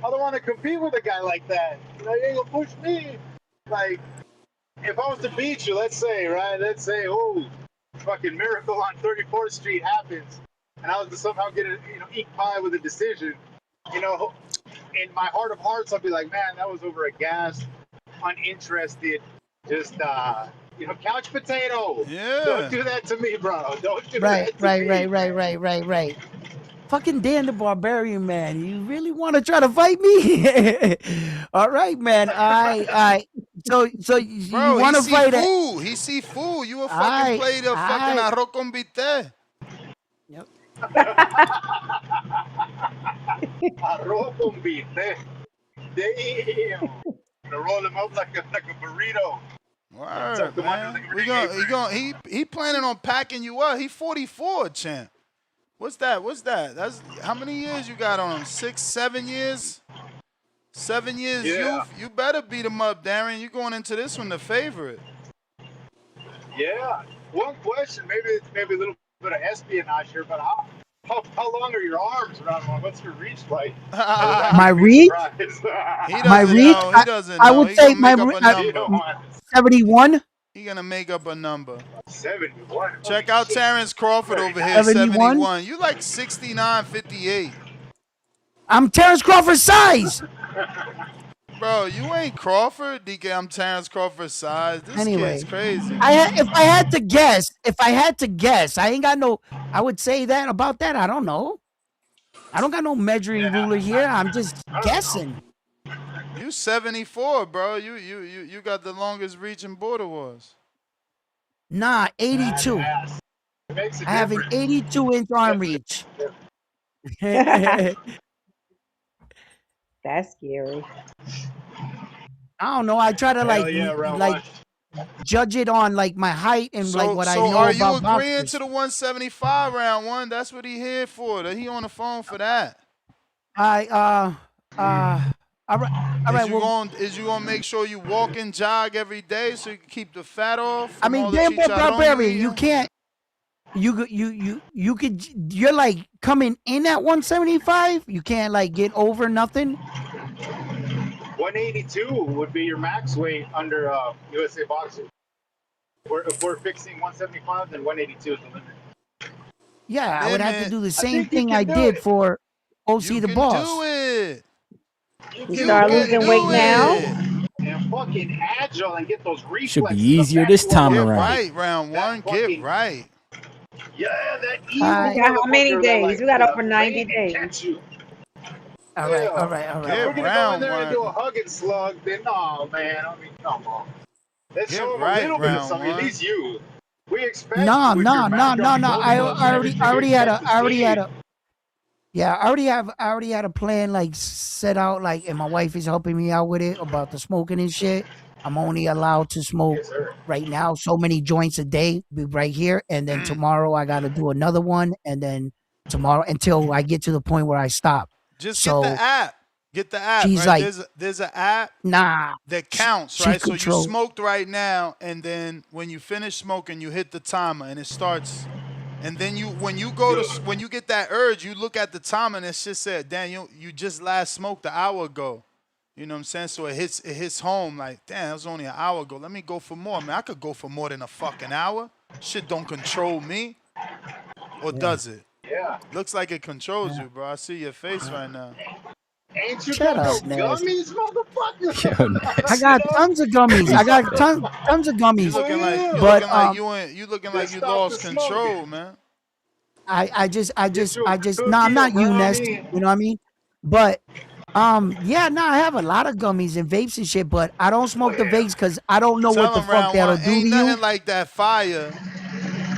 I don't want to compete with a guy like that. You know, you ain't gonna push me. Like, if I was to beat you, let's say, oh, fucking miracle on 34th Street happens, and I was to somehow get a, eke pie with a decision, in my heart of hearts, I'll be like, man, that was over a gas, uninterested, just, couch potato. Yeah. Don't do that to me, bro. Don't do that to me. Right. Fucking Dan the Barbarian, man. You really want to try to fight me? All right, man. So you Bro, want to fight food. He see food. You a fucking plate of fucking arroz con bistec. Yep. Arroz con bistec. Damn. To roll him up like a burrito. Word, man. He planning on packing you up. He 44, champ. What's that? That's how many years you got on him? 6, 7 years? 7 years youth. You better beat him up, Darren. You going into this one the favorite. Yeah. One question, maybe a little bit of espionage here, but how long are your arms, around one? What's your reach like? My reach? He doesn't know. I would say my 71. He gonna make up a number. 71. Check out Terrence Crawford over here, 71. You like 69, 58. I'm Terrence Crawford's size. Bro, you ain't Crawford, DK. I'm Terrence Crawford's size. This kid's crazy. If I had to guess, I ain't got no. I would say that about that. I don't know. I don't got no measuring ruler here. I'm just guessing. You 74, bro. You got the longest reach in Border Wars. Nah, 82. I have an 82-inch arm reach. That's scary. I don't know. I try to judge it on like my height and like what I know about boxers. So are you agreeing to the 175 round one? That's what he here for. He on the phone for that. All right. All right. Well, Is you gonna make sure you walk and jog every day so you can keep the fat off? I From mean, all the damn barbarian, you eating? can't. You could. You're like coming in at 175. You can't like get over nothing. 182 would be your max weight under USA Boxing. If we're fixing 175, then 182 is the limit. Yeah, I would have to do the same think you thing I can do did it. for OC the boss. Do it. You start losing weight now. And fucking agile and get those reflexes. Should be easier this time Get around. right, round one. Get right. Yeah, that We got how many days? We got over 90 days. All right, all right, all right. If we're gonna go in there and do a hug and slug, then no, man. I mean, come on. Let's show them a little bit of something. At least you. We expect. No. I already had a. Yeah, I already had a plan like set out, like, and my wife is helping me out with it about the smoking and shit. I'm only allowed to smoke right now so many joints a day, be right here, and then tomorrow I got to do another one, and then tomorrow until I get to the point where I stop. Just get the app. Get the app. She's right? like, there's an app. That counts, she right? So you controls. smoked right now, and then when you finish smoking, you hit the timer, and it starts. And then when you get that urge, you look at the timer, and it's just said, "Damn, you just last smoked an hour ago." You know what I'm saying? So it hits home like, damn, that was only an hour ago. Let me go for more. Man, I could go for more than a fucking hour. Shit don't control me. Or does it? Yeah. Looks like it controls you, bro. I see your face right now. Ain't you Shut got up, no Naz. gummies, motherfucker? I got tons of gummies. I got tons of gummies. You looking like you lost control, man. I just I'm not you, Nest. You know what I mean? But I have a lot of gummies and vapes and shit, but I don't smoke the vapes because I don't know what the fuck that'll do to Ain't you. nothing like that fire.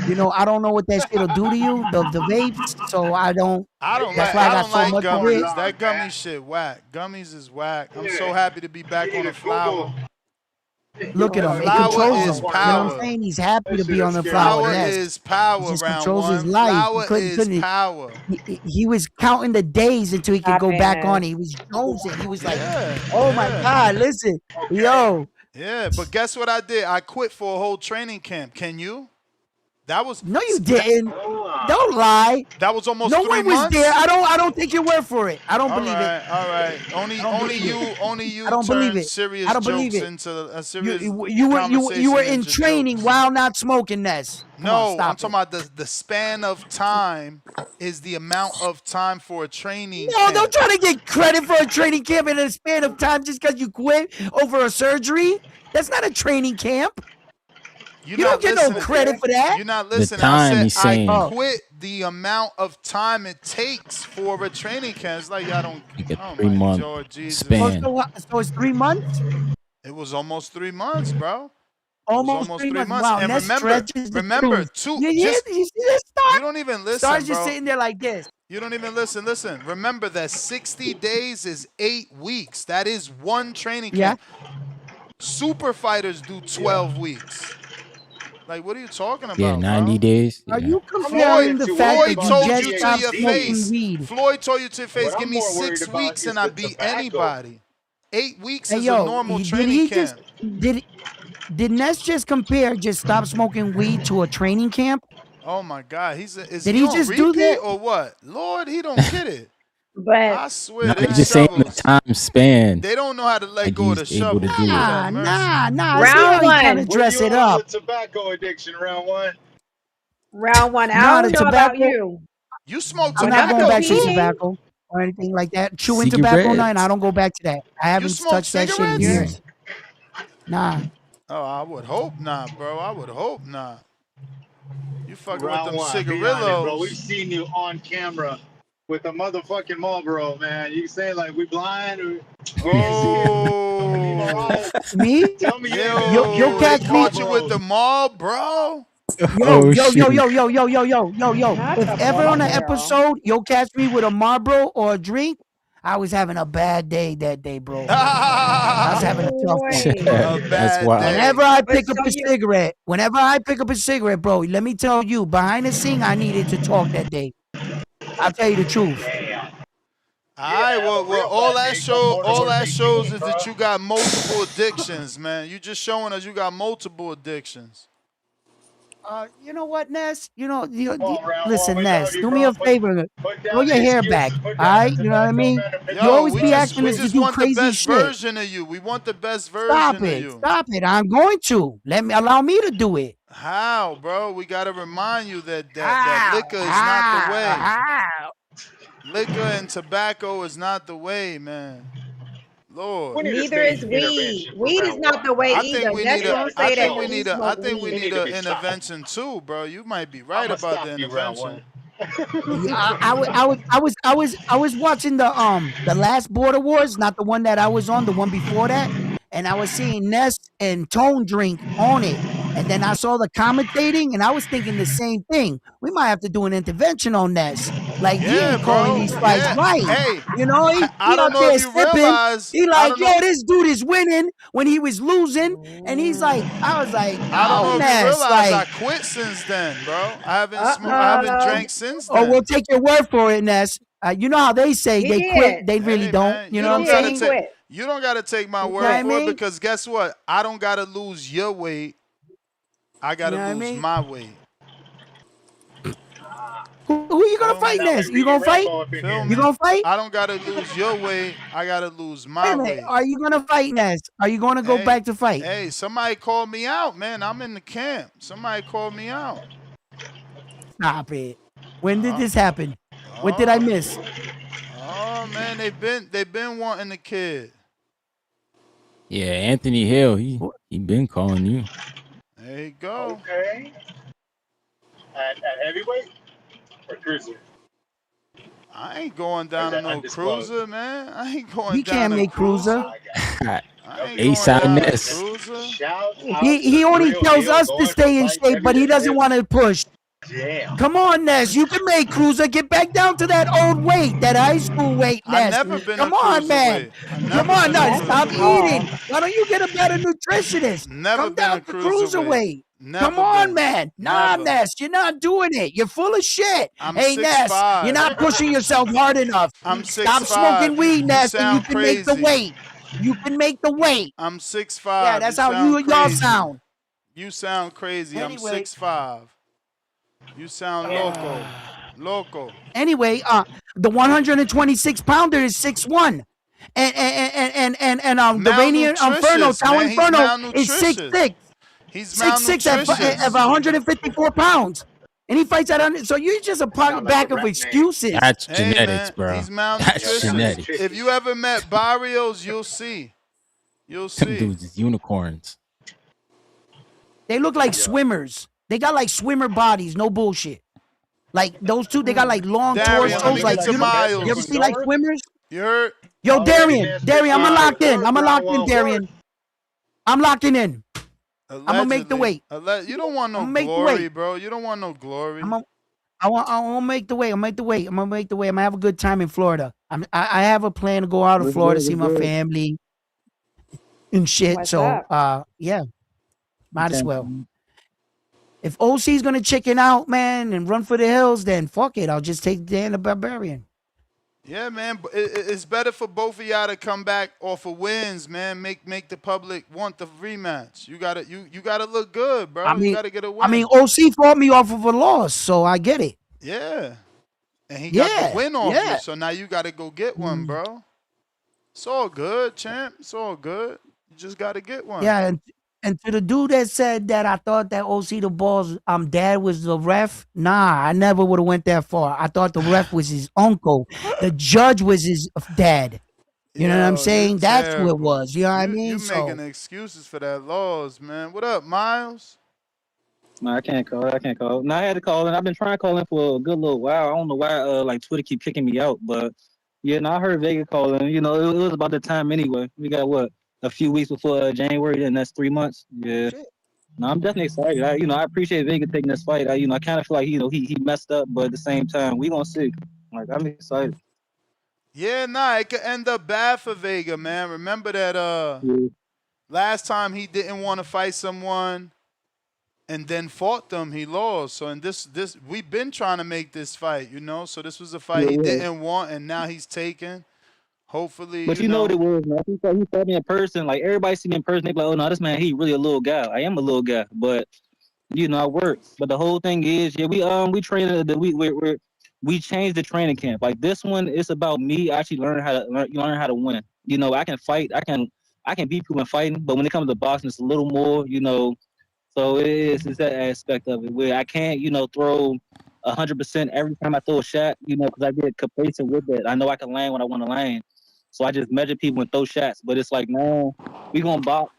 You know, I don't know what that shit'll do to you, the vapes. So I don't. That's why I got so much of it. gummies. That gummy shit whack. Gummies is whack. I'm so happy to be back on the flower. Look at him. It Flower controls him. is You know power. what I'm saying? He's happy to be on the flower. Flower is power. He just round controls one. his life. Flower He is couldn't- power. He was counting the days until he could go back on it. He was jonesing. He was like, "Oh my God, listen, yo." Yeah, but guess what I did? I quit for a whole training camp. Can you? That was No, you didn't. Don't lie. That was almost no 3 one was months. there. I don't take your word for it. I don't All believe right, it. all right. Only you I don't believe turned it. serious I don't jokes believe it. into a serious You were conversation in into training jokes. while not smoking, Ness. Come on, No, stop I'm talking about the span of time is the amount of time for a training No, camp. don't try to get credit for a training camp in a span of time just because you quit over a surgery. That's not a training camp. You don't get no credit for that. You're not The listening. time I he's said saying. I quit the amount of time it takes for a training camp. It's like y'all don't. Like a Oh 3 my month Lord Jesus. span. So it's 3 months? It was almost 3 months, bro. Almost 3 months. Wow, And Ness stretches the truth. You see this Star? You don't even listen, Star's bro. just sitting there like this. You don't even listen. Listen. Remember that 60 days is 8 weeks. That is one training camp. Super fighters do 12 weeks. Like, what are you talking about? Yeah, 90 days. Are Yeah. you comparing the fact Floyd that told you you just to stopped your smoking face. weed? Floyd told you to your face. What Give I'm me more worried 6 about weeks is and I the beat tobacco. anybody. 8 weeks Hey, is yo, a normal did training he camp. did Ness just compare just stop smoking weed to a training camp? Oh my God, is Did he he on just repeat do that? or what? Lord, he don't get it. But I swear, No, they he's just saying the shovels. time span. They don't know how to let Like go of the he's able to shovel. do it. Lord have mercy. Nah. Round See how he one. trying to dress it up. The tobacco addiction, round one. Round one. I Nah, don't the know about tobacco. you. You smoke I'm not going tobacco back to too? tobacco or anything like that. Chewing tobacco, no, and I Cigarettes. don't go back to that. I haven't smoke touched that shit in cigarettes? years. Nah. Oh, I would hope not, bro. I would hope not. You fucking Round with them one. Be honest, bro. We've cigarillos. seen you on camera with a motherfucking Marlboro, man. You say like we blind or Oh. Me? Tell me Yo, They catch me. caught you with the mall, bro. Yo. shit. Not If the ever on an Marlboro. episode you'll catch me with a Marlboro or a drink, I was having a bad day that day, bro. I was having a tough one. That's wild. Whenever I pick But up a cigarette, bro, let me tell you, behind the scene, I needed to talk that day. I'll tell you the truth. All right, have a well, real all bad that day. Go all that shows 18, is bro. that you got multiple addictions, man. You just showing us you got multiple addictions. You know what, Ness? Come on, Raffle. Listen, We love Ness, you, do me bro. a favor. Put Grow down your the hair back, excuses. Put all down the right? You know what I tobacco, mean? man. The You Yo, pictures. always we be just asking we us to just do want the crazy best shit. version of you. We want the best Stop version of it. you. Stop it. I'm going to. Allow me to do it. How, bro? We gotta remind you that How? liquor is not the way. How? Liquor and tobacco is not the way, man. We Lord. need a Neither state is weed. intervention for Weed is not marijuana. the way I either. think we Ness need We a got gonna to I say stop that think all we because he this. need a I smoke think we It weed. need need to an be stopped. intervention too, bro. You might be I'm right gonna about the stop you, round intervention. one. Yeah, I was watching the last Border Wars, not the one that I was on, the one before that, and I was seeing Ness and Tone Drink on it, and then I saw the commentating, and I was thinking the same thing. We might have to do an intervention on Ness. Like he Yeah, ain't calling bro. these fights Yeah. right. Hey, I He don't out know there if you sipping. realize. He I like, don't know. yo, this dude is winning when he was losing, and he's like, I was like, I don't no, know if you Ness, realize I like. quit since then, bro. I haven't Uh, drank since oh, then. we'll take your word for it, Ness. You know how they say He they quit, did. they really Hey, don't. man, You you know what don't I'm gotta He saying? take quit. you don't gotta take my You know what word I for it mean? because guess what? I don't gotta lose your weight. I You gotta know what I lose mean? my weight. Who you gonna Feel fight, me? Sound Ness? like You Ricky gonna fight? Rambo up in Feel here. You me? gonna fight? I don't gotta lose your weight. I gotta lose Wait my a minute. weight. Are you gonna fight, Ness? Are you gonna go Hey, back to fight? hey, somebody called me out, man. I'm in the camp. Somebody called me out. Stop it. When did Oh, this happen? What did I oh, miss? oh man, they've been wanting the kid. Yeah, Anthony Hill, he been calling you. There you go. Okay. At heavyweight or cruiser? I ain't going Or is down to that no undisclosed? cruiser, man. I ain't going He down can't to make cruiser. I got it. I ain't Okay. going A-Side down to Ness. cruiser. Shout out He to the only real tells deal us to going from stay in light shape, heavy but he to doesn't want heavy. to push. Damn. Come on, Ness. You can make cruiser. Get back down to that old weight, that high school weight, I Ness. never been a Come on, man. cruiserweight. I Come never on, been a no. Ness is Stop cruiserweight. eating. tall. Why don't you get a better nutritionist? Never Come been a down to cruiserweight. cruiserweight. Come Never on, been. man. Nah, Never. Ness. You're not doing it. You're full of shit. I'm Hey, six Ness. You're five. not pushing yourself hard enough. I'm six Stop smoking five. weed, You Ness, and you sound can make the crazy. weight. You can make the weight. I'm six Yeah, five. You that's how sound y'all crazy. sound. You sound crazy. I'm Anyway. 6'5". You sound loco. Loco. Anyway, the 126 pounder is 6'1". And the Rainier Inferno, Malnutritious, Tau man. He's Inferno is malnutritious. 6'6". He's 6'6" at malnutritious. 154 pounds. And he fights at 100. So you're just a Sound like a back of rap name. excuses. That's Hey, genetics, man. bro. He's That's Yeah, malnutritious. genetics. If you ever met Barrios, you'll see. You'll Them see. dudes is unicorns. They look like Yeah. swimmers. They got like swimmer bodies, no bullshit. Like those two, they got like long Darian, let torsos. me Like get to you ever Miles. see like swimmers? You heard? Yo, Already Darian, Ness Darian, I'm fixing to All get right. to work. I'm Round locked in, one work. Darian. I'm locking in. I'm gonna make the Allegedly. weight. You don't want I'm no gonna make the glory, weight. bro. You don't want no glory. I'm gonna make the weight. I'm gonna make the weight. I'm gonna make the weight. I'm gonna have a good time in Florida. I have a plan to go out of Florida, see my family and shit. What's So, up? yeah, might as well. If OC's gonna chicken out, man, and run for the hills, then fuck it. I'll just take Dan the Barbarian. Yeah, man. But it's better for both of y'all to come back off of wins, man. Make the public want the rematch. You gotta look good, bro. You gotta get a win. OC fought me off of a loss, so I get it. Yeah. And he got the Yeah, win off you, yeah. so now you gotta go get one, bro. It's all good, champ. It's all good. You just gotta get one. Yeah, and to the dude that said that I thought that OC the Balls dad was the ref, nah, I never would have went that far. I thought the ref was his uncle. The judge was his dad. You know what I'm Yo, you saying? That's who it terrible. was. You know what I You mean? making So excuses for that laws, man. What up, Miles? No, I can't call. I can't call. No, I had to call in. I've been trying to call in for a good little while. I don't know why like Twitter keep kicking me out, but yeah, no, I heard Vega calling. You know, it was about the time anyway. We got what, a few weeks before January, and that's 3 months. Yeah. No, I'm definitely excited. I appreciate Vega taking this fight. I kind of feel like he messed up, but at the same time, we gonna see. Like I'm excited. Yeah, nah, it could end up bad for Vega, man. Remember that Yeah. last time he didn't want to fight someone and then fought them. He lost. So in this we've been trying to make this fight, you know. So this was a fight he Yeah. didn't want, and now he's taken. Hopefully, But you you know what know. it was, man. He saw me in person. Like everybody see me in person, they be like, "Oh no, this man, he really a little guy." I am a little guy, but you know, I work. But the whole thing is, yeah, we train we changed the training camp. Like this one, it's about me actually learn how to win. You know, I can fight, I can beat people in fighting, but when it comes to boxing, it's a little more, you know. So it's that aspect of it where I can't, you know, throw 100% every time I throw a shot, you know, because I get complacent with that. I know I can land when I want to land, so I just measure people and throw shots. But it's like, no, we gonna box.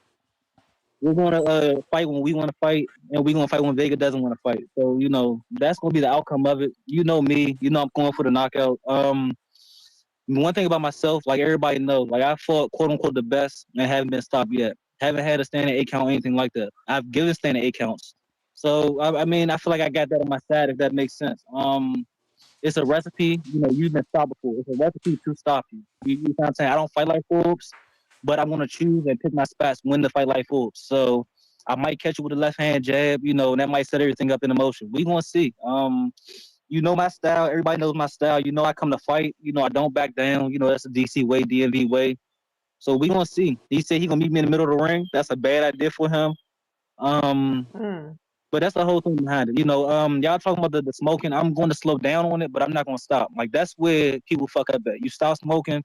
We're gonna fight when we want to fight, and we're gonna fight when Vega doesn't want to fight. So you know that's gonna be the outcome of it. You know me. You know I'm going for the knockout. One thing about myself, like everybody knows, like I fought quote unquote the best and haven't been stopped yet. Haven't had a standing 8 count or anything like that. I've given standing 8 counts. So I mean, I feel like I got that on my side if that makes sense. It's a recipe. You know, you've been stopped before. It's a recipe to stop you. You know what I'm saying? I don't fight like Forbes, but I'm gonna choose and pick my spots when to fight like Forbes. So I might catch you with a left hand jab, you know, and that might set everything up in motion. We gonna see. You know my style. Everybody knows my style. You know I come to fight. You know I don't back down. You know that's the DC way, DMV way. So we gonna see. He said he gonna meet me in the middle of the ring. That's a bad idea for him. Um, Mm. but that's the whole thing behind it. You know, y'all talking about the smoking. I'm going to slow down on it, but I'm not going to stop. Like that's where people fuck up at. You stop smoking,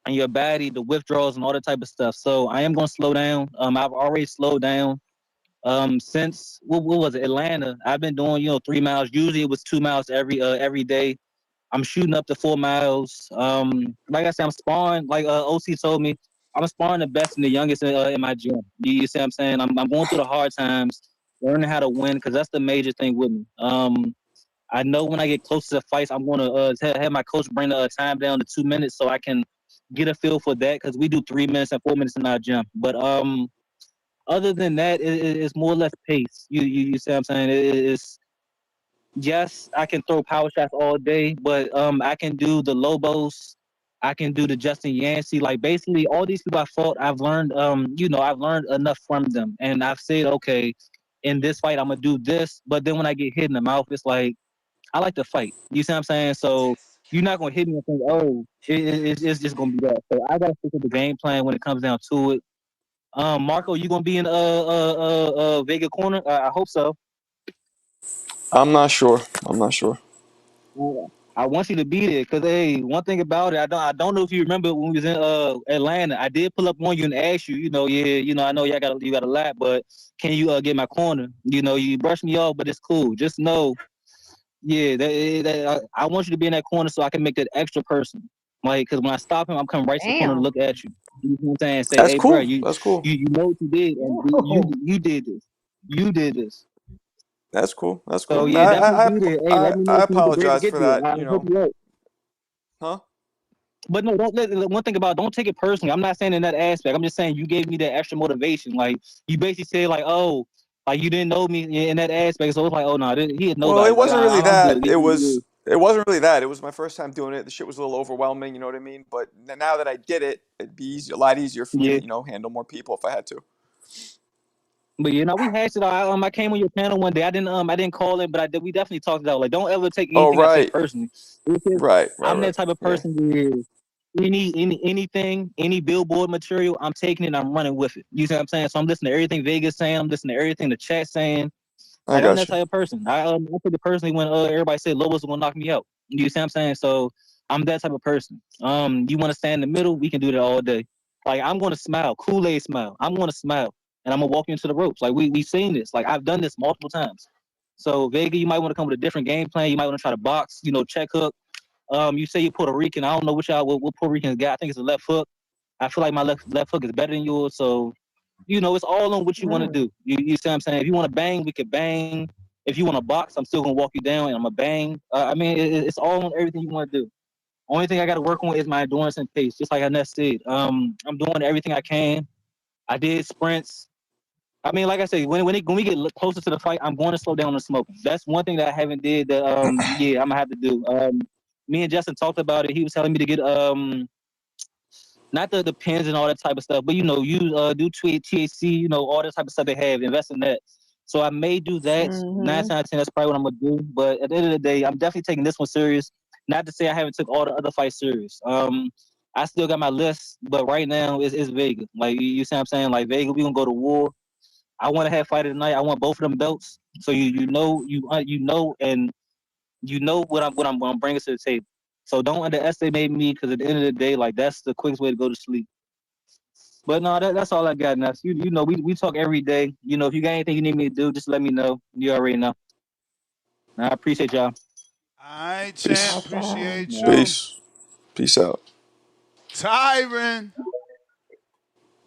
and your body, the withdrawals, and all that type of stuff. So I am going to slow down. I've already slowed down. Since what was it, Atlanta? I've been doing 3 miles. Usually it was 2 miles every day. I'm shooting up to 4 miles. Like I said, I'm sparring. Like OC told me, I'm sparring the best and the youngest in my gym. You see what I'm saying? I'm going through the hard times, learning how to win because that's the major thing with me. I know when I get close to the fights, I'm going to have my coach bring the time down to 2 minutes so I can get a feel for that because we do 3 minutes and 4 minutes in our gym. But other than that, it's more or less pace. You see what I'm saying? It's yes, I can throw power shots all day, but I can do the Lobos, I can do the Justin Yancey. Like basically, all these people I fought, I've learned I've learned enough from them, and I've said, okay, in this fight, I'm gonna do this. But then when I get hit in the mouth, it's like I like to fight. You see what I'm saying? So you're not gonna hit me and think, oh, it's just gonna be that. So I gotta stick to the game plan when it comes down to it. Marco, you gonna be in Vega corner? I hope so. I'm not sure. I'm not sure. I want you to be there because hey, one thing about it, I don't know if you remember when we was in Atlanta. I did pull up on you and ask you, I know you got a lot, but can you get my corner? You know, you brushed me off, but it's cool. Just know, yeah, I want you to be in that corner so I can make that extra person. Like, because when I stop him, I'm coming right to the corner to Damn. look at you. You know what I'm saying? Say, That's hey, bro, cool. you That's cool. you you know what you did, and Whoa. you did this. You did this. That's cool. That's So cool. No, yeah, definitely be there. Hey, let me know I if you need the break to apologize get for there. that. I You hope know, you out. huh? But no, one thing about don't take it personally. I'm not saying in that aspect. I'm just saying you gave me that extra motivation. Like you basically said, like, oh, like you didn't know me in that aspect. So it's like, oh no, he is Well, nobody. it Like wasn't really I'm good. that. It wasn't really that. It was my first time doing it. The shit was a little overwhelming. You know what I mean? But now that I did it, it'd be a lot easier for me Yeah. to handle more people if I had to. But we hashed it out. I came on your panel one day. I didn't call it, but we definitely talked it out. Like, don't ever take Oh anything I say right, personally. Because I'm that right. type of Yeah, person where anything, any billboard material, I'm taking it and I'm running with it. You see what I'm saying? So I'm listening to everything Vegas saying. I'm listening to everything the chat saying. I Like I'm got that you. type of person. I took it personally when everybody said Lobos was gonna knock me out. You see what I'm saying? So I'm that type of person. You want to stand in the middle? We can do that all day. Like I'm gonna smile, Kool-Aid smile. I'm gonna smile, and I'm gonna walk you into the ropes. Like we've seen this. Like I've done this multiple times. So Vega, you might want to come with a different game plan. You might want to try to box. Check hook. You say you're Puerto Rican. I don't know what Puerto Ricans got. I think it's a left hook. I feel like my left hook is better than yours. So it's all on what you want to Mm. do. You see what I'm saying? If you want to bang, we could bang. If you want to box, I'm still gonna walk you down and I'm gonna bang. I mean, it's all on everything you want to do. Only thing I got to work on is my endurance and pace, just like Annette said. I'm doing everything I can. I did sprints. I mean, like I said, when we get closer to the fight, I'm going to slow down on smoking. That's one thing that I haven't did. That yeah, I'm gonna have to do. Me and Justin talked about it. He was telling me to get not the pins and all that type of stuff, but you do THC, all that type of stuff they have. Invest in that. So I may do that. 9 times out of 10, that's probably what I'm gonna do. But at the end of the day, I'm definitely taking this one serious. Not to say I haven't took all the other fights serious. I still got my list, but right now it's Vega. Like you see what I'm saying? Like Vega, we gonna go to war. I want to have fight of the night. I want both of them belts. So you know and you know what I'm bringing to the table. So don't underestimate me, because at the end of the day, like that's the quickest way to go to sleep. But no, that's all I got now. You know, we talk every day. You know, if you got anything you need me to do, just let me know. You already know. I appreciate y'all. All right, champ. Peace. Appreciate you. Peace. Peace out. Tyron.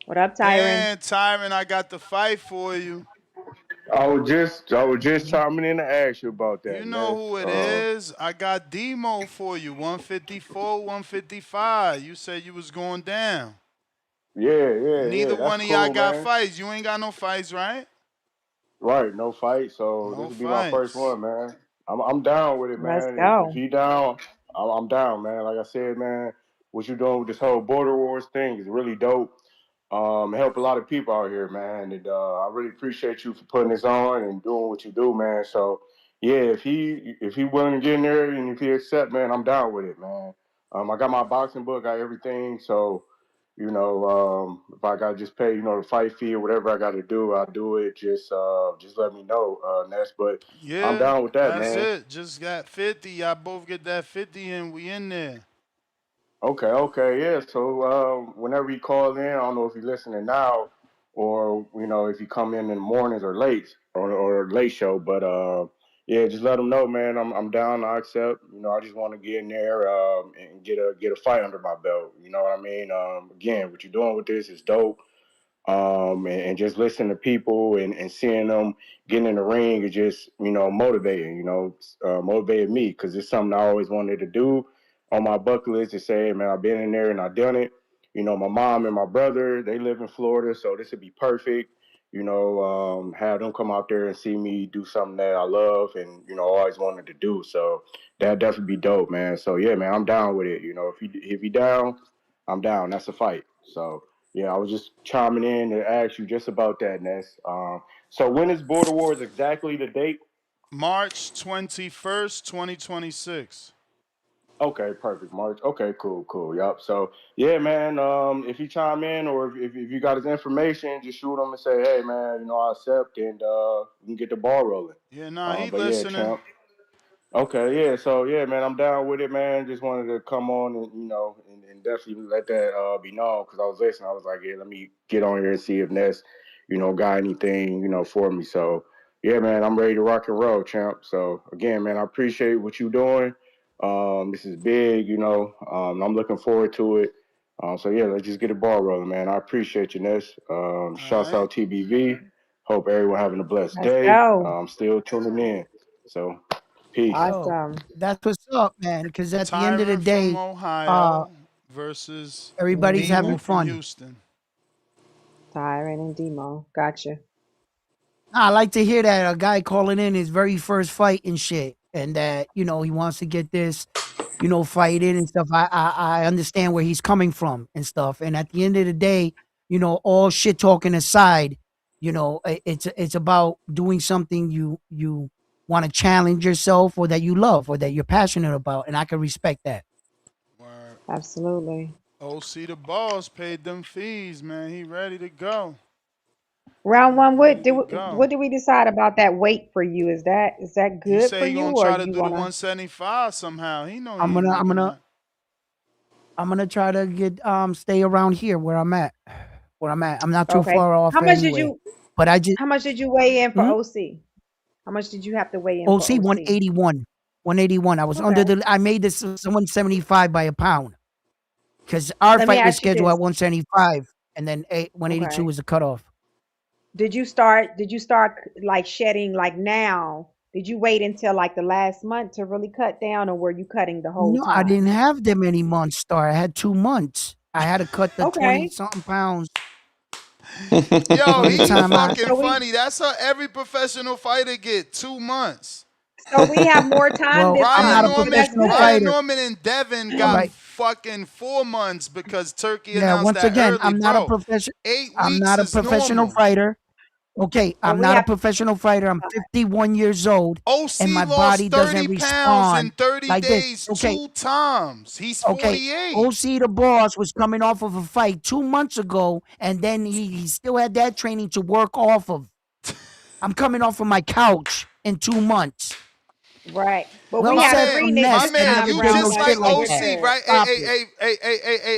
What up, Tyron? Damn, Tyron, I got the fight for you. I was just chiming in to ask you about that. You know who it is. I got Demo for you. 154, 155. You said you was going down. Neither That's one of y'all cool, got man. fights. You ain't got no fights, right? Right, no fight. So No this will be my first fights. one, man. I'm down with it, Let's man. If go. he down, I'm down, man. Like I said, man, what you doing with this whole border wars thing is really dope. Help a lot of people out here, man. And I really appreciate you for putting this on and doing what you do, man. So yeah, if he willing to get in there and if he accept, man, I'm down with it, man. I got my boxing book, got everything. So if I gotta just pay, the fight fee or whatever I gotta do, I'll do it. Just let me know, Ness. But I'm Yeah, down with that, that's man. it. Just got 50. Y'all both get that 50 and we in there. Okay, yeah. So whenever you call in, I don't know if you're listening now, or if you come in the mornings or late or late show, but yeah, just let them know, man. I'm down. I accept. I just want to get in there and get a fight under my belt. You know what I mean? Again, what you're doing with this is dope. And just listening to people and seeing them getting in the ring is just motivating. Motivated me because it's something I always wanted to do on my bucket list. To say, hey, man, I've been in there and I've done it. My mom and my brother, they live in Florida, so this would be perfect. Have them come out there and see me do something that I love and always wanted to do. So that definitely be dope, man. So yeah, man, I'm down with it. If you down, I'm down. That's a fight. So yeah, I was just chiming in to ask you just about that, Ness. So when is Border Wars exactly the date? March 21st, 2026. Okay, perfect. March. Okay, cool. Yup. So yeah, man. If you chime in or if you got his information, just shoot him and say, hey, man, I accept and we can get the ball rolling. Yeah, nah, he But yeah, listening. champ. Okay, yeah. So yeah, man, I'm down with it, man. Just wanted to come on and and definitely let that be known because I was listening. I was like, yeah, let me get on here and see if Ness, got anything, for me. So yeah, man, I'm ready to rock and roll, champ. So again, man, I appreciate what you're doing. This is big, I'm looking forward to it. So yeah, let's just get the ball rolling, man. I appreciate you, Ness. Shouts out TBV. Hope everyone having a blessed Let's day. go. I'm still tuning in. So peace. Awesome. That's what's up, man. Because at the end of the Tyron from day, Ohio versus everybody's Demo having from fun. Houston. Tyron and Demo. Gotcha. I like to hear that a guy calling in his very first fight and shit, and that he wants to get this, fight in and stuff. I understand where he's coming from and stuff. And at the end of the day, all shit talking aside, it's about doing something you want to challenge yourself or that you love or that you're passionate about, and I can respect that. Word. Absolutely. OC the boss paid them fees, man. He ready to go. Round one. Ready to go. What did we decide about that weight for you? Is that He good say for he you, gonna or try to you do the wanna? 175 somehow. He know he I'm ain't gonna I'm making gonna that. I'm gonna try to get stay around here where I'm at. I'm not too Okay. far off How much did anyway. you? But I just How much did you weigh in for hmm? OC? How much did you have to weigh in for OC OC? 181. 181. I was under Okay. the I made this 175 by a pound. Because our Let me fight was ask you scheduled at this. 175 and then 182 Okay. was the cutoff. Did you start like shedding like now? Did you wait until like the last month to really cut down, or were you cutting the whole No, I didn't time? have that many months start. I had 2 months. I had to cut the 20 Okay. something pounds Yo, from the he time I fucking funny. That's how every professional fighter get 2 months. So we have more time well, this I'm not Ryan a month, so Norman, that's professional good. Ryan fighter. Norman and Devin All got right. fucking 4 months because Turkey Yeah, announced once that again, early, bro. 8 I'm weeks not a is professional normal. fighter. Okay, But I'm we not a have professional fighter. I'm 51 years old, OC and my lost body 30 doesn't pounds in respond 30 like this. days Okay, 2 times. He's okay. 48. OC the boss was coming off of a fight 2 months ago, and then he still had that training to work off of. I'm coming off of my couch in 2 months. right. But Well we have said three from next My Ness. I man, never you did round no just one. like shit So like we're that. OC, good. right? Stop it.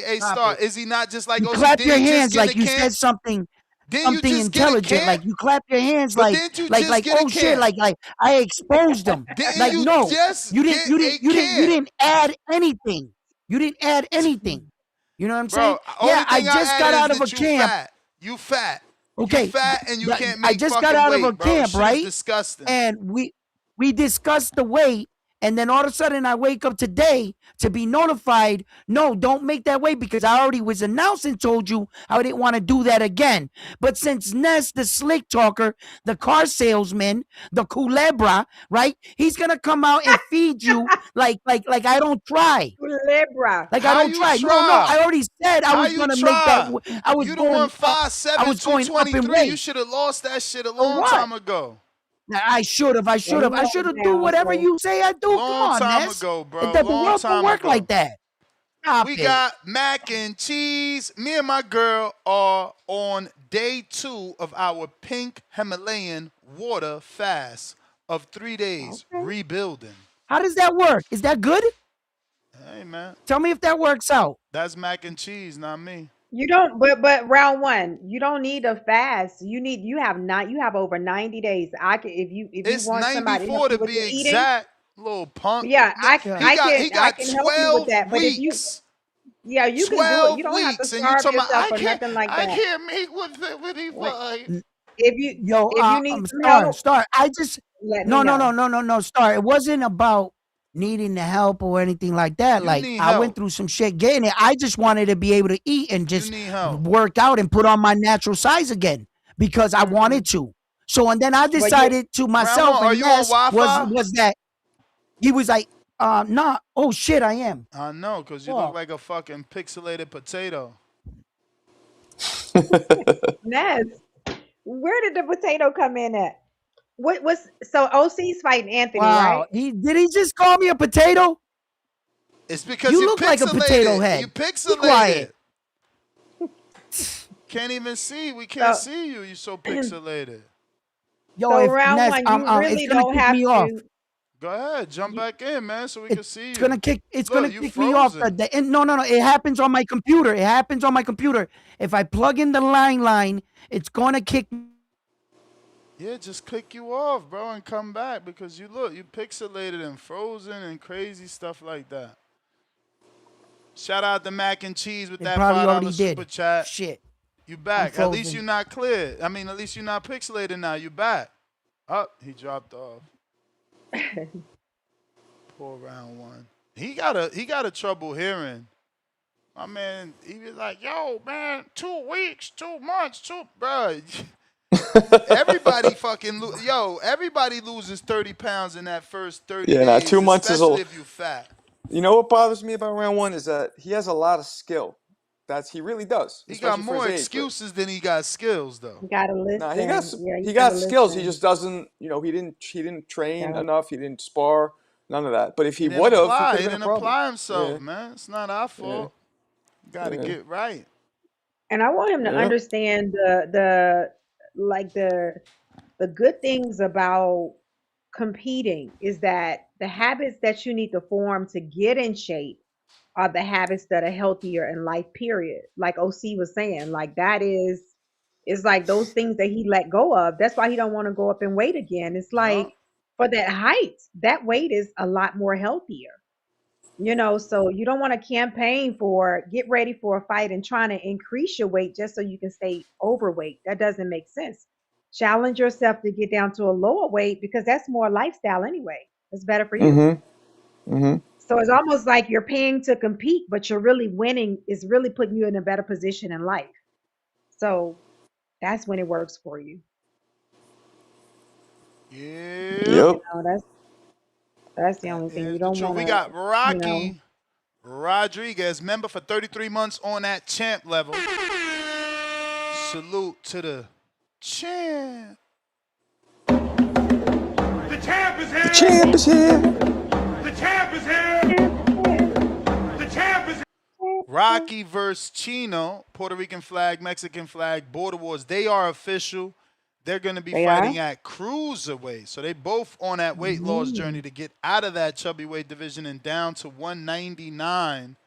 Hey, Stop Star. it. Is he not just like You OC? clap Didn't your he just hands get like a you camp? said something Didn't you just get a intelligent. camp? Like you clap your hands But like didn't you just like get a oh shit, camp? like I exposed them. Didn't Like you no, just you didn't get you a didn't you didn't you camp? didn't add anything. You didn't add anything. You know what I'm saying? Bro, Yeah, only I thing I just got added is out of a that you camp. fat. You fat. You Okay, fat and you can't I make just got fucking out of a weight, bro. camp, Shit is right? disgusting. And we discussed the weight, and then all of a sudden I wake up today to be notified, no, don't make that weight because I already was announced and told you I didn't want to do that again. But since Ness, the slick talker, the car salesman, the culebra, right? He's gonna come out and feed you like I don't try. Libra. Like I How don't you try. No, I try? already said I How was you gonna make that. try? I was You the one going up. I 5'7", was going up in 223. You weight. should have lost that shit a For long what? time ago. I should have. I Yeah, should he have. I went should have do down. whatever So you say I do. Come Long on, time Ness. ago, It bro. the Long world don't time work ago. like that. Stop We it. got mac and cheese. Me and my girl are on day 2 of our pink Himalayan water fast of 3 days, okay. rebuilding. How does that work? Is that good? Hey, man. Tell me if that works out. That's mac and cheese, not me. You don't, but round one, you don't need a fast. You have over 90 days. I can if you It's want somebody to help 94 you to with be your eating. exact. Little punk. Yeah, Yeah. He I got can help you with 12 that. But if you weeks. yeah, you can do it. You 12 don't have to weeks, and you starve talking about yourself or nothing like I that. can't meet with 55. Yo, If you need some Star, help, Star. I just let me no, know. Star. It wasn't about needing the help or anything like that. You Like need I went help. through some shit getting it. I just wanted to be able to eat and You just need help. work out and put on my natural size again because I wanted to. So and then I Well, you decided to Round myself, one, are and you on Ness Wi-Fi? was that he was like, nah. Oh shit, I am. I know, because you look Fuck. like a fucking pixelated potato. Ness, where did the potato come in at? What was so OC's fighting Anthony, Wow. right? Did he just call me a potato? It's because You you look like a potato pixelated. You head. Be pixelated. quiet. Can't even see. We can't So see you. You so pixelated. Yo, so if round Ness, one, you it's really gonna don't kick have me off. to. Go ahead, jump back in, man, so we can see It's you. gonna kick. It's Look, gonna you kick me off. frozen. No. It happens on my computer. It happens on my computer. If I plug in the line, it's gonna kick. Yeah, just click you off, bro, and come back because you pixelated and frozen and crazy stuff like that. Shout out to Mac and Cheese with It that probably $5 already super did. chat. Shit. You I'm back. At least frozen. you're not clear. I mean, at least you're not pixelated now. You back. Oh, he dropped off. Poor round one. He got a trouble hearing. My man, he was like, yo, man, 2 weeks, 2 months, bro. Everybody everybody loses 30 pounds in that first 30 Yeah, days, 2 months is especially if you fat. You know what bothers me about round one is that he has a lot of skill. He really does. He got Especially for more his age. excuses than he got skills, though. You gotta Nah, listen. Yeah, you he got gotta skills. He listen. just doesn't. He didn't train Gotta, enough. He didn't spar. None of that. But if He he didn't would have, it apply. could He have been a didn't problem. apply himself, Yeah, man. It's not our yeah, fault. You got to yeah, get right. and I want him to yeah. understand the like the good things about competing is that the habits that you need to form to get in shape are the habits that are healthier in life, period. Like OC was saying, like that is like those things that he let go of. That's why he don't want to go up in weight again. It's Yeah. like for that height, that weight is a lot more healthier. So you don't want to campaign for get ready for a fight and trying to increase your weight just so you can stay overweight. That doesn't make sense. Challenge yourself to get down to a lower weight because that's more lifestyle anyway. It's better for you. Mm-hmm. Mm-hmm. So it's almost like you're paying to compete, but you're really winning, is really putting you in a better position in life. So that's when it works for you. Yep. Yep. That's the That only thing. You is the don't truth. want We to, got Rocky Rodriguez, member for 33 months on that champ level. Salute to the champ. The champ is here. The champ is here. The champ is here. The champ is here. Rocky versus Chino, Puerto Rican flag, Mexican flag, border wars. They are official. They're going to be They fighting are? at cruiserweight. So they both on that weight loss journey to get out of that chubby weight division and down to 199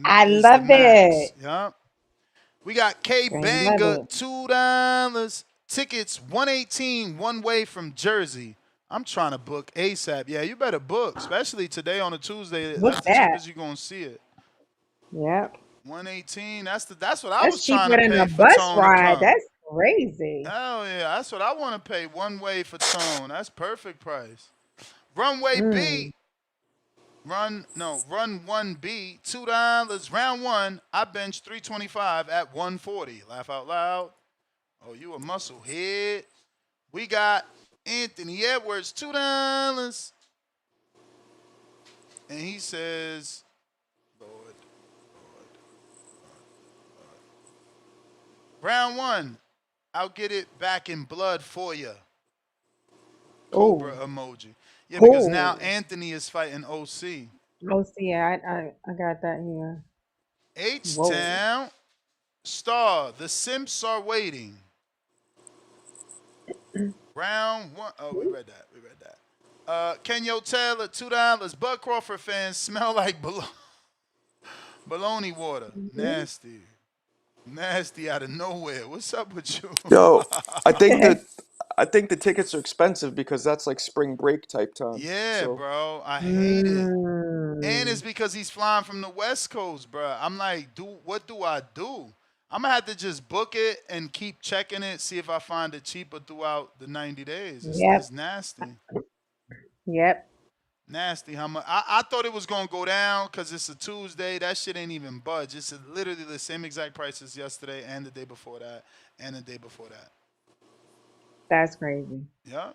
I is the love max. it. Yeah. We got K I love Banga, it. $2. Tickets 118 one way from Jersey. I'm trying to book ASAP. Yeah, you better book, especially today on a Tuesday. What's That's the that? cheapest you're gonna see it. Yep. 118. That's what I That's was trying cheaper to than pay a for bus Tone to ride. come. That's crazy. Hell yeah, that's what I want to pay one way for Tone. That's perfect price. Runway B. Run 1B, $2. Round one, I benched 325 at 140. Laugh out loud. Oh, you a muscle head. We got Anthony Edwards, $2. And he says, Lord. Round one, I'll get it back in blood for you. Cobra emoji. Yeah, because now Anthony is fighting OC. Oh, see, I got that here. Whoa. H-Town, Star, the Simps are waiting. Round one. Oh, we read that. Kenyo Taylor, $2. Bud Crawford fans smell like baloney water. Nasty. Nasty out of nowhere. What's up with you? Yo, I think the tickets are expensive because that's like spring break type time. Yeah, So bro. I hate it. And it's because he's flying from the West Coast, bro. I'm like, what do I do? I'm going to have to just book it and keep checking it, see if I find it cheaper throughout the 90 days. It's nasty. Yep. Nasty how much. I thought it was going to go down because it's a Tuesday. That shit ain't even budge. It's literally the same exact prices yesterday and the day before that and the day before that. That's crazy. Yeah.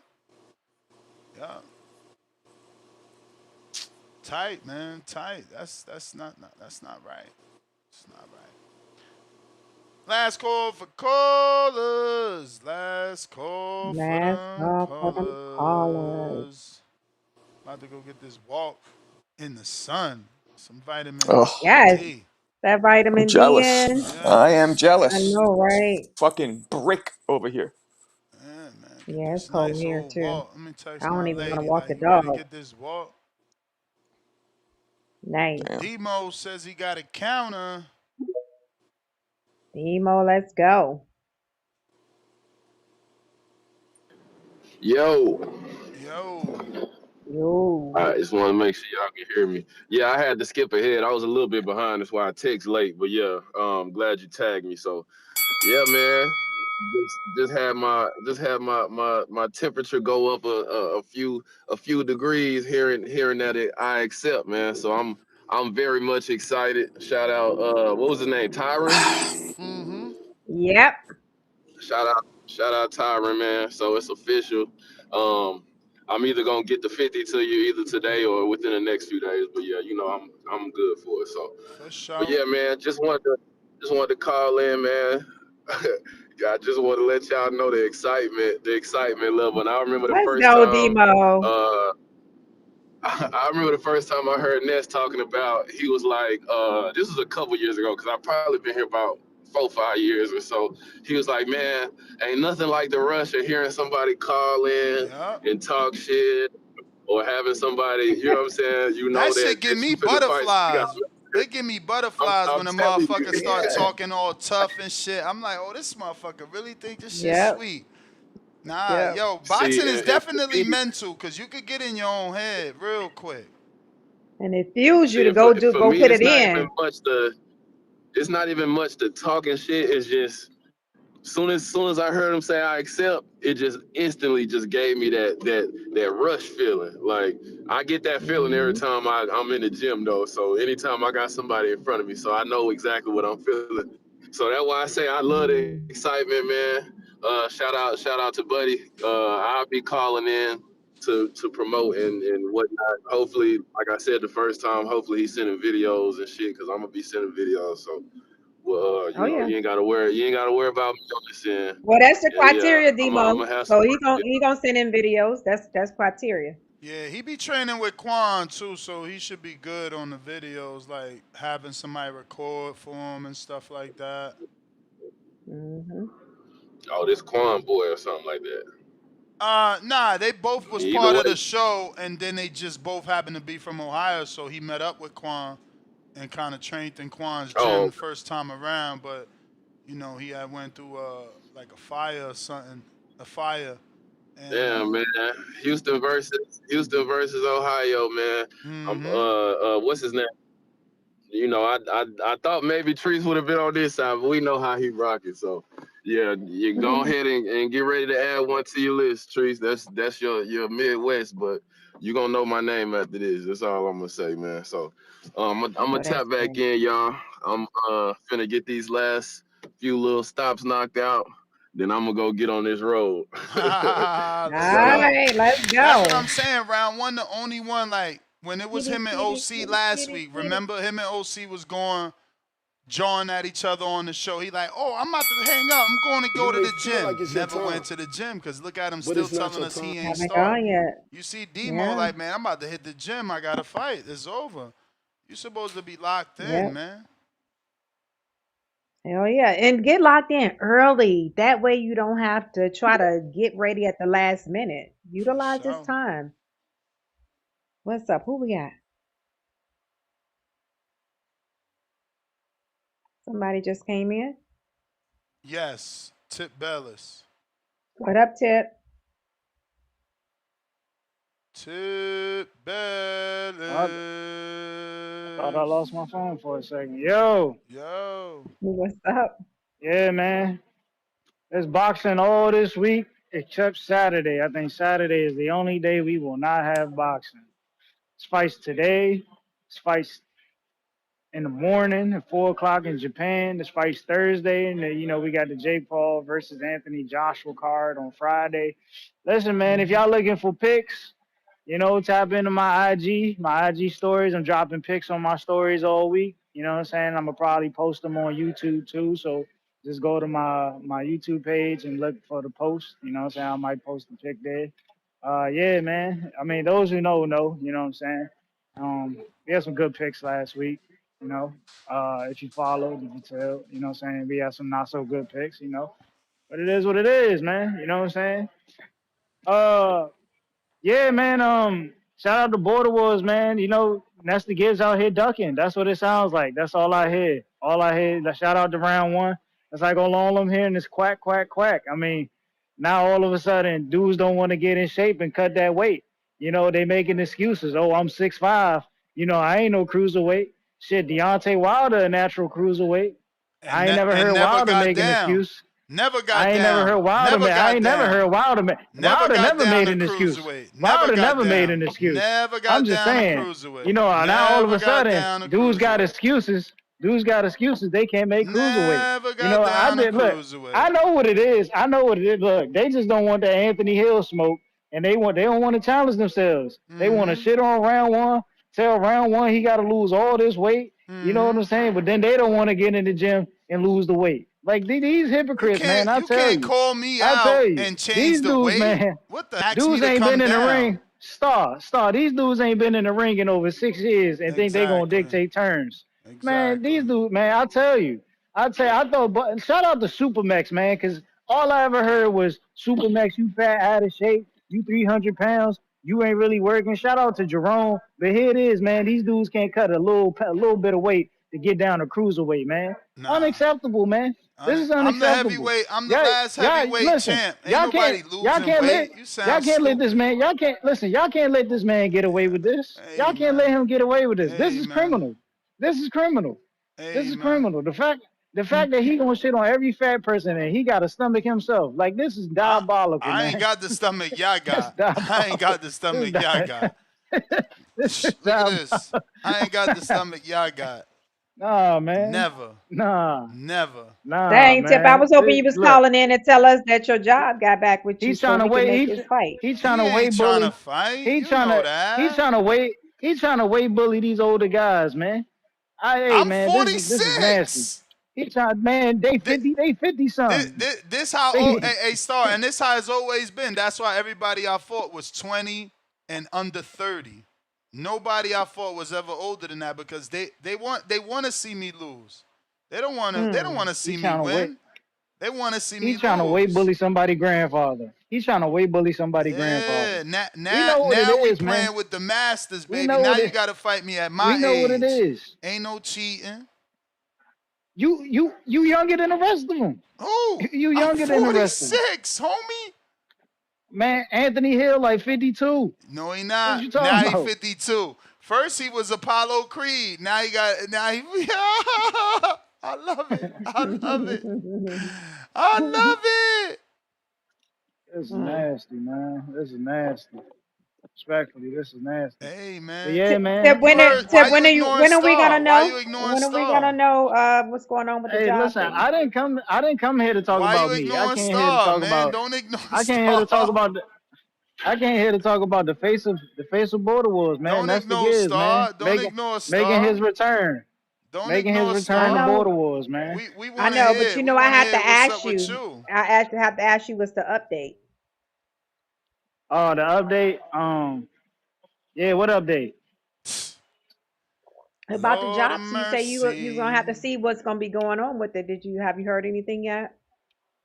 Tight, man. Tight. That's not right. It's not right. Last call for callers. Last call for them callers. About to go get this walk in the sun. Some vitamin Yes. D. That vitamin I'm jealous. D in. Yes. I am jealous. I know, right? Fucking brick over here. Yeah, man. Yeah, it's cold here too. Walk. Let me text I don't my even want lady. to walk the You ready to dog. get this walk? Nice. Demo says he got a counter. Demo, let's go. Yo. I just want to make sure y'all can hear me. Yeah, I had to skip ahead. I was a little bit behind. That's why I text late. But yeah, glad you tagged me. So yeah, man. Just had my temperature go up a few degrees hearing that I accept, man. So I'm very much excited. Shout out what was his name? Tyron? Yep. Shout out Tyron, man. So it's official. I'm either gonna get the 50 to you either today or within the next few days. But yeah, you know I'm good for it. So For sure. but yeah, man, just wanted to call in, man. I just want to let y'all know the excitement level. And I remember the Let's first go, time Demo. I remember the first time I heard Ness talking about, he was like, this was a couple years ago, because I've probably been here about 4-5 years or so. He was like, man, ain't nothing like the rush of hearing somebody call in and talk shit, or having somebody, you know what I'm saying? You know That shit give me you finna fight. butterflies. It give me butterflies I'm when a telling you, motherfucker start yeah. talking all tough and shit. I'm like, oh, this motherfucker really think this shit Yep. sweet. Nah, Yep. yo, See, boxing is and definitely for me, mental because you could get in your own head real quick. And it fuels you see, to for go me, put it in. it's not even much the talking shit. It's just soon as I heard him say I accept, it just instantly just gave me that rush feeling. Like I get that feeling every time I'm in the gym though. So anytime I got somebody in front of me, so I know exactly what I'm feeling. So that's why I say I love the excitement, man. Shout out to Buddy. I'll be calling in to promote and whatnot. Hopefully, like I said the first time, hopefully he's sending videos and shit because I'm gonna be sending videos. So Well, Oh yeah. you ain't gotta worry. You ain't gotta worry about me on this end. Well, that's the Yeah. criteria, I'm Demo. gonna have some So work to do. he gonna send in videos. That's criteria. Yeah, he be training with Quan too, so he should be good on the videos, like having somebody record for him and stuff like that. Mm-hmm. Oh, this Quan boy or something like that. Nah, they both was Either part of way. the show, and then they just both happened to be from Ohio, so he met up with Quan and kind of trained in Quan's gym Oh, the first time around. But you know, he had went through like a fire or something, a fire, and damn, man. Houston versus Ohio, man. mm-hmm. What's his name? You know, I thought maybe Trees would have been on this side, but we know how he rocking. So, yeah, you go ahead and get ready to add one to your list, Trees. That's your Midwest, but you gonna know my name after this. That's all I'm gonna say, man. So, I'm Oh, gonna that's tap back cool. in, y'all. I'm finna get these last few little stops knocked out. Then I'm gonna go get on this road. All Let's Shout out. go. right, let's That's what go. I'm saying. Round one, the only one like when it was Get it, him and get it, OC get it, last get it, week. get it. Remember, him and OC was going jawing at each other on the show. He like, oh, I'm about to hang up. I'm going to You go to may the feel gym. like it's your Never time, went to the gym because look at him but still it's not telling your us he time. ain't Haven't start. gone yet. You see Demo Yeah. like, man, I'm about to hit the gym. I got to fight. It's over. You supposed to be locked in, Yep. man. Hell yeah. And get locked in early. That way you don't have to try to get ready at the last minute. For Utilize this sure. time. What's up? Who we got? Somebody just came in. Yes. Tip Bellis. What up, Tip? Tip I thought I Bellis. lost my phone for a second. Yo, Yo. What's up? yeah, man. There's boxing all this week except Saturday. I think Saturday is the only day we will not have boxing. It's fights today. It's fights in the morning at 4 o'clock in Japan. This fight's Thursday, and then, we got the Jake Paul versus Anthony Joshua card on Friday. Listen, man, if y'all looking for picks, tap into my IG stories. I'm dropping pics on my stories all week. You know what I'm saying? I'm gonna probably post them on YouTube too. So just go to my YouTube page and look for the post. You know what I'm saying? I might post a pic there. Yeah, man. I mean, those who know, you know what I'm saying? We had some good picks last week, you know. If you followed, you can tell, you know what I'm saying? We had some not so good picks, But it is what it is, man. You know what I'm saying? Uh yeah, man. Shout out to Border Wars, man. Nestor Gibbs out here ducking. That's what it sounds like. That's all I hear. All I hear. Shout out to round one. That's like all I'm hearing is quack, quack, quack. I mean, now all of a sudden, dudes don't want to get in shape and cut that weight. They making excuses. Oh, I'm 6'5". I ain't no cruiserweight. Shit, Deontay Wilder, a natural cruiserweight. I ain't never And heard never Wilder got make an down. excuse. Never got I ain't never heard down. Wilder Never man. I got ain't never down. heard Wilder man. Never Wilder got never down made to an excuse. cruiserweight. Never Wilder got never made down. an excuse. Never I'm got just down to saying. cruiserweight. Now all of Never a got sudden, down to dudes got cruiserweight. excuses. Dudes got excuses. They can't make cruiserweight. Never got I down to did look. cruiserweight. I know what it is. I know what it is. Look, they just don't want that Anthony Hill smoke, and they don't want to challenge themselves. They want to shit on round one. Tell round one he got to lose all this weight. You know what I'm saying? But then they don't want to get in the gym and lose the weight. Like these hypocrites, man. You can't call me I out tell you, and change these the dudes, weight. man. What the ask me Dudes to ain't come been in the down? ring. These dudes ain't been in the ring in over 6 years and think they gonna Exactly. dictate terms. Man, Exactly. these dudes, man, I tell you, I thought, but shout out to Supermax, man, because all I ever heard was Supermax, you fat, out of shape, you 300 pounds, you ain't really working. Shout out to Jerome, but here it is, man. These dudes can't cut a little bit of weight to get down to cruiserweight, man. Nah. Unacceptable, man. This is I'm the unacceptable. heavyweight. I'm the last heavyweight Listen, champ. Ain't nobody losing weight. You sound can't let stupid. this man. Y'all can't let this man get away with this. Hey, Y'all can't let him get away with this. Hey, This is criminal. This is criminal. This is criminal. The fact that he gonna shit on every fat person and he got a stomach himself, like this is diabolical, I man. ain't got the stomach y'all got. That's I ain't got the stomach y'all got. Look at this. I ain't got the stomach y'all got. Nah, man. Never. Nah. Never. Nah, Dang, Tip, I man. was hoping you was Look, calling in and tell us that your job got back with you he's so trying to we can make wait. this fight. He's trying He to wait ain't trying to bully. fight. He's You trying know to. that. He's trying to wait. He's trying to wait bully these older guys, man. Hey, I'm man, this is nasty. 46. He trying, man. They 50 something. This how They, Star, and this how it's always been. That's why everybody I fought was 20 and under 30. Nobody I fought was ever older than that because they want to see me lose. They don't want to he see me trying to wait. win. They want to see me He's trying to weight lose. bully somebody grandfather. He's trying to weight bully somebody grandfather. Yeah, We know what it now we is, playing man. with the masters, We baby. know Now what you it. got to fight me at We my know what it age. is. Ain't no cheating. You younger than the rest of them. Who? You I'm younger than the rest of them. 46, homie. Man, Anthony Hill like 52. No, he What not. you talking Now he about? 52. First he was Apollo Creed. Now he I love it. I love it. I love it. This is nasty, man. This is nasty. Respectfully, this is nasty. Hey, But man. yeah, man. Tip, Why you ignoring when are we gonna Star? Why know? you ignoring When are we gonna Star? know what's going on with the Hey, job listen, thing? I didn't come here to talk Why about you me. I ignoring came here to Star, talk man? about Don't ignore I came here to talk Star. about I came here to talk about the face of border wars, man. Don't That's the ignore Giz, man. Star. Don't ignore Making Star. his return. Don't Making his ignore I return to Star. border know, wars, man. We I want to know, but hear. you We know, I want to had to hear what's up ask with you. you. Have to ask you what's the update Oh, the update. Yeah, what update? about the Lord of jobs. You say you gonna have to mercy. see what's gonna be going on with it. Have you heard anything yet?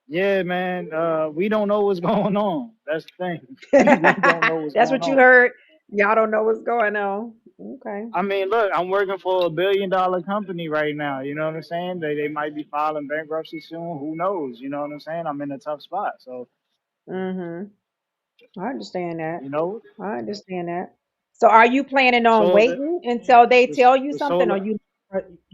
Yeah, man. We don't know what's going on. That's the thing. We don't know what's That's going what you on. heard. Y'all don't know what's going on. Okay. I mean, look, I'm working for a $1 billion company right now. You know what I'm saying? They might be filing bankruptcy soon. Who knows? You know what I'm saying? I'm in a tough spot. So, Mhm. I understand that. you know, I understand that. So, are you planning on so waiting until they tell you the something, or solar. you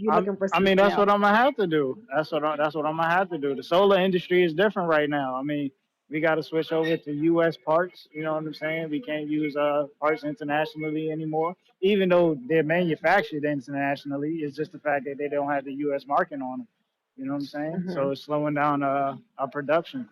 looking for I mean, something that's else? what I'm gonna have to do. That's what I'm gonna have to do. The solar industry is different right now. I mean, we got to switch over to U.S. parts. You know what I'm saying? We can't use parts internationally anymore, even though they're manufactured internationally. It's just the fact that they don't have the U.S. marking on them. You know what I'm saying? So Mhm. it's slowing down our production.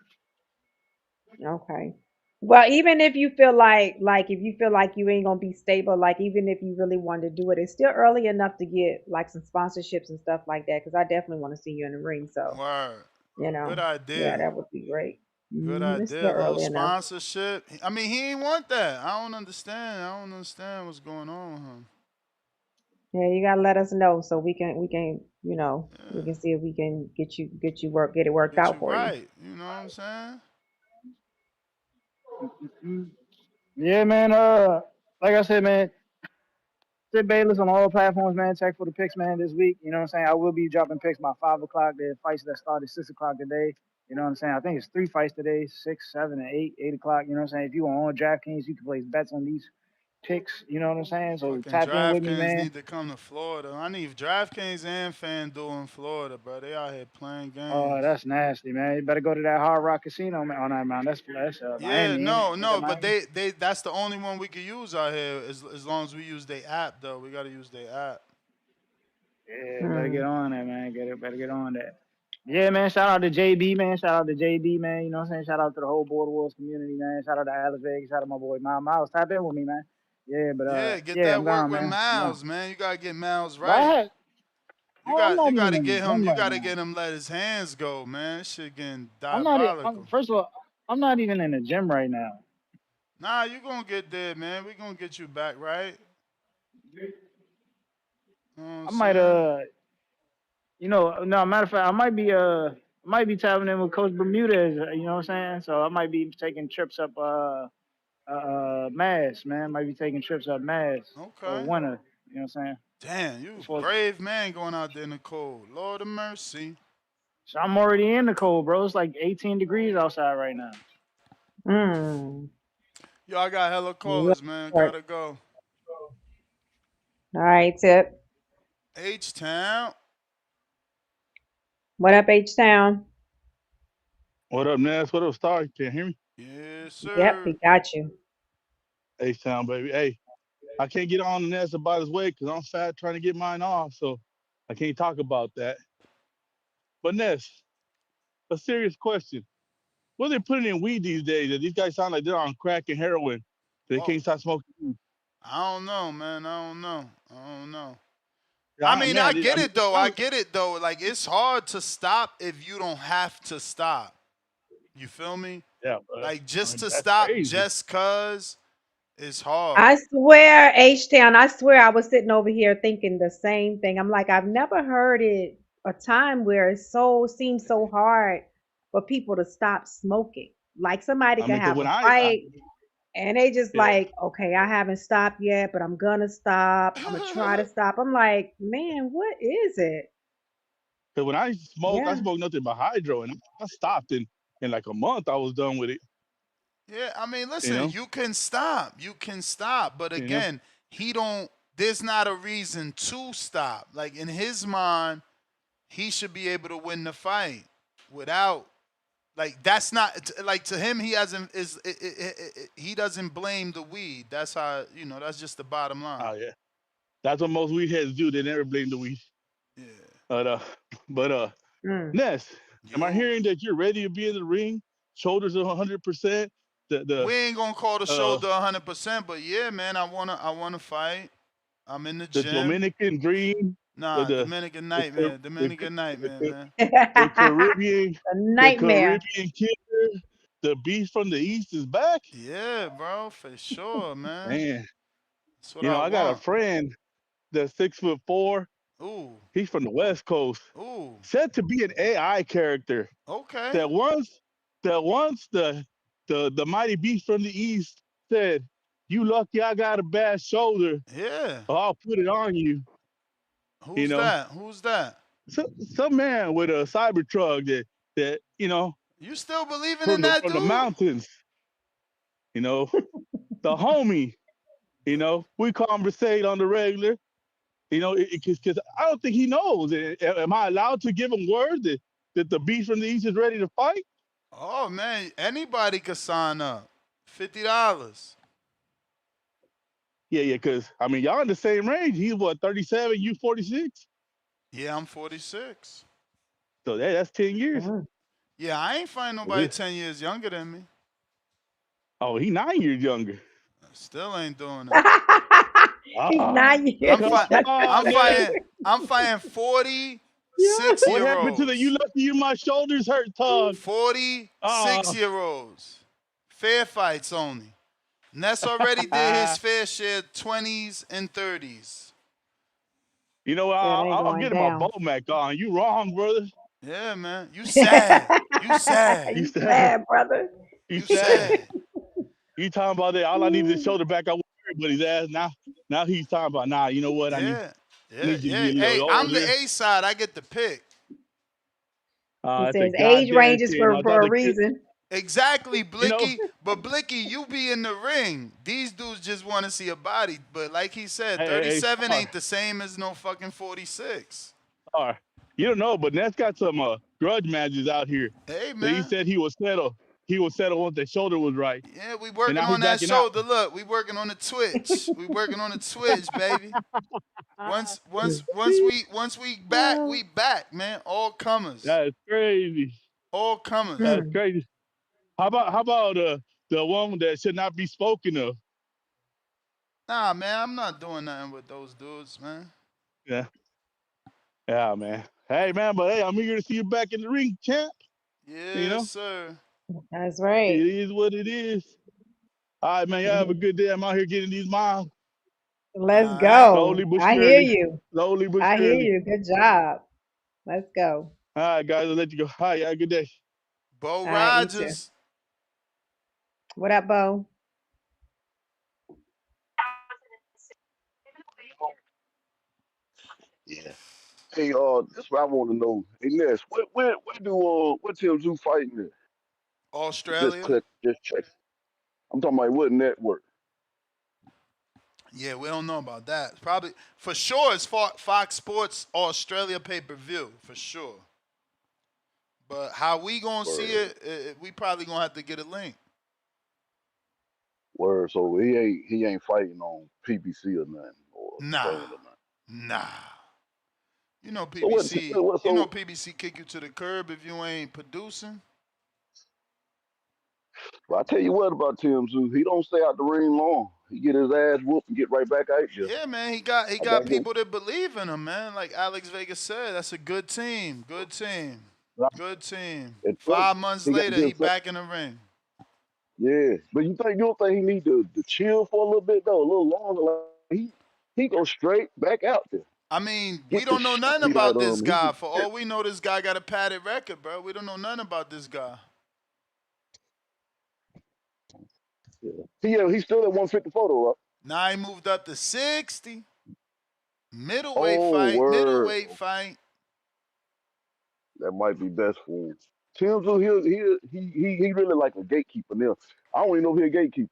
Okay. Well, even if you feel like if you feel like you ain't gonna be stable, like even if you really wanted to do it, it's still early enough to get like some sponsorships and stuff like that. Because I definitely want to see you in the ring. So Word. Good yeah, idea. that would be great. Good It's still idea. A little early enough. sponsorship. I mean, he ain't want that. I don't understand. I don't understand what's going on with him. Yeah, you gotta let us know so we Yeah. can see if we can get it worked Get out you for you. right. You know what I'm saying? Mm. Yeah, man. Like I said, man, Sid Bayless on all platforms, man. Check for the picks, man, this week. You know what I'm saying? I will be dropping picks by 5 o'clock. The fights that started 6 o'clock today. You know what I'm saying? I think it's 3 fights today, 6, 7, and 8, 8 o'clock. You know what I'm saying? If you are on DraftKings, you can place bets on these picks. You know what I'm saying? So Fucking tap in with me, DraftKings man. need to come to Florida. I need DraftKings and FanDuel in Florida, bro. They out here playing Oh, games. that's nasty, man. You better go to that Hard Rock Casino, man. Oh, no, man. That's Yeah, Miami, ain't it? Ain't that but Miami? they that's the only one we could use out here as long as we use their app though. We gotta use their app. Yeah, better get Hmm. on that, man. Better get on that. Yeah, man. Shout out to JB, man. Shout out to JB, man. You know what I'm saying? Shout out to the whole Border Wars community, man. Shout out to Alice Vegas. Shout out to my boy Miles. Tap in with me, man. Yeah, but Yeah, get yeah, that I'm work gone, with man. I'm gone. Miles, man. You gotta get Miles But I right. had, I'm not You even gotta in the get him. gym You right gotta now. get him. Let his hands go, man. This shit getting I'm not. diabolical. First of all, I'm not even in the gym right now. Nah, you gonna get there, man. We gonna get you back right. You know what I'm I might saying? no. Matter of fact, I might be tapping in with Coach Bermudez. You know what I'm saying? So I might be taking trips up Mass, man. Might be taking trips up Mass for Okay. winter. You know what I'm saying? Damn, you Before, brave man going out there in the cold. Lord of mercy. so I'm already in the cold, bro. It's like 18 degrees outside right now. Mm. Yo, I got hella You callers, man. All Gotta go. right, Tip. H Town. What up, H Town? What up, Ness? What up, Star? You can't hear me? Yes, Yep, sir. we got you. H-Town, baby. Hey, I can't get on the Ness about his weight because I'm fat trying to get mine off, so I can't talk about that. But Ness, a serious question. What are they putting in weed these days? That these guys sound like they're on crack and heroin. They Whoa. can't stop smoking weed. I don't know, man. I don't know. I mean, I get it though. I I'm- get it though. Like it's hard to stop if you don't have to stop. You feel me? yeah, but Like just to that's stop crazy. just cause it's hard. I swear, H Town, I swear I was sitting over here thinking the same thing. I'm like, I've never heard it a time where it seems so hard for people to stop smoking. Like somebody I can mean, 'cause have when a I fight and they just yeah, like, okay, I haven't stopped yet, but I'm gonna stop. I'm gonna try to stop. I'm like, man, what is it? because when I Yeah. smoked nothing but hydro, and I stopped in like a month. I was done with it. Yeah, I mean, You listen, know, you can stop. You can stop. But you know. again, he don't there's not a reason to stop. Like in his mind, he should be able to win the fight without like that's not like to him he hasn't he doesn't blame the weed. That's how, that's just the bottom line. Oh yeah, that's what most weed heads do. They never blame the weed. Yeah. But Mm. Ness, am I You hearing that you're ready to be in the ring? Shoulders are 100%. we ain't gonna call the Uh shoulder 100%, but yeah, man, I wanna fight. I'm in the the gym. Dominican Dream, the Nah, the Dominican the, Car- Nightmare. the, Dominican Nightmare, the, man. the Caribbean A the nightmare. Caribbean killer, the beast from the east is back. Yeah, bro, for sure, man. Man, That's what I I got a want. friend that's 6'4". Ooh, He's from the West Coast. ooh, Said to be an AI character okay. that once the mighty beast from the east said, "You lucky I got a bad shoulder, Yeah. or I'll put it on you." You Who's know, that? Who's that? some man with a cyber truck that You still believing in from the that from the dude? mountains. You know, the homie. We conversate on the regular. Because I don't think he knows. Am I allowed to give him word that the beast from the east is ready to fight? Oh man, anybody could sign up. $50. Yeah, because I mean, y'all in the same range. He's what, 37, you 46? Yeah, I'm 46. So that's 10 years. Mm. Yeah, I ain't find nobody 10 years younger than me. Oh, he 9 years younger. Still ain't doing it. He's 9 years. I'm fighting 46 What year happened to the "you olds. lucky you my shoulders hurt" talk? 46 year olds. Fair fights only. Ness already did his fair share 20s and 30s. You know, It ain't I'm going getting my down. Bomac on. You wrong, brother. Yeah, man. You sad. You sad. You You sad. sad, brother. You You sad. sad. You talking about that? All I need is a shoulder back. I want everybody's ass. Now he's talking about, nah, you know what? I Yeah. Yeah, need you to yeah. be a Hey, little I'm the older. A side. I get the pick. He That's a says age goddamn ranges shame. I for thought a the kid, reason. Exactly, you know, Blicky. But Blicky, you be in the ring. These dudes just want to see a body. But like he said, hey, 37 Star, ain't the same as no fucking 46. Star. You don't know, but Ness got some grudge matches out here. Hey, That he man. said he would settle. He would settle once the shoulder was right. Yeah, we And working now he on that backing out. shoulder. Look, we working on the twitch. We working on the twitch, baby. Once we back, we back, man. All comers. That is crazy. All comers. That's Mm. crazy. How about the one that should not be spoken of? Nah, man, I'm not doing nothing with those dudes, man. Yeah. Yeah, man. Hey, man, but hey, I'm eager to see you back in the ring, champ. You Yes, know, sir. That's it right. is what it is. All right, man. Y'all have a good day. I'm out here getting these miles. Let's All right. Slowly go. but I hear surely. you. Slowly but I hear surely. you. Good job. Let's go. All right, guys. I'll let you go. All right, y'all have a good day. Bo All right, you too. Rogers. What up, Bo? Yeah. Hey, that's what I want to know. Hey, Ness, where what teams you fighting at? Australia. Just check. I'm talking about what network? Yeah, we don't know about that. Probably for sure it's Fox Sports Australia pay-per-view, for sure. But how we gonna see Word. it, we probably gonna have to get a link. Word. So he ain't fighting on PBC or nothing or Nah. Stand or nothing. Nah. You know So what? PBC. You know PBC kick you to the curb if you ain't producing. Well, I tell you what about Tim Tszyu. He don't stay out the ring long. He get his ass whooped and get right back out there. Yeah, man, he got I got him. people that believe in him, man. Like Alex Vegas said, that's a good team. Good team. Good team. And plus, 5 months he got to later, get he himself. back in the ring. Yeah, but you don't think he need to chill for a little bit though, a little longer? Like he go straight back out there. I mean, we Get the don't know shit nothing beat out about of this him. He guy. can, For all we know, this guy got a padded record, bro. We don't know nothing about this guy. yeah. He's still at 154 though, right? Now he moved up to 60. Middleweight Oh fight. word, Middleweight fight. that might be best for him. Timzu, he really like a gatekeeper now. I don't even know if he's a gatekeeper.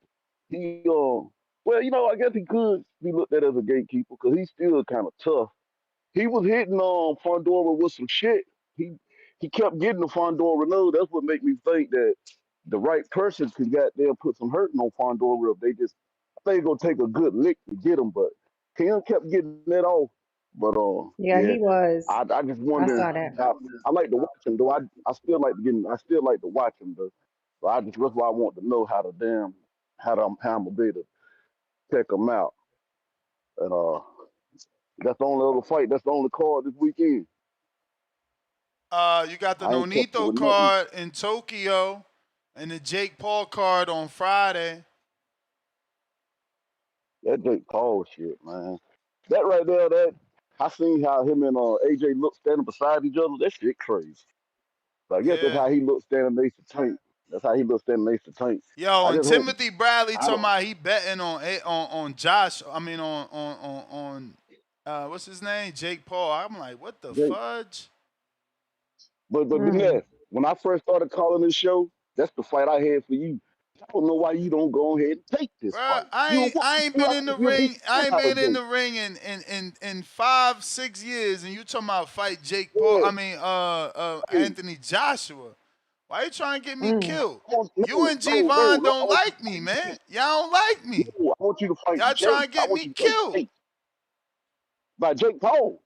He well, I guess he could be looked at as a gatekeeper because he's still kind of tough. He was hitting Fundora with some shit. He kept getting the Fundora nose. That's what made me think that the right person could goddamn put some hurting on Fundora if they just I think gonna take a good lick to get him, but Kim kept getting that off. But Yeah, yeah, he was. I just I wonder. saw that. I like to watch him though. I still like to watch him though. So that's why I want to know how I'm gonna be able to check him out. And that's the only other fight. That's the only card this weekend. You got the I ain't kept up Nonito with nothing. card in Tokyo and the Jake Paul card on Friday. That Jake Paul shit, man. That right there, that I seen how him and AJ look standing beside each other. That shit crazy. So I guess that's Yeah. how he looked standing next to Tank. That's how he looked standing next to Tank. Yo, I and just hope Timothy Bradley I talking don't about he betting on Josh. I mean on what's his name? Jake Paul. I'm like, what the Jake. fudge? But yeah, when I first started calling this show, that's the fight I had for you. I don't know why you don't go ahead and take this Bruh, fight. You I ain't you been I in the think you'll beat ring. the I shit ain't out been of in Jake. the ring in 5-6 years, and you talking about fight Jake Paul? Yeah. I mean, Hey, Anthony Joshua. Why you trying to get me killed? You no, and no, G-Von no. I don't want you like to me, fight man. Jake. Y'all don't like me. No, I want you to fight Y'all trying Jake. to I get want me you to fight killed. Jake. By Jake Paul.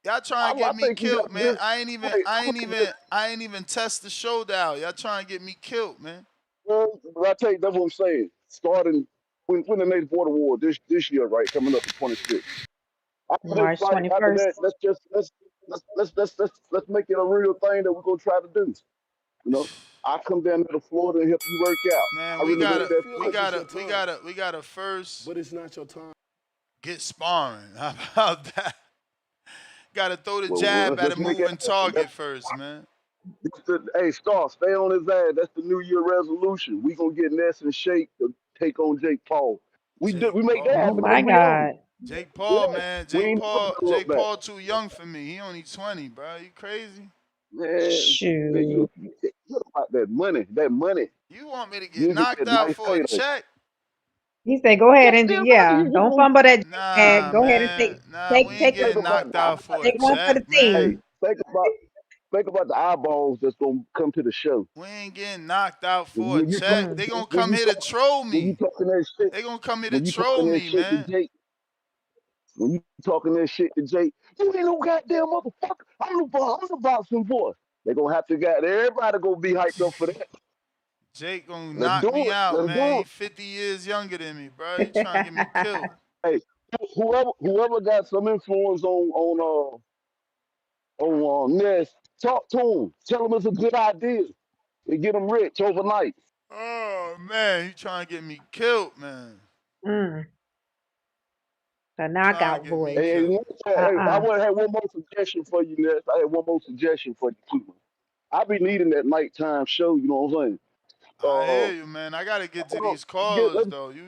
Y'all trying to get I me think you got killed, man. this. I ain't even test the showdown. Y'all trying to get me killed, man. Well, I tell you, that's what I'm saying. Starting when the Native Border War this year, right, coming up in 26. After this March fight, after 21st. that, let's make it a real thing that we're gonna try to do. You know, I come down to Florida and help you work out. Man, I really made that we fight. gotta first But it's not your time. get sparring. How about that? Gotta throw the Well, jab at a let's make it moving happen. target first, man. Hey, Star, stay on his ass. That's the New Year resolution. We gonna get Ness in shape to take on Jake Paul. Jake We make that Paul. Oh happen my every year. God. Jake Paul, Yeah, man. we ain't never gonna look Jake back. Paul too young for me. He only 20, bro. You crazy? Man, Shoot. you what about that money? That money. You want me to get You get knocked that out nice for a payday. check? He said, "Go ahead and Goddamn right, yeah, don't gonna fumble that Nah, bag. Go ahead and man. Nah, we take ain't take think getting a, about knocked out for a take one for the check, hey, man. team." think about the eyeballs that's gonna come to the show. We ain't getting knocked out for a When you check. talking They gonna when come you here to talk troll when you me. talking that shit They gonna come here to when you troll talking that me, shit to man. Jake, when you talking that shit to Jake, you ain't no goddamn motherfucker. I'm the boxing boy. They gonna have to get everybody gonna be hyped up for that. Jake gonna Let's knock do me it. out, Let's man. do He it. 50 years younger than me, bro. He trying to get me killed. Hey, whoever got some influence on Ness, talk to him. Tell him it's a good idea. And get him rich overnight. Oh man, he trying to get me killed, man. Mm, the Trying to knockout get me voice. Hey, killed. I Uh-uh. want to have one more suggestion for you, Ness. I had one more suggestion for you too. I be needing that nighttime show. You know what I'm saying? I hear you, man. I gotta get to these callers Let's though. You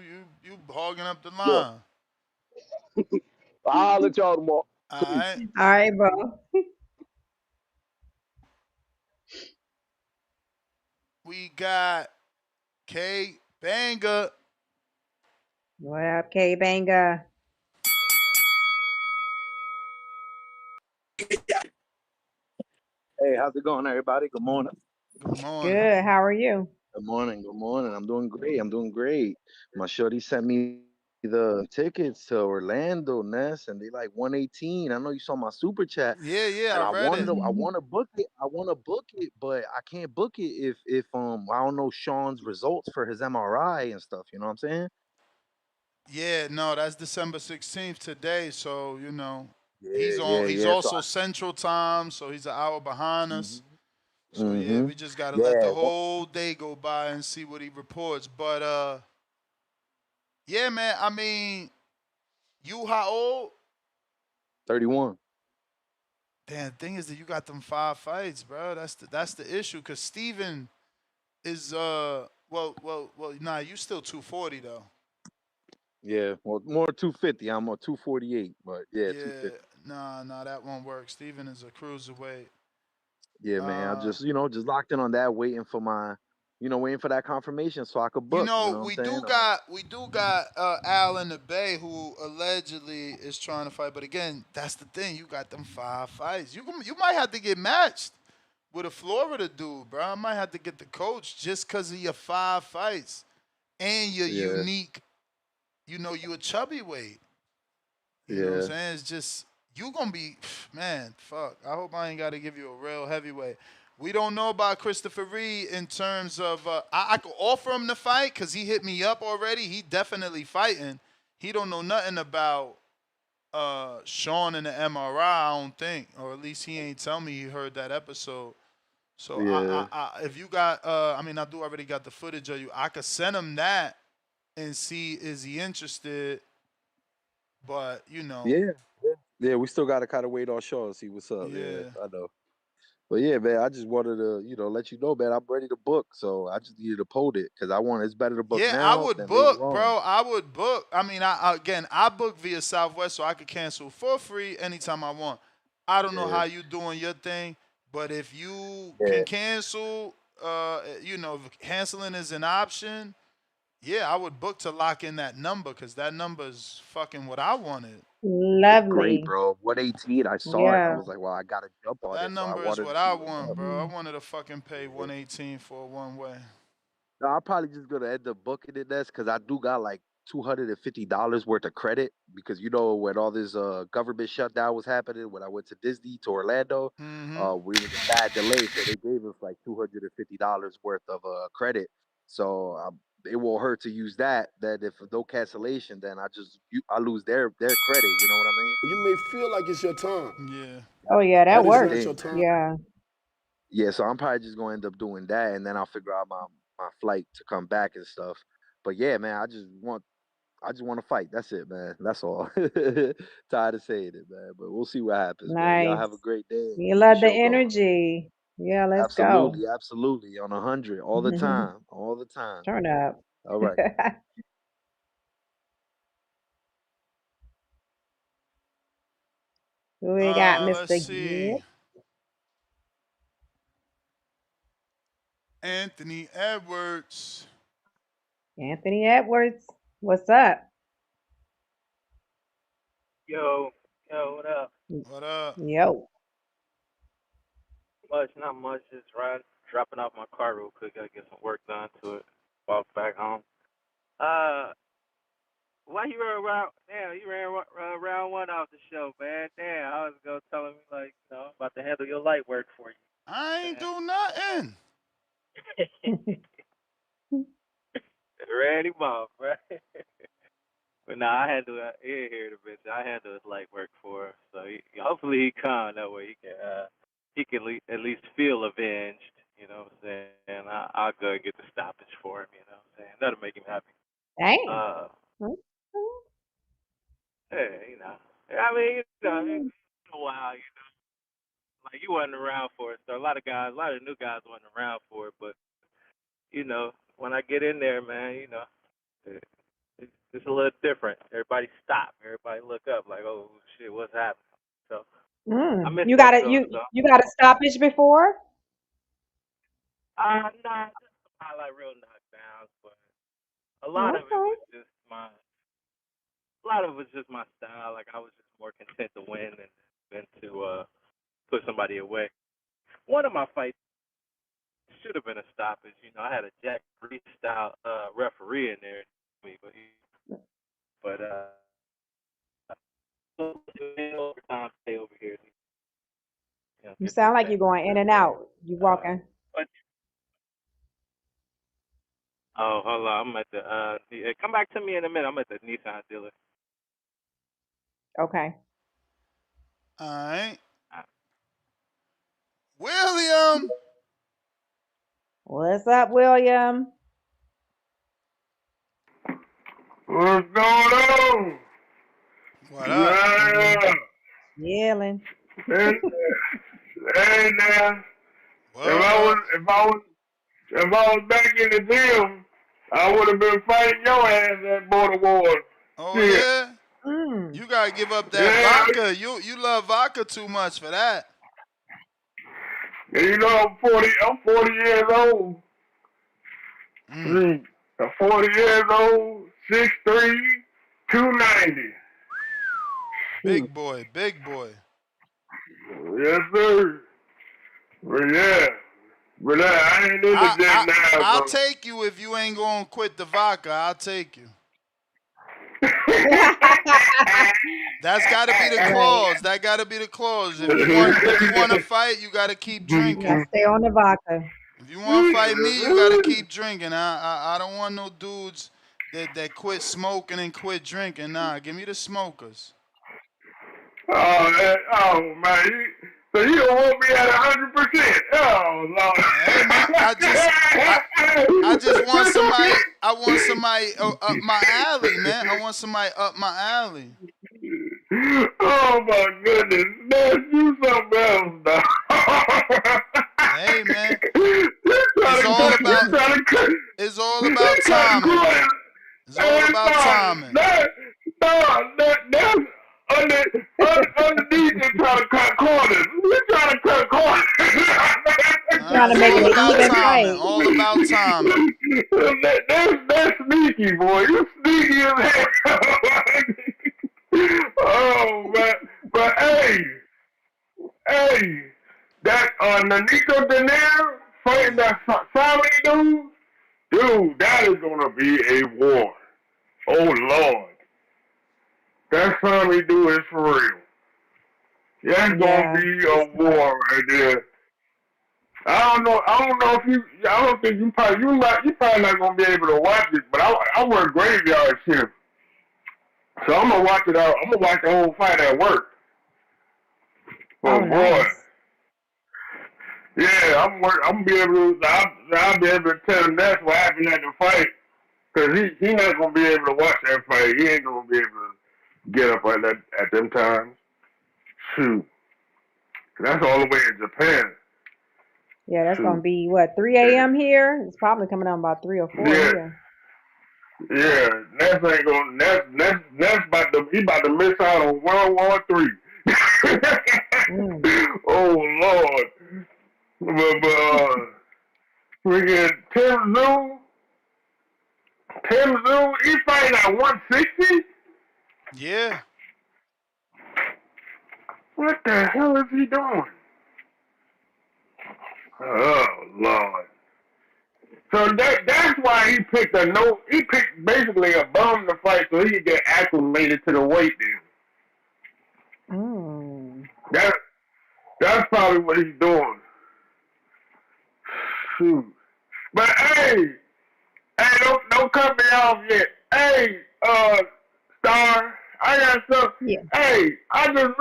hogging up the yeah. line. I'll let y'all tomorrow. All Peace. right. All right, bro. We got K Banger. What up, K Banga? Hey, how's it going, everybody? Good morning. Good morning. Good. How are you? Good morning. Good morning. I'm doing great. I'm doing great. My shorty sent me the tickets to Orlando, Ness, and they like 118. I know you saw my super chat, Yeah, and I read it. I want to book it. I want to book it, but I can't book it if I don't know Sean's results for his MRI and stuff. You know what I'm saying? Yeah, no, that's December 16th today. So Yeah, he's on. yeah, He's yeah. So also Central Time, so he's an hour behind us. So yeah, mm-hmm. we just gotta let the Yeah, whole day go by and see what he reports. But yeah, man. I mean, you how old? 31. Damn, the thing is that you got them 5 fights, bro. That's the issue. Cause Steven is well. Nah, you still 240 though. Yeah, well, more 250. I'm on 248, but yeah, Yeah, 250. nah, that won't work. Steven is a cruiserweight. Yeah, man. I Uh, just, just locked in on that, waiting for waiting for that confirmation so I could book. You know what I'm we saying? do got Al in the Bay who allegedly is trying to fight, but again, that's the thing. You got them 5 fights. You might have to get matched with a Florida dude, bro. I might have to get the coach just because of your 5 fights and your Yeah, unique. You a chubby weight. You know what I'm yeah, saying? It's just you gonna be man. Fuck. I hope I ain't got to give you a real heavyweight. We don't know about Christopher Reed in terms of I could offer him the fight because he hit me up already. He definitely fighting. He don't know nothing about Sean and the MRI. I don't think, or at least he ain't tell me he heard that episode. So yeah, if you got I mean I do already got the footage of you. I could send him that and see is he interested. But yeah, yeah. Yeah, we still got to kind of wait on Shaw and see what's up. Yeah, yeah. I know. But yeah, man, I just wanted to, let you know, man, I'm ready to book. So I just needed to hold it because it's better to book Yeah, I now would than later book, on. bro. I would book. I mean, I book via Southwest, so I could cancel for free anytime I want. I don't know Yeah, how you doing your thing, but if you can yeah, cancel, if canceling is an option, yeah, I would book to lock in that number because that number is fucking what I wanted. it's great, Lovely. bro. 118, I saw it. I Yeah. was like, well, I got to jump on That it. So I number is wanted to what see I what's want, up. bro. I Mm. wanted to fucking pay Yeah. 118 for a one way. No, I'm probably just gonna end up booking it this because I do got like $250 worth of credit because when all this government shutdown was happening when I went to Disney to Orlando, Mm-hmm. we was a bad delay, so they gave us like $250 worth of credit. So it won't hurt to use that. That if no cancellation, then I lose their credit. You know what I mean? You may feel like it's your time, Yeah. Oh yeah, That's that but it's the not works. your thing. time. Yeah. Yeah, so I'm probably just gonna end up doing that, and then I'll figure out my flight to come back and stuff. But yeah, man, I just want to fight. That's it, man. That's all. Tired of saying it, man. But we'll see what happens, man. Y'all have a Nice. great day and You keep the love the show going. energy. Yeah, let's go. Absolutely, absolutely. On 100, all the time, all the time. Turn up. All right. Who we got, Let's Mr. see. Gibb? Anthony Edwards. Anthony Edwards. What's up? Yo, yo, what up? What up? Yo. Much, not much. Just dropping off my car real quick. Gotta get some work done to it. Walk back home. Uh, why you ran around? Damn, you ran round one off the show, man. Damn, I was gonna telling me like, about to handle your light work for I ain't you. do nothing. Ran him off, right? But nah, I handle it. Here the bitch. I handle his light work for him. So hopefully he calm that way. He can at least feel avenged. You know what I'm saying? I'll go and get the stoppage for him. You know what I'm saying? That'll make him happy. Dang. Uh, yeah, I mean, it's been a while. Like you wasn't around for it. So a lot of new guys wasn't around for it. But when I get in there, man, it, it's a little different. Everybody stop. Everybody look up. Like, oh shit, what's happening? So I Mm. miss You that got it. feeling. You So you got a stoppage before? nah, just some highlight real knockdowns, but a lot of it Okay. was just a lot of it was just my style. Like I was just more content to win than to put somebody away. One of my fights should have been a stoppage. I had a Jack Reed style referee in there, but overtime stay over here. You Get this sound like you're thing. going in and out. You walking? But Oh, hold on. I'm at the come back to me in a minute. I'm at the Nissan dealer. Okay. All right. William. What's up, William? What's going on? What up? Yelling. Hey now. If I was back in the gym, I would have been fighting your ass at Border Wars. Oh yeah? You gotta give up that vodka. You love vodka too much for that. And you know I'm 40 years old. I'm 40 years old, 6'3", 290. Big boy, big boy. Yes, sir. But yeah. But I ain't in the gym now. I'll take you if you ain't gonna quit the vodka. I'll take you. That's gotta be the clause. That gotta be the clause. If you want to fight, you gotta keep drinking. Yeah, stay on the vodka. If you want to fight me, you gotta keep drinking. I don't want no dudes that quit smoking and quit drinking. Nah, give me the smokers. Oh man. So you don't want me at 100%? Oh Lord! Hey man, I just want somebody. I want somebody up my alley, man. I want somebody up my alley. Oh my goodness, man, you something else now. Hey man, it's all about timing. It's all about timing. That's underneath and trying to cut corners. We're trying to cut corners. Trying to make it an even fight. All about timing. That's sneaky, boy. You sneaky as hell. Oh man, but hey, that Nonito Donaire fighting that family dude, that is gonna be a war. Oh Lord. That family dude is for real. That's gonna be a war right there. I don't think you probably not gonna be able to watch it, but I work graveyard shift. So I'm gonna watch it out. I'm gonna watch the whole fight at work. Oh boy. Nice. Yeah, I'm be able to I'll be able to tell him that's what happened at the fight. Cause he not gonna be able to watch that fight. He ain't gonna be able to get up at them times. Shoot. That's all the way in Japan. Yeah, that's gonna be what, 3 a.m. here? It's probably coming out about 3 or 4 here. Yeah, Ness ain't gonna Ness he about to miss out on World War III. Oh Lord. But we get Tszyu, he fighting at 160? Yeah. What the hell is he doing? Oh Lord. So that's why he picked basically a bum to fight so he could get acclimated to the weight then. That's probably what he's doing. Shoot. But hey, don't cut me off yet. Hey, Star, I got something. Yeah. Hey, I just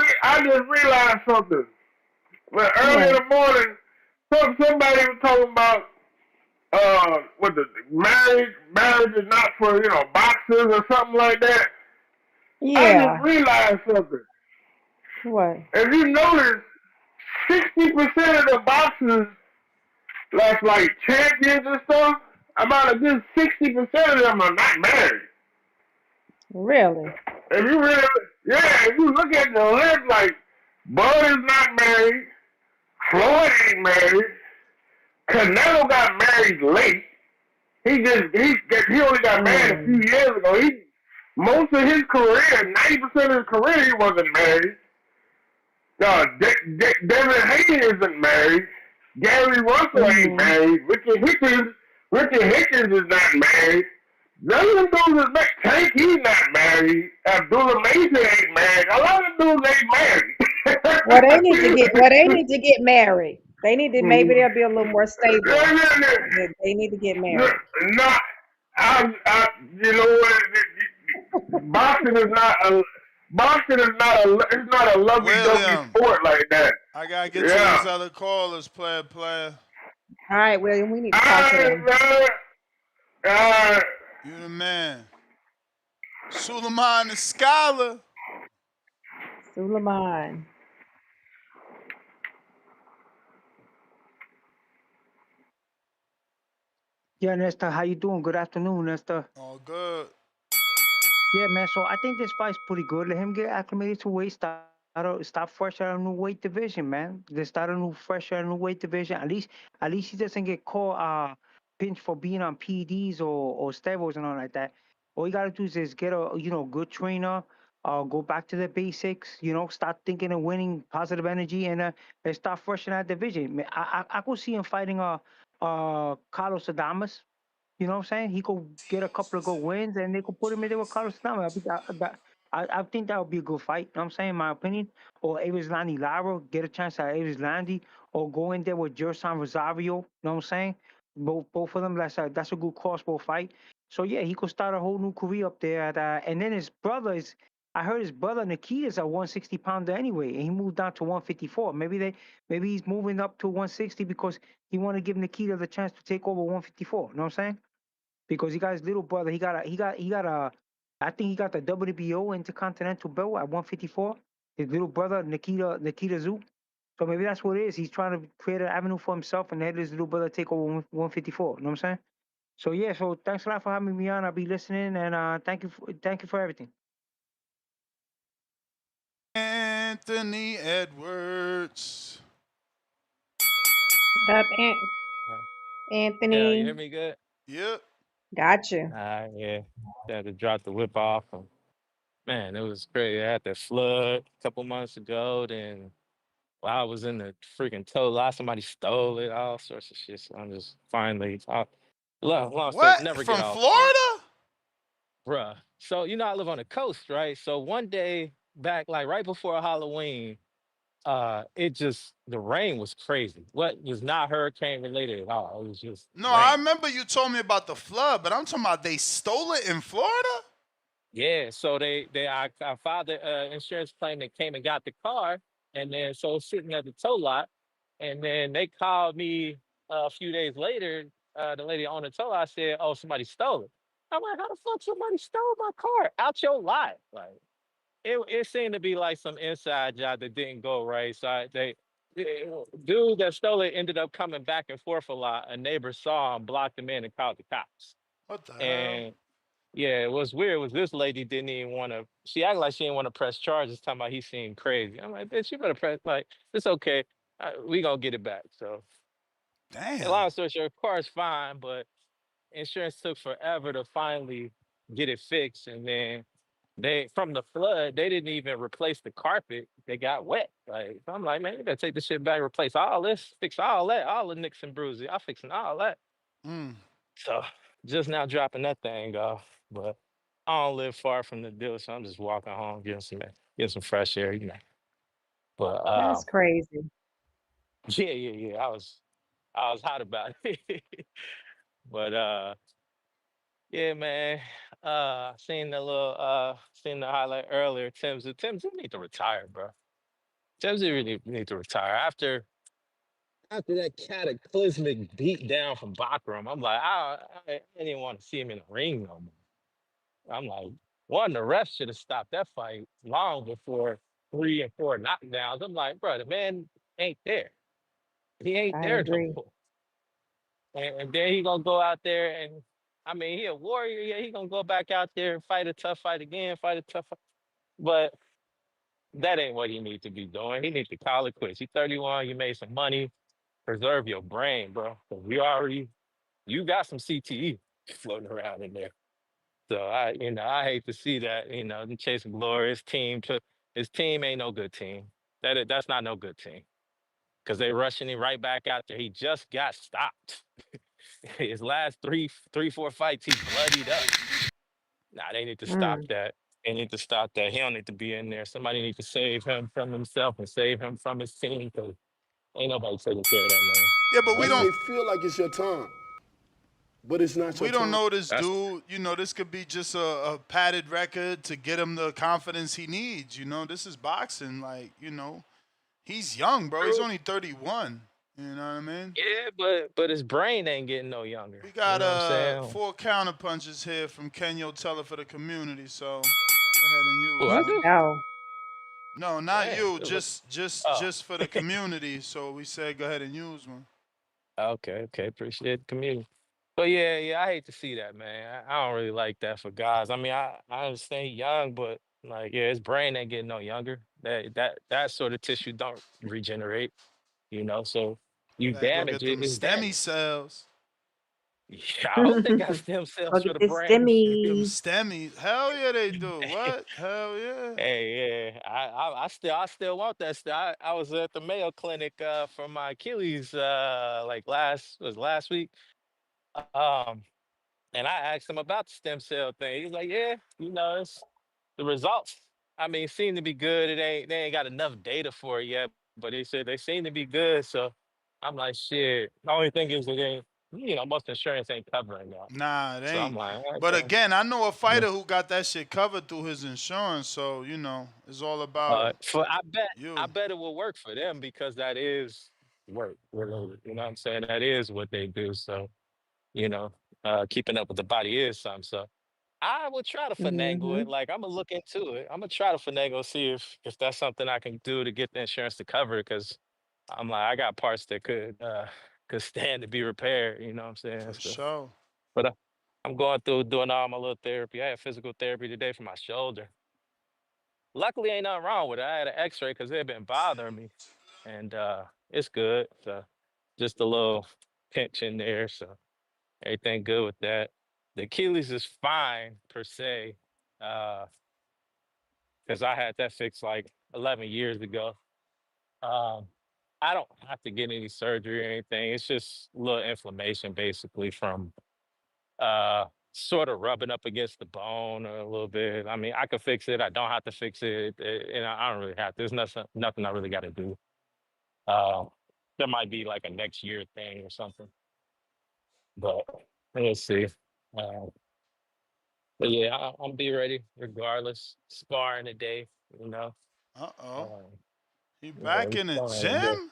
realized something. But early in the morning, somebody was talking about what the marriage is not for boxers or something like that. Yeah. I just realized something. What? If you notice, 60% of the boxers that's like champions and stuff, about a good 60% of them are not married. Really? If you look at the list, like Bud is not married, Floyd ain't married, Canelo got married late. He only got married a few years ago. Most of his career, 90% of his career, he wasn't married. Devin Haney isn't married. Gary Russell ain't married. Richard Hickens is not married. None of them dudes is married. Tank, he's not married. Abdullah Mason ain't married. A lot of dudes ain't married. Well, they need to get married. They need to, maybe they'll be a little more stable. They need to get married. You know what? Boxing is not a it's not a lovey-dovey William, sport like that. I gotta get to Yeah. these other callers, player. All right, William, we need to talk to them. You the man. Suleiman the scholar. Suleiman. Yeah, Nesta, how you doing? Good afternoon, Nesta. All good. Yeah, man. So I think this fight's pretty good. Let him get acclimated to weight. Start fresh at a new weight division, man. Just start fresh at a new weight division. At least he doesn't get caught pinched for being on PEDs or steroids and all like that. All you gotta do is just get a good trainer. Go back to the basics. Start thinking of winning, positive energy, and start fresh in that division. Man, I could see him fighting Carlos Adames. You know what I'm saying? He could get a couple of good wins, and they could put him in there with Carlos Adames. I think that would be a good fight. You know what I'm saying? In my opinion. Or Erislandy Lara, get a chance at Erislandy, or go in there with Jerson Rosario. You know what I'm saying? Both of them. That's a good crossbow fight. So yeah, he could start a whole new career up there. And then his brother is. I heard his brother Nikita's a 160 pounder anyway, and he moved down to 154. Maybe he's moving up to 160 because he want to give Nikita the chance to take over 154. You know what I'm saying? Because he got his little brother. I think he got the WBO Intercontinental belt at 154. His little brother Nikita Tszyu. So maybe that's what it is. He's trying to create an avenue for himself and let his little brother take over 154. You know what I'm saying? So yeah. So thanks a lot for having me on. I'll be listening, and thank you for everything. Anthony Edwards. What up, Yeah, you hear Anthony? me good? Yep. Got you. Yeah. Had to drop the whip off. And, man, it was crazy. I had that flood a couple months ago. Then while I was in the freaking tow lot, somebody stole it, all sorts of shit. So I'm just finally, long story, What? never get From off. Florida? Bruh. So, I live on the coast, right? So one day back, like right before Halloween, the rain was crazy. What was not hurricane related at all. It was just No, I rain. remember you told me about the flood, but I'm talking about they stole it in Florida? Yeah, so I filed the insurance claim. They came and got the car, and then so it's sitting at the tow lot, and then they called me a few days later. The lady on the tow lot said, "Oh, somebody stole it." I'm like, "How the fuck somebody stole my car out your lot?" Like it seemed to be like some inside job that didn't go right. So dude that stole it ended up coming back and forth a lot. A neighbor saw him, blocked him in, and called the cops. What the hell? And yeah, it was weird. Was this lady didn't even want to? She acted like she didn't want to press charges. Talking about he seemed crazy. I'm like, bitch, you better press. Like, it's okay. We gonna get it back. So, Damn. long story short, car's fine, but insurance took forever to finally get it fixed. And then from the flood, they didn't even replace the carpet. They got wet. Like, so I'm like, man, you gotta take this shit back, replace all this, fix all that, all the nicks and bruises. I'm fixing all that. Mm. So just now dropping that thing off. But I don't live far from the deal, so I'm just walking home, getting some fresh air. But That's crazy. yeah. I was hot about it. But yeah, man. Seen the highlight earlier. Tim's need to retire, bro. Tim's really need to retire after that cataclysmic beat down from Bakhram. I'm like, I didn't even want to see him in the ring no more. I'm like, one, the refs should have stopped that fight long before 3 and 4 knockdowns. I'm like, bro, the man ain't there. He ain't I there no agree. more. And then he gonna go out there and I mean he a warrior. Yeah, he gonna go back out there and fight a tough fight again, fight a tough fight. But that ain't what he needs to be doing. He needs to call it quits. He's 31. You made some money. Preserve your brain, bro. 'Cause you got some CTE floating around in there. So I hate to see that. Them chasing glory. His team ain't no good team. That's not no good team because they rushing him right back out there. He just got stopped. His last three, 4 fights, he bloodied up. Nah, they need to stop Mm. that. They need to stop that. He don't need to be in there. Somebody need to save him from himself and save him from his team because ain't nobody taking care of that man. Yeah, but Why we do don't. they feel like it's your time? but it's not We your don't time. know this That's dude. You know, this could be just a padded record to get him the confidence he needs. You know, this is boxing. Like, you know, he's young, bro. He's true. only 31. You know what I mean? Yeah, but his brain ain't getting no younger. We You got know what I'm saying? 4 counter punches here from Kenyo Teller for the community. So go ahead and Who use I Let's them. do? go. No, not Damn. you. It look- Oh, Just for the community. So we said go ahead and use one. okay, okay. Appreciate the community. But yeah, I hate to see that, man. I don't really like that for guys. I mean, I understand he young, but like, yeah, his brain ain't getting no younger. That sort of tissue don't regenerate, you know. So you Gotta go damage get it, them it's STEMI damaged. cells. Yeah, I hope they got stem cells Look for at the the brain. Them stimmies. STEMI. Hell yeah, they do. What? Hell yeah. Hey, yeah, I still want that. Still, I was at the Mayo Clinic for my Achilles like last week. Um, and I asked him about the stem cell thing. He's like, yeah, it's the results. I mean, seem to be good. They ain't got enough data for it yet, but he said they seem to be good. So I'm like, shit. The only thing is that they, most insurance ain't covering that. Nah, it So I'm ain't. like, But okay. again, I know a Yeah. fighter who got that shit covered through his insurance. So, you know, it's all about For I you. bet it will work for them because that is work related. You know what I'm saying? That is what they do. So, you know, keeping up with the body is something. So I will try to finagle Hmm. it. Like I'm gonna look into it. I'm gonna try to finagle, see if that's something I can do to get the insurance to cover it. Because I'm like, I got parts that could stand to be repaired. You know what I'm saying? For So, sure. but I'm going through doing all my little therapy. I had physical therapy today for my shoulder. Luckily, ain't nothing wrong with it. I had an X-ray because it had been bothering me, and it's good. So just a little pinch in there. So everything good with that. The Achilles is fine per se, because I had that fixed like 11 years ago. Um, I don't have to get any surgery or anything. It's just a little inflammation basically from sort of rubbing up against the bone a little bit. I mean, I could fix it. I don't have to fix it, and I don't really have to. There's nothing I really got to do. Uh, there might be like a next year thing or something, but we'll see. Uh, but yeah, I'm be ready regardless. Sparring today, you know. Uh-oh. Um, He yeah, back we in the sparring today. gym?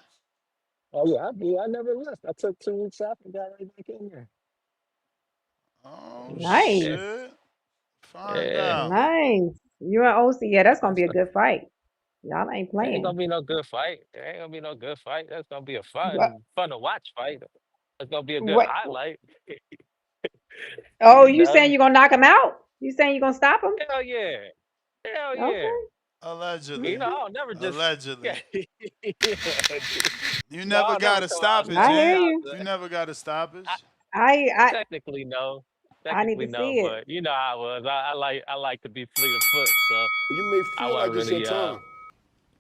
Oh yeah, I never left. I took 2 weeks off and got right back in there. Oh Nice. Yeah, shit. Find yeah. out. Nice. You and OC. Yeah, that's gonna be That's a good fight. Y'all ain't It ain't gonna playing. be no good fight. It ain't gonna be no good fight. That's gonna be a What? fun to watch fight. It's gonna be a good What? highlight. Oh, You you know? saying you're gonna knock him out? You saying you're gonna stop him? Hell yeah. Hell yeah. Okay. Allegedly. You know, Okay. I'll never just Allegedly. yeah. You You know, never I'll never got a come out and stoppage, I knock hear eh? out you. You the never got a I, stoppage? I technically no. I need Technically to no, see it. but you know how I was. I like to be fleet of foot, so You may I feel wasn't like it's your really time,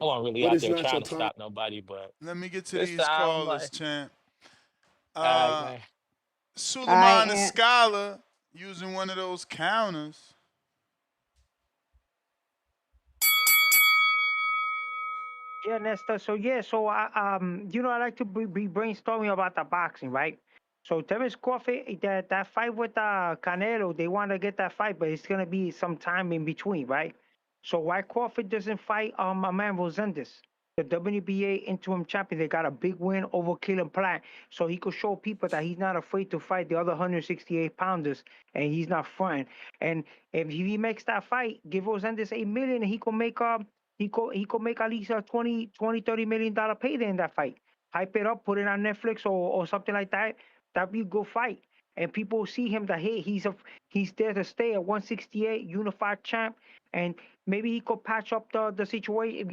I wasn't really but out it's there not your trying to time. stop nobody, but Let me get to this these time I'm callers, like, champ. all right, Uh man. I Suleiman the am. Scholar using one of those counters. Yeah, Nestor. So yeah, so I like to be brainstorming about the boxing, right? So Terence Crawford, that fight with Canelo, they want to get that fight, but it's gonna be some time in between, right? So why Crawford doesn't fight a man Rosendis, the WBA interim champion? They got a big win over Killian Plant, so he could show people that he's not afraid to fight the other 168 pounders, and he's not fronting. And if he makes that fight, give Rosendis 8 million, and he could make at least a 20 30 million dollar payday in that fight. Hype it up, put it on Netflix or something like that. That'd be a good fight. And people see him that hey, he's there to stay at 168 unified champ, and maybe he could patch up the situation.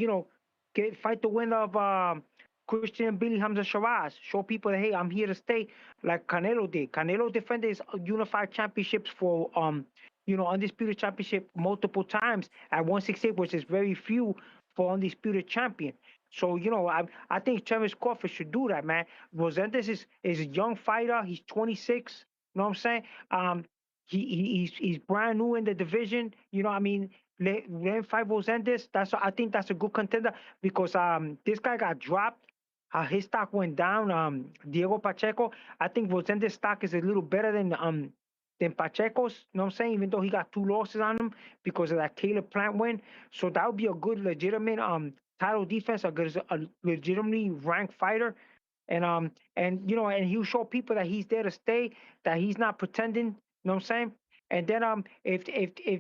Get fight the winner of Christian and Billy Hamza Shiraz. Show people that hey, I'm here to stay, like Canelo did. Canelo defended his unified championships for undisputed championship multiple times at 168, which is very few for undisputed champion. So I think Terence Crawford should do that, man. Rosendez is a young fighter. He's 26. You know what I'm saying? He's brand new in the division. I mean, let him fight Rosendez. I think that's a good contender because this guy got dropped. his stock went down. Diego Pacheco, I think Rosendez's stock is a little better than Pacheco's. You know what I'm saying? Even though he got 2 losses on him because of that Caleb Plant win, so that would be a good legitimate title defense, a legitimately ranked fighter. And you know, and he'll show people that he's there to stay, that he's not pretending. You know what I'm saying? And then if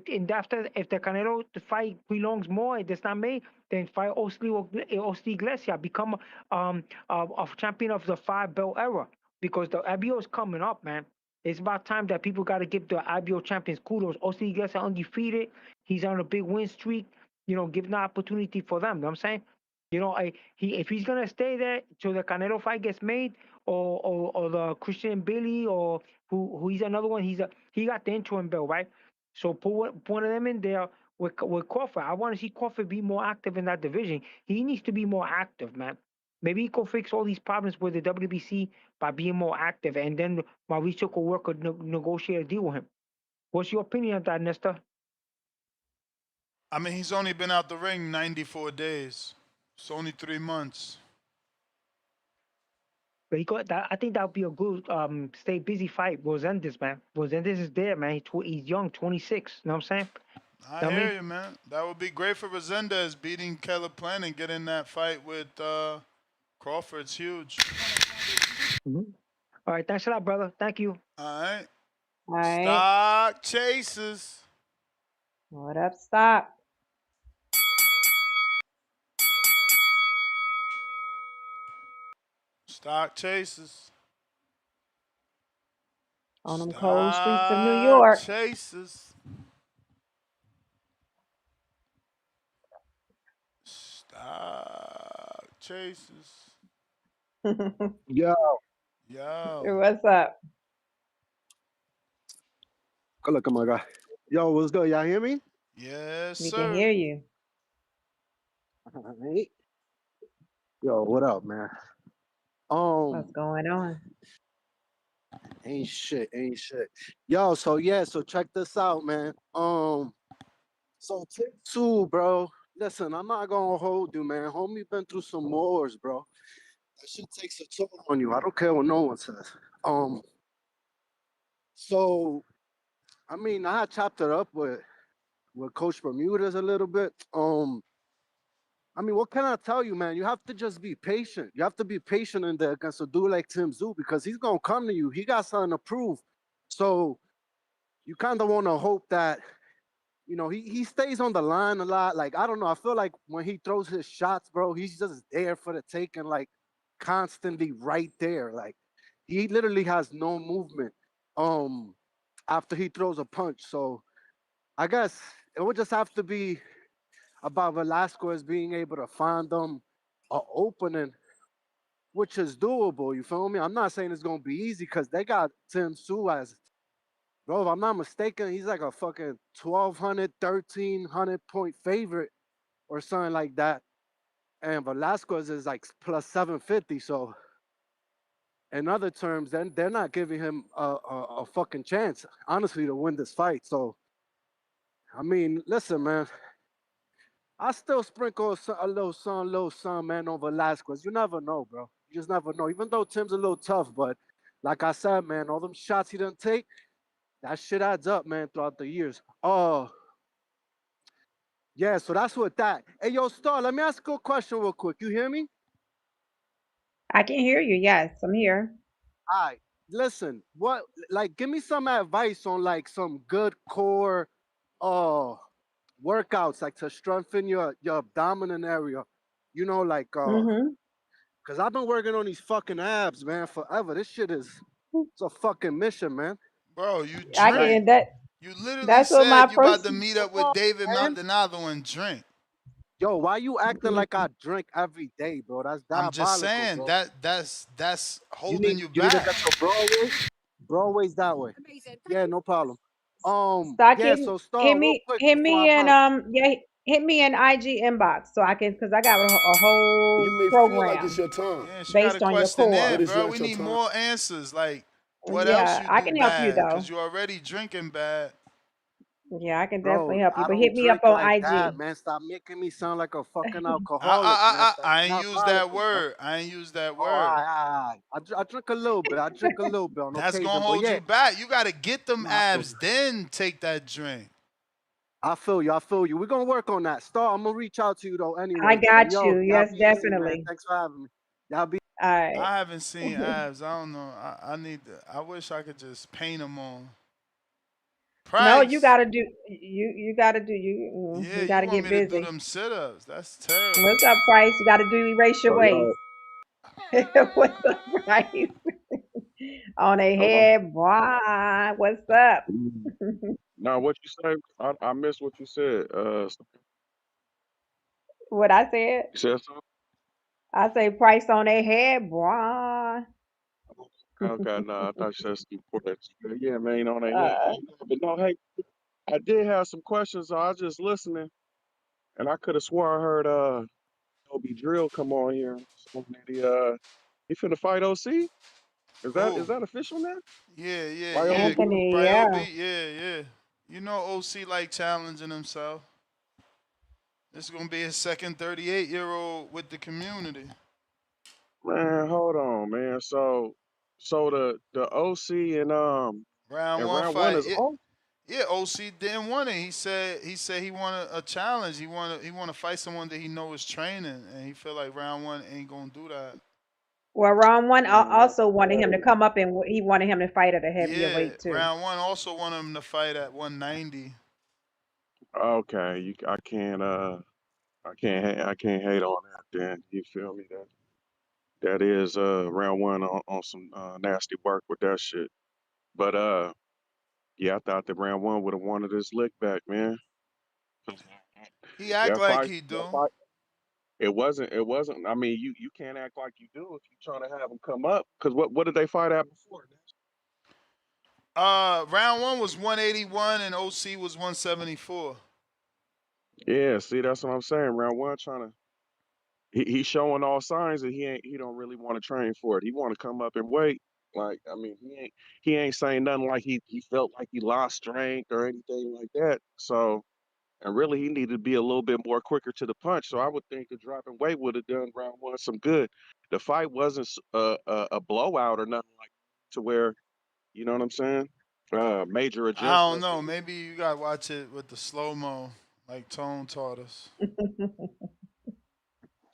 and after if the Canelo the fight belongs more, if it's not made, then fight Osli Iglesias, become a champion of the 5 belt era, because the IBO is coming up, man. It's about time that people got to give the IBO champions kudos. Osli Iglesias undefeated. He's on a big win streak. You know, give the opportunity for them. You know what I'm saying? You know, if he's gonna stay there till the Canelo fight gets made, or the Christian Billy, or who he's another one. He got the interim belt, right? So put one of them in there with Crawford. I want to see Crawford be more active in that division. He needs to be more active, man. Maybe he could fix all these problems with the WBC by being more active, and then Mauricio could work or negotiate a deal with him. What's your opinion of that, Nestor? I mean, he's only been out the ring 94 days. It's only 3 months. But I think that would be a good stay busy fight. Rosendez, man. Rosendez is there, man. He's young, 26. You know what I'm saying? I hear you, man. That would be great for Resendez, beating Caleb Plant and getting that fight with Crawford. It's huge. Mm-hmm. All right, thanks a lot, brother. Thank you. All right. All right. Stock chasers. What up, stop? Stock chasers. On them cold streets of New York. Chasers. Stock chasers. Yo. Yo. What's up? Good looking, my guy. Yo, what's good? Y'all hear me? Yes, We sir. can hear you. All right. Yo, what up, man? What's going on? Ain't shit. Yo, so check this out, man. So Tszyu, bro. Listen, I'm not gonna hold you, man. Homie been through some wars, bro. That shit takes a toll on you. I don't care what no one says. So I mean, I chopped it up with Coach Bermudez a little bit. I mean, what can I tell you, man? You have to just be patient. You have to be patient in there against a dude like Tszyu, because he's gonna come to you. He got something to prove. So you kind of want to hope that, you know, he stays on the line a lot. Like, I don't know. I feel like when he throws his shots, bro, he's just there for the taking, like constantly right there. Like, he literally has no movement after he throws a punch. So I guess it would just have to be about Velasquez being able to find them an opening, which is doable. You feel me? I'm not saying it's gonna be easy, because they got Tszyu as, bro, if I'm not mistaken, he's like a fucking 1,200, 1,300 point favorite or something like that. And Velasquez is like plus 750. So in other terms, then they're not giving him a fucking chance, honestly, to win this fight. So I mean, listen, man. I still sprinkle a little sun, man, on Velasquez. You never know, bro. You just never know. Even though Tim's a little tough, but like I said, man, all them shots he didn't take, that shit adds up, man, throughout the years. Oh, yeah, so that's what that. Hey, yo, Star, let me ask you a question real quick. You hear me? I can hear you. Yes, I'm here. All right. Listen, give me some advice on, like, some good core workouts, like, to strengthen your abdominal area. You know, like, because I've been working on these fucking abs, man, forever. This shit it's a fucking mission, man. Bro, you I drink. get that. You literally That's what my said you about to person. meet up with David Maldonado and drink. Yo, why you acting like I drink every day, bro? That's I'm just diabolical, saying bro. that's holding you You need to back. get your Broadway? Broadway's that way. Yeah, no problem. Stock Yeah, so Star, hit real me quick hit before me I in bounce. hit me in IG inbox so I can, because I got a You whole may feel like it's program your time, Yeah, she got a based on your question core. in, but it's bro. not We your need time. more answers. Like, what else Yeah, you I do can help you bad? though. Because you already drinking bad. Yeah, I can definitely Bro, help you. I But hit don't me up drink on like that, IG. man. Stop making me sound like a fucking alcoholic, man. That's I ain't not use that palatable, bro. word. I ain't use that Oh, word. I drink a little bit. I drink a little bit on That's gonna occasion, but hold yeah, you back. You gotta get them nah, abs, then take that drink. I feel you. I feel you. We're gonna work on that. Star, I'm gonna reach out to you though I anyway. And got yo, you. y'all Yes, be easy, man. definitely. Thanks for having me. Y'all be All right. I haven't seen abs. I don't know. I need to. I wish I could just paint them on. No, you Price. gotta do you gotta do Yeah, you you gotta want get me to do busy. them sit-ups? That's terrible. What's up, Price? You gotta do erase your So waist. yo, What's up, Price? On a hello. head, boy. What's up? Now what you say? I missed what you said. What I said? You said something? I say price on a head, boy. Okay, no, I thought you said something important. Yeah, man, on their head. Uh, But no, hey, I did have some questions. So I was just listening, and I could have swore I heard Obi Drill come on here. So he finna fight OC. Is Who? that official now? Yeah, yeah, YOB yeah. Drill. Anthony, Ryobi, yeah. yeah, yeah. You know OC like challenging himself. This is gonna be his second 38-year-old with the community. Man, hold on, man. So the OC Round and one round one fight. is Yeah, off. yeah. OC didn't want it. He said he wanted a challenge. He wanted to fight someone that he know is training, and he feel like round one ain't gonna do that. Well, Ron one Man, that's also wanted him to crazy. come up and he wanted him to fight at a heavier Yeah, weight too. round one also wanted him to fight at 190. Okay, I can't hate on that then. You feel me? That is round one on some nasty work with that shit. But yeah, I thought that round one would have wanted his lick back, man. 'Cause He act That like fight he that do. fight it wasn't I mean you can't act like you do if you're trying to have them come up. Cause what did they fight at before? Round one was 181 and OC was 174. Yeah, see that's what I'm saying. Round one trying to he's showing all signs that he don't really want to train for it. He want to come up and wait. Like I mean, he ain't saying nothing like he felt like he lost strength or anything like that. So and really he needed to be a little bit more quicker to the punch. So I would think the dropping weight would have done round one some good. The fight wasn't a blowout or nothing like to where you know what I'm saying. Major I don't adjustments. know. Maybe you gotta watch it with the slow mo, like Tone taught us.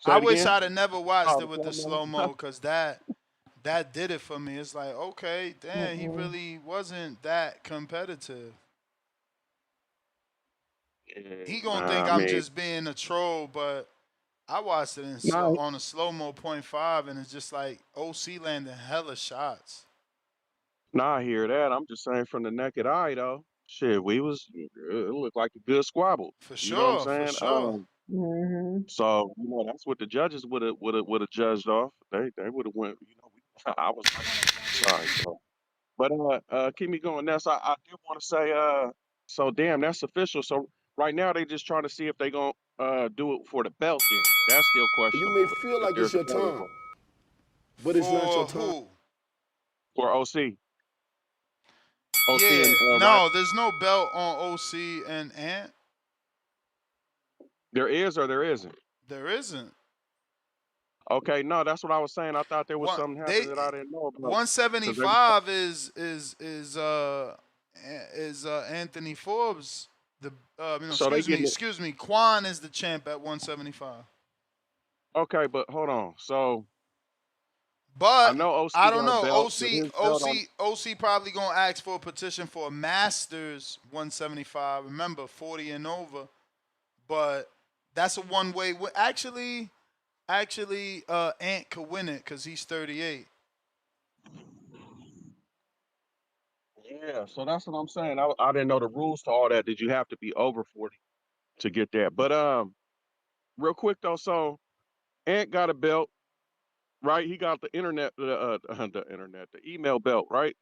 Say I it wish again. I'd have never watched Oh, it the with the slow slow mo. mo, cause that did it for me. It's like, okay, damn, he Mm-mm. really wasn't that competitive. Yeah, He gonna think nah, I I'm mean, just being a troll, but I watched it in slow nah, on a slow mo .5, and it's just like OC landing hella shots nah, I hear that. I'm just saying from the naked eye though. Shit, it looked like a good squabble. for You know what I'm sure, for saying? sure. Hmm. So that's what the judges would have judged off. They would have went. I was right on the side. So, but keep me going. Ness, I did want to say so damn, that's official. So right now they just trying to see if they gonna do it for the belt. Then that's still You may questionable feel if like it's there's a your belt time, involved but it's not your For time. who? for OC Yeah, and right. no, there's no belt on OC and Ant. There is or there isn't. There isn't. Okay, no, that's what I was saying. I thought there was One something they happening that I didn't know about because they. 175 is Anthony Forbes. The So they getting it. excuse me. Quan is the champ at 175. Okay, but hold on. So I But know I OC don't got a know. belt, but his belt on. OC probably gonna ask for a petition for a Masters 175. Remember, 40 and over. But that's a one way. Actually, Ant could win it because he's 38. Yeah, so that's what I'm saying. I didn't know the rules to all that. Did you have to be over 40 to get that? But real quick though, so Ant got a belt, right? He got the internet, the internet, the email belt, right?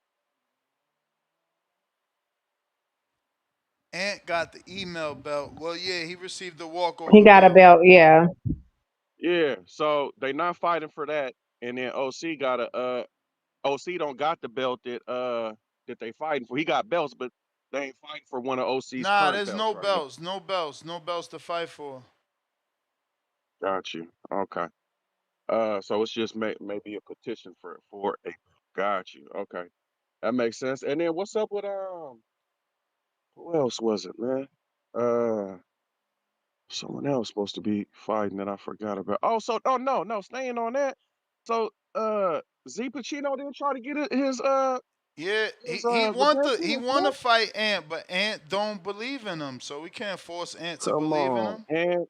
Ant got the email belt. Well, yeah, he received the He walkover got a belt. belt, yeah. Yeah. So they not fighting for that, and then OC got a OC don't got the belt that they fighting for. He got belts, but They ain't fighting for one of OC's Nah, current there's belts no right now. belts, no belts, no belts to fight for. Got you. Okay. So it's just maybe a petition for a. Got you. Okay, that makes sense. And then what's up with who else was it, man? Uh, Someone else supposed to be fighting that I forgot about. Oh, so no, staying on that. So Z Pacino didn't try to get Yeah, his he redemption. want to fight Ant, but Ant don't believe in him, so we can't force Ant to Come believe in on, him. and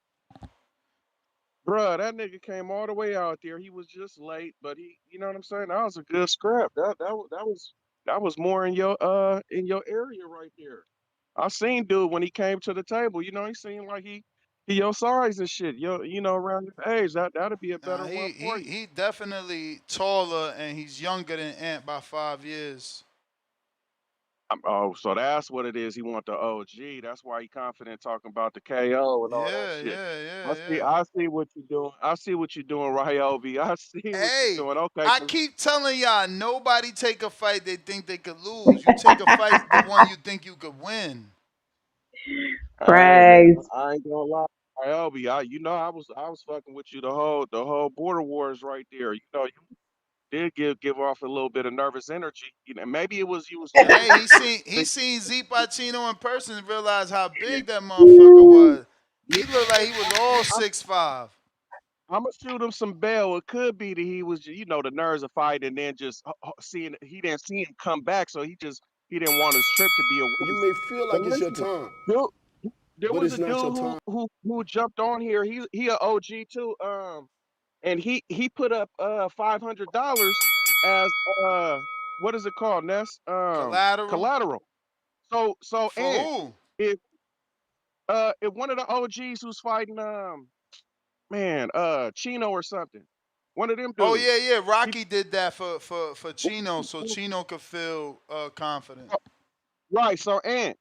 bruh, that nigga came all the way out there. He was just late, but you know what I'm saying? That was a good scrap. That was more in your area right there. I seen dude when he came to the table. You know, he seemed like he your size and shit. You know, around his age, that'd be a better He one for he you. he definitely taller and he's younger than Ant by 5 years. Oh, so that's what it is. He want the OG. That's why he confident talking about the KO and all that Yeah, shit. yeah, yeah, I see. yeah. I see what you're doing. I see what you're doing, Ryobi. I see what you're Hey, doing. Okay, I 'cause keep telling y'all, nobody take a fight they think they could lose. You take a fight the one you think you could win. hey man, Praise. I ain't gonna lie. Ryobi, I was fucking with you the whole border wars right there. You know, you did give off a little bit of nervous energy. You know, maybe it was you was just Hey, he think, seen Z Pacino in person and realized how big that motherfucker was. yeah, He looked like he was all I'm 6'5". I'm gonna shoot him some bail. It could be that he was, the nerves of fight, and then just seeing he didn't see him come back, so he didn't want his trip to be a You waste. may feel But like it's your listen, time, dude, there but was it's a not dude your who time. who jumped on here. He a OG too. And he put up $500 as what is it called, Ness? Collateral Collateral. So for and who? if if one of the OGs who's fighting man Chino or something, one of them Oh dudes. yeah, yeah. He Rocky did that for Chino, so Chino could feel confident. right. So and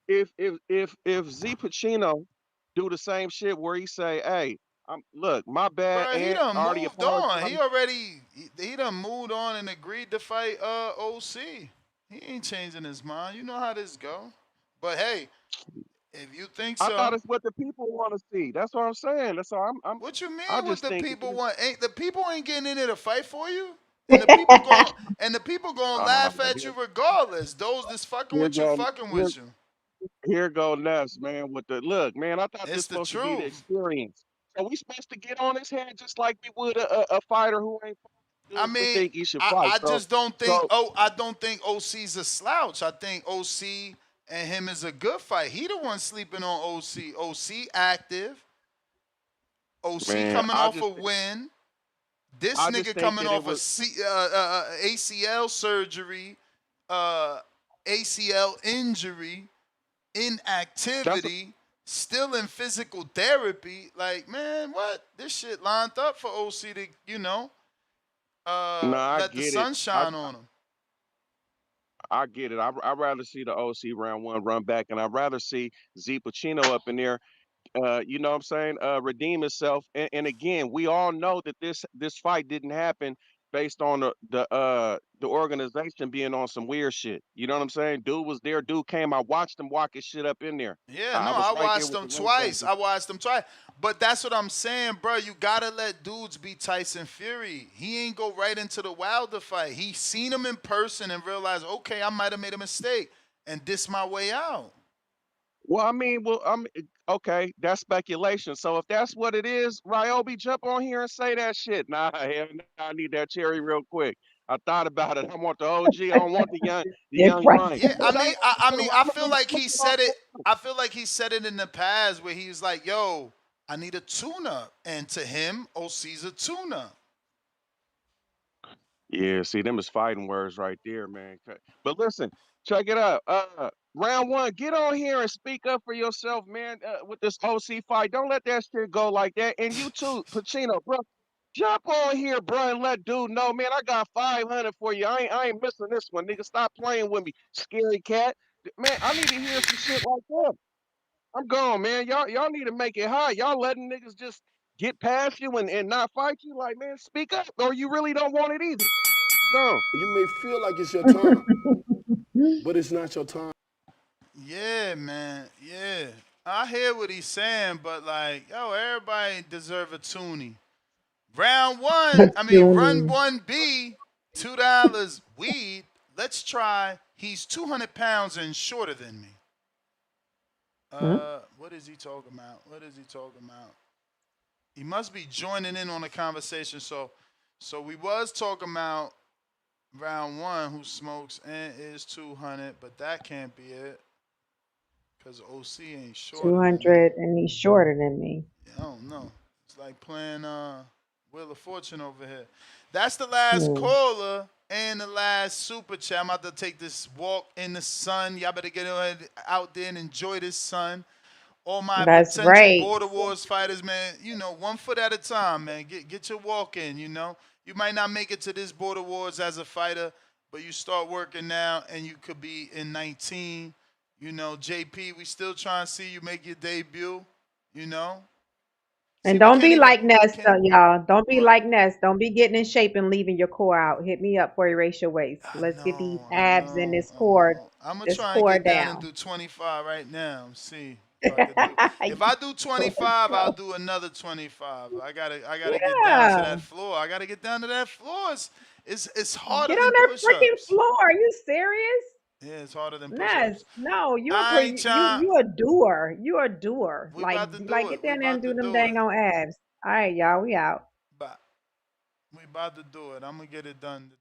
if Z Pacino do the same shit where he say, "Hey, look, my bad, Bro, he and done I already moved on. apologized." He done moved on and agreed to fight OC. He ain't changing his mind. You know how this go. But hey, if you think I thought so, it's what the people want to see. That's what I'm saying. That's all. what you I mean what just the think that people this. want? Ain't the people ain't getting in there to fight for you? And the people going Ah, laugh at you regardless. Those that's fucking here with you go fucking here with you. here go Ness, man. With the look, man. I thought this It's the supposed to be the truth. experience. So we supposed to get on his head just like we would a fighter who ain't I good. We mean, think he should fight. I So just don't think. so Oh, I don't think OC's a slouch. I think OC and him is a good fight. He the one sleeping on OC. OC active. OC man, coming I off just a win. This I just nigga think coming that it off a was ACL surgery, uh, ACL injury, that's inactivity, still in physical therapy. Like, man, what? This shit lined up for OC to, no, I let the get it. sun shine on him. I get it. I'd rather see the OC round one run back, and I'd rather see Z Pacino up in there you know what I'm saying, redeem itself. And again, we all know that this fight didn't happen based on the organization being on some weird shit. You know what I'm saying? Dude was there, dude came. I watched him walk his shit up in there. Yeah, I no, was I right there watched with them the ringside. twice. I watched them twice. But that's what I'm saying, bro. You gotta let dudes be Tyson Fury. He ain't go right into the Wilder fight. He seen him in person and realized, okay, I might have made a mistake, and this my way out. Well, I mean, okay, that's speculation. So if that's what it is, Ryobi, jump on here and say that shit. Nah, hell, nah, I need that cherry real quick. I thought about it. I want the OG. I don't want the It's young right. lion. Yeah, I Say mean, it. I I'm feel gonna like put he it on. said it. I feel like he said it in the past where he was like, "Yo, I need a tune-up," and to him, OC's a tune-up. Yeah, see, them is fighting words right there, man. But listen, check it out. Round one, get on here and speak up for yourself, man. With this OC fight, don't let that shit go like that. And you too, Pacino, bro, jump on here, bro, and let dude know, man. I got 500 for you. I ain't missing this one, nigga. Stop playing with me, scary cat. Man, I need to hear some shit like that. I'm gone, man. Y'all need to make it hot. Y'all letting niggas just get past you and not fight you. Like, man, speak up, or you really don't want it either. Gone. You may feel like it's your time, but it's not your time. Yeah, man. Yeah. I hear what he's saying, but like, yo, everybody deserve a toonie. Round one, I mean, run Junie. 1B, $2 weed. Let's try. He's 200 pounds and shorter than me. Hmm? What is he talking about? What is he talking about? He must be joining in on the conversation. So we was talking about round one, who smokes and is 200, but that can't be it because OC ain't shorter than me. 200 and he's shorter than me. I don't know. It's like playing Wheel of Fortune over here. That's the last Hmm. caller and the last super chat. I'm about to take this walk in the sun. Y'all better get out there and enjoy this sun. All my That's potential right. border wars fighters, man, 1 foot at a time, man. Get your walk in, You might not make it to this border wars as a fighter, but you start working now and you could be in 19. JP, we still trying to see you make your debut, you know. See, And we don't can't be even like we Ness, can't y'all. Don't be what? like Ness. Don't be getting in shape and leaving your core out. Hit me up for erase your waist. Let's get these abs and I know. I'm gonna this try and core get down and down. do 25 right now. See if I could do. If I do 25, I'll do another 25. I gotta get down to Yeah. that floor. I gotta get down to that floor. It's harder Get on than that freaking push-ups. floor. Are you serious? Yeah, it's harder than Ness, push-ups. no, All right, John. you a doer. You a doer. We about to Like do get it. We down there and about to do them do dang it. on abs. All right, y'all. We out. But we about to do it. I'm gonna get it done.